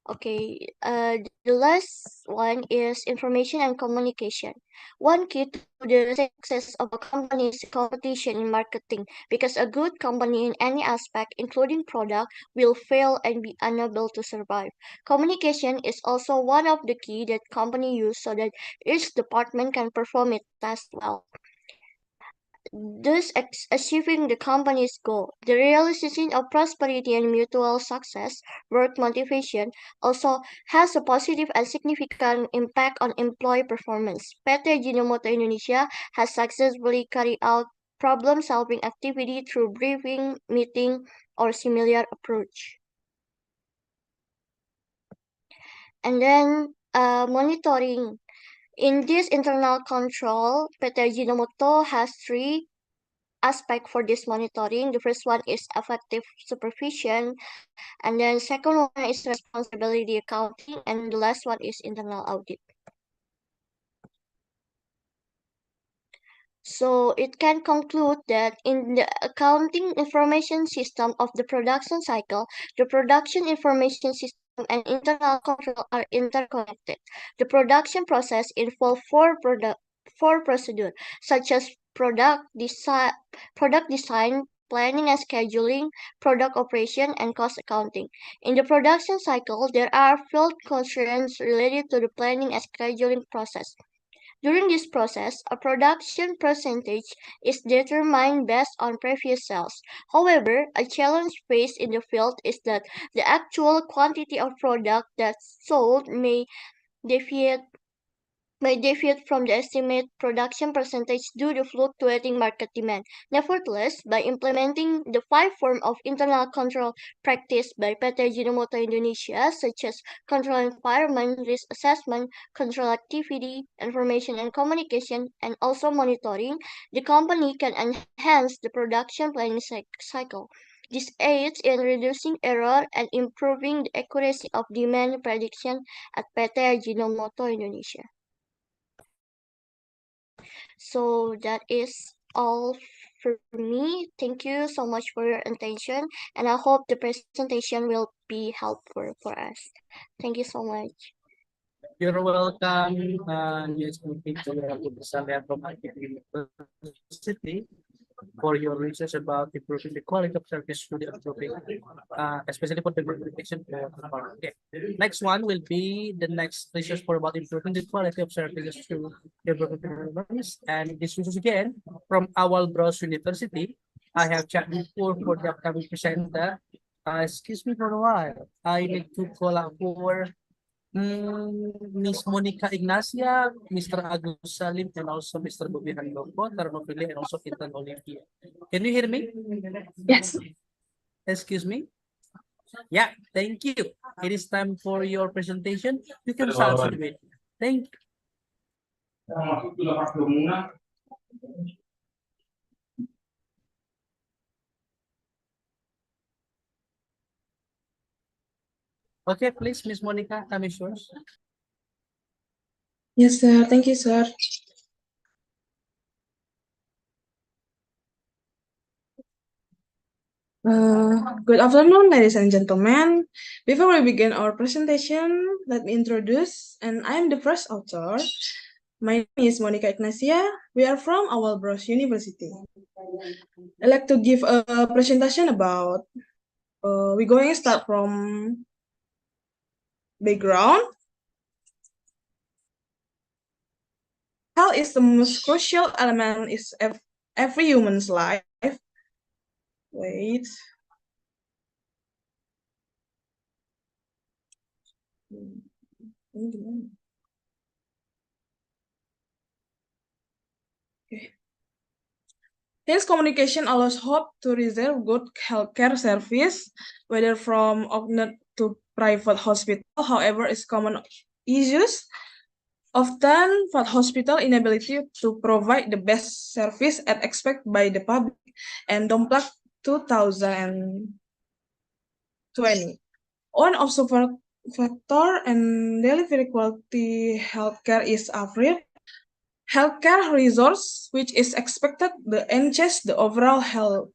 [SPEAKER 2] Okay, the last one is information and communication. One key to the success of a company is competition in marketing, because a good company in any aspect, including product, will fail and be unable to survive. Communication is also one of the key that company use so that each department can perform its task well, thus achieving the company's goal. The realization of prosperity and mutual success, work motivation, also has a positive and significant impact on employee performance. PT Ajinomoto Indonesia has successfully carried out problem-solving activity through briefing, meeting, or similar approach. And then monitoring. In this internal control, PT Ajinomoto has 3 aspect for this monitoring. The first one is effective supervision, and then second one is responsibility accounting, and the last one is internal audit. So it can conclude that in the accounting information system of the production cycle, the production information system and internal control are interconnected. The production process involves 4 four procedures, such as product design, planning and scheduling, product operation, and cost accounting. In the production cycle, there are field constraints related to the planning and scheduling process. During this process, a production percentage is determined based on previous sales. However, a challenge faced in the field is that the actual quantity of product that's sold deviate deviate from the estimated production percentage due to fluctuating market demand. Nevertheless, by implementing the five forms of internal control practiced by PT Ajinomoto Indonesia, such as control environment, risk assessment, control activity, information and communication, and also monitoring, the company can enhance the production planning cycle. This aids in reducing error and improving the accuracy of demand prediction at PT Ajinomoto Indonesia. So that is all for me. Thank you so much for your attention, and I hope the presentation will be helpful for us. Thank you so much.
[SPEAKER 5] You're welcome. Yes, we from University for your research about improving the quality of service to the improving, especially for the verification for the farm. Okay. Next one will be the next research for about improving the quality of services to the farmers. And this is again from Awal Bros University. I have chat before for the upcoming presenter. Excuse me for a while. I need to call out for Miss Monica Ignacia, Mr. Agus Salim, and also Mr. Bobby Handoko, Tarnopili, and also Ethan Olivia. Can you hear me?
[SPEAKER 20] Yes.
[SPEAKER 5] Excuse me? Yeah, thank you. It is time for your presentation. You can start with it. Thank you. Okay, please, Miss Monica, time is yours.
[SPEAKER 20] Yes, sir. Thank you, sir. Good afternoon, ladies and gentlemen. Before we begin our presentation, let me introduce, and I am the first author. My name is Monica Ignacia. We are from Awal Bros University. I'd like to give a presentation about, we're going to start from background. Health is the most crucial element in every human's life. Wait. Okay. Hence, communication allows hope to receive good healthcare service, whether from government to private hospital. However, it's common issues. Often, private hospital inability to provide the best service as expected by the public, and Domplak 2020. One of the factor and delivery quality healthcare is average healthcare resource, which is expected to enhance the overall health.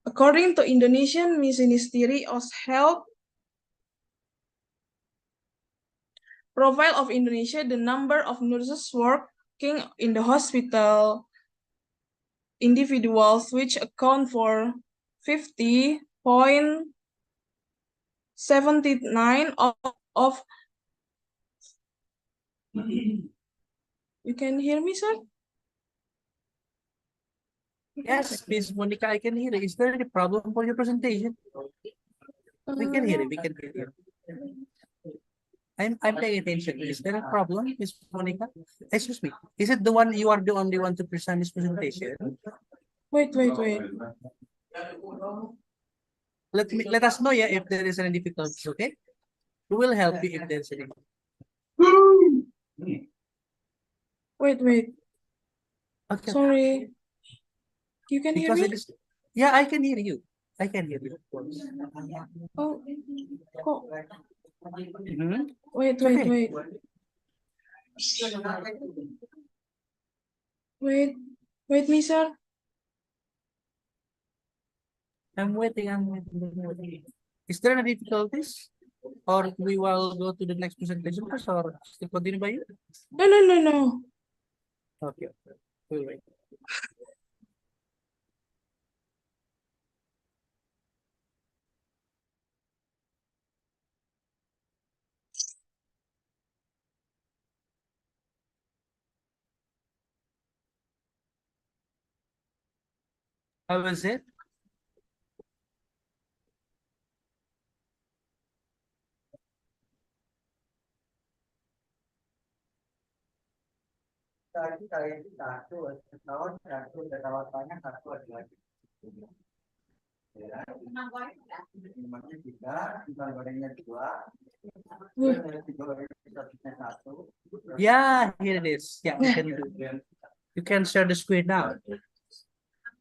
[SPEAKER 20] According to Indonesian Ministry of Health profile of Indonesia, the number of nurses working in the hospital individuals, which account for 50.79 of you can hear me, sir?
[SPEAKER 5] Yes, Miss Monica, I can hear you. Is there any problem for your presentation? We can hear you. We can hear you. I'm paying attention. Is there a problem, Miss Monica? Excuse me. Is it the one you are the only one to present this presentation?
[SPEAKER 20] Wait.
[SPEAKER 5] Let us know, yeah, if there is any difficulties, okay? We will help you if there's any.
[SPEAKER 20] Wait.
[SPEAKER 5] Okay.
[SPEAKER 20] Sorry. You can hear me?
[SPEAKER 5] Yeah, I can hear you. I can hear you.
[SPEAKER 20] Oh.
[SPEAKER 5] Mm-hmm.
[SPEAKER 20] Wait. Wait, me, sir.
[SPEAKER 5] I'm waiting. Is there any difficulties? Or we will go to the next presentation first, or still continue by you?
[SPEAKER 18] No.
[SPEAKER 5] Okay, we'll wait. How was it? Yeah, here it is. Yeah, you can do it. You can share the screen now.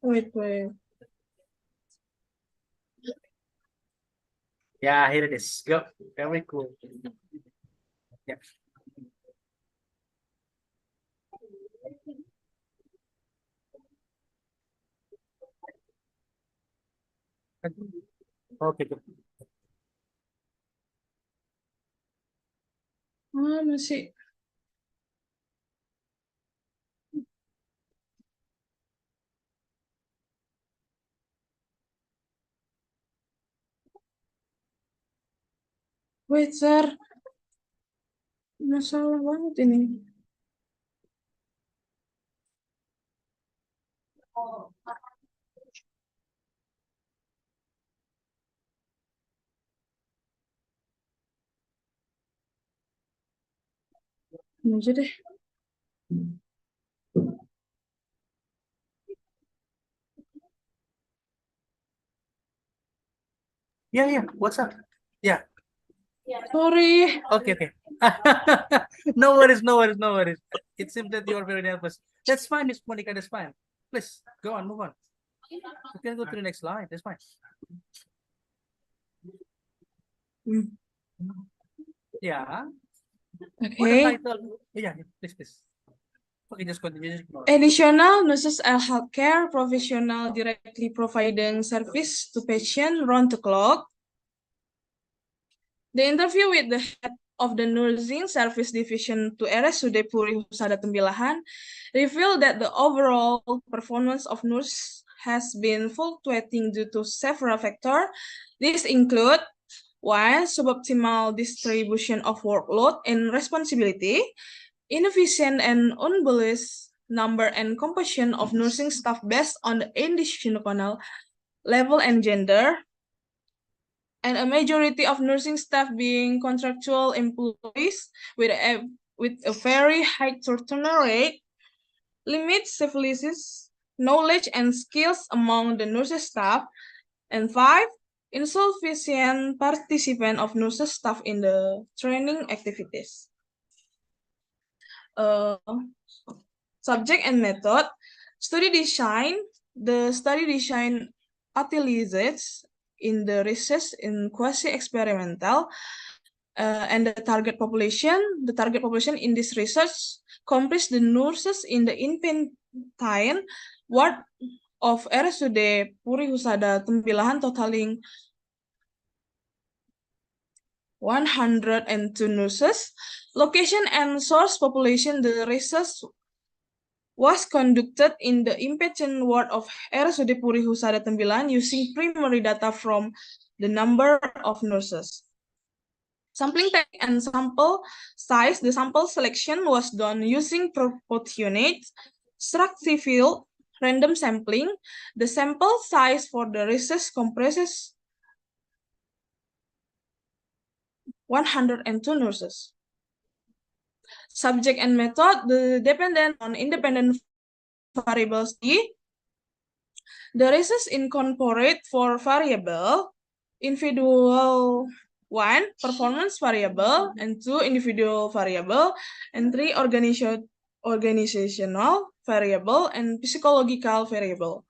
[SPEAKER 18] Wait.
[SPEAKER 5] Yeah, here it is. Go. Very cool. Yeah. Okay, good.
[SPEAKER 18] Masih. Wait, sir. Masalah banget ini. Ini aja deh.
[SPEAKER 5] Yeah. What's up? Yeah.
[SPEAKER 18] Sorry.
[SPEAKER 5] Okay. No worries. It seems that you are very nervous. That's fine, Miss Monica. That's fine. Please go on, move on. You can go to the next slide. That's fine. Yeah. What the
[SPEAKER 18] Okay.
[SPEAKER 5] title? Yeah, please. Okay, just continue.
[SPEAKER 18] Additional nurses and healthcare professional directly providing service to patients round the clock. The interview with the head of the nursing service division to RSUD Puri Husada Tembilahan revealed that the overall performance of nurse has been fluctuating due to several factors. These include 1. Suboptimal distribution of workload and responsibility, inefficient and unbalanced number and composition of nursing staff based on the institutional level and gender, and a majority of nursing staff being contractual employees with a very high turnover rate, limits civilities, knowledge and skills among the nurses staff, and 5. Insufficient participation of nurses staff in the training activities. Subject and method. The study design utilizes in the research in quasi-experimental and the target population. The target population in this research comprise the nurses in the infantile ward of RSUD Puri Husada Tembilahan totaling 102 nurses. Location and source population. The research was conducted in the inpatient ward of RSUD Puri Husada Tembilahan using primary data from the number of nurses. Sampling type and sample size. The sample selection was done using proportionate, stratified, random sampling. The sample size for the research comprises 102 nurses. Subject and method. The dependent on independent variables. The research incorporate 4 variable: individual 1 performance variable, and 2 individual variable, and 3 organizational variable and psychological variable.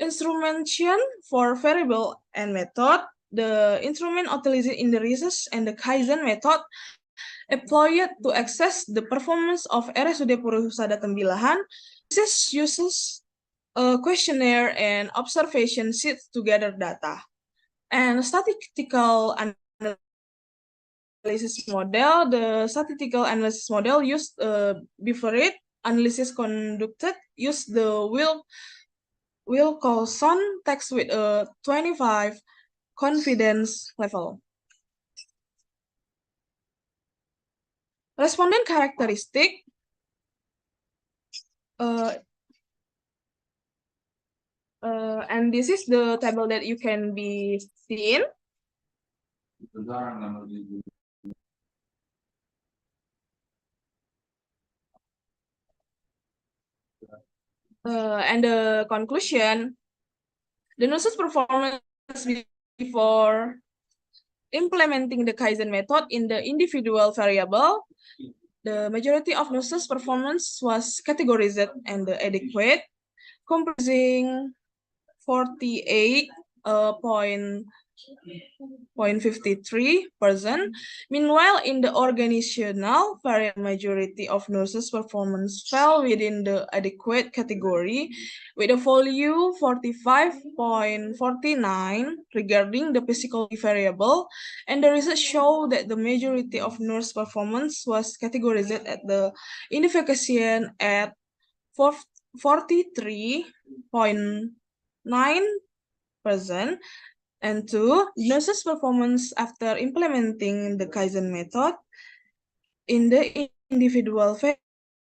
[SPEAKER 18] Instrumentation for variable and method. The instrument utilized in the research and the Kaizen method employed to assess the performance of RSUD Puri Husada Tembilahan. This uses a questionnaire and observation sheets to gather data. And statistical analysis
[SPEAKER 15] analysis model, the statistical analysis model used bifurcate analysis conducted use the Wilcoxon text with a 25 confidence level. Respondent characteristic and this is the table that you can be seen. And the conclusion, the nurse's performance before implementing the Kaizen method in the individual variable, the majority of nurses' performance was categorized and adequate, comprising 48.53%. Meanwhile, in the organizational variable, majority of nurses' performance fell within the adequate category, with a value 45.49 regarding the physical variable, and the research showed that the majority of nurse performance was categorized at the indication at 43.9%, and two, nurses' performance after implementing the Kaizen method in the individual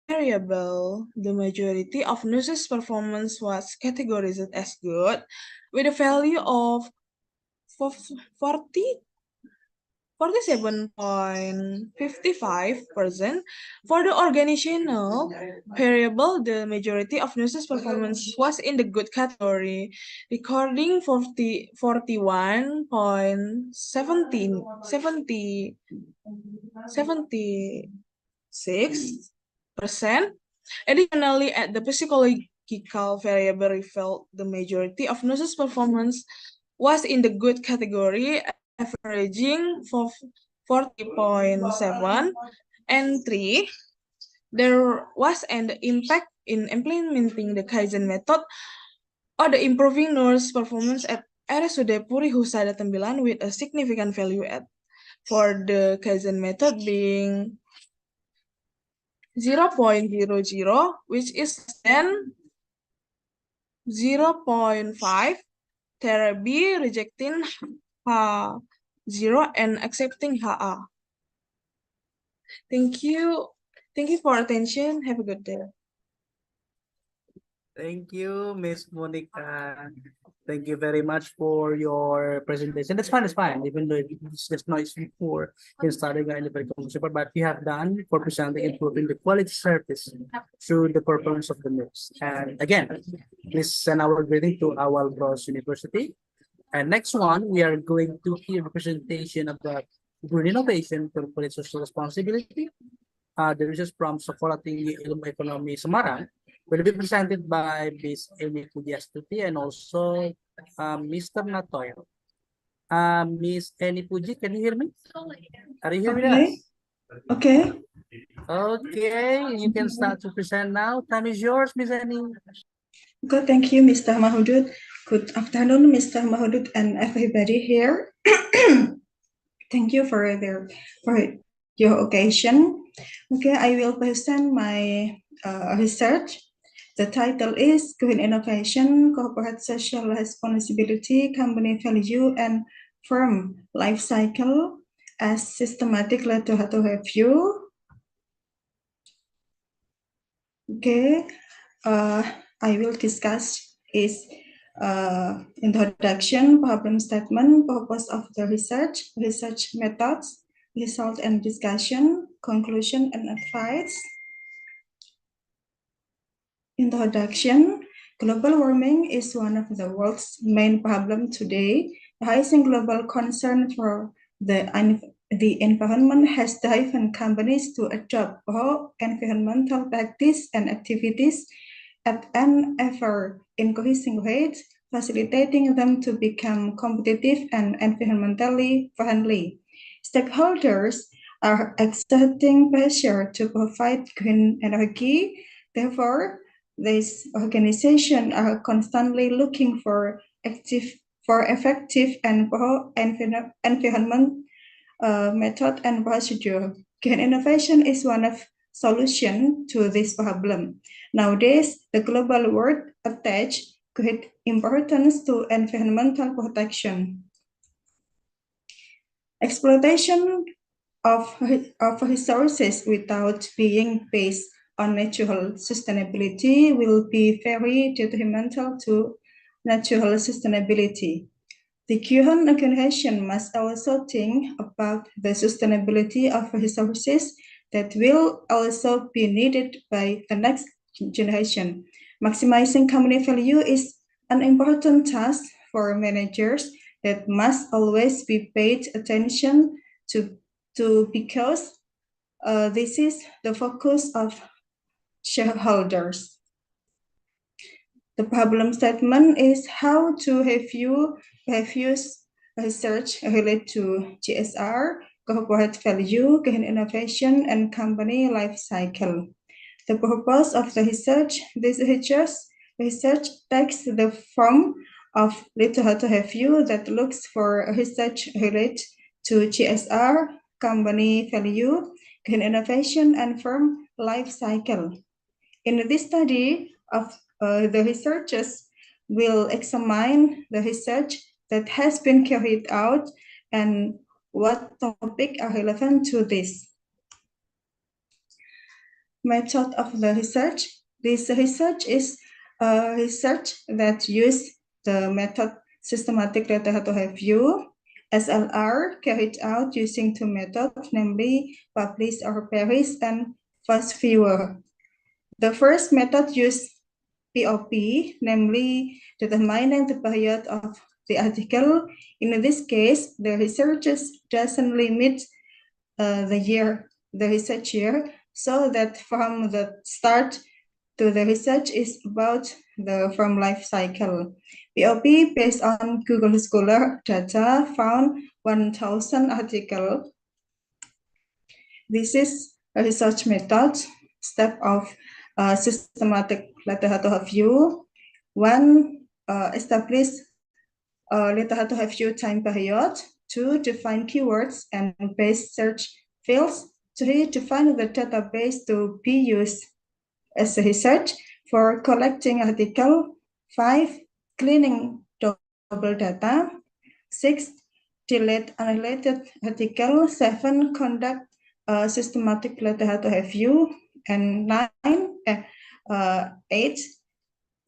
[SPEAKER 15] variable, the majority of nurses' performance was categorized as good, with a value of 47.55%. For the organizational variable, the majority of nurses' performance was in the good category, recording 76%. Additionally, at the psychological variable revealed the majority of nurses' performance was in the good category, averaging 40.7, and 3, there was an impact in implementing the Kaizen method or the improving nurse performance at RSUD Puri Husada Tembilan with a significant value for the Kaizen method being 0.00, which is less than 0.5, therapy rejecting H0 and accepting HA. Thank you. Thank you for attention. Have a good day.
[SPEAKER 5] Thank you, Miss Monica. Thank you very much for your presentation. That's fine, it's fine. Even though it's just noise before in starting in the very super, but you have done for presenting improving the quality service through the performance of the nurse. And again, please send our greeting to our Bros University. And next one, we are going to hear the presentation about green innovation for quality social responsibility. The research from Sekolah Tinggi Ilmu Ekonomi Semarang will be presented by Ms. Amy Pujiastuti and also Mr. Natoyo. Miss Annie Puji, can you hear me? Are you hearing us?
[SPEAKER 16] Okay.
[SPEAKER 5] Okay, you can start to present now. Time is yours, Miss Annie.
[SPEAKER 16] Good, thank you, Mr. Mahudud. Good afternoon, Mr. Mahudud and everybody here. Thank you for your occasion. Okay, I will present my research. The title is Green Innovation, Corporate Social Responsibility, Company Value, and Firm Life Cycle as Systematic Literature Review. Okay, I will discuss is introduction, problem statement, purpose of the research, research methods, result and discussion, conclusion and advice. Introduction. Global warming is one of the world's main problems today. Rising global concern for the environment has driven companies to adopt pro-environmental practice and activities at an ever-increasing rate, facilitating them to become competitive and environmentally friendly. Stakeholders are exerting pressure to provide green energy. Therefore, these organizations are constantly looking for effective and pro-environment method and procedure. Green innovation is one of solution to this problem. Nowadays, the global world attach great importance to environmental protection. Exploitation of resources without being based on natural sustainability will be very detrimental to natural sustainability. The current organization must also think about the sustainability of resources that will also be needed by the next generation. Maximizing community value is an important task for managers that must always be paid attention to because this is the focus of shareholders. The problem statement is how to review research related to GSR, corporate value, green innovation, and company life cycle. The purpose of the research, this research takes the form of literature review that looks for research related to GSR, company value, green innovation, and firm life cycle. In this study of the researchers will examine the research that has been carried out and what topics are relevant to this. Method of the research. This research is a research that uses the method systematic literature review, SLR, carried out using two methods, namely publish or perish and first viewer. The first method used POP, namely determining the period of the article. In this case, the researchers doesn't limit the research year, so that from the start to the research is about the firm life cycle. POP, based on Google Scholar data, found 1,000 articles. This is a research method, step of systematic literature review. One, establish literature review time period. Two, define keywords and base search fields. Three, define the database to be used as a research for collecting article. Five, cleaning double data. Six, delete unrelated article. Seven, conduct systematic literature review. And eight,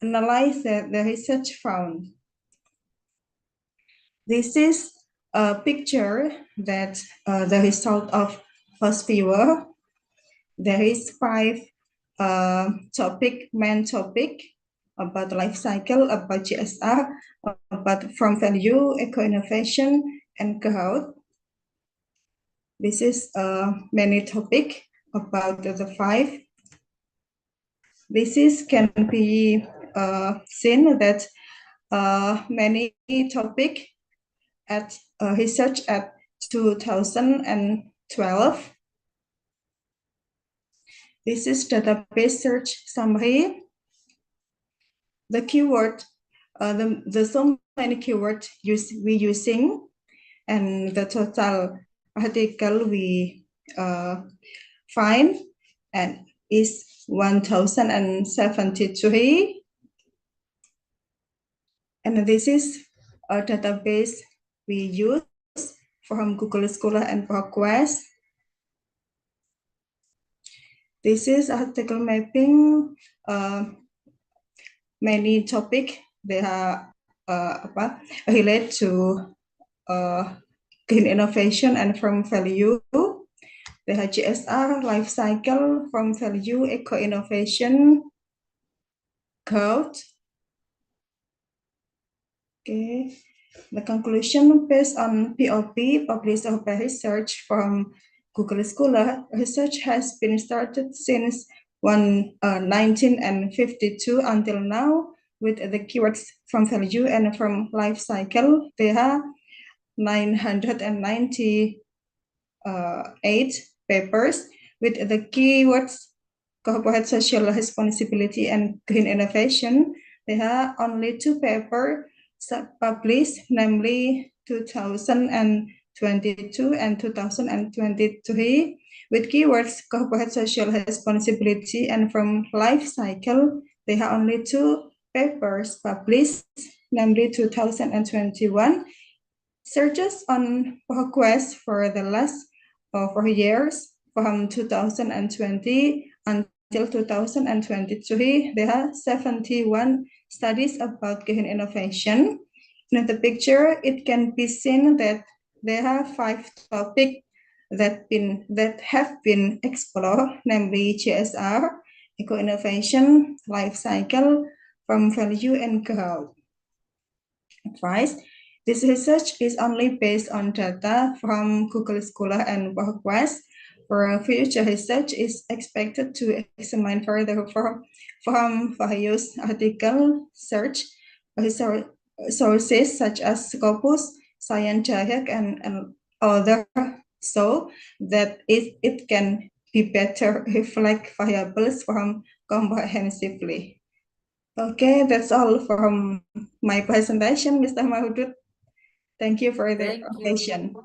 [SPEAKER 16] analyze the research found. This is a picture that the result of first viewer. There is five main topic about life cycle, about GSR, about firm value, eco-innovation, and growth. This is many topic about the five. This is can be seen that many topic at research at 2012. This is database search summary. The keyword, the so many keywords we using, and the total article we find and is 1,073. And this is a database we use from Google Scholar and ProQuest. This is article mapping, many topic they are related to green innovation and firm value. They have GSR, life cycle, firm value, eco-innovation, growth. Okay, the conclusion based on POP, published by research from Google Scholar. Research has been started since 1952 until now with the keywords from value and from life cycle. There are 998 papers with the keywords corporate social responsibility and green innovation. There are only two papers published, namely 2000 and 2022 and 2023 with keywords corporate social responsibility and from life cycle. There are only two papers published, namely 2021 searches on request for the last 4 years from 2020 until 2023. There are 71 studies about green innovation. In the picture, it can be seen that there are 5 topics that have been explored, namely CSR, eco-innovation, life cycle, from value and growth. Advice. This research is only based on data from Google Scholar and WordPress. For future research is expected to examine further from various article search sources such as Scopus, Science Direct, and other, so that it can be better reflect variables from comprehensively. Okay, that's all from my presentation, Mr. Mahudud. Thank you for the attention.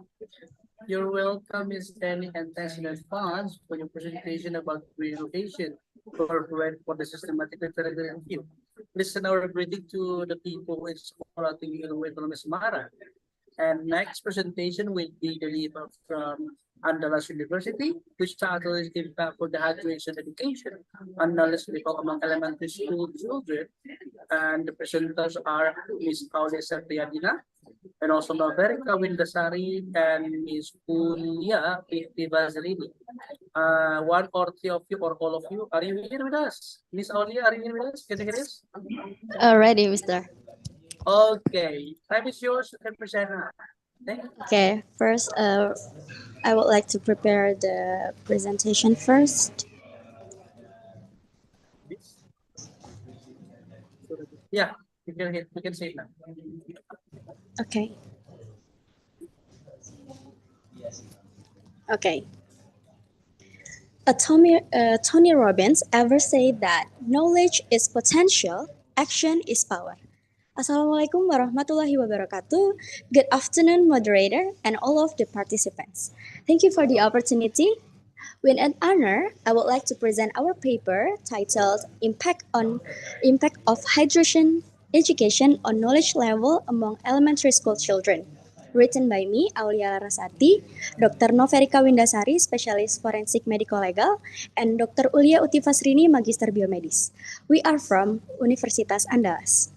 [SPEAKER 5] You're welcome, Ms. Danny, and thanks in advance for your presentation about relocation for the systematic literature review. Listen our greeting to the people in Sekolah Tinggi Ilmu Ekonomi Semarang. And next presentation will be delivered from Andalas University, which tackles impact for the hydration education and knowledge level among elementary school children. And the presenters are Ms. Aulia Satriadina, and also Noverika Windasari and Ms. Ulia Vasilini. One or three of you or all of you, are you here with us? Ms. Aulia, are you here with us? Can you hear us?
[SPEAKER 4] Already, Mr.
[SPEAKER 5] Okay, time is yours to present. Thank you.
[SPEAKER 4] Okay, first, I would like to prepare the presentation first.
[SPEAKER 5] Yeah, you can say that.
[SPEAKER 4] Okay. Okay. Tony Robbins ever said that knowledge is potential, action is power. Assalamualaikum warahmatullahi wabarakatuh. Good afternoon, moderator, and all of the participants. Thank you for the opportunity. With an honor, I would like to present our paper titled Impact of Hydration Education on Knowledge Level Among Elementary School Children, written by me, Aulia Larasati, Dr. Noverika Windasari, Specialist Forensic Medical Legal, and Dr. Ulia Utivasrini, Magister Biomedis. We are from Universitas Andalas.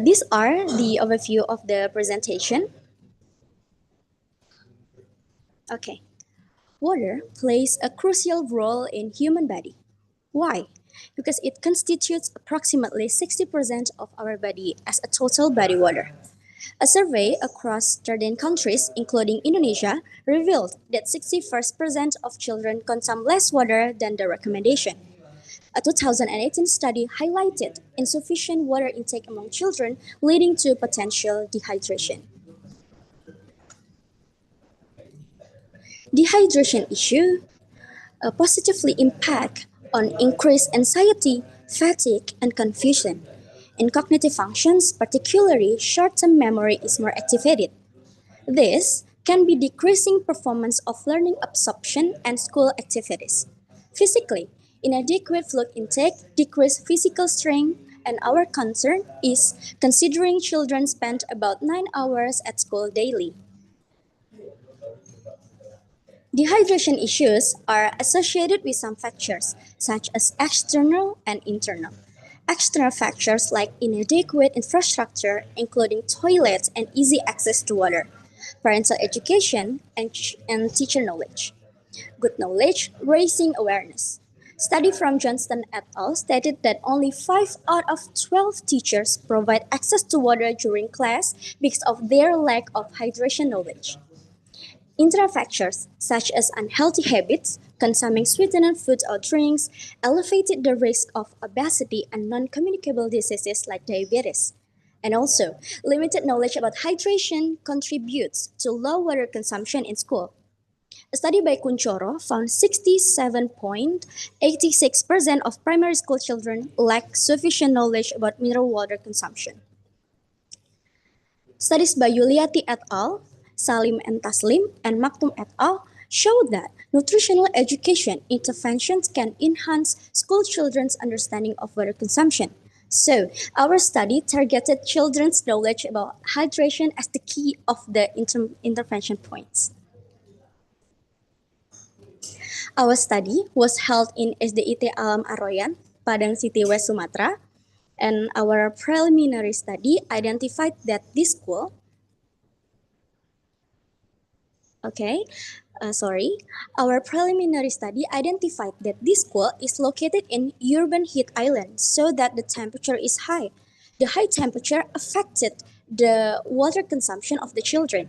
[SPEAKER 4] These are the overview of the presentation. Okay. Water plays a crucial role in human body. Why? Because it constitutes approximately 60% of our body as a total body water. A survey across 13 countries, including Indonesia, revealed that 61% of children consume less water than the recommendation. A 2018 study highlighted insufficient water intake among children, leading to potential dehydration. Dehydration issue positively impact on increased anxiety, fatigue, and confusion. In cognitive functions, particularly short-term memory is more activated. This can be decreasing performance of learning absorption and school activities. Physically, inadequate fluid intake decreases physical strength, and our concern is considering children spend about 9 hours at school daily. Dehydration issues are associated with some factors, such as external and internal. External factors like inadequate infrastructure, including toilets and easy access to water, parental education, and teacher knowledge. Good knowledge, raising awareness. Study from Johnston et al. Stated that only 5 out of 12 teachers provide access to water during class because of their lack of hydration knowledge. Internal factors, such as unhealthy habits, consuming sweetened foods or drinks, elevated the risk of obesity and non-communicable diseases like diabetes. And also, limited knowledge about hydration contributes to low water consumption in school. A study by Kunchoro found 67.86% of primary school children lack sufficient knowledge about mineral water consumption. Studies by Yuliati et al. Salim and Taslim and Maktum et al. Show that nutritional education interventions can enhance school children's understanding of water consumption. So, our study targeted children's knowledge about hydration as the key of the intervention points. Our study was held in SDIT Alam Aroyan, Padang City, West Sumatra, and our preliminary study identified that this school Our preliminary study identified that this school is located in urban heat island so that the temperature is high. The high temperature affected the water consumption of the children.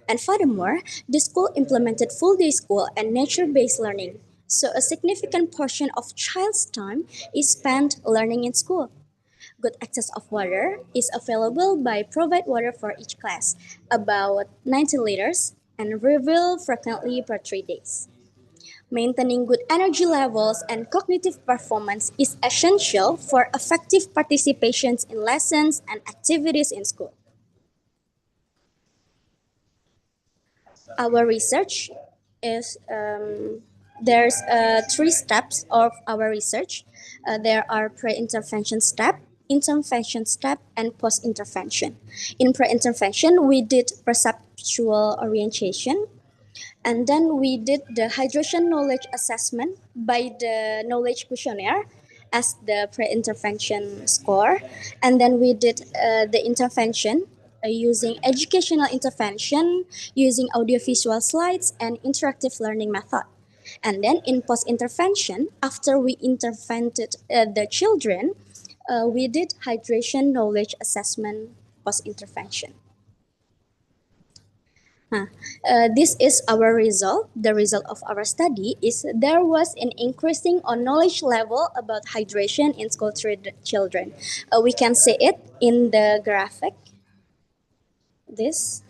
[SPEAKER 4] And furthermore, the school implemented full day school and nature-based learning. So a significant portion of child's time is spent learning in school. Good access of water is available by provide water for each class, about 90 liters, and refill frequently per 3 days. Maintaining good energy levels and cognitive performance is essential for effective participations in lessons and activities in school. Our research is there's three steps of our research. There are pre-intervention step, intervention step, and post-intervention. In pre-intervention, we did perceptual orientation, and then we did the hydration knowledge assessment by the knowledge questionnaire as the pre-intervention score. And then we did the intervention using educational intervention, using audiovisual slides and interactive learning method. And then in post-intervention, after we intervened the children, we did hydration knowledge assessment post-intervention. This is our result. The result of our study is there was an increasing on knowledge level about hydration in school children. We can see it in the graphic. This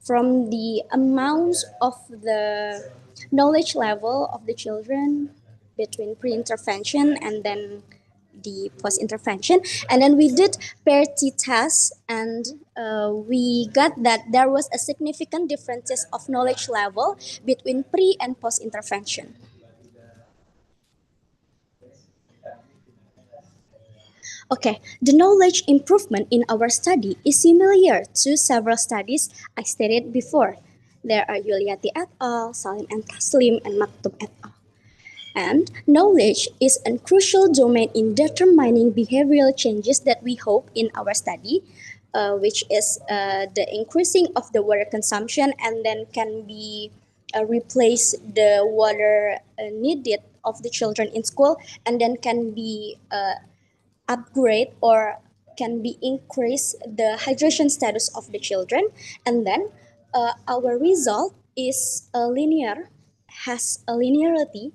[SPEAKER 4] from the amounts of the knowledge level of the children between pre-intervention and then the post-intervention, and then we did pair t-tests, and we got that there was a significant differences of knowledge level between pre and post-intervention. Okay, the knowledge improvement in our study is similar to several studies I stated before. There are Yuliati et al., Salim and Taslim, and Maktum et al. And knowledge is a crucial domain in determining behavioral changes that we hope in our study, which is the increasing of the water consumption, and then can be replace the water needed of the children in school, and then can be upgrade or can be increase the hydration status of the children. And then our result is has a linearity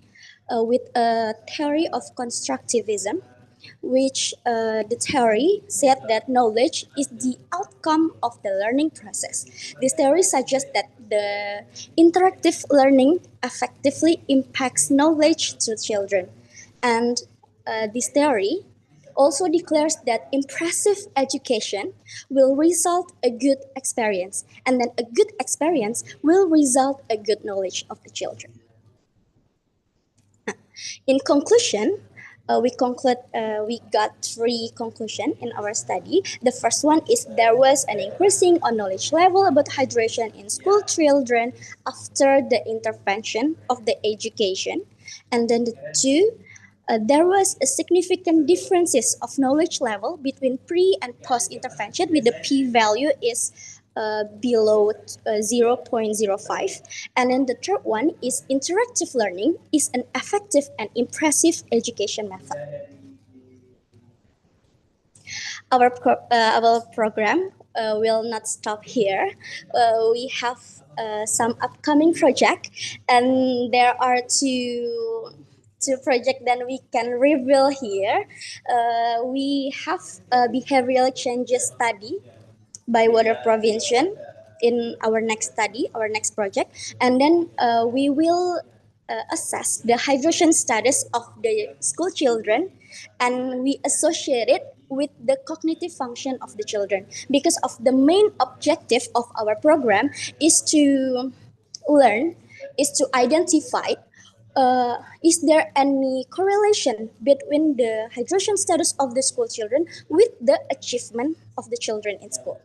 [SPEAKER 4] with a theory of constructivism, which the theory said that knowledge is the outcome of the learning process. This theory suggests that the interactive learning effectively impacts knowledge to children. And this theory also declares that impressive education will result a good experience, and then a good experience will result a good knowledge of the children. In conclusion, we got three conclusions in our study. The first one is there was an increasing on knowledge level about hydration in school children after the intervention of the education. And then the two, there was a significant differences of knowledge level between pre and post intervention with the p-value is below 0.05. And then the third one is interactive learning is an effective and impressive education method. Our program will not stop here. We have some upcoming project, and there are two projects that we can reveal here. We have a behavioral changes study by water provision in our next study, our next project, and then we will assess the hydration status of the school children, and we associate it with the cognitive function of the children, because of the main objective of our program is to learn, is to identify is there any correlation between the hydration status of the school children with the achievement of the children in school.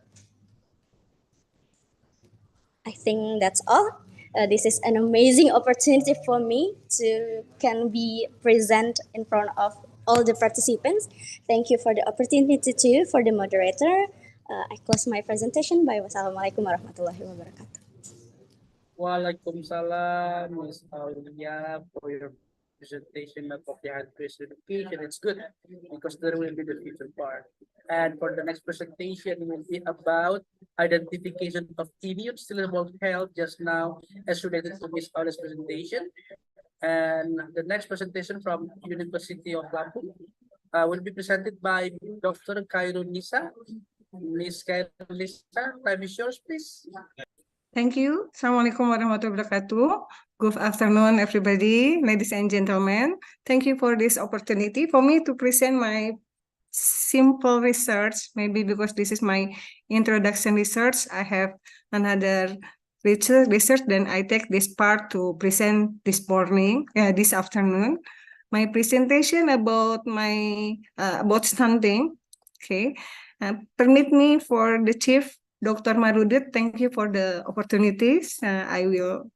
[SPEAKER 4] I think that's all. This is an amazing opportunity for me to can be present in front of all the participants. Thank you for the opportunity too for the moderator. I close my presentation by wassalamualaikum warahmatullahi wabarakatuh.
[SPEAKER 5] Waalaikumsalam, Ms. Aulia, for your presentation of the hydration education. It's good because there will be the future part. And for the next presentation will be about identification of immune about health just now as related to Ms. Aulia's presentation. And the next presentation from University of Lampung will be presented by Dr. Cairo Nisa. Ms. Cairo Nisa, time is yours, please.
[SPEAKER 17] Thank you. Assalamualaikum warahmatullahi wabarakatuh. Good afternoon, everybody, ladies and gentlemen. Thank you for this opportunity for me to present my simple research. Maybe because this is my introduction research, I have another research, then I take this part to present this morning, this afternoon. My presentation about about stunting. Okay, permit me for the chief. Dr. Marudit, thank you for the opportunities. I will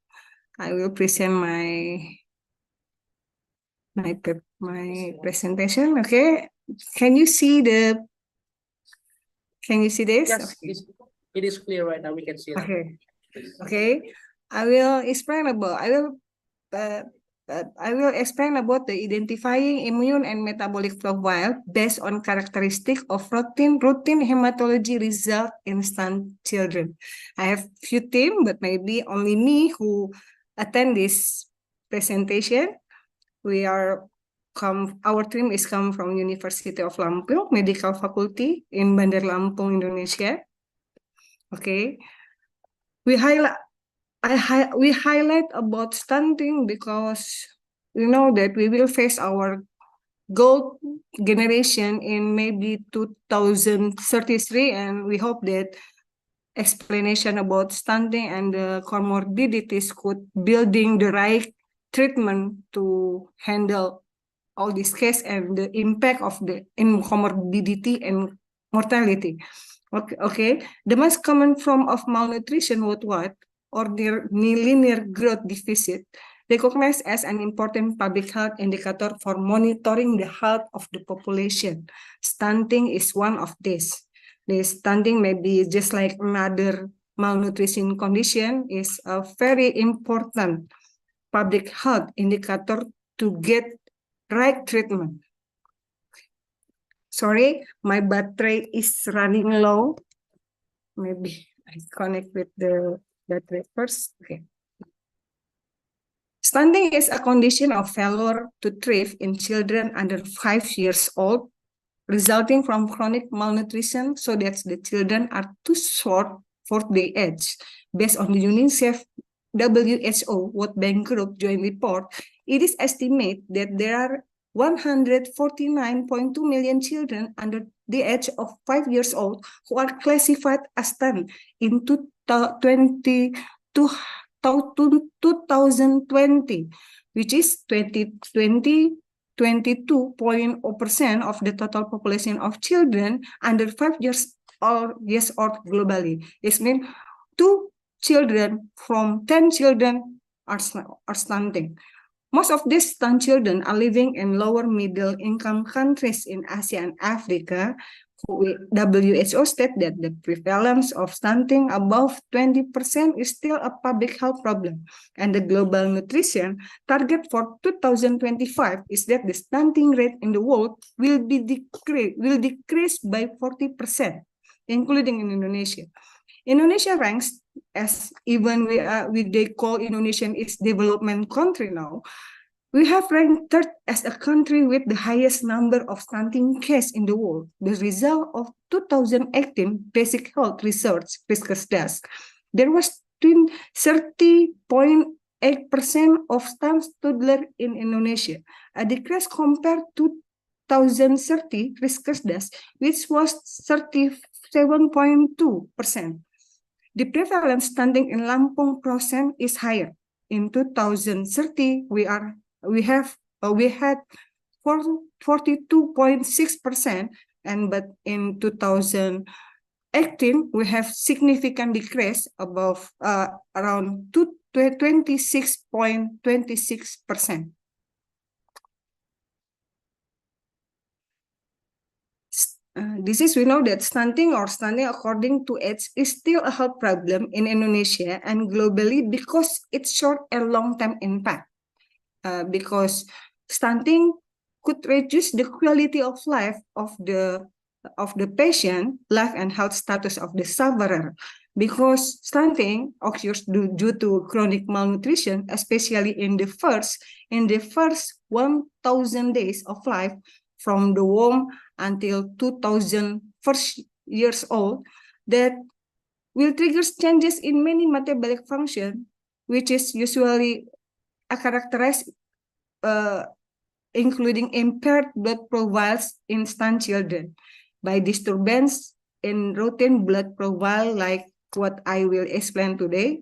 [SPEAKER 17] present my presentation. Okay, can you see this?
[SPEAKER 5] Yes, it is clear right now. We can see it.
[SPEAKER 17] Okay, okay. I will explain about. I will explain about the identifying immune and metabolic profile based on characteristic of routine hematology result in stunned children. I have few team, but maybe only me who attend this presentation. Our team is come from University of Lampung Medical Faculty in Bandar Lampung, Indonesia. Okay, we highlight about stunting because we know that we will face our gold generation in maybe 2033, and we hope that explanation about stunting and the comorbidities could building the right treatment to handle all this case and the impact of the comorbidity and mortality. Okay. The most common form of malnutrition worldwide, or the linear growth deficit, recognized as an important public health indicator for monitoring the health of the population. Stunting is one of these. The stunting may be just like another malnutrition condition, is a very important public health indicator to get right treatment. Sorry, my battery is running low. Maybe I connect with the battery first. Okay. Stunting is a condition of failure to thrive in children under 5 years old, resulting from chronic malnutrition, so that the children are too short for their age. Based on the UNICEF WHO World Bank Group joint report, it is estimated that there are 149.2 million children under the age of 5 years old who are classified as stunned in 2020, which is 22% of the total population of children under 5 years old globally. It means 2 children from 10 children are stunting. Most of these stunned children are living in lower middle income countries in Asia and Africa. WHO states that the prevalence of stunting above 20% is still a public health problem. And the global nutrition target for 2025 is that the stunting rate in the world will decrease by 40%, including in Indonesia. Indonesia ranks as, even they call Indonesian is development country now, we have ranked third as a country with the highest number of stunting cases in the world, the result of 2018 Basic Health Research Risk. There was 30.8% of stunned toddlers in Indonesia, a decrease compared to 2030 risk cerdas, which was 37.2%. The prevalence stunting in Lampung Prosen is higher. In 2030, we had 42.6%, but in 2018 we have significant decrease above around 26.26%. This is, we know that stunting according to age is still a health problem in Indonesia and globally because it's short and long-term impact. Because stunting could reduce the quality of life of the patient, life and health status of the sufferer. Because stunting occurs due to chronic malnutrition, especially in the first 1,000 days of life from the womb until 2,000 first years old, that will trigger changes in many metabolic function, which is usually characterized including impaired blood profiles in stunned children by disturbance in routine blood profile like what I will explain today,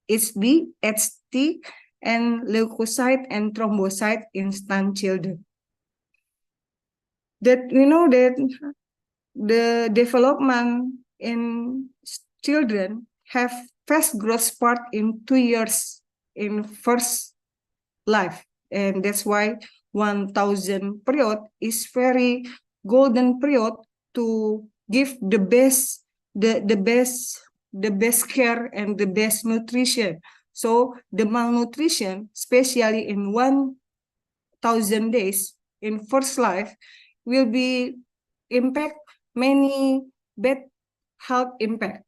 [SPEAKER 17] HB, HT, and leukocyte and thrombocyte in stunned children. That we know that the development in children have fast growth spurt in 2 years in first life, and that's why 1,000 period is very golden period to give the best care and the best nutrition. So the malnutrition, especially in 1,000 days in first life, will be impact many bad health impact,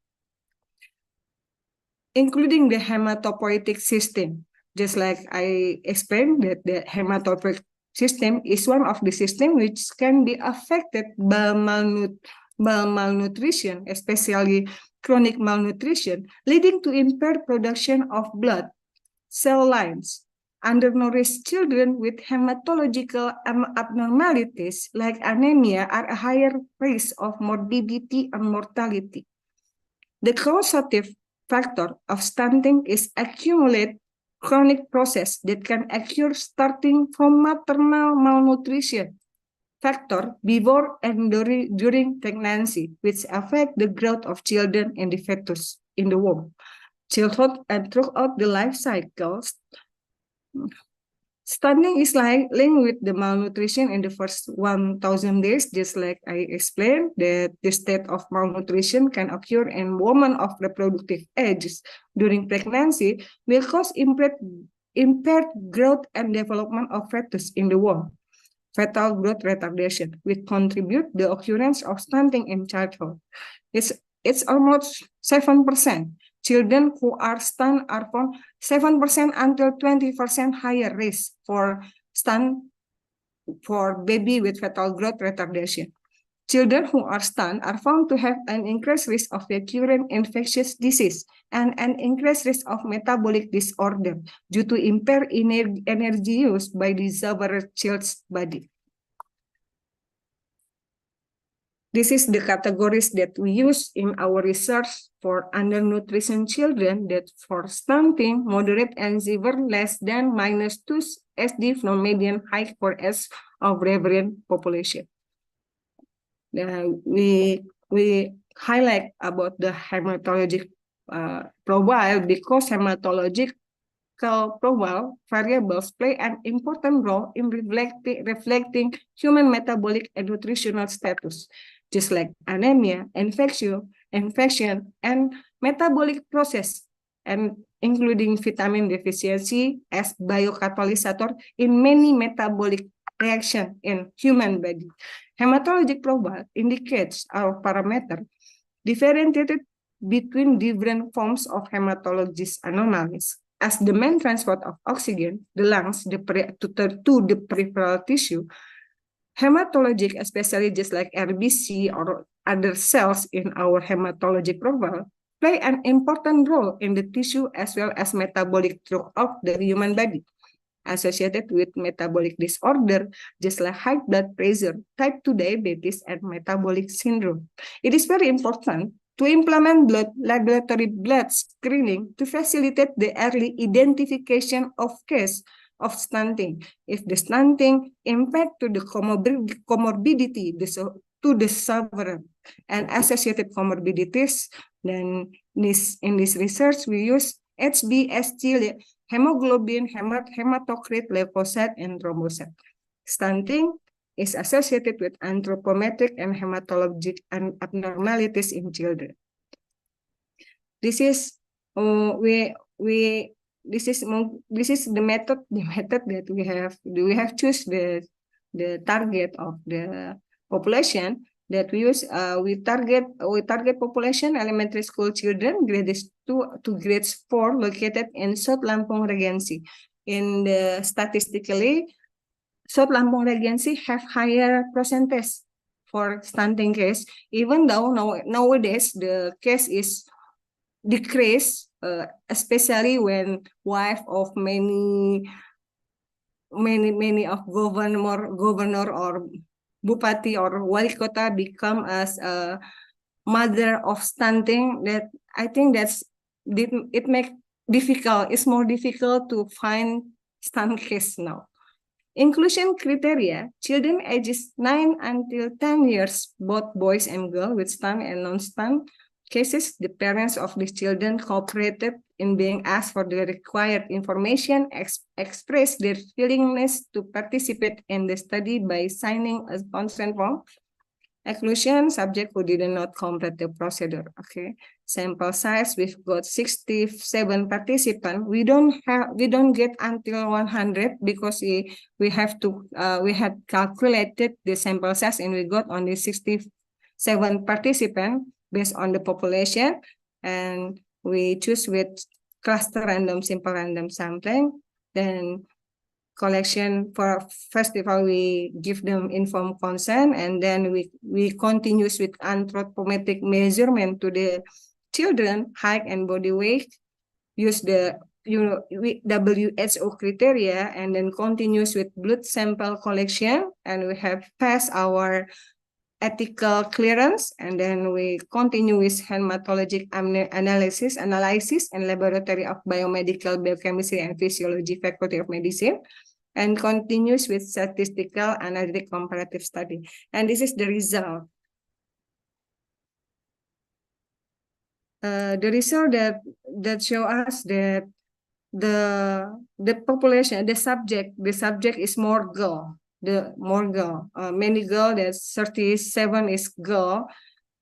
[SPEAKER 17] including the hematopoietic system. Just like I explained that the hematopoietic system is one of the systems which can be affected by malnutrition, especially chronic malnutrition, leading to impaired production of blood cell lines. Undernourished children with hematological abnormalities like anemia are a higher risk of morbidity and mortality. The causative factor of stunting is accumulated chronic process that can occur starting from maternal malnutrition factor before and during pregnancy, which affect the growth of children and the fetus in the womb. Childhood and throughout the life cycles, stunting is linked with the malnutrition in the first 1,000 days, just like I explained that the state of malnutrition can occur in women of reproductive ages during pregnancy, will cause impaired growth and development of fetus in the womb. Fetal growth retardation will contribute the occurrence of stunting in childhood. It's almost 7%. Children who are stunned are found 7% until 20% higher risk for stun for baby with fetal growth retardation. Children who are stunned are found to have an increased risk of recurrent infectious disease and an increased risk of metabolic disorder due to impaired energy use by the sufferer child's body. This is the categories that we use in our research for undernutrition children, that for stunting, moderate and severe less than -2 SD from median height for S of reference population. We highlight about the hematologic profile because hematologic profile variables play an important role in reflecting human metabolic and nutritional status, just like anemia, infection, and metabolic process, and including vitamin deficiency as biocatalysator in many metabolic reactions in human body. Hematologic profile indicates our parameter differentiated between different forms of hematologic anomalies. As the main transport of oxygen, the lungs, to the peripheral tissue, hematologic, especially just like RBC or other cells in our hematologic profile, play an important role in the tissue as well as metabolic throughout the human body. associated with metabolic disorder, just like high blood pressure, type 2 diabetes, and metabolic syndrome. It is very important to implement laboratory blood screening to facilitate the early identification of case of stunting. If the stunting impact to the comorbidity to the sufferer and associated comorbidities, then in this research we use HbSC, hemoglobin, hematocrit, leukocyte, and thrombocyte. Stunting is associated with anthropometric and hematologic abnormalities in children. This is this is the method that we have. We have choose the target of the population that we use. We target population elementary school children grades 2 to grades 4 located in South Lampung Regency. In the statistically, South Lampung Regency have higher percentage for stunting case, even though nowadays the case is decreased, especially when wife of many of governor or bupati or wali kota become as a mother of stunting. That I think it make difficult. It's more difficult to find stunt case now. Inclusion criteria: children ages 9 until 10 years, both boys and girls with stunt and non-stunt cases. The parents of these children cooperated in being asked for the required information, express their willingness to participate in the study by signing a consent form. Exclusion: subject who did not complete the procedure. Okay. Sample size: we've got 67 participants. We don't get until 100 because we had calculated the sample size and we got only 67 participants based on the population, and we choose with cluster random, simple random sampling. Then collection for festival, we give them informed consent, and then we continues with anthropometric measurement to the children height and body weight, use the WHO criteria, and then continues with blood sample collection, and we have passed our ethical clearance, and then we continue with hematologic analysis and laboratory of biomedical, biochemistry, and physiology, faculty of medicine, and continues with statistical analytic comparative study. And this is the result. The result that show us that the population, the subject is more girl. Many girl, that's 37 is girl.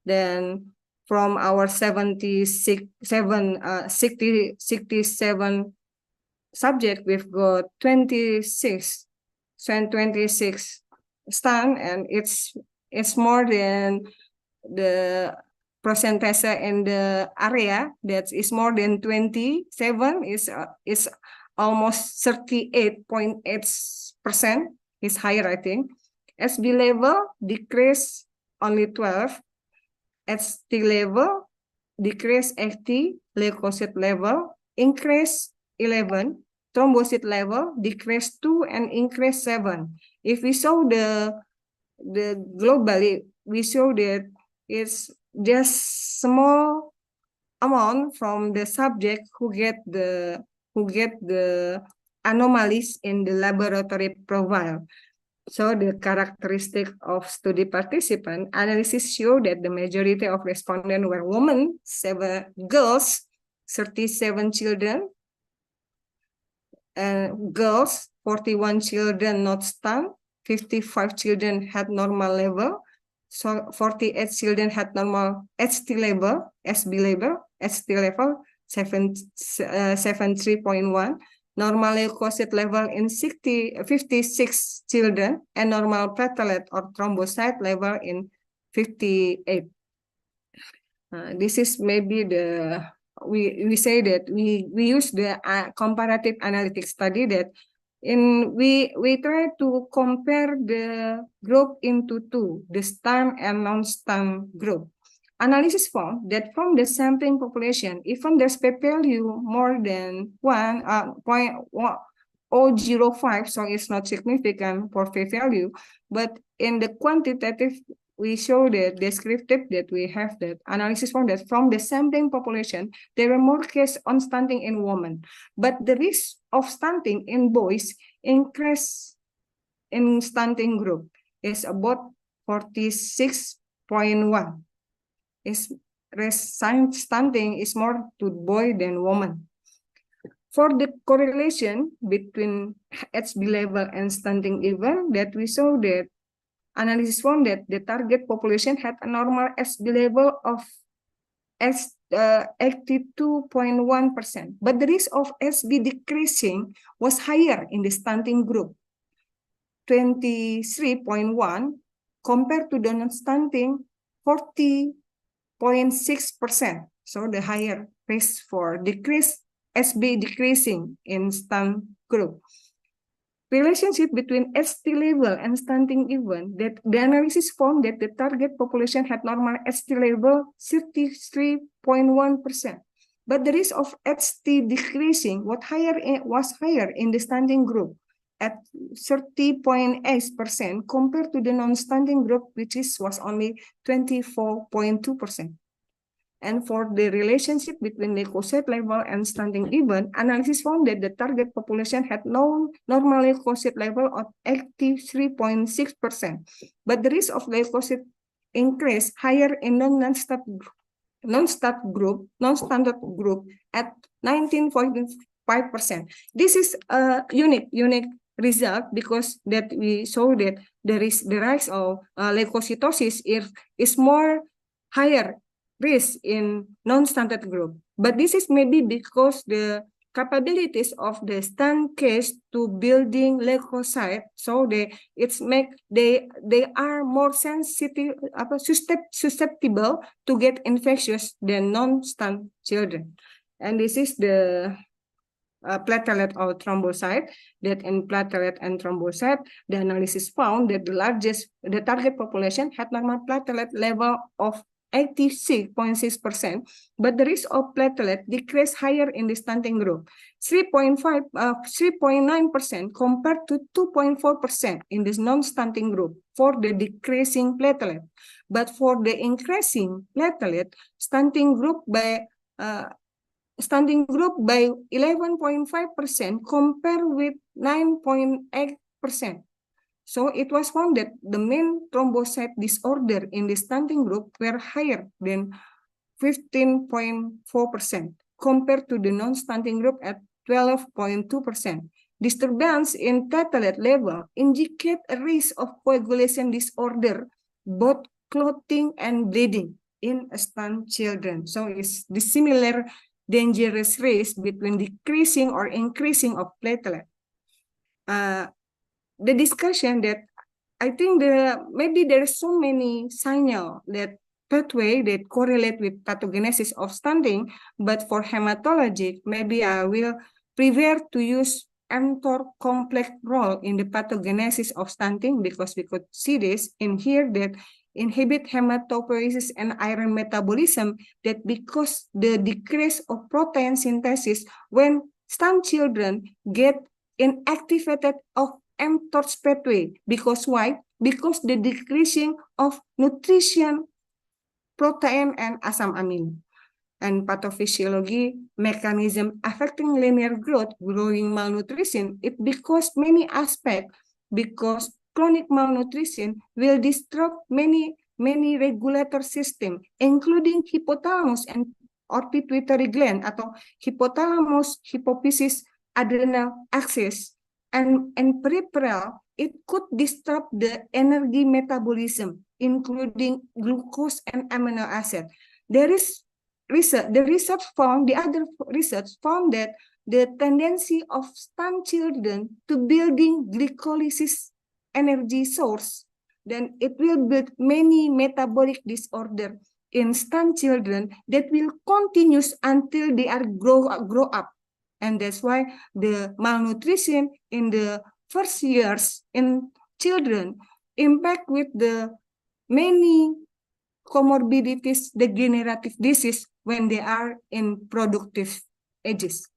[SPEAKER 17] Then from our 67 subject, we've got 26 stunt, and it's more than the percentage in the area that is more than 27 is almost 38.8%, is higher, I think. SB level decrease only 12, HT level decrease 80, leukocyte level increase 11, thrombocyte level decrease 2 and increase 7. If we saw the globally, we show that it's just small amount from the subject who get the anomalies in the laboratory profile. So the characteristic of study participant analysis show that the majority of respondents were women, 7 girls, 37 children, and girls, 41 children not stunned, 55 children had normal level, so 48 children had normal HT level, SB level, HT level 73.1, normal leukocyte level in 56 children, and normal platelet or thrombocyte level in 58. This is maybe we say that we use the comparative analytic study that we try to compare the group into two, the stunned and non-stunned group. Analysis found that from the sampling population, even there's p-value more than 1.1 0.005, so it's not significant for p-value, but in the quantitative, we show the descriptive that we have that analysis found that from the sampling population, there were more cases on stunting in women, but the risk of stunting in boys increased in stunting group is about 46.1. Stunting is more to boy than woman. For the correlation between HB level and stunting event, that we saw that analysis found that the target population had a normal HB level of 82.1%, but the risk of HB decreasing was higher in the stunting group, 23.1, compared to the non-stunting, 40.6%. So the higher risk for decrease SB decreasing in stunt group. Relationship between HT level and stunting event, that the analysis found that the target population had normal HT level 33.1%, but the risk of HT decreasing was higher in the stunting group at 30.8% compared to the non-stunting group, which was only 24.2%. And for the relationship between leukocyte level and stunting event, analysis found that the target population had no normal leukocyte level of 83.6%, but the risk of leukocyte increase higher in non-standard group at 19.5%. This is a unique result because that we saw that the rise of leukocytosis is more higher risk in non-standard group, but this is maybe because the capabilities of the stunt case to building leukocyte, so they are more susceptible to get infectious than non-stunt children, and this is the platelet or thrombocyte, that in platelet and thrombocyte, the analysis found that the target population had normal platelet level of 86.6%, but the risk of platelet decreased higher in the stunting group, 3.9% compared to 2.4% in this non-stunting group for the decreasing platelet. But for the increasing platelet, stunting group by 11.5% compared with 9.8%. So it was found that the main thrombocyte disorder in the stunting group were higher than 15.4% compared to the non-stunting group at 12.2%. Disturbance in platelet level indicate a risk of coagulation disorder, both clotting and bleeding in stunt children. So it's the similar dangerous risk between decreasing or increasing of platelet. The discussion that I think maybe there are so many signals that pathway that correlate with pathogenesis of stunting, but for hematology, maybe I will prefer to use mTOR complex role in the pathogenesis of stunting, because we could see this in here that inhibit hematopoiesis and iron metabolism, that because the decrease of protein synthesis when stunt children get inactivated of mTOR pathway. Because why? Because the decreasing of nutrition, protein, and asam amino. And pathophysiology mechanism affecting linear growth, growing malnutrition, it because many aspects, because chronic malnutrition will disrupt many regulator system, including hypothalamus and or pituitary gland, atau hypothalamus, hypophysis, adrenal axis, and peripheral. It could disrupt the energy metabolism, including glucose and amino acid. There is research, the other research found that the tendency of stunt children to building glycolysis energy source, then it will build many metabolic disorder in stunt children that will continue until they are grow up. And that's why the malnutrition in the first years in children impact with the many comorbidities, degenerative disease when they are in productive ages.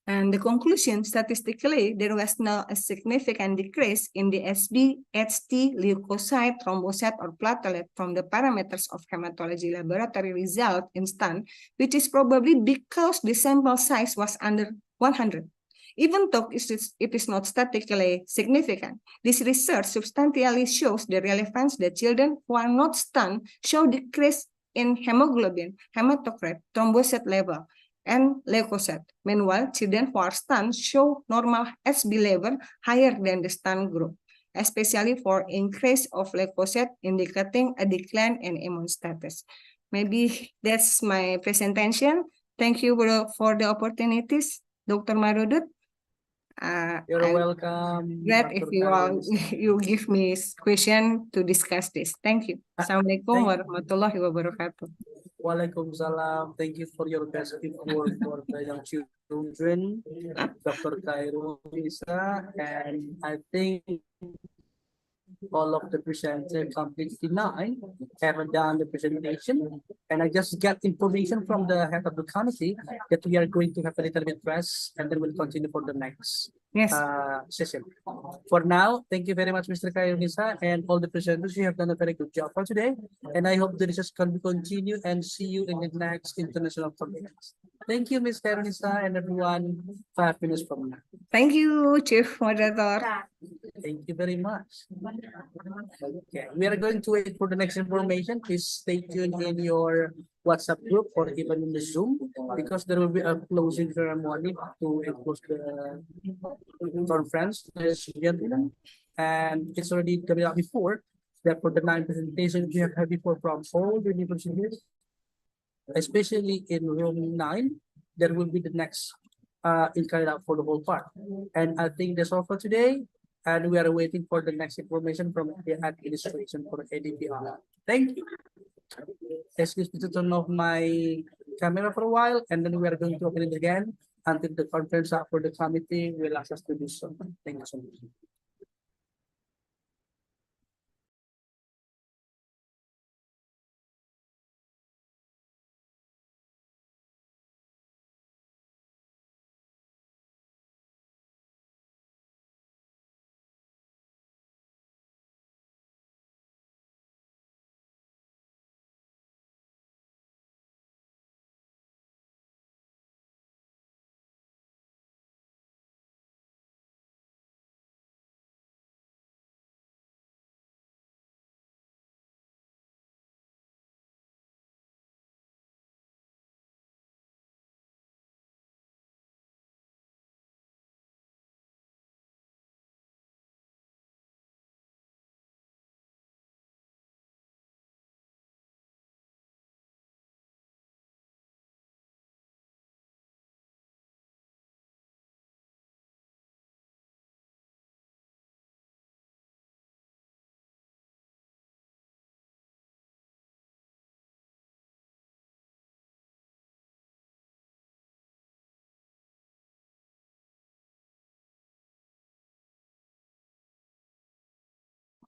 [SPEAKER 17] And the conclusion, statistically, there was no a significant decrease in the SB, HT, leukocyte, thrombocyte, or platelet from the parameters of hematology laboratory result instant, which is probably because the sample size was under 100. Even though it is not statistically significant, this research substantially shows the relevance that children who are not stunned show decrease in hemoglobin, hematocrit, thrombocyte level, and leukocyte. Meanwhile, children who are stunned show normal SB level higher than the stunned group, especially for increase of leukocyte indicating a decline in immune status. Maybe that's my presentation. Thank you for the opportunities, Dr. Marudut.
[SPEAKER 5] You're
[SPEAKER 17] I'm
[SPEAKER 5] welcome,
[SPEAKER 17] glad if
[SPEAKER 5] Dr.
[SPEAKER 17] you all
[SPEAKER 5] Khairunisa.
[SPEAKER 17] you give me question to discuss this. Thank you. Assalamualaikum warahmatullahi wabarakatuh.
[SPEAKER 5] Waalaikumsalam. Thank you for your best effort for the young children, Dr. Khairunisa, and I think all of the presenters completely nine have done the presentation, and I just get information from the head of the committee that we are going to have a little bit rest and then we'll continue for the next session. For now, thank you very much, Mr. Kayonisa, and all the presenters. You have done a very good job for today, and I hope the research can continue and see you in the next international conference. Thank you, Ms. Kayonisa, and everyone. 5 minutes from now.
[SPEAKER 17] Thank you, Chief Moderator.
[SPEAKER 5] Thank you very much. Okay, we are going to wait for the next information. Please stay tuned in your WhatsApp group or even in the Zoom, because there will be a closing ceremony to close the conference, ladies and gentlemen. And it's already coming out before that for the 9 presentations we have had before from all the universities, especially in room 9, there will be the next in carried out for the whole part. And I think that's all for today. And we are waiting for the next information from the administration for ADPR. Thank you. Excuse me to turn off my camera for a while, and then we are going to open it again until the conference for the committee will ask us to do so. Thank you so much.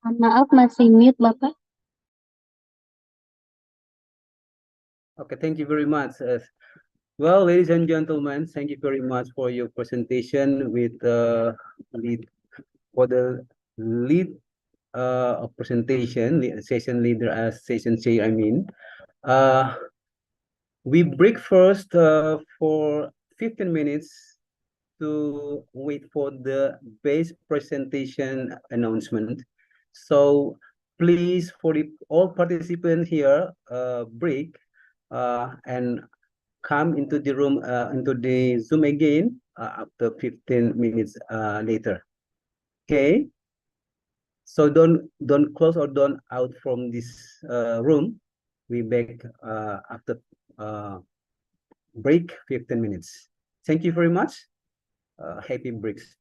[SPEAKER 19] Maaf, masih mute, Bapak.
[SPEAKER 21] Okay, thank you very much. Well, ladies and gentlemen, thank you very much for your presentation with lead for the lead of presentation, session leader as session chair. I mean, we break first for 15 minutes to wait for the base presentation announcement. So please, for all participants here, break and come into the room, into the Zoom again after 15 minutes later. Okay. So don't close or don't out from this room. We back after break 15 minutes. Thank you very much. Happy breaks.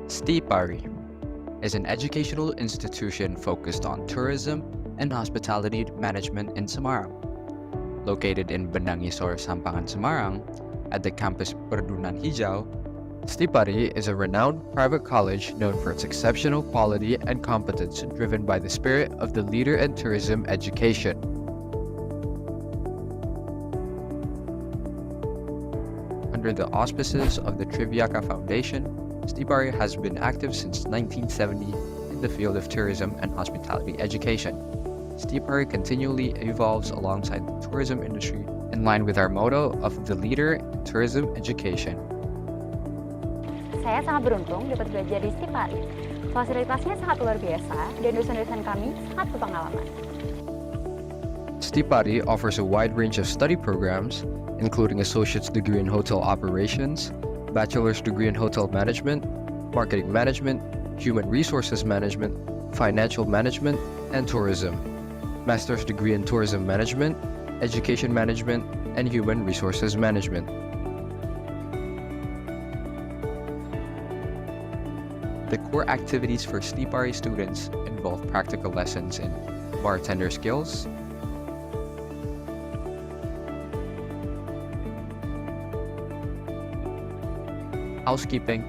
[SPEAKER 3] Stipari is an educational institution focused on tourism, and Hospitality Management in Semarang. Located in Benangisor, Sampangan, Semarang, at the campus Perdunan Hijau, Stipari is a renowned private college known for its exceptional quality and competence driven by the spirit of the leader in tourism education. Under the auspices of the Triviaka Foundation, Stipari has been active since 1970 in the field of tourism and hospitality education. Stipari continually evolves alongside the tourism industry in line with our motto of the leader in tourism education.
[SPEAKER 6] Saya sangat beruntung dapat belajar di Stipari. Fasilitasnya sangat luar biasa dan dosen-dosen kami sangat berpengalaman.
[SPEAKER 3] Stipari offers a wide range of study programs, including Associate's Degree in Hotel Operations, Bachelor's Degree in Hotel Management, Marketing Management, Human Resources Management, Financial Management, and Tourism, Master's Degree in Tourism Management, Education Management, and Human Resources Management. The core activities for Stipari students involve practical lessons in bartender skills, housekeeping,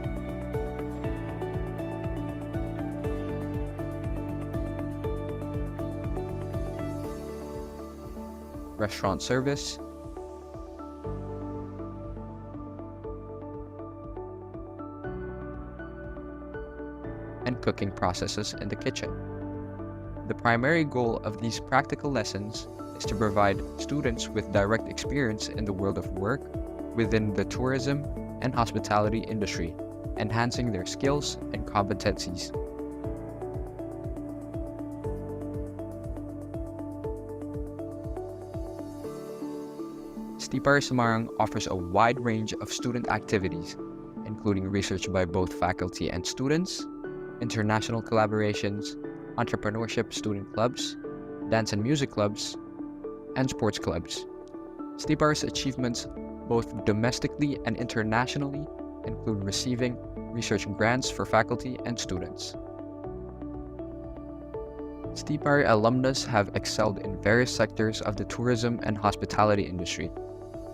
[SPEAKER 3] restaurant service, and cooking processes in the kitchen. The primary goal of these practical lessons is to provide students with direct experience in the world of work within the tourism and hospitality industry, enhancing their skills and competencies. Stipari Semarang offers a wide range of student activities, including research by both faculty and students, international collaborations, entrepreneurship student clubs, dance and music clubs, and sports clubs. Stipari's achievements both domestically and internationally include receiving research grants for faculty and students. Stipari alumnus have excelled in various sectors of the tourism and hospitality industry.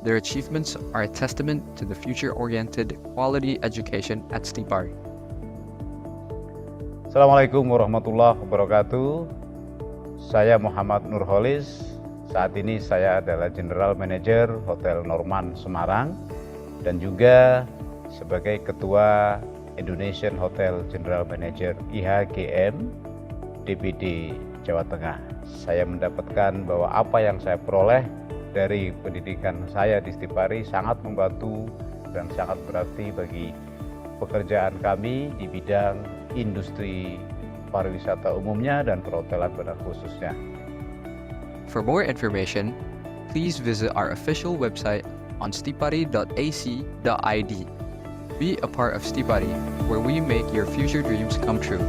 [SPEAKER 3] Their achievements are a testament to the future-oriented quality education at Stipari.
[SPEAKER 7] Assalamualaikum warahmatullahi wabarakatuh. Saya Muhammad Nurholis. Saat ini saya adalah General Manager Hotel Norman Semarang dan juga sebagai Ketua Indonesian Hotel General Manager IHGM DPD Jawa Tengah. Saya mendapatkan bahwa apa yang saya peroleh dari pendidikan saya di Stipari sangat membantu dan sangat berarti bagi pekerjaan kami di bidang industri pariwisata umumnya dan perhotelan pada khususnya.
[SPEAKER 3] For more information, please visit our official website on stipari.ac.id. Be a part of Stipari, where we make your future dreams come true.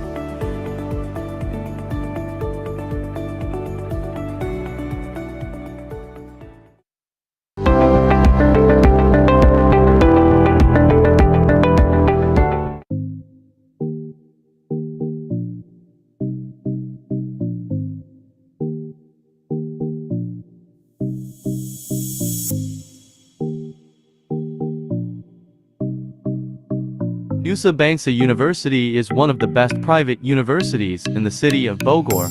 [SPEAKER 24] Nusa Bangsa University is one of the best private universities in the city of Bogor.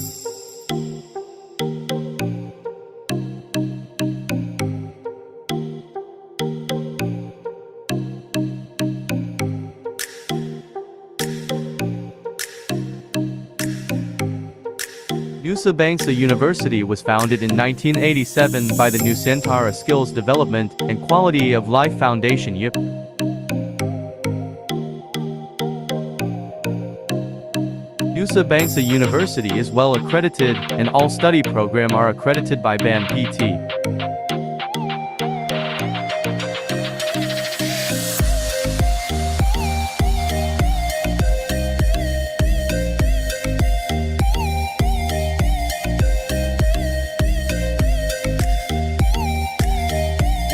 [SPEAKER 24] Nusa Bangsa University was founded in 1987 by the Nusantara Skills Development and Quality of Life Foundation (YIP). Nusa Bangsa University is well accredited and all study program are accredited by BAN PT.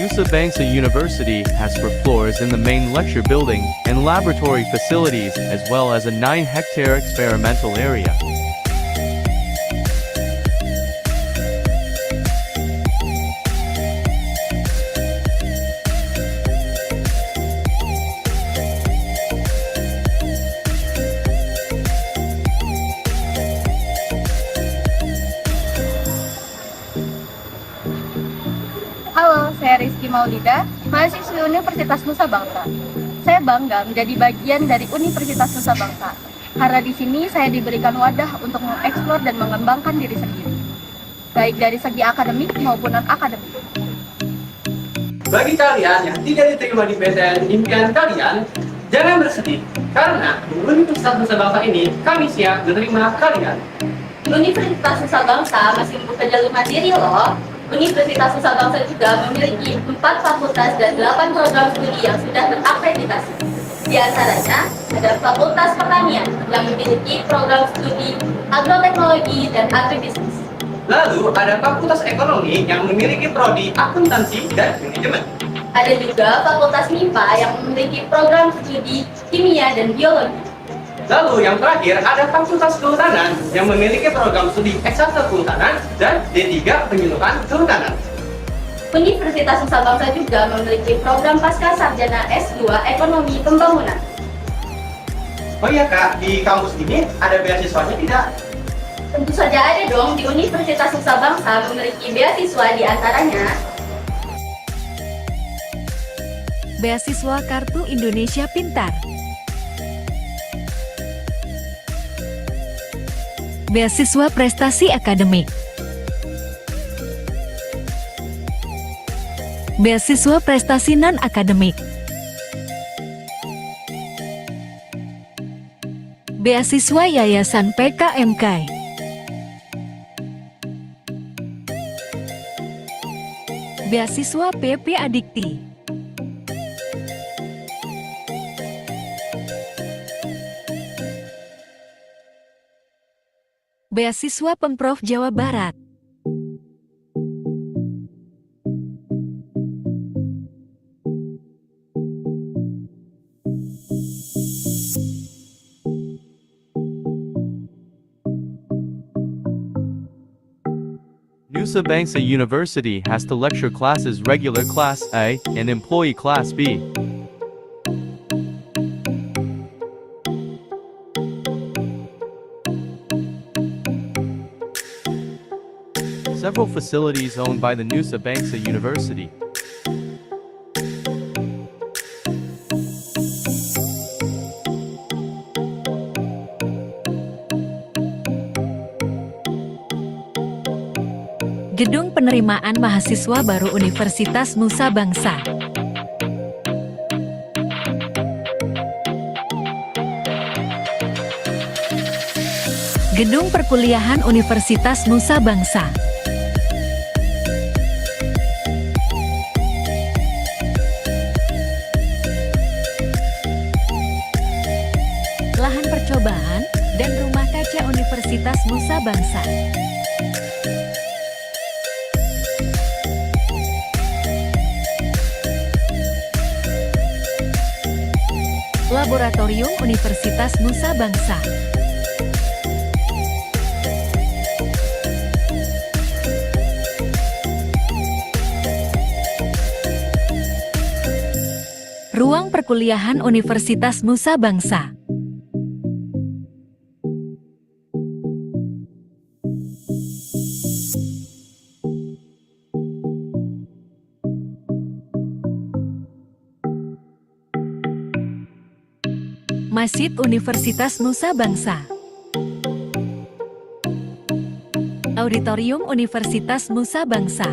[SPEAKER 24] Nusa Bangsa University has 4 floors in the main lecture building and laboratory facilities as well as a 9-hectare experimental area.
[SPEAKER 1] Maulida, mahasiswi Universitas Nusa Bangsa. Saya bangga menjadi bagian dari Universitas Nusa Bangsa, karena di sini saya diberikan wadah untuk mengeksplor dan mengembangkan diri sendiri, baik dari segi akademik maupun non-akademik.
[SPEAKER 8] Bagi kalian yang tidak diterima di PTN impian kalian, jangan bersedih, karena di Universitas Nusa Bangsa ini kami siap menerima kalian.
[SPEAKER 1] Universitas Nusa Bangsa masih membuka jalur mandiri loh. Universitas Nusa Bangsa juga memiliki 4 fakultas dan 8 program studi yang sudah terakreditasi. Di antaranya ada Fakultas Pertanian yang memiliki program studi agroteknologi dan agribisnis.
[SPEAKER 8] Lalu ada Fakultas Ekonomi yang memiliki prodi akuntansi dan manajemen.
[SPEAKER 1] Ada juga Fakultas MIPA yang memiliki program studi kimia dan biologi.
[SPEAKER 8] Lalu yang terakhir ada Fakultas Kehutanan yang memiliki program studi S1 Kehutanan dan D3 Penyuluhan Kehutanan.
[SPEAKER 1] Universitas Nusa Bangsa juga memiliki program pasca sarjana S2 Ekonomi Pembangunan.
[SPEAKER 8] Oh iya Kak, di kampus ini ada beasiswanya tidak?
[SPEAKER 1] Tentu saja ada dong, di Universitas Nusa Bangsa memiliki beasiswa di antaranya
[SPEAKER 22] Beasiswa Kartu Indonesia Pintar, Beasiswa Prestasi Akademik, Beasiswa Prestasi Non-Akademik, Beasiswa Yayasan PKMK, Beasiswa PP Adikti, Beasiswa Pemprov Jawa Barat,
[SPEAKER 24] Nusa Bangsa University has two lecture classes: regular class A and employee class B. Several facilities owned by the Nusa Bangsa University.
[SPEAKER 22] Gedung Penerimaan Mahasiswa Baru Universitas Nusa Bangsa, Gedung Perkuliahan Universitas Nusa Bangsa, Lahan Percobaan dan Rumah Kaca Universitas Nusa Bangsa. Laboratorium Universitas Nusa Bangsa, Ruang Perkuliahan Universitas Nusa Bangsa, Masjid Universitas Nusa Bangsa, Auditorium Universitas Nusa Bangsa,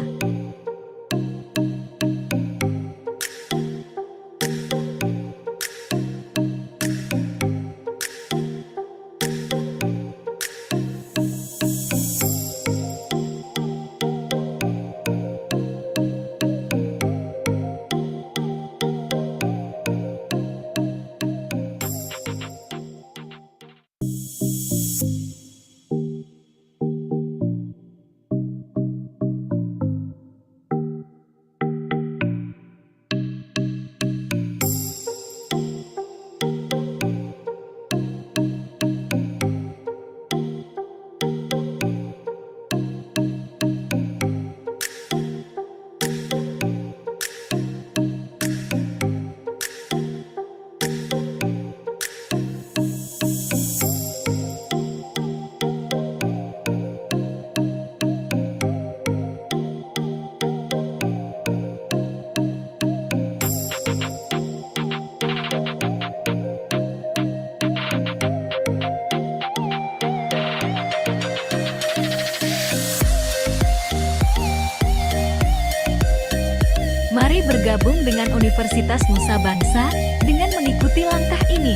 [SPEAKER 22] Mari bergabung dengan Universitas Nusa Bangsa dengan mengikuti langkah ini.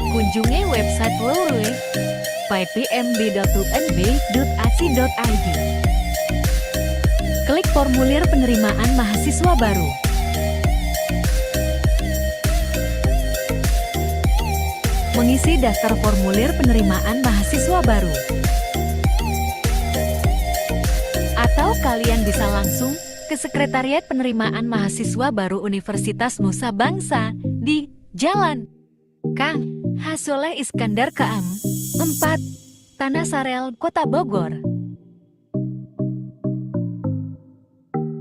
[SPEAKER 22] Kunjungi website www.pmb.unb.ac.id. Klik formulir penerimaan mahasiswa baru. Mengisi daftar formulir penerimaan mahasiswa baru. Atau kalian bisa langsung ke Sekretariat Penerimaan Mahasiswa Baru Universitas Nusa Bangsa di Jalan Kang Hasoleh Iskandar Kaam 4, Tanah Sarel, Kota Bogor.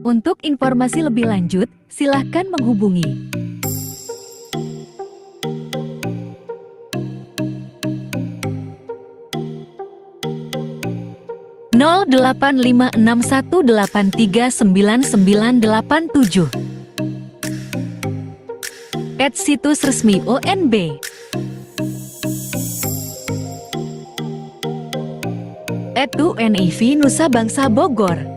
[SPEAKER 22] Untuk informasi lebih lanjut, silakan menghubungi 08561839987 @situs resmi UNB. @UNIV Nusa Bangsa Bogor.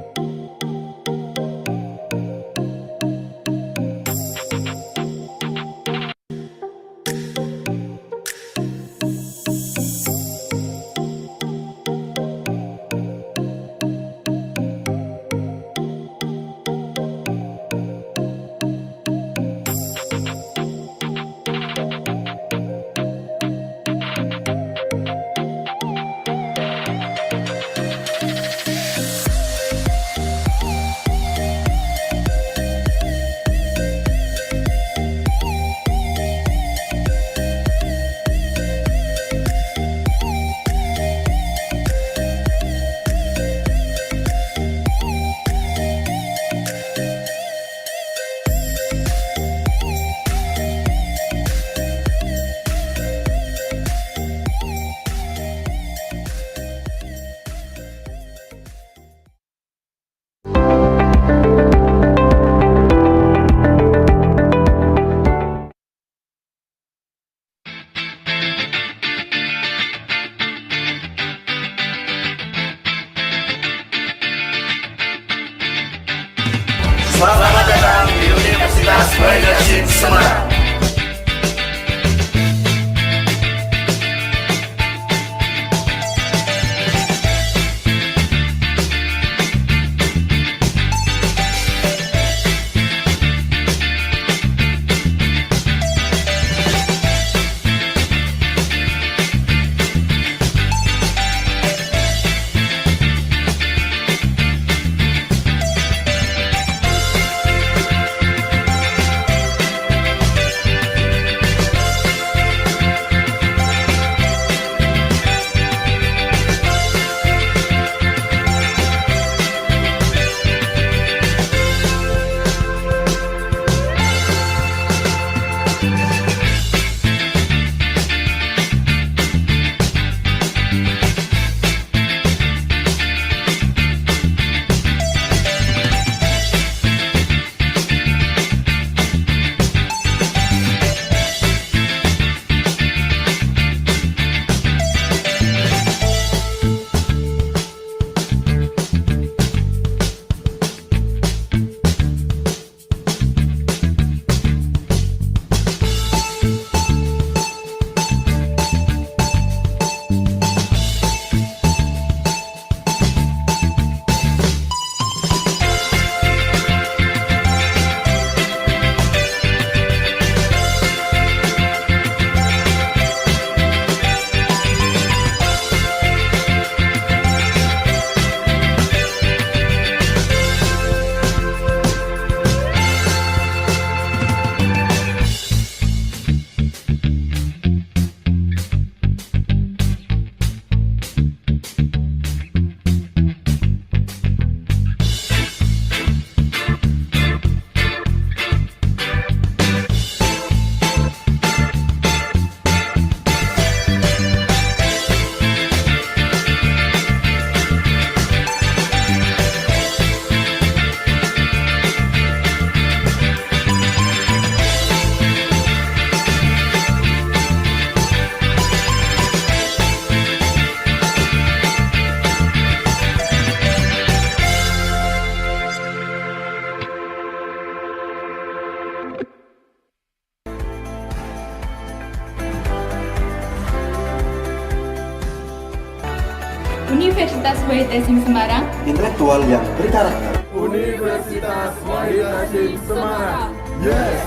[SPEAKER 9] Universitas Wahid Semarang,
[SPEAKER 12] intelektual yang berkarakter.
[SPEAKER 13] Universitas Wahid Semarang. Yes.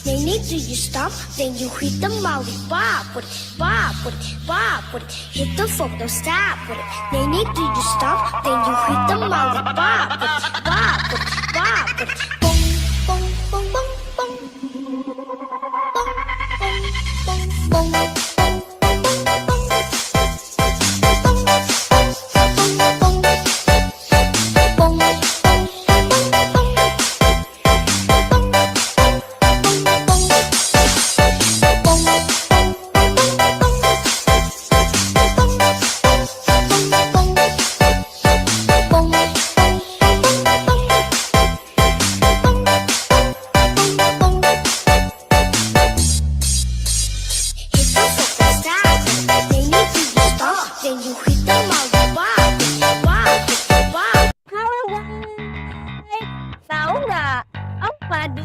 [SPEAKER 10] They need to you stop, then you hit the lollipop. Put it, bop, put it, bop, put it. Hit the photo stop. Put it. They need to you stop, then you hit the lollipop. Put it, bop, put it, bop, put it. Bong, bong, bong, bong, bong. Bong, bong, bong, bong.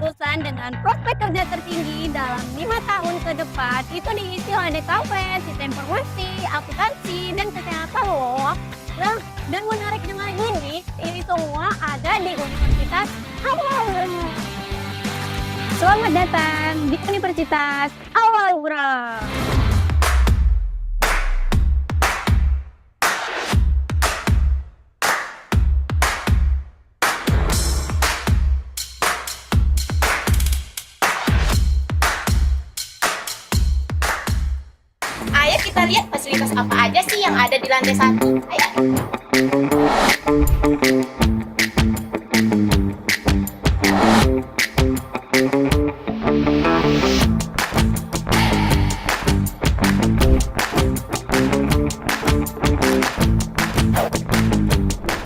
[SPEAKER 23] jurusan dengan prospek kerja tertinggi dalam 5 tahun ke depan itu diisi oleh DKV, sistem informasi, akuntansi, dan kesehatan loh. Nah, dan menariknya lagi ini semua ada di Universitas Awal. Selamat datang di Universitas Awal.
[SPEAKER 25] Ayo kita lihat fasilitas apa aja sih yang ada di lantai 1. Ayo.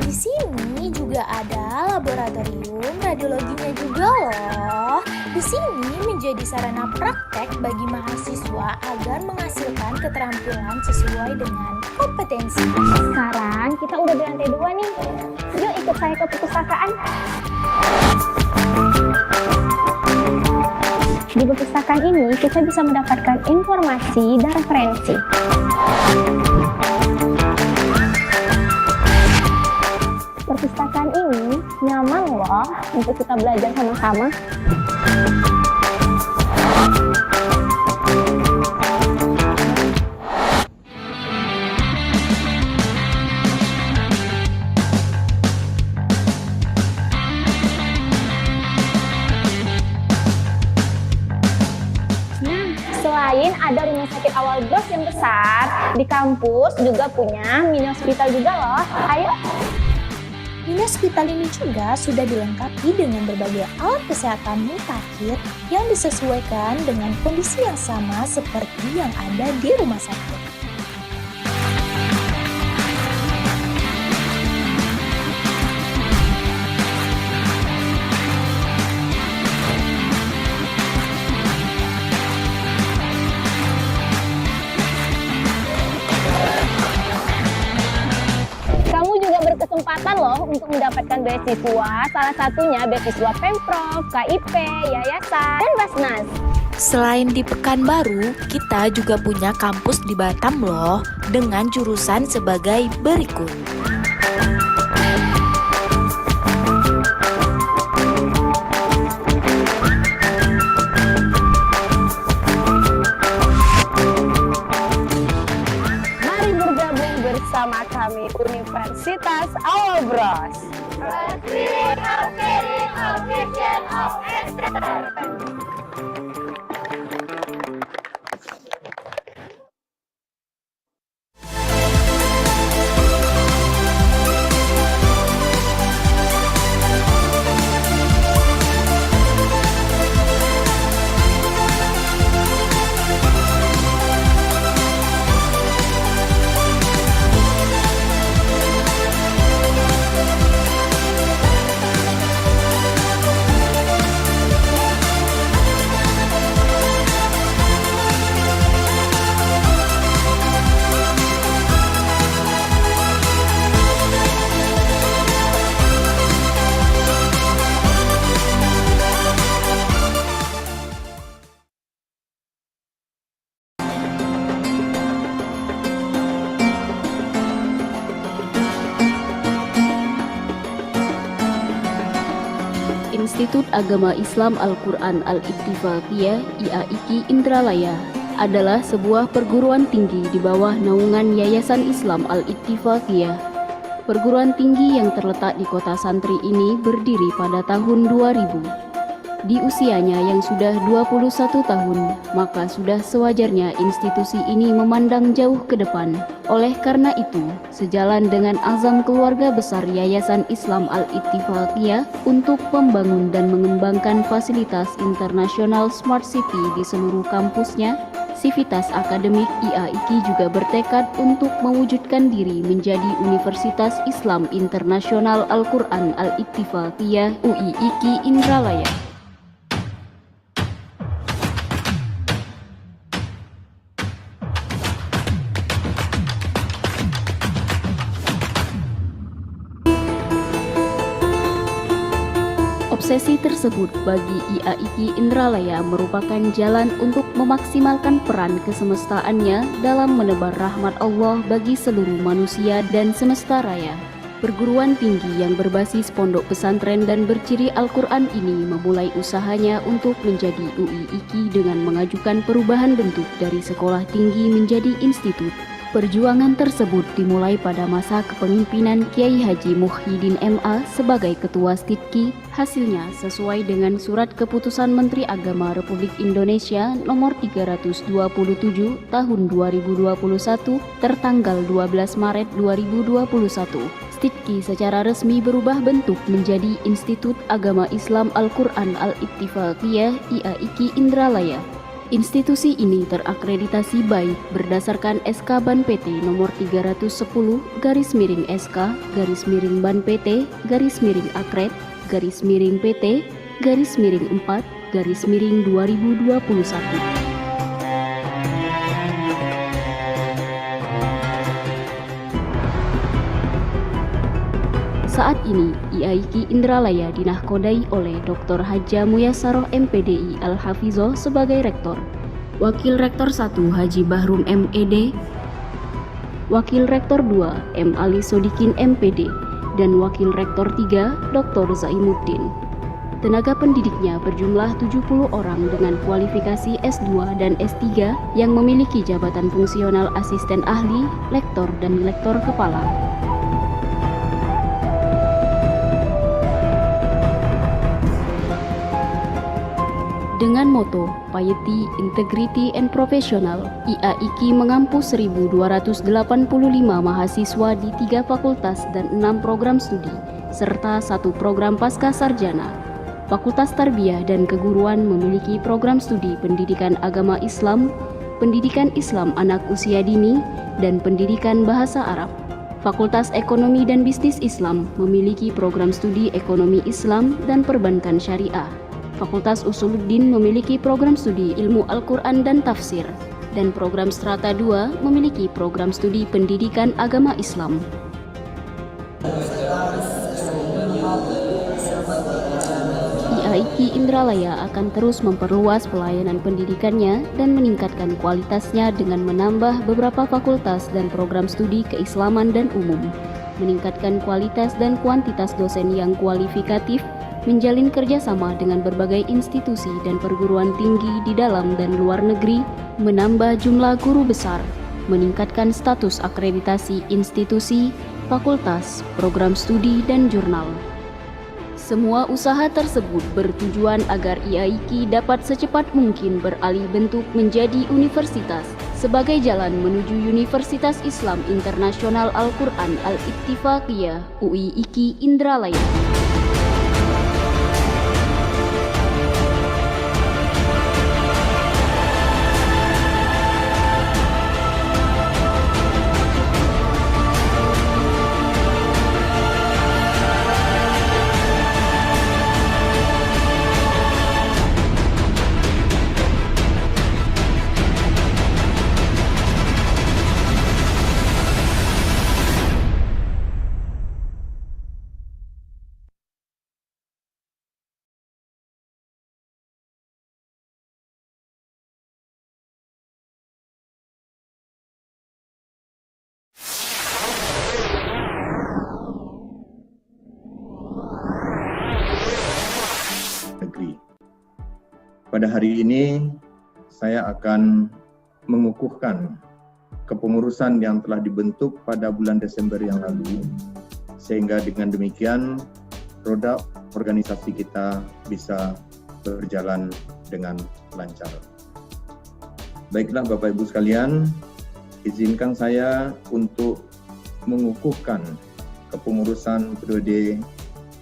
[SPEAKER 11] Di sini juga ada laboratorium radiologinya juga loh. Di sini menjadi sarana praktek bagi mahasiswa agar menghasilkan keterampilan sesuai dengan kompetensi.
[SPEAKER 23] Sekarang kita udah di lantai 2 nih. Yuk ikut saya ke perpustakaan. Di perpustakaan ini kita bisa mendapatkan informasi dan referensi. Perpustakaan ini nyaman loh untuk kita belajar sama-sama. Selain ada rumah sakit Awal Bros yang besar, di kampus juga punya mini hospital juga loh. Ayo.
[SPEAKER 11] Mini hospital ini juga sudah dilengkapi dengan berbagai alat kesehatan mutakhir yang disesuaikan dengan kondisi yang sama seperti yang ada di rumah sakit.
[SPEAKER 23] Kesempatan loh untuk mendapatkan beasiswa, salah satunya beasiswa Pemprov, KIP, Yayasan, dan Basnas.
[SPEAKER 26] Selain di Pekanbaru, kita juga punya kampus di Batam loh, dengan jurusan sebagai berikut.
[SPEAKER 23] Bersama kami Universitas Awal Bros.
[SPEAKER 19] Institut Agama Islam Al-Quran Al-Ittifaqiyah IAIKI Indralaya adalah sebuah perguruan tinggi di bawah naungan Yayasan Islam Al-Ittifaqiyah. Perguruan tinggi yang terletak di kota santri ini berdiri pada tahun 2000. Di usianya yang sudah 21 tahun, maka sudah sewajarnya institusi ini memandang jauh ke depan. Oleh karena itu, sejalan dengan azam keluarga besar Yayasan Islam Al-Ittifaqiyah untuk membangun dan mengembangkan fasilitas internasional Smart City di seluruh kampusnya, Sivitas Akademik IAIKI juga bertekad untuk mewujudkan diri menjadi Universitas Islam Internasional Al-Quran Al-Ittifaqiyah UIIKI Indralaya. Obsesi tersebut bagi IAIKI Indralaya merupakan jalan untuk memaksimalkan peran kesemestaannya dalam menebar rahmat Allah bagi seluruh manusia dan semesta raya. Perguruan tinggi yang berbasis pondok pesantren dan berciri Al-Quran ini memulai usahanya untuk menjadi UIIKI dengan mengajukan perubahan bentuk dari sekolah tinggi menjadi institut. Perjuangan tersebut dimulai pada masa kepemimpinan Kiai Haji Muhyiddin MA sebagai Ketua Stidki. Hasilnya sesuai dengan Surat Keputusan Menteri Agama Republik Indonesia Nomor 327 Tahun 2021 tertanggal 12 Maret 2021. Stidki secara resmi berubah bentuk menjadi Institut Agama Islam Al-Quran Al-Ittifaqiyah IAIKI Indralaya. Institusi ini terakreditasi baik berdasarkan SK Ban PT nomor 310/SK/Ban PT /Akred /PT /4/2021. Saat ini, IAIKI Indralaya dinahkodai oleh Dr. Haja Muyasaroh MPDI Al-Hafizoh sebagai Rektor, Wakil Rektor 1 Haji Bahrum MED, Wakil Rektor 2 M. Ali Sodikin MPD, dan Wakil Rektor 3 Dr. Zaimuddin. Tenaga pendidiknya berjumlah 70 orang dengan kualifikasi S2 dan S3 yang memiliki jabatan fungsional asisten ahli, lektor, dan lektor kepala. Dengan moto Piety, Integrity, and Professional, IAIKI mengampus 1.285 mahasiswa di 3 fakultas dan 6 program studi, serta 1 program pasca sarjana. Fakultas Tarbiyah dan Keguruan memiliki program studi Pendidikan Agama Islam, Pendidikan Islam Anak Usia Dini, dan Pendidikan Bahasa Arab. Fakultas Ekonomi dan Bisnis Islam memiliki program studi Ekonomi Islam dan Perbankan Syariah. Fakultas Usuluddin memiliki program studi Ilmu Al-Quran dan Tafsir, dan program Strata 2 memiliki program studi Pendidikan Agama Islam. IAIKI Indralaya akan terus memperluas pelayanan pendidikannya dan meningkatkan kualitasnya dengan menambah beberapa fakultas dan program studi keislaman dan umum, meningkatkan kualitas dan kuantitas dosen yang kualifikatif, menjalin kerjasama dengan berbagai institusi dan perguruan tinggi di dalam dan luar negeri, menambah jumlah guru besar, meningkatkan status akreditasi institusi, fakultas, program studi, dan jurnal. Semua usaha tersebut bertujuan agar IAIKI dapat secepat mungkin beralih bentuk menjadi universitas sebagai jalan menuju Universitas Islam Internasional Al-Quran Al-Ittifaqiyah UIIKI Indralaya.
[SPEAKER 2] negeri. Pada hari ini, saya akan mengukuhkan kepengurusan yang telah dibentuk pada bulan Desember yang lalu, sehingga dengan demikian roda organisasi kita bisa berjalan dengan lancar. Baiklah Bapak Ibu sekalian, izinkan saya untuk mengukuhkan kepengurusan periode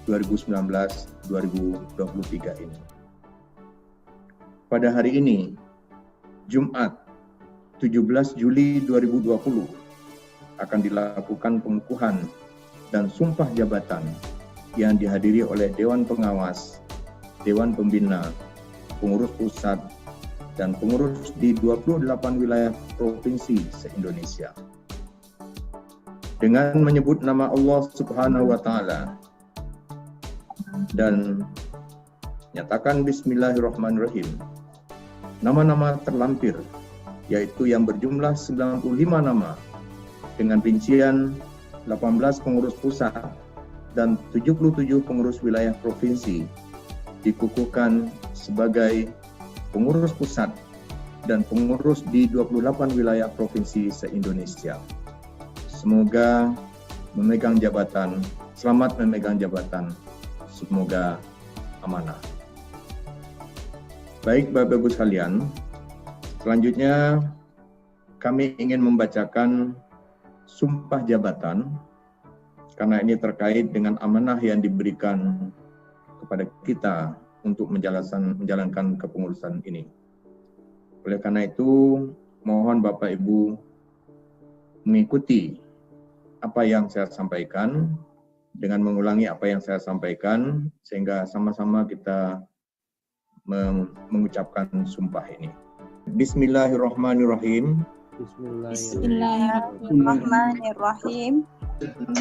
[SPEAKER 2] 2019-2023 ini. Pada hari ini, Jumat 17 Juli 2020, akan dilakukan pengukuhan dan sumpah jabatan yang dihadiri oleh Dewan Pengawas, Dewan Pembina, pengurus pusat, dan pengurus di 28 wilayah provinsi se-Indonesia. Dengan menyebut nama Allah Subhanahu wa Ta'ala dan nyatakan Bismillahirrahmanirrahim. Nama-nama terlampir, yaitu yang berjumlah 95 nama, dengan rincian 18 pengurus pusat dan 77 pengurus wilayah provinsi, dikukuhkan sebagai pengurus pusat dan pengurus di 28 wilayah provinsi se-Indonesia. Semoga memegang jabatan, selamat memegang jabatan, semoga amanah. Baik Bapak Ibu sekalian, selanjutnya kami ingin membacakan sumpah jabatan karena ini terkait dengan amanah yang diberikan kepada kita untuk menjalankan kepengurusan ini. Oleh karena itu, mohon Bapak Ibu mengikuti apa yang saya sampaikan dengan mengulangi apa yang saya sampaikan sehingga sama-sama kita mengucapkan sumpah ini. Bismillahirrahmanirrahim.
[SPEAKER 14] Bismillahirrahmanirrahim.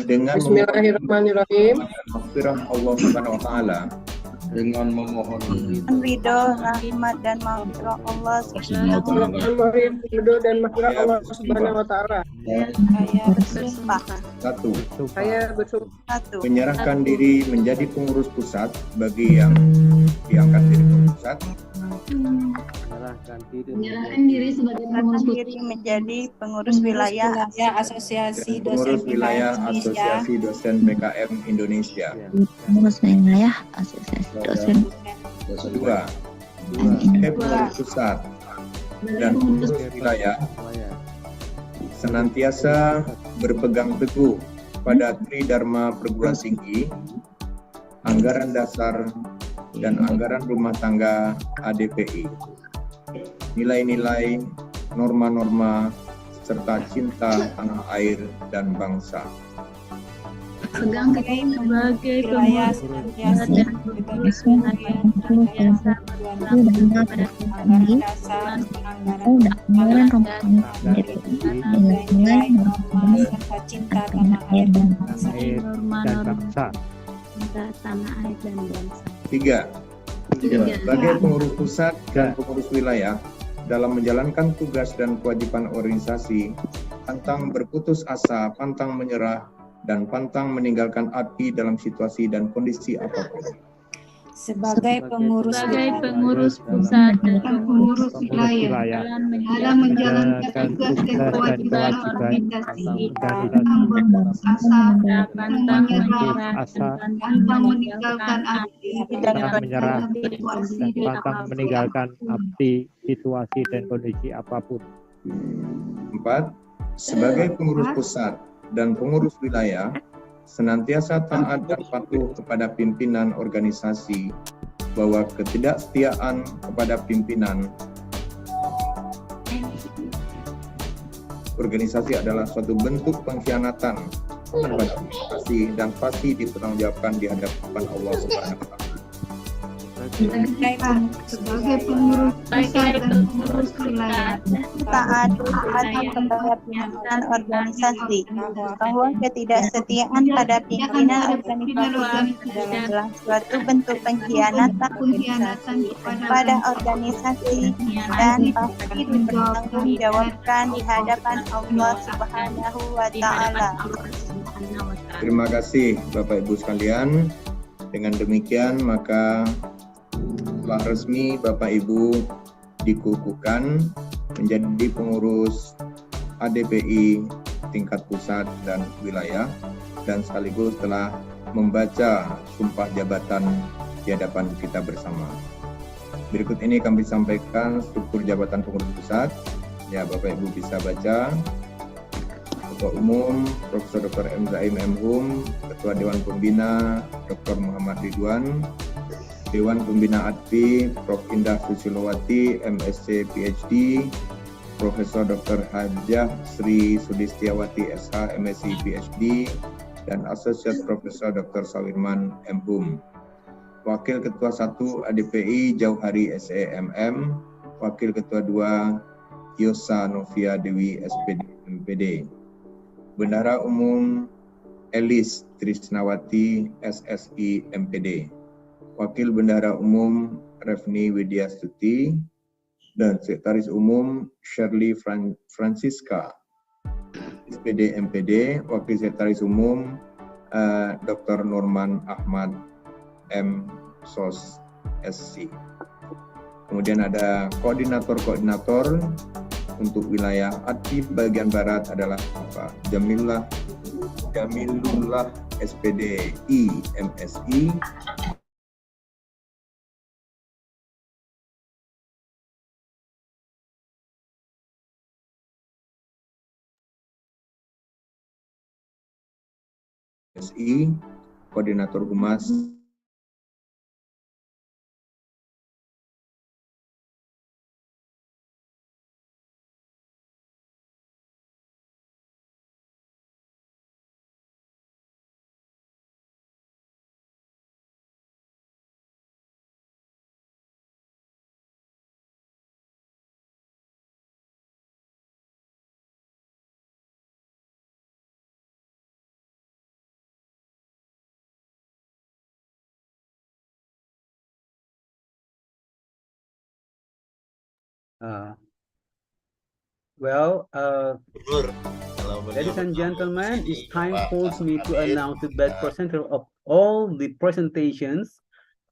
[SPEAKER 2] Dengan
[SPEAKER 14] Bismillahirrahmanirrahim.
[SPEAKER 2] Maghfirah Allah Subhanahu wa Ta'ala, dengan memohon
[SPEAKER 14] ridho, rahmat dan maghfirah Allah ridho dan maghfirah Allah Subhanahu wa Ta'ala. Saya bersumpah. Saya bersumpah.
[SPEAKER 2] Menyerahkan diri menjadi pengurus pusat bagi yang diangkat dari pengurus pusat.
[SPEAKER 14] Menyerahkan diri sebagai pengurus menjadi pengurus wilayah Asosiasi Dosen
[SPEAKER 2] Asosiasi Dosen PKM Indonesia.
[SPEAKER 14] Pengurus wilayah Asosiasi Dosen.
[SPEAKER 2] Kedua, pengurus pusat dan pengurus wilayah senantiasa berpegang teguh pada Tridharma Perguruan Tinggi, anggaran dasar dan anggaran rumah tangga ADPI, nilai-nilai, norma-norma, serta cinta tanah air dan bangsa.
[SPEAKER 14] Pegang teguh sebagai wilayah senantiasa berpegang senantiasa pada anggaran dasar, anggaran rumah tangga nilai norma serta cinta tanah air dan bangsa. Tanah air dan bangsa.
[SPEAKER 2] Tiga, sebagai pengurus pusat dan pengurus wilayah dalam menjalankan tugas dan kewajiban organisasi, pantang berputus asa, pantang menyerah, dan pantang meninggalkan api dalam situasi dan kondisi apapun.
[SPEAKER 14] Sebagai pengurus pusat dan pengurus wilayah dalam menjalankan tugas dan kewajiban organisasi, pantang berputus asa, pantang menyerah, pantang meninggalkan api dan
[SPEAKER 15] meninggalkan api situasi dan kondisi apapun.
[SPEAKER 2] 4. Sebagai pengurus pusat dan pengurus wilayah, senantiasa taat dan patuh kepada pimpinan organisasi, bahwa ketidaksetiaan kepada pimpinan organisasi adalah suatu bentuk pengkhianatan kepada organisasi dan pasti dipertanggungjawabkan di hadapan Allah Subhanahu wa Ta'ala.
[SPEAKER 14] Sebagai pengurus pusat dan pengurus wilayah, taat kepada pimpinan organisasi, bahwa ketidaksetiaan pada pimpinan organisasi adalah suatu bentuk pengkhianatan pada organisasi dan pasti dipertanggungjawabkan di hadapan Allah Subhanahu wa Ta'ala.
[SPEAKER 2] Terima kasih Bapak Ibu sekalian. Dengan demikian maka telah resmi Bapak Ibu dikukuhkan menjadi pengurus ADPI tingkat pusat dan wilayah, dan sekaligus telah membaca sumpah jabatan di hadapan kita bersama. Berikut ini kami sampaikan struktur jabatan pengurus pusat. Ya, Bapak Ibu bisa baca. Ketua Umum Profesor Dr. M. Zaim M. Hum, Ketua Dewan Pembina Dr. Muhammad Ridwan, Dewan Pembina ADPI Prof. Indah Susilowati, MSc PhD, Profesor Dr. Hajah Sri Sulistiawati SH, MSc PhD, dan Associate Profesor Dr. Sawirman M. Hum. Wakil Ketua 1 ADPI Jauhari SEMM, Wakil Ketua 2 Yosa Novia Dewi SPD MPD, Bendahara Umum Elis Trisnawati SSI MPD, Wakil Bendahara Umum Refni Widyastuti, dan Sekretaris Umum Shirley Francisca SPD MPD, Wakil Sekretaris Umum Dr. Norman Ahmad M. SOS SC. Kemudian ada koordinator-koordinator untuk wilayah ADPI bagian barat adalah Pak Jamilullah SPD MSI, Koordinator Humas
[SPEAKER 21] Ladies and gentlemen, it's time for me to announce the best presenter of all the presentations.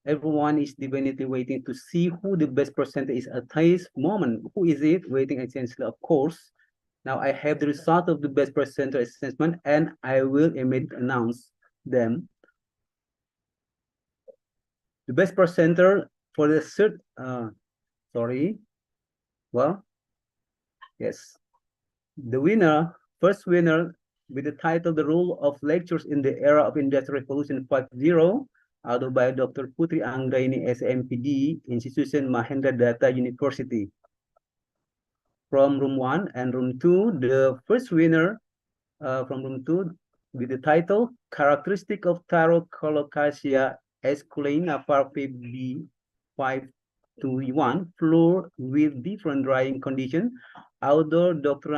[SPEAKER 21] Everyone is definitely waiting to see who the best presenter is at this moment. Who is it? Waiting essentially, of course. Now I have the result of the best presenter assessment, and I will immediately announce them. The best presenter for the third, the winner, first winner with the title The Role of Lectures in the Era of Industrial Revolution 5.0, authored by Dr. Putri Anggraini SMPD, Institution Mahendra Data University. From room 1 and room 2, the first winner from room 2 with the title Characteristic of Tarot Colocasia Esculina Parpe B521, Floor with Different Drying Condition, outdoor Dr.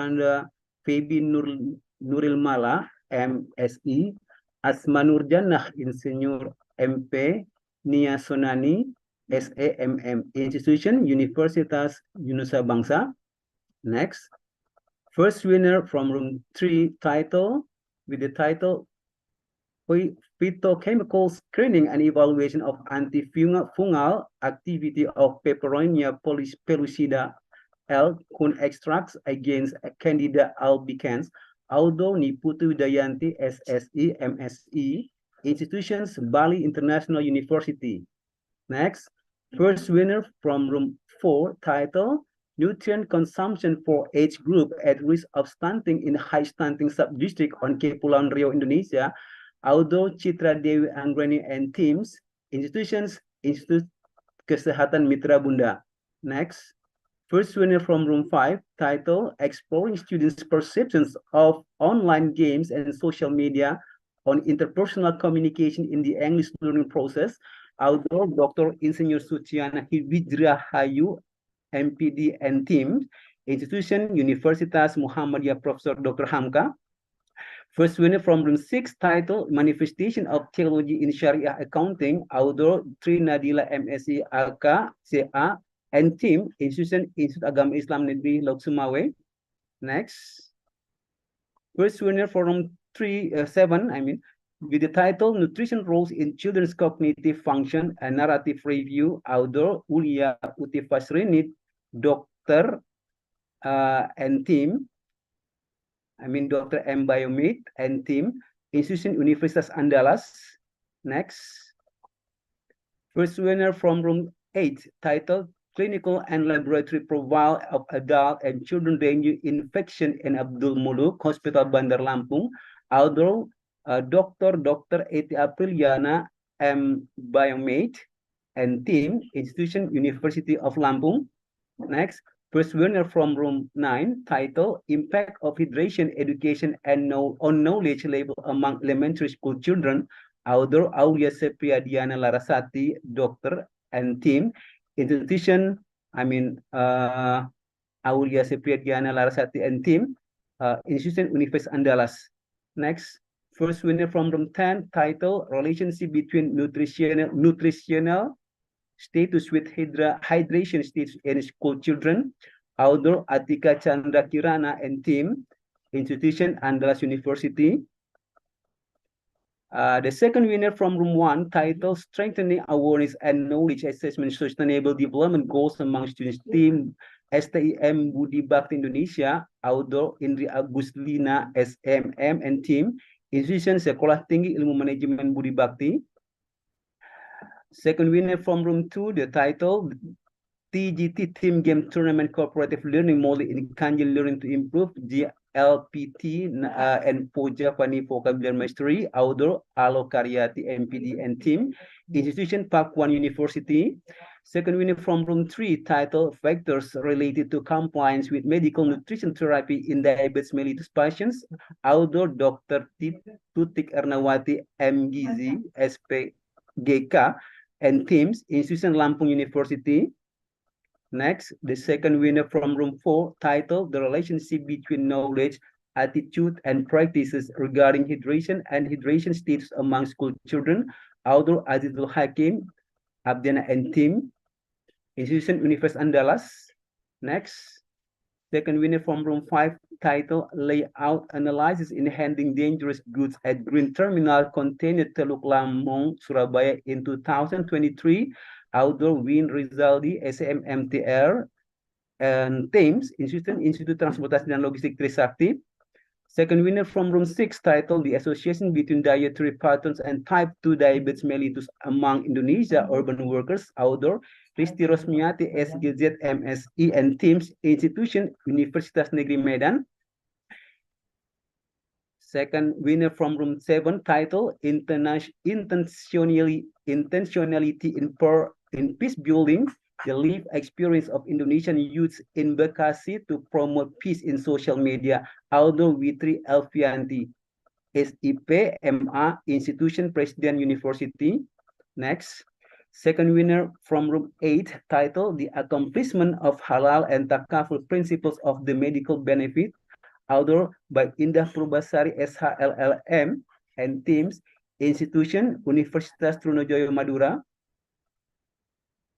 [SPEAKER 21] Febi Nuril Mala, MSI, Asma Nurjanah, Insinyur MP, Nia Sonani, SEMM, Institution Universitas Yunusa Bangsa. Next, first winner from room 3 title with the title Phytochemical Screening and Evaluation of Antifungal Activity of Peperonia pellucida L. Kun Extracts against Candida albicans, Aldo Niputu Widayanti SSI MSI, Institutions Bali International University. Next, first winner from room 4 title Nutrient Consumption for Age Group at Risk of Stunting in High Stunting Subdistrict on Kepulauan Riau, Indonesia, Aldo Citra Dewi Anggreni and Teams, Institutions Institut Kesehatan Mitra Bunda. Next, first winner from room 5 title Exploring Students' Perceptions of Online Games and Social Media on Interpersonal Communication in the English Learning Process, Aldo Dr. Insinyur Suciana Hidwijrahayu MPD and team, Institution Universitas Muhammadiyah Profesor Dr. Hamka. First winner from room 6 title Manifestation of Theology in Sharia Accounting, outdoor Tri Nadila MSc AK CA and team, Institution Institut Agama Islam Negeri Laut Sumawe. Next, first winner from room 7 with the title Nutrition Roles in Children's Cognitive Function and Narrative Review, author Ulia Utifasrinit, Dr. And team, Dr. M. Biomid and team, Institution Universitas Andalas. Next. First winner from room 8, titled Clinical and Laboratory Profile of Adult and Children Dengue Infection in Abdul Muluk Hospital Bandar Lampung, author Dr. Eti Apriliana M. Biomate and team, Institution University of Lampung. Next, first winner from room 9, title Impact of Hydration Education and on Knowledge Level Among Elementary School Children, author Aulia Sepriadiana Larasati, doctor and team, institution, Aulia Sepriadiana Larasati and team, Institution Universitas Andalas. Next, first winner from room 10, title Relationship Between Nutritional Status with Hydration Status in School Children, author Atika Chandra Kirana and team, Institution Andalas University. The second winner from room 1, titled Strengthening Awareness and Knowledge Assessment Sustainable Development Goals Among Students, team STIM Budi Bakti Indonesia, author Indri Aguslina SMM and team, Institution Sekolah Tinggi Ilmu Manajemen Budi Bakti. Second winner from room 2, the title TGT Team Game Tournament Cooperative Learning Model in Kanji Learning to Improve GLPT and Poja Pani Vocabulary Mastery, author Alo Karyati MPD and team, Institution Pakuan University. Second winner from room 3, title Factors Related to Compliance with Medical Nutrition Therapy in Diabetes Mellitus Patients, author Dr. Tutik Ernawati MGZ SPGK and teams, Institution Lampung University. Next, the second winner from room 4, titled The Relationship Between Knowledge, Attitude, and Practices Regarding Hydration and Hydration Status Among School Children, author Azizul Hakim, Abdiana and team, Institution Universitas Andalas. Next, second winner from room 5, titled Layout Analysis in Handling Dangerous Goods at Green Terminal Container Teluk Lamong, Surabaya in 2023, author Win Rizaldi, SMMTR, and teams, Institut Transportasi dan Logistik Trisakti. Second winner from room 6, titled The Association Between Dietary Patterns and Type 2 Diabetes Mellitus Among Indonesia Urban Workers, author Risti Rosmiati, SGZ MSI, and teams, Institution Universitas Negeri Medan. Second winner from room 7, title Intentionality in Peace Building, the Lived Experience of Indonesian Youth in Bekasi to Promote Peace in Social Media, author Witri Elvianti, SIP MA, Institution Presiden University. Next, second winner from room 8, title The Accomplishment of Halal and Takaful Principles of the Medical Benefit, author by Indah Purbasari SHLLM and teams, Institution Universitas Trunojoyo Madura.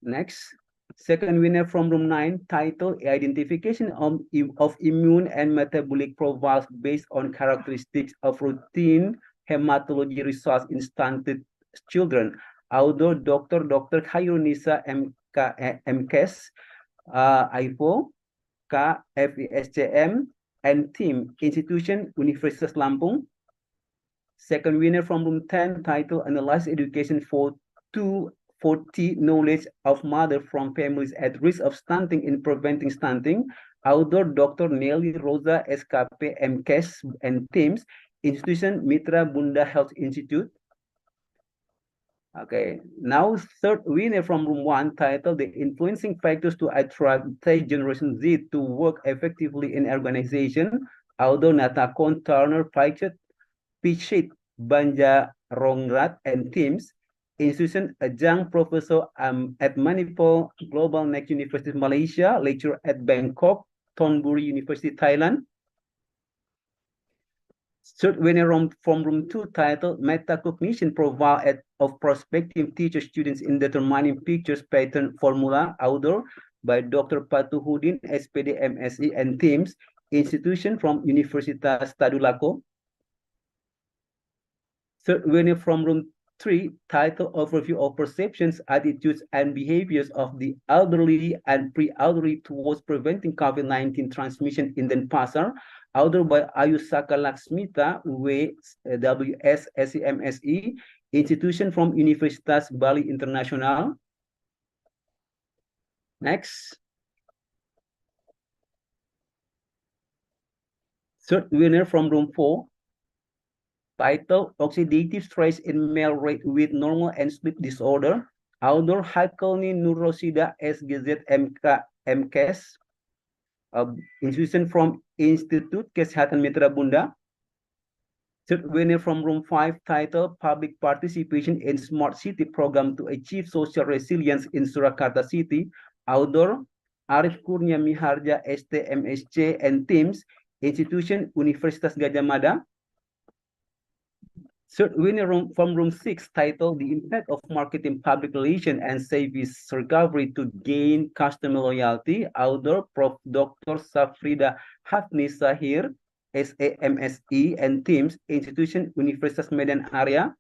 [SPEAKER 21] Next, second winner from room 9, title Identification of Immune and Metabolic Profiles Based on Characteristics of Routine Hematology Results in Stunted Children, author Dr. Khairunisa MKS, IFO, KFISCM, and team, Institution Universitas Lampung. Second winner from room 10, title Analyze Education for 240 Knowledge of Mother from Families at Risk of Stunting in Preventing Stunting, author Dr. Nelly Rosa SKP MKes and teams, Institution Mitra Bunda Health Institute. Okay, now third winner from room 1, titled The Influencing Factors to Attract Generation Z to Work Effectively in Organization, author Natakon Turner Pichit Banja Rongrat and teams, Institution Adjunct Professor at Manipal Global Next University Malaysia, lecturer at Bangkok, Thonburi University Thailand. Third winner from room 2, titled Metacognition Profile of Prospective Teacher Students in Determining Pictures Pattern Formula, author by Dr. Patuhudin SPD MSc and teams, Institution from Universitas Tadulako. Third winner from room 3, title Overview of Perceptions, Attitudes, and Behaviors of the Elderly and Pre-Elderly Towards Preventing COVID-19 Transmission in Denpasar, authored by Ayusaka Laksmita, WS SEMSE, institution from Universitas Bali International. Next. Third winner from room 4, title Oxidative Stress in Male Rate with Normal and Sleep Disorder, author Hakelni Nurrosida SGZ MKS, institution from Institut Kesehatan Mitra Bunda. Third winner from room 5, title Public Participation in Smart City Program to Achieve Social Resilience in Surakarta City, author Arif Kurnia Miharja STMSC and teams, institution Universitas Gadjah Mada. Third winner from room 6, titled The Impact of Marketing, Public Relations, and Service Recovery to Gain Customer Loyalty, author Prof. Dr. Safrida Hafni Sahir, SAMSE, and teams, institution Universitas Medan Area.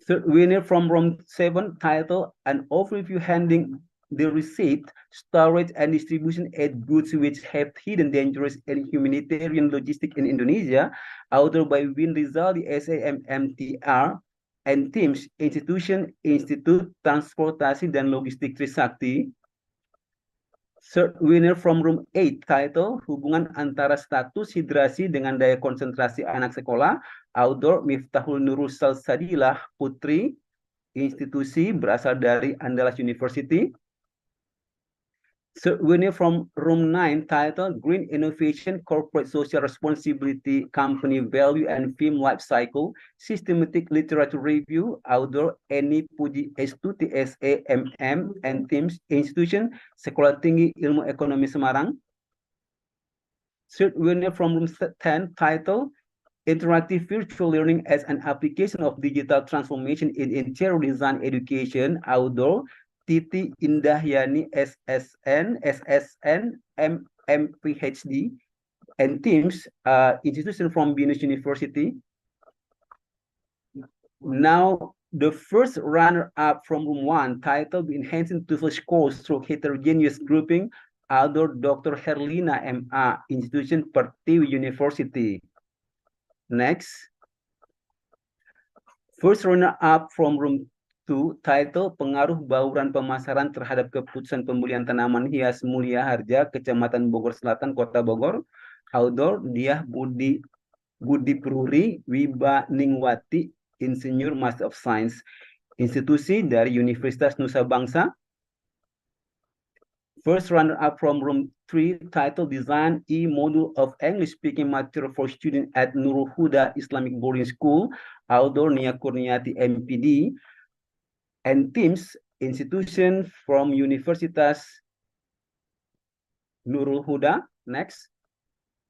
[SPEAKER 21] Third winner from room 7, titled An Overview Handling the Receipt, Storage, and Distribution of Goods which have hidden dangerous and humanitarian logistics in Indonesia, authored by Win Rizaldi SAMMTR and teams, institution Institut Transportasi dan Logistik Trisakti. Third winner from room 8, title Hubungan Antara Status Hidrasi dengan Daya Konsentrasi Anak Sekolah, author Miftahul Nurul Sadilah Putri, institusi berasal dari Andalas University. Third winner from room 9, titled Green Innovation, Corporate Social Responsibility, Company Value and Film Life Cycle, Systematic Literature Review, author Eni Puji Estuti SAMM and teams, institution Sekolah Tinggi Ilmu Ekonomi Semarang. Third winner from room 10, titled Interactive Virtual Learning as an Application of Digital Transformation in Interior Design Education, author Titi Indahyani SSN MPhD and teams, institution from Binus University. Now, the first runner-up from room 1, titled Enhancing TOEFL Scores Through Heterogeneous Grouping, author Dr. Herlina MA, institution Pertiwi University. Next. First runner-up from room 2, title Pengaruh Bauran Pemasaran Terhadap Keputusan Pembelian Tanaman Hias Mulia Harja, Kecamatan Bogor Selatan, Kota Bogor, author Diah Budi Pruri Wiba Ningwati, Insinyur Master of Science, institusi dari Universitas Nusa Bangsa. First runner-up from room 3, title Design E-Module of English-Speaking Material for Students at Nurul Huda Islamic Boarding School, author Nia Kurniati MPD, and teams, institution from Universitas Nurul Huda. Next.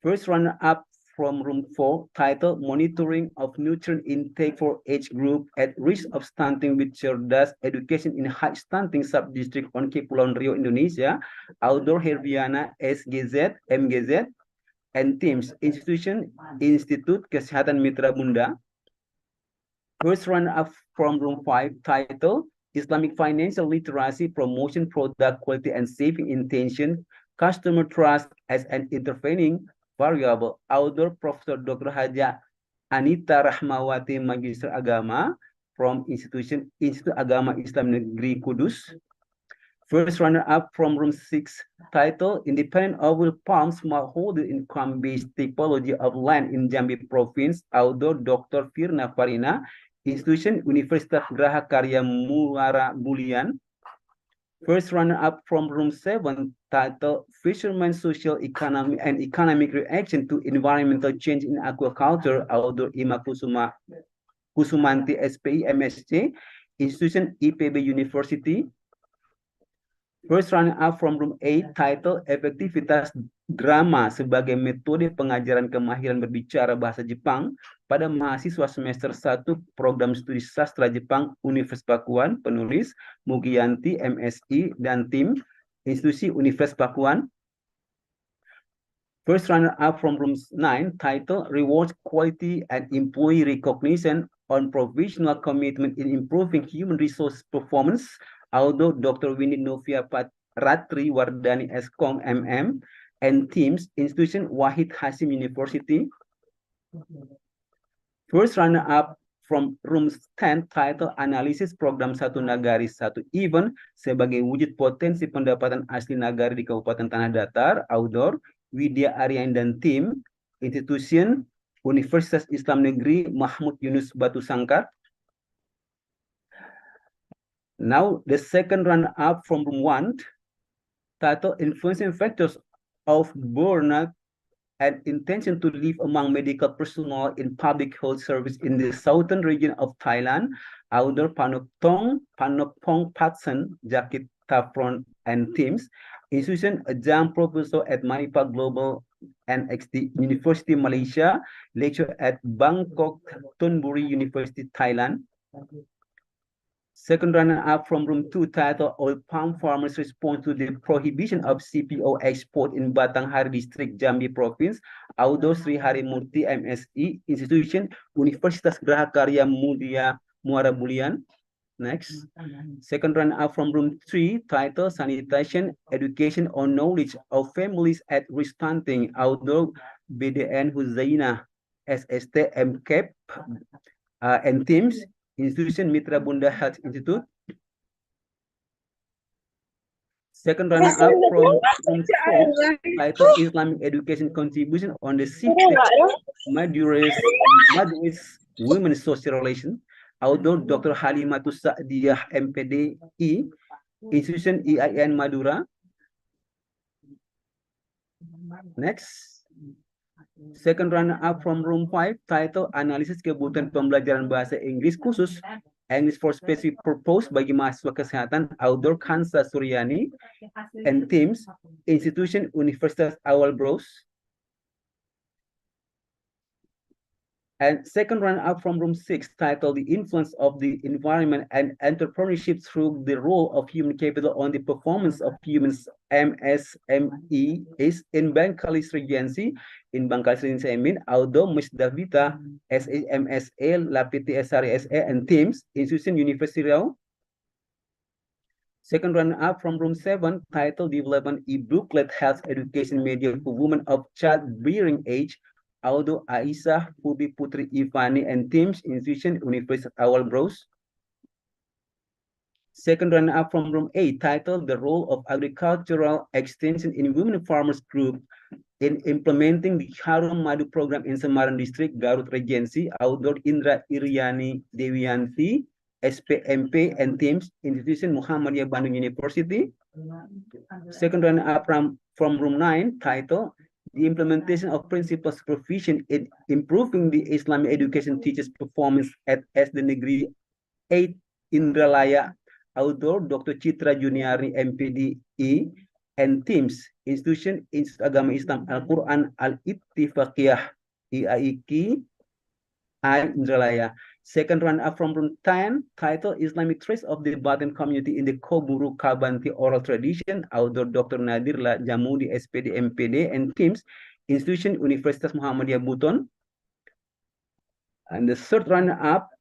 [SPEAKER 21] First runner-up from room 4, titled Monitoring of Nutrient Intake for Age Group at Risk of Stunting with Cerdas Education in High Stunting Subdistrict on Kepulauan Riau, Indonesia, author Herbiana SGZ MGZ, and teams, institution Institut Kesehatan Mitra Bunda. First runner-up from room 5, title Islamic Financial Literacy, Promotion, Product Quality, and Saving Intention, Customer Trust as an Intervening Variable, author Profesor Dr. Haja Anita Rahmawati, Magister Agama from Institut Agama Islam Negeri Kudus. First runner-up from room 6, title Independent Oil Palm Smallholder Income-Based Typology of Land in Jambi Province, author Dr. Firna Farina, institution Universitas Graha Karya Muara Bulian. First runner-up from room 7, title Fishermen's Social Economy and Economic Reaction to Environmental Change in Aquaculture, author Ima Kusumanti SPI MSc, institution IPB University. First runner-up from room 8, title Efektivitas Drama sebagai Metode Pengajaran Kemahiran Berbicara Bahasa Jepang pada mahasiswa semester 1 Program Studi Sastra Jepang Universitas Pakuan, penulis Mugianti MSI dan tim, institusi Universitas Pakuan. First runner-up from room 9, title Rewards Quality and Employee Recognition on Professional Commitment in Improving Human Resource Performance, although Dr. Winnie Novia Ratri Wardani Eskom MM and teams, institution Wahid Hasim University. First runner-up from room 10, title Analisis Program Satu Nagari Satu Event sebagai wujud potensi pendapatan asli nagari di Kabupaten Tanah Datar, outdoor, Widya Aryan dan tim, institution Universitas Islam Negeri Mahmud Yunus Batu Sangkar. Now the second runner-up from room 1, title Influencing Factors of Burnout and Intention to Live Among Medical Personnel in Public Health Service in the Southern Region of Thailand, outdoor Panopong Patson, Jakit Tafron and teams, institution adjunct professor at Manipal Global NXT University Malaysia, lecture at Bangkok Thonburi University Thailand. Second runner-up from room 2, title Oil Palm Farmers Respond to the Prohibition of CPO Export in Batanghari District, Jambi Province, outdoor Sri Harimurti MSI, institution Universitas Grahakarya Mulia Muara Bulian. Next. Second runner-up from room 3, title Sanitation, Education on Knowledge of Families at Risk Stunting, outdoor BDN Huzaina, SST MCAP, and teams, institution Mitra Bunda Health Institute. Second runner-up from room 4, title Islamic Education Contribution on the 6th Madras Women's Social Relation, outdoor Dr. Halimatus Sa'diyah MPDI, institution EIN Madura. Next. Second runner-up from room 5, title Analisis Kebutuhan Pembelajaran Bahasa Inggris Khusus English for Specific Purpose bagi mahasiswa kesehatan, outdoor Kansa Suryani and teams, institution Universitas Awal Bros. And second runner-up from room 6, titled The Influence of the Environment and Entrepreneurship Through the Role of Human Capital on the Performance of Humans, MSME, is in Bangkalis Regency, in Bangkalis Regency, although Musdavita, SAMSA, Lapiti SRSA, and teams, institution University Riau. Second runner-up from room 7, titled Development e-booklet Health Education Media for Women of Childbearing Age, although Aisyah Pubi Putri Ivani and teams, institution Universitas Awal Bros. Second runner-up from room 8, titled The Role of Agricultural Extension in Women Farmers Group in Implementing the Harum Madu Program in Semarang District, Garut Regency, outdoor Indra Iriani Dewianti, SPMP and teams, institution Muhammadiyah Bandung University. Second runner-up from room 9, titled The Implementation of Principal Supervision in Improving the Islamic Education Teachers' Performance at SD Negeri 8 Indralaya, outdoor Dr. Citra Juniari MPDI and teams, institution Institut Agama Islam Al-Quran Al-Ittifaqiyah IAIQ Indralaya. Second runner-up from room 10, title Islamic Trace of the Batin Community in the Koburu Kabanti Oral Tradition, outdoor Dr. Nadirla Jamudi SPD MPD and teams, institution Universitas Muhammadiyah Buton. And the third runner-up,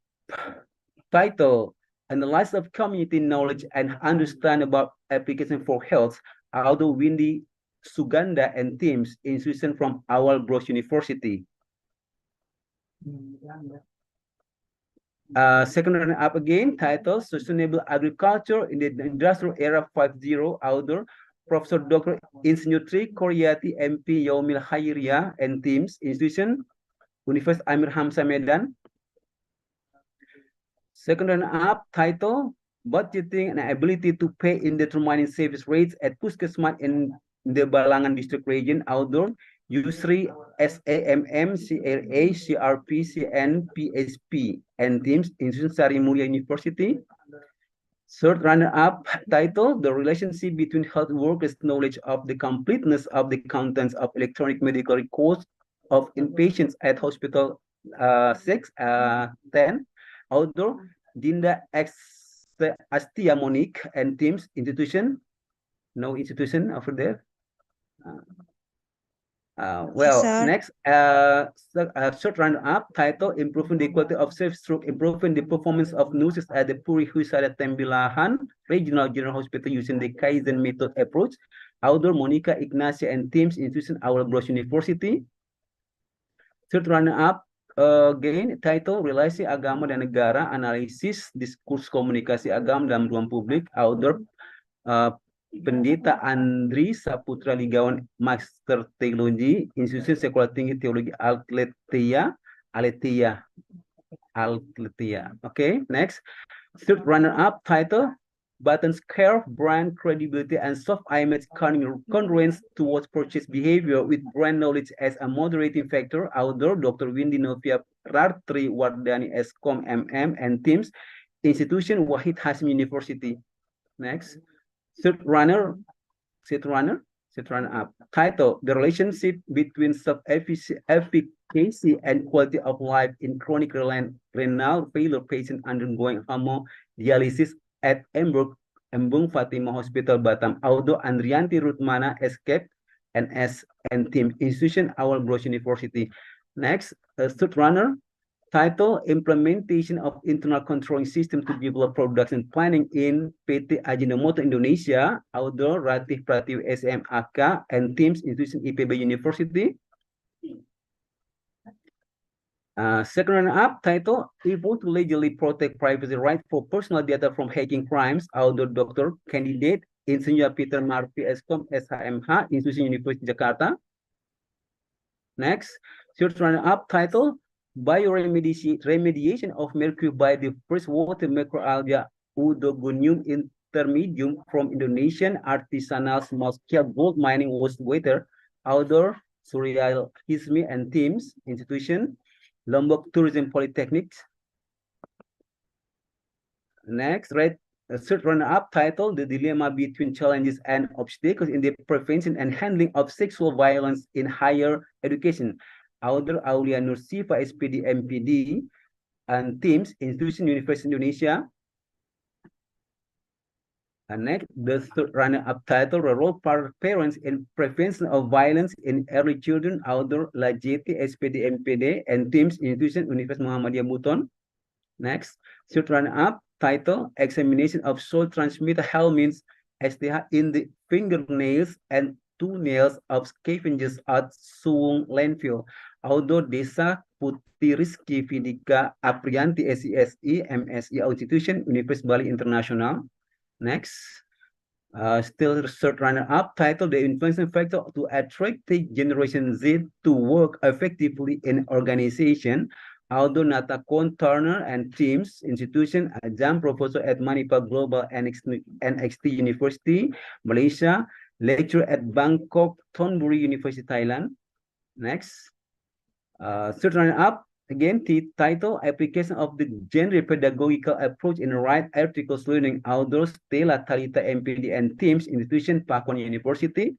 [SPEAKER 21] title Analysis of Community Knowledge and Understand about Application for Health, although Windy Suganda and teams, institution from Awal Bros University. Second runner-up again, title Sustainable Agriculture in the Industrial Era 5.0, outdoor Professor Dr. Insinyutri Koryati MP Yaumil Hayriya and teams, institution Universitas Amir Hamzah Medan. Second runner-up, title Budgeting and Ability to Pay in Determining Service Rates at Puskesmas in the Balangan District Region, outdoor Yusri SAMM CRA CRP CN PSP and teams, institution Sari Mulia University. Third runner-up, title The Relationship Between Health Workers' Knowledge of the Completeness of the Contents of Electronic Medical Records of Inpatients at Hospital 10, outdoor Dinda X Astia Monique and teams, institution, no institution over there. Next, short runner-up title, improving the quality of service through improving the performance of nurses at the Puri Husada Tembilahan Regional General Hospital using the Kaizen method approach. Outdoor Monica, Ignacia, and teams institution Our Bros University. Third runner-up, again, title, Relasi Agama dan Negara, Analisis Diskurs Komunikasi Agama dalam Ruang Publik, Outdoor Pendeta Andri Saputra Ligawan Master Teologi Institusi Sekolah Tinggi Teologi Aletheia. Okay, next. Third runner-up title, Buttons Care, Brand Credibility and Soft Image Congruence towards Purchase Behavior with Brand Knowledge as a Moderating Factor. Outdoor, Dr. Windy Novia Rartri Wardani Eskom MM and teams, Institution Wahid Hasim University. Next. Third runner-up title, The Relationship Between Self-Efficacy and Quality of Life in Chronic Renal Failure Patient Undergoing Hemodialysis at Embung Fatima Hospital Batam. Audo Andrianti Rutmana Escape NS and team, Institution Our Bros University. Next, third runner title, Implementation of Internal Controlling System to Develop Production Planning in PT Ajinomoto Indonesia, Outdoor Ratih Pratiwi SMAK and teams, Institution IPB University. Second runner-up title, Able to Legally Protect Privacy Right for Personal Data from Hacking Crimes, Outdoor Doctor Candidate, Insinyur Peter Marfi Eskom SHMH, Institution University Jakarta. Next, third runner-up title, Bioremediation of mercury by the freshwater microalgae Udogonium intermedium from Indonesian artisanal small-scale gold mining wastewater, Outdoor Surreal Hizmi and teams, Institution Lombok Tourism Polytechnic. Next, third runner-up title, The Dilemma Between Challenges and Obstacles in the Prevention and Handling of Sexual Violence in Higher Education, Outdoor Aulia Nursifa SPD MPD and teams, Institution University Indonesia. And next, the third runner-up title, The Role of Parents in Prevention of Violence in Early Children, Outdoor Lajeti SPD MPD and teams, Institution Universitas Muhammadiyah Buton. Next, third runner-up title, Examination of Soil Transmitted Helminths STH in the fingernails and toenails of scavengers at Suwung Landfill. Outdoor Desa Putih Rizky Vidika Aprianti SISI MSI Institution Universitas Bali International. Next, still third runner-up title, The Influencing Factor to Attract the Generation Z to Work Effectively in Organization, Aldo Natakon Turner and teams, Institution Ajam Professor at Manipal Global NXT University, Malaysia, lecturer at Bangkok Thonburi University, Thailand. Next, third runner-up, again, the title, Application of the Gender Pedagogical Approach in Right Articles Learning, Outdoors, Stella Talita MPD and teams, Institution Pakuan University.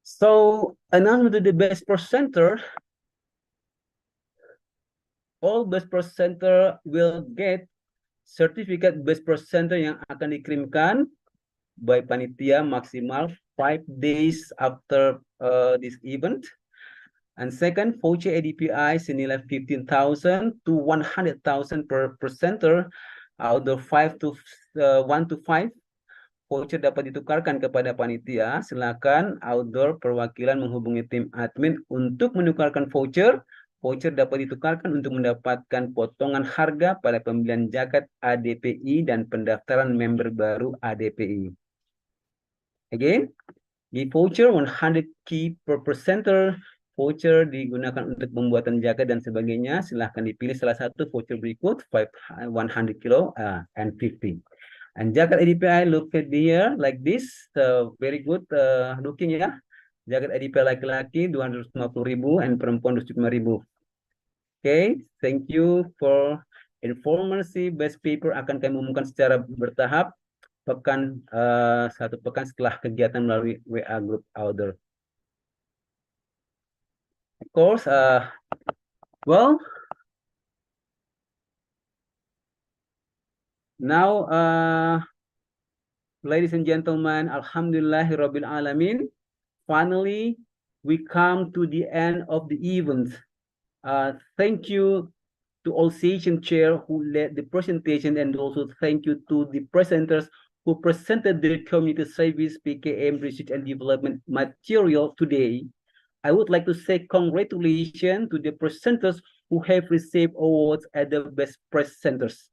[SPEAKER 21] So, announcement to the best presenter. All best presenter will get certificate best presenter yang akan dikirimkan by panitia maksimal 5 days after this event. And second, voucher ADPI senilai 15,000 to 100,000 per presenter. Outdoor 1 to 5 voucher dapat ditukarkan kepada panitia. Silakan Outdoor perwakilan menghubungi tim admin untuk menukarkan voucher. Voucher dapat ditukarkan untuk mendapatkan potongan harga pada pembelian jaket ADPI dan pendaftaran member baru ADPI. Again, di voucher 100 key per presenter. Voucher digunakan untuk pembuatan jaket dan sebagainya. Silahkan dipilih salah satu voucher berikut 100 kilo and 50. And jacket ADPI look at here like this, very good looking ya. Jaket ADPI laki-laki 250.000 and perempuan 275.000. Okay, thank you for informasi. Best paper akan kami umumkan secara bertahap satu pekan setelah kegiatan melalui WA group Outdoor. Of course, well, now, ladies and gentlemen, Alhamdulillahirabbil alamin. finally, we come to the end of the event. Thank you to all session chair who led the presentation, and also thank you to the presenters who presented the community service PKM research and development material today. I would like to say congratulations to the presenters who have received awards as the best presenters.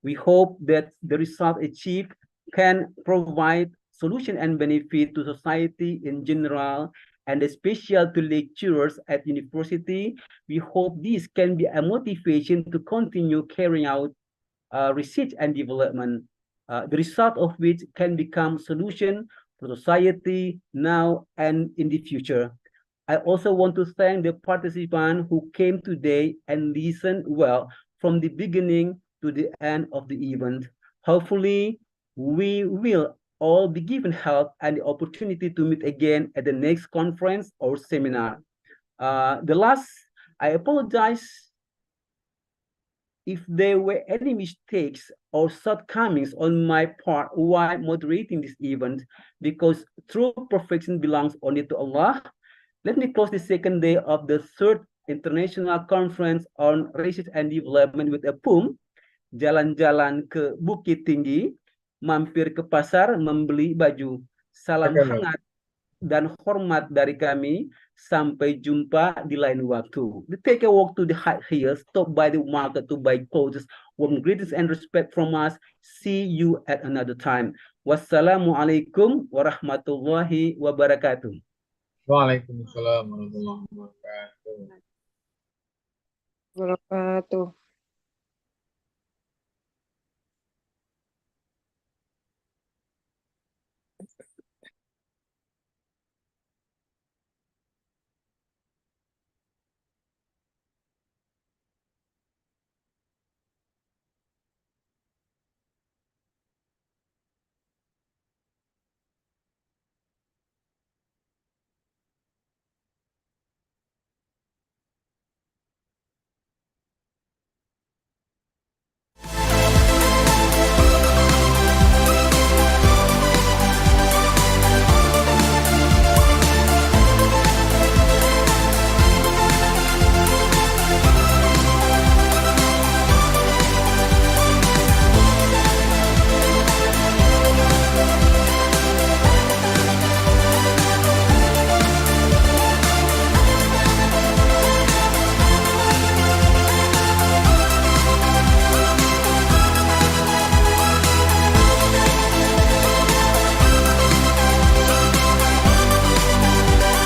[SPEAKER 21] We hope that the result achieved can provide solution and benefit to society in general, and especially to lecturers at university. We hope this can be a motivation to continue carrying out research and development, the result of which can become solution for society now and in the future. I also want to thank the participants who came today and listened well from the beginning to the end of the event. Hopefully, we will all be given help and the opportunity to meet again at the next conference or seminar. I apologize if there were any mistakes or shortcomings on my part while moderating this event, because true perfection belongs only to Allah. Let me close the second day of the third International Conference on Research and Development with a poem, jalan-jalan ke Bukit Tinggi, mampir ke pasar membeli baju. Salam hangat dan hormat dari kami. Sampai jumpa di lain waktu. Take a walk to the high hills, stop by the market to buy clothes. Warm greetings and respect from us. See you at another time. Wassalamualaikum warahmatullahi wabarakatuh.
[SPEAKER 4] Waalaikumsalam warahmatullahi wabarakatuh.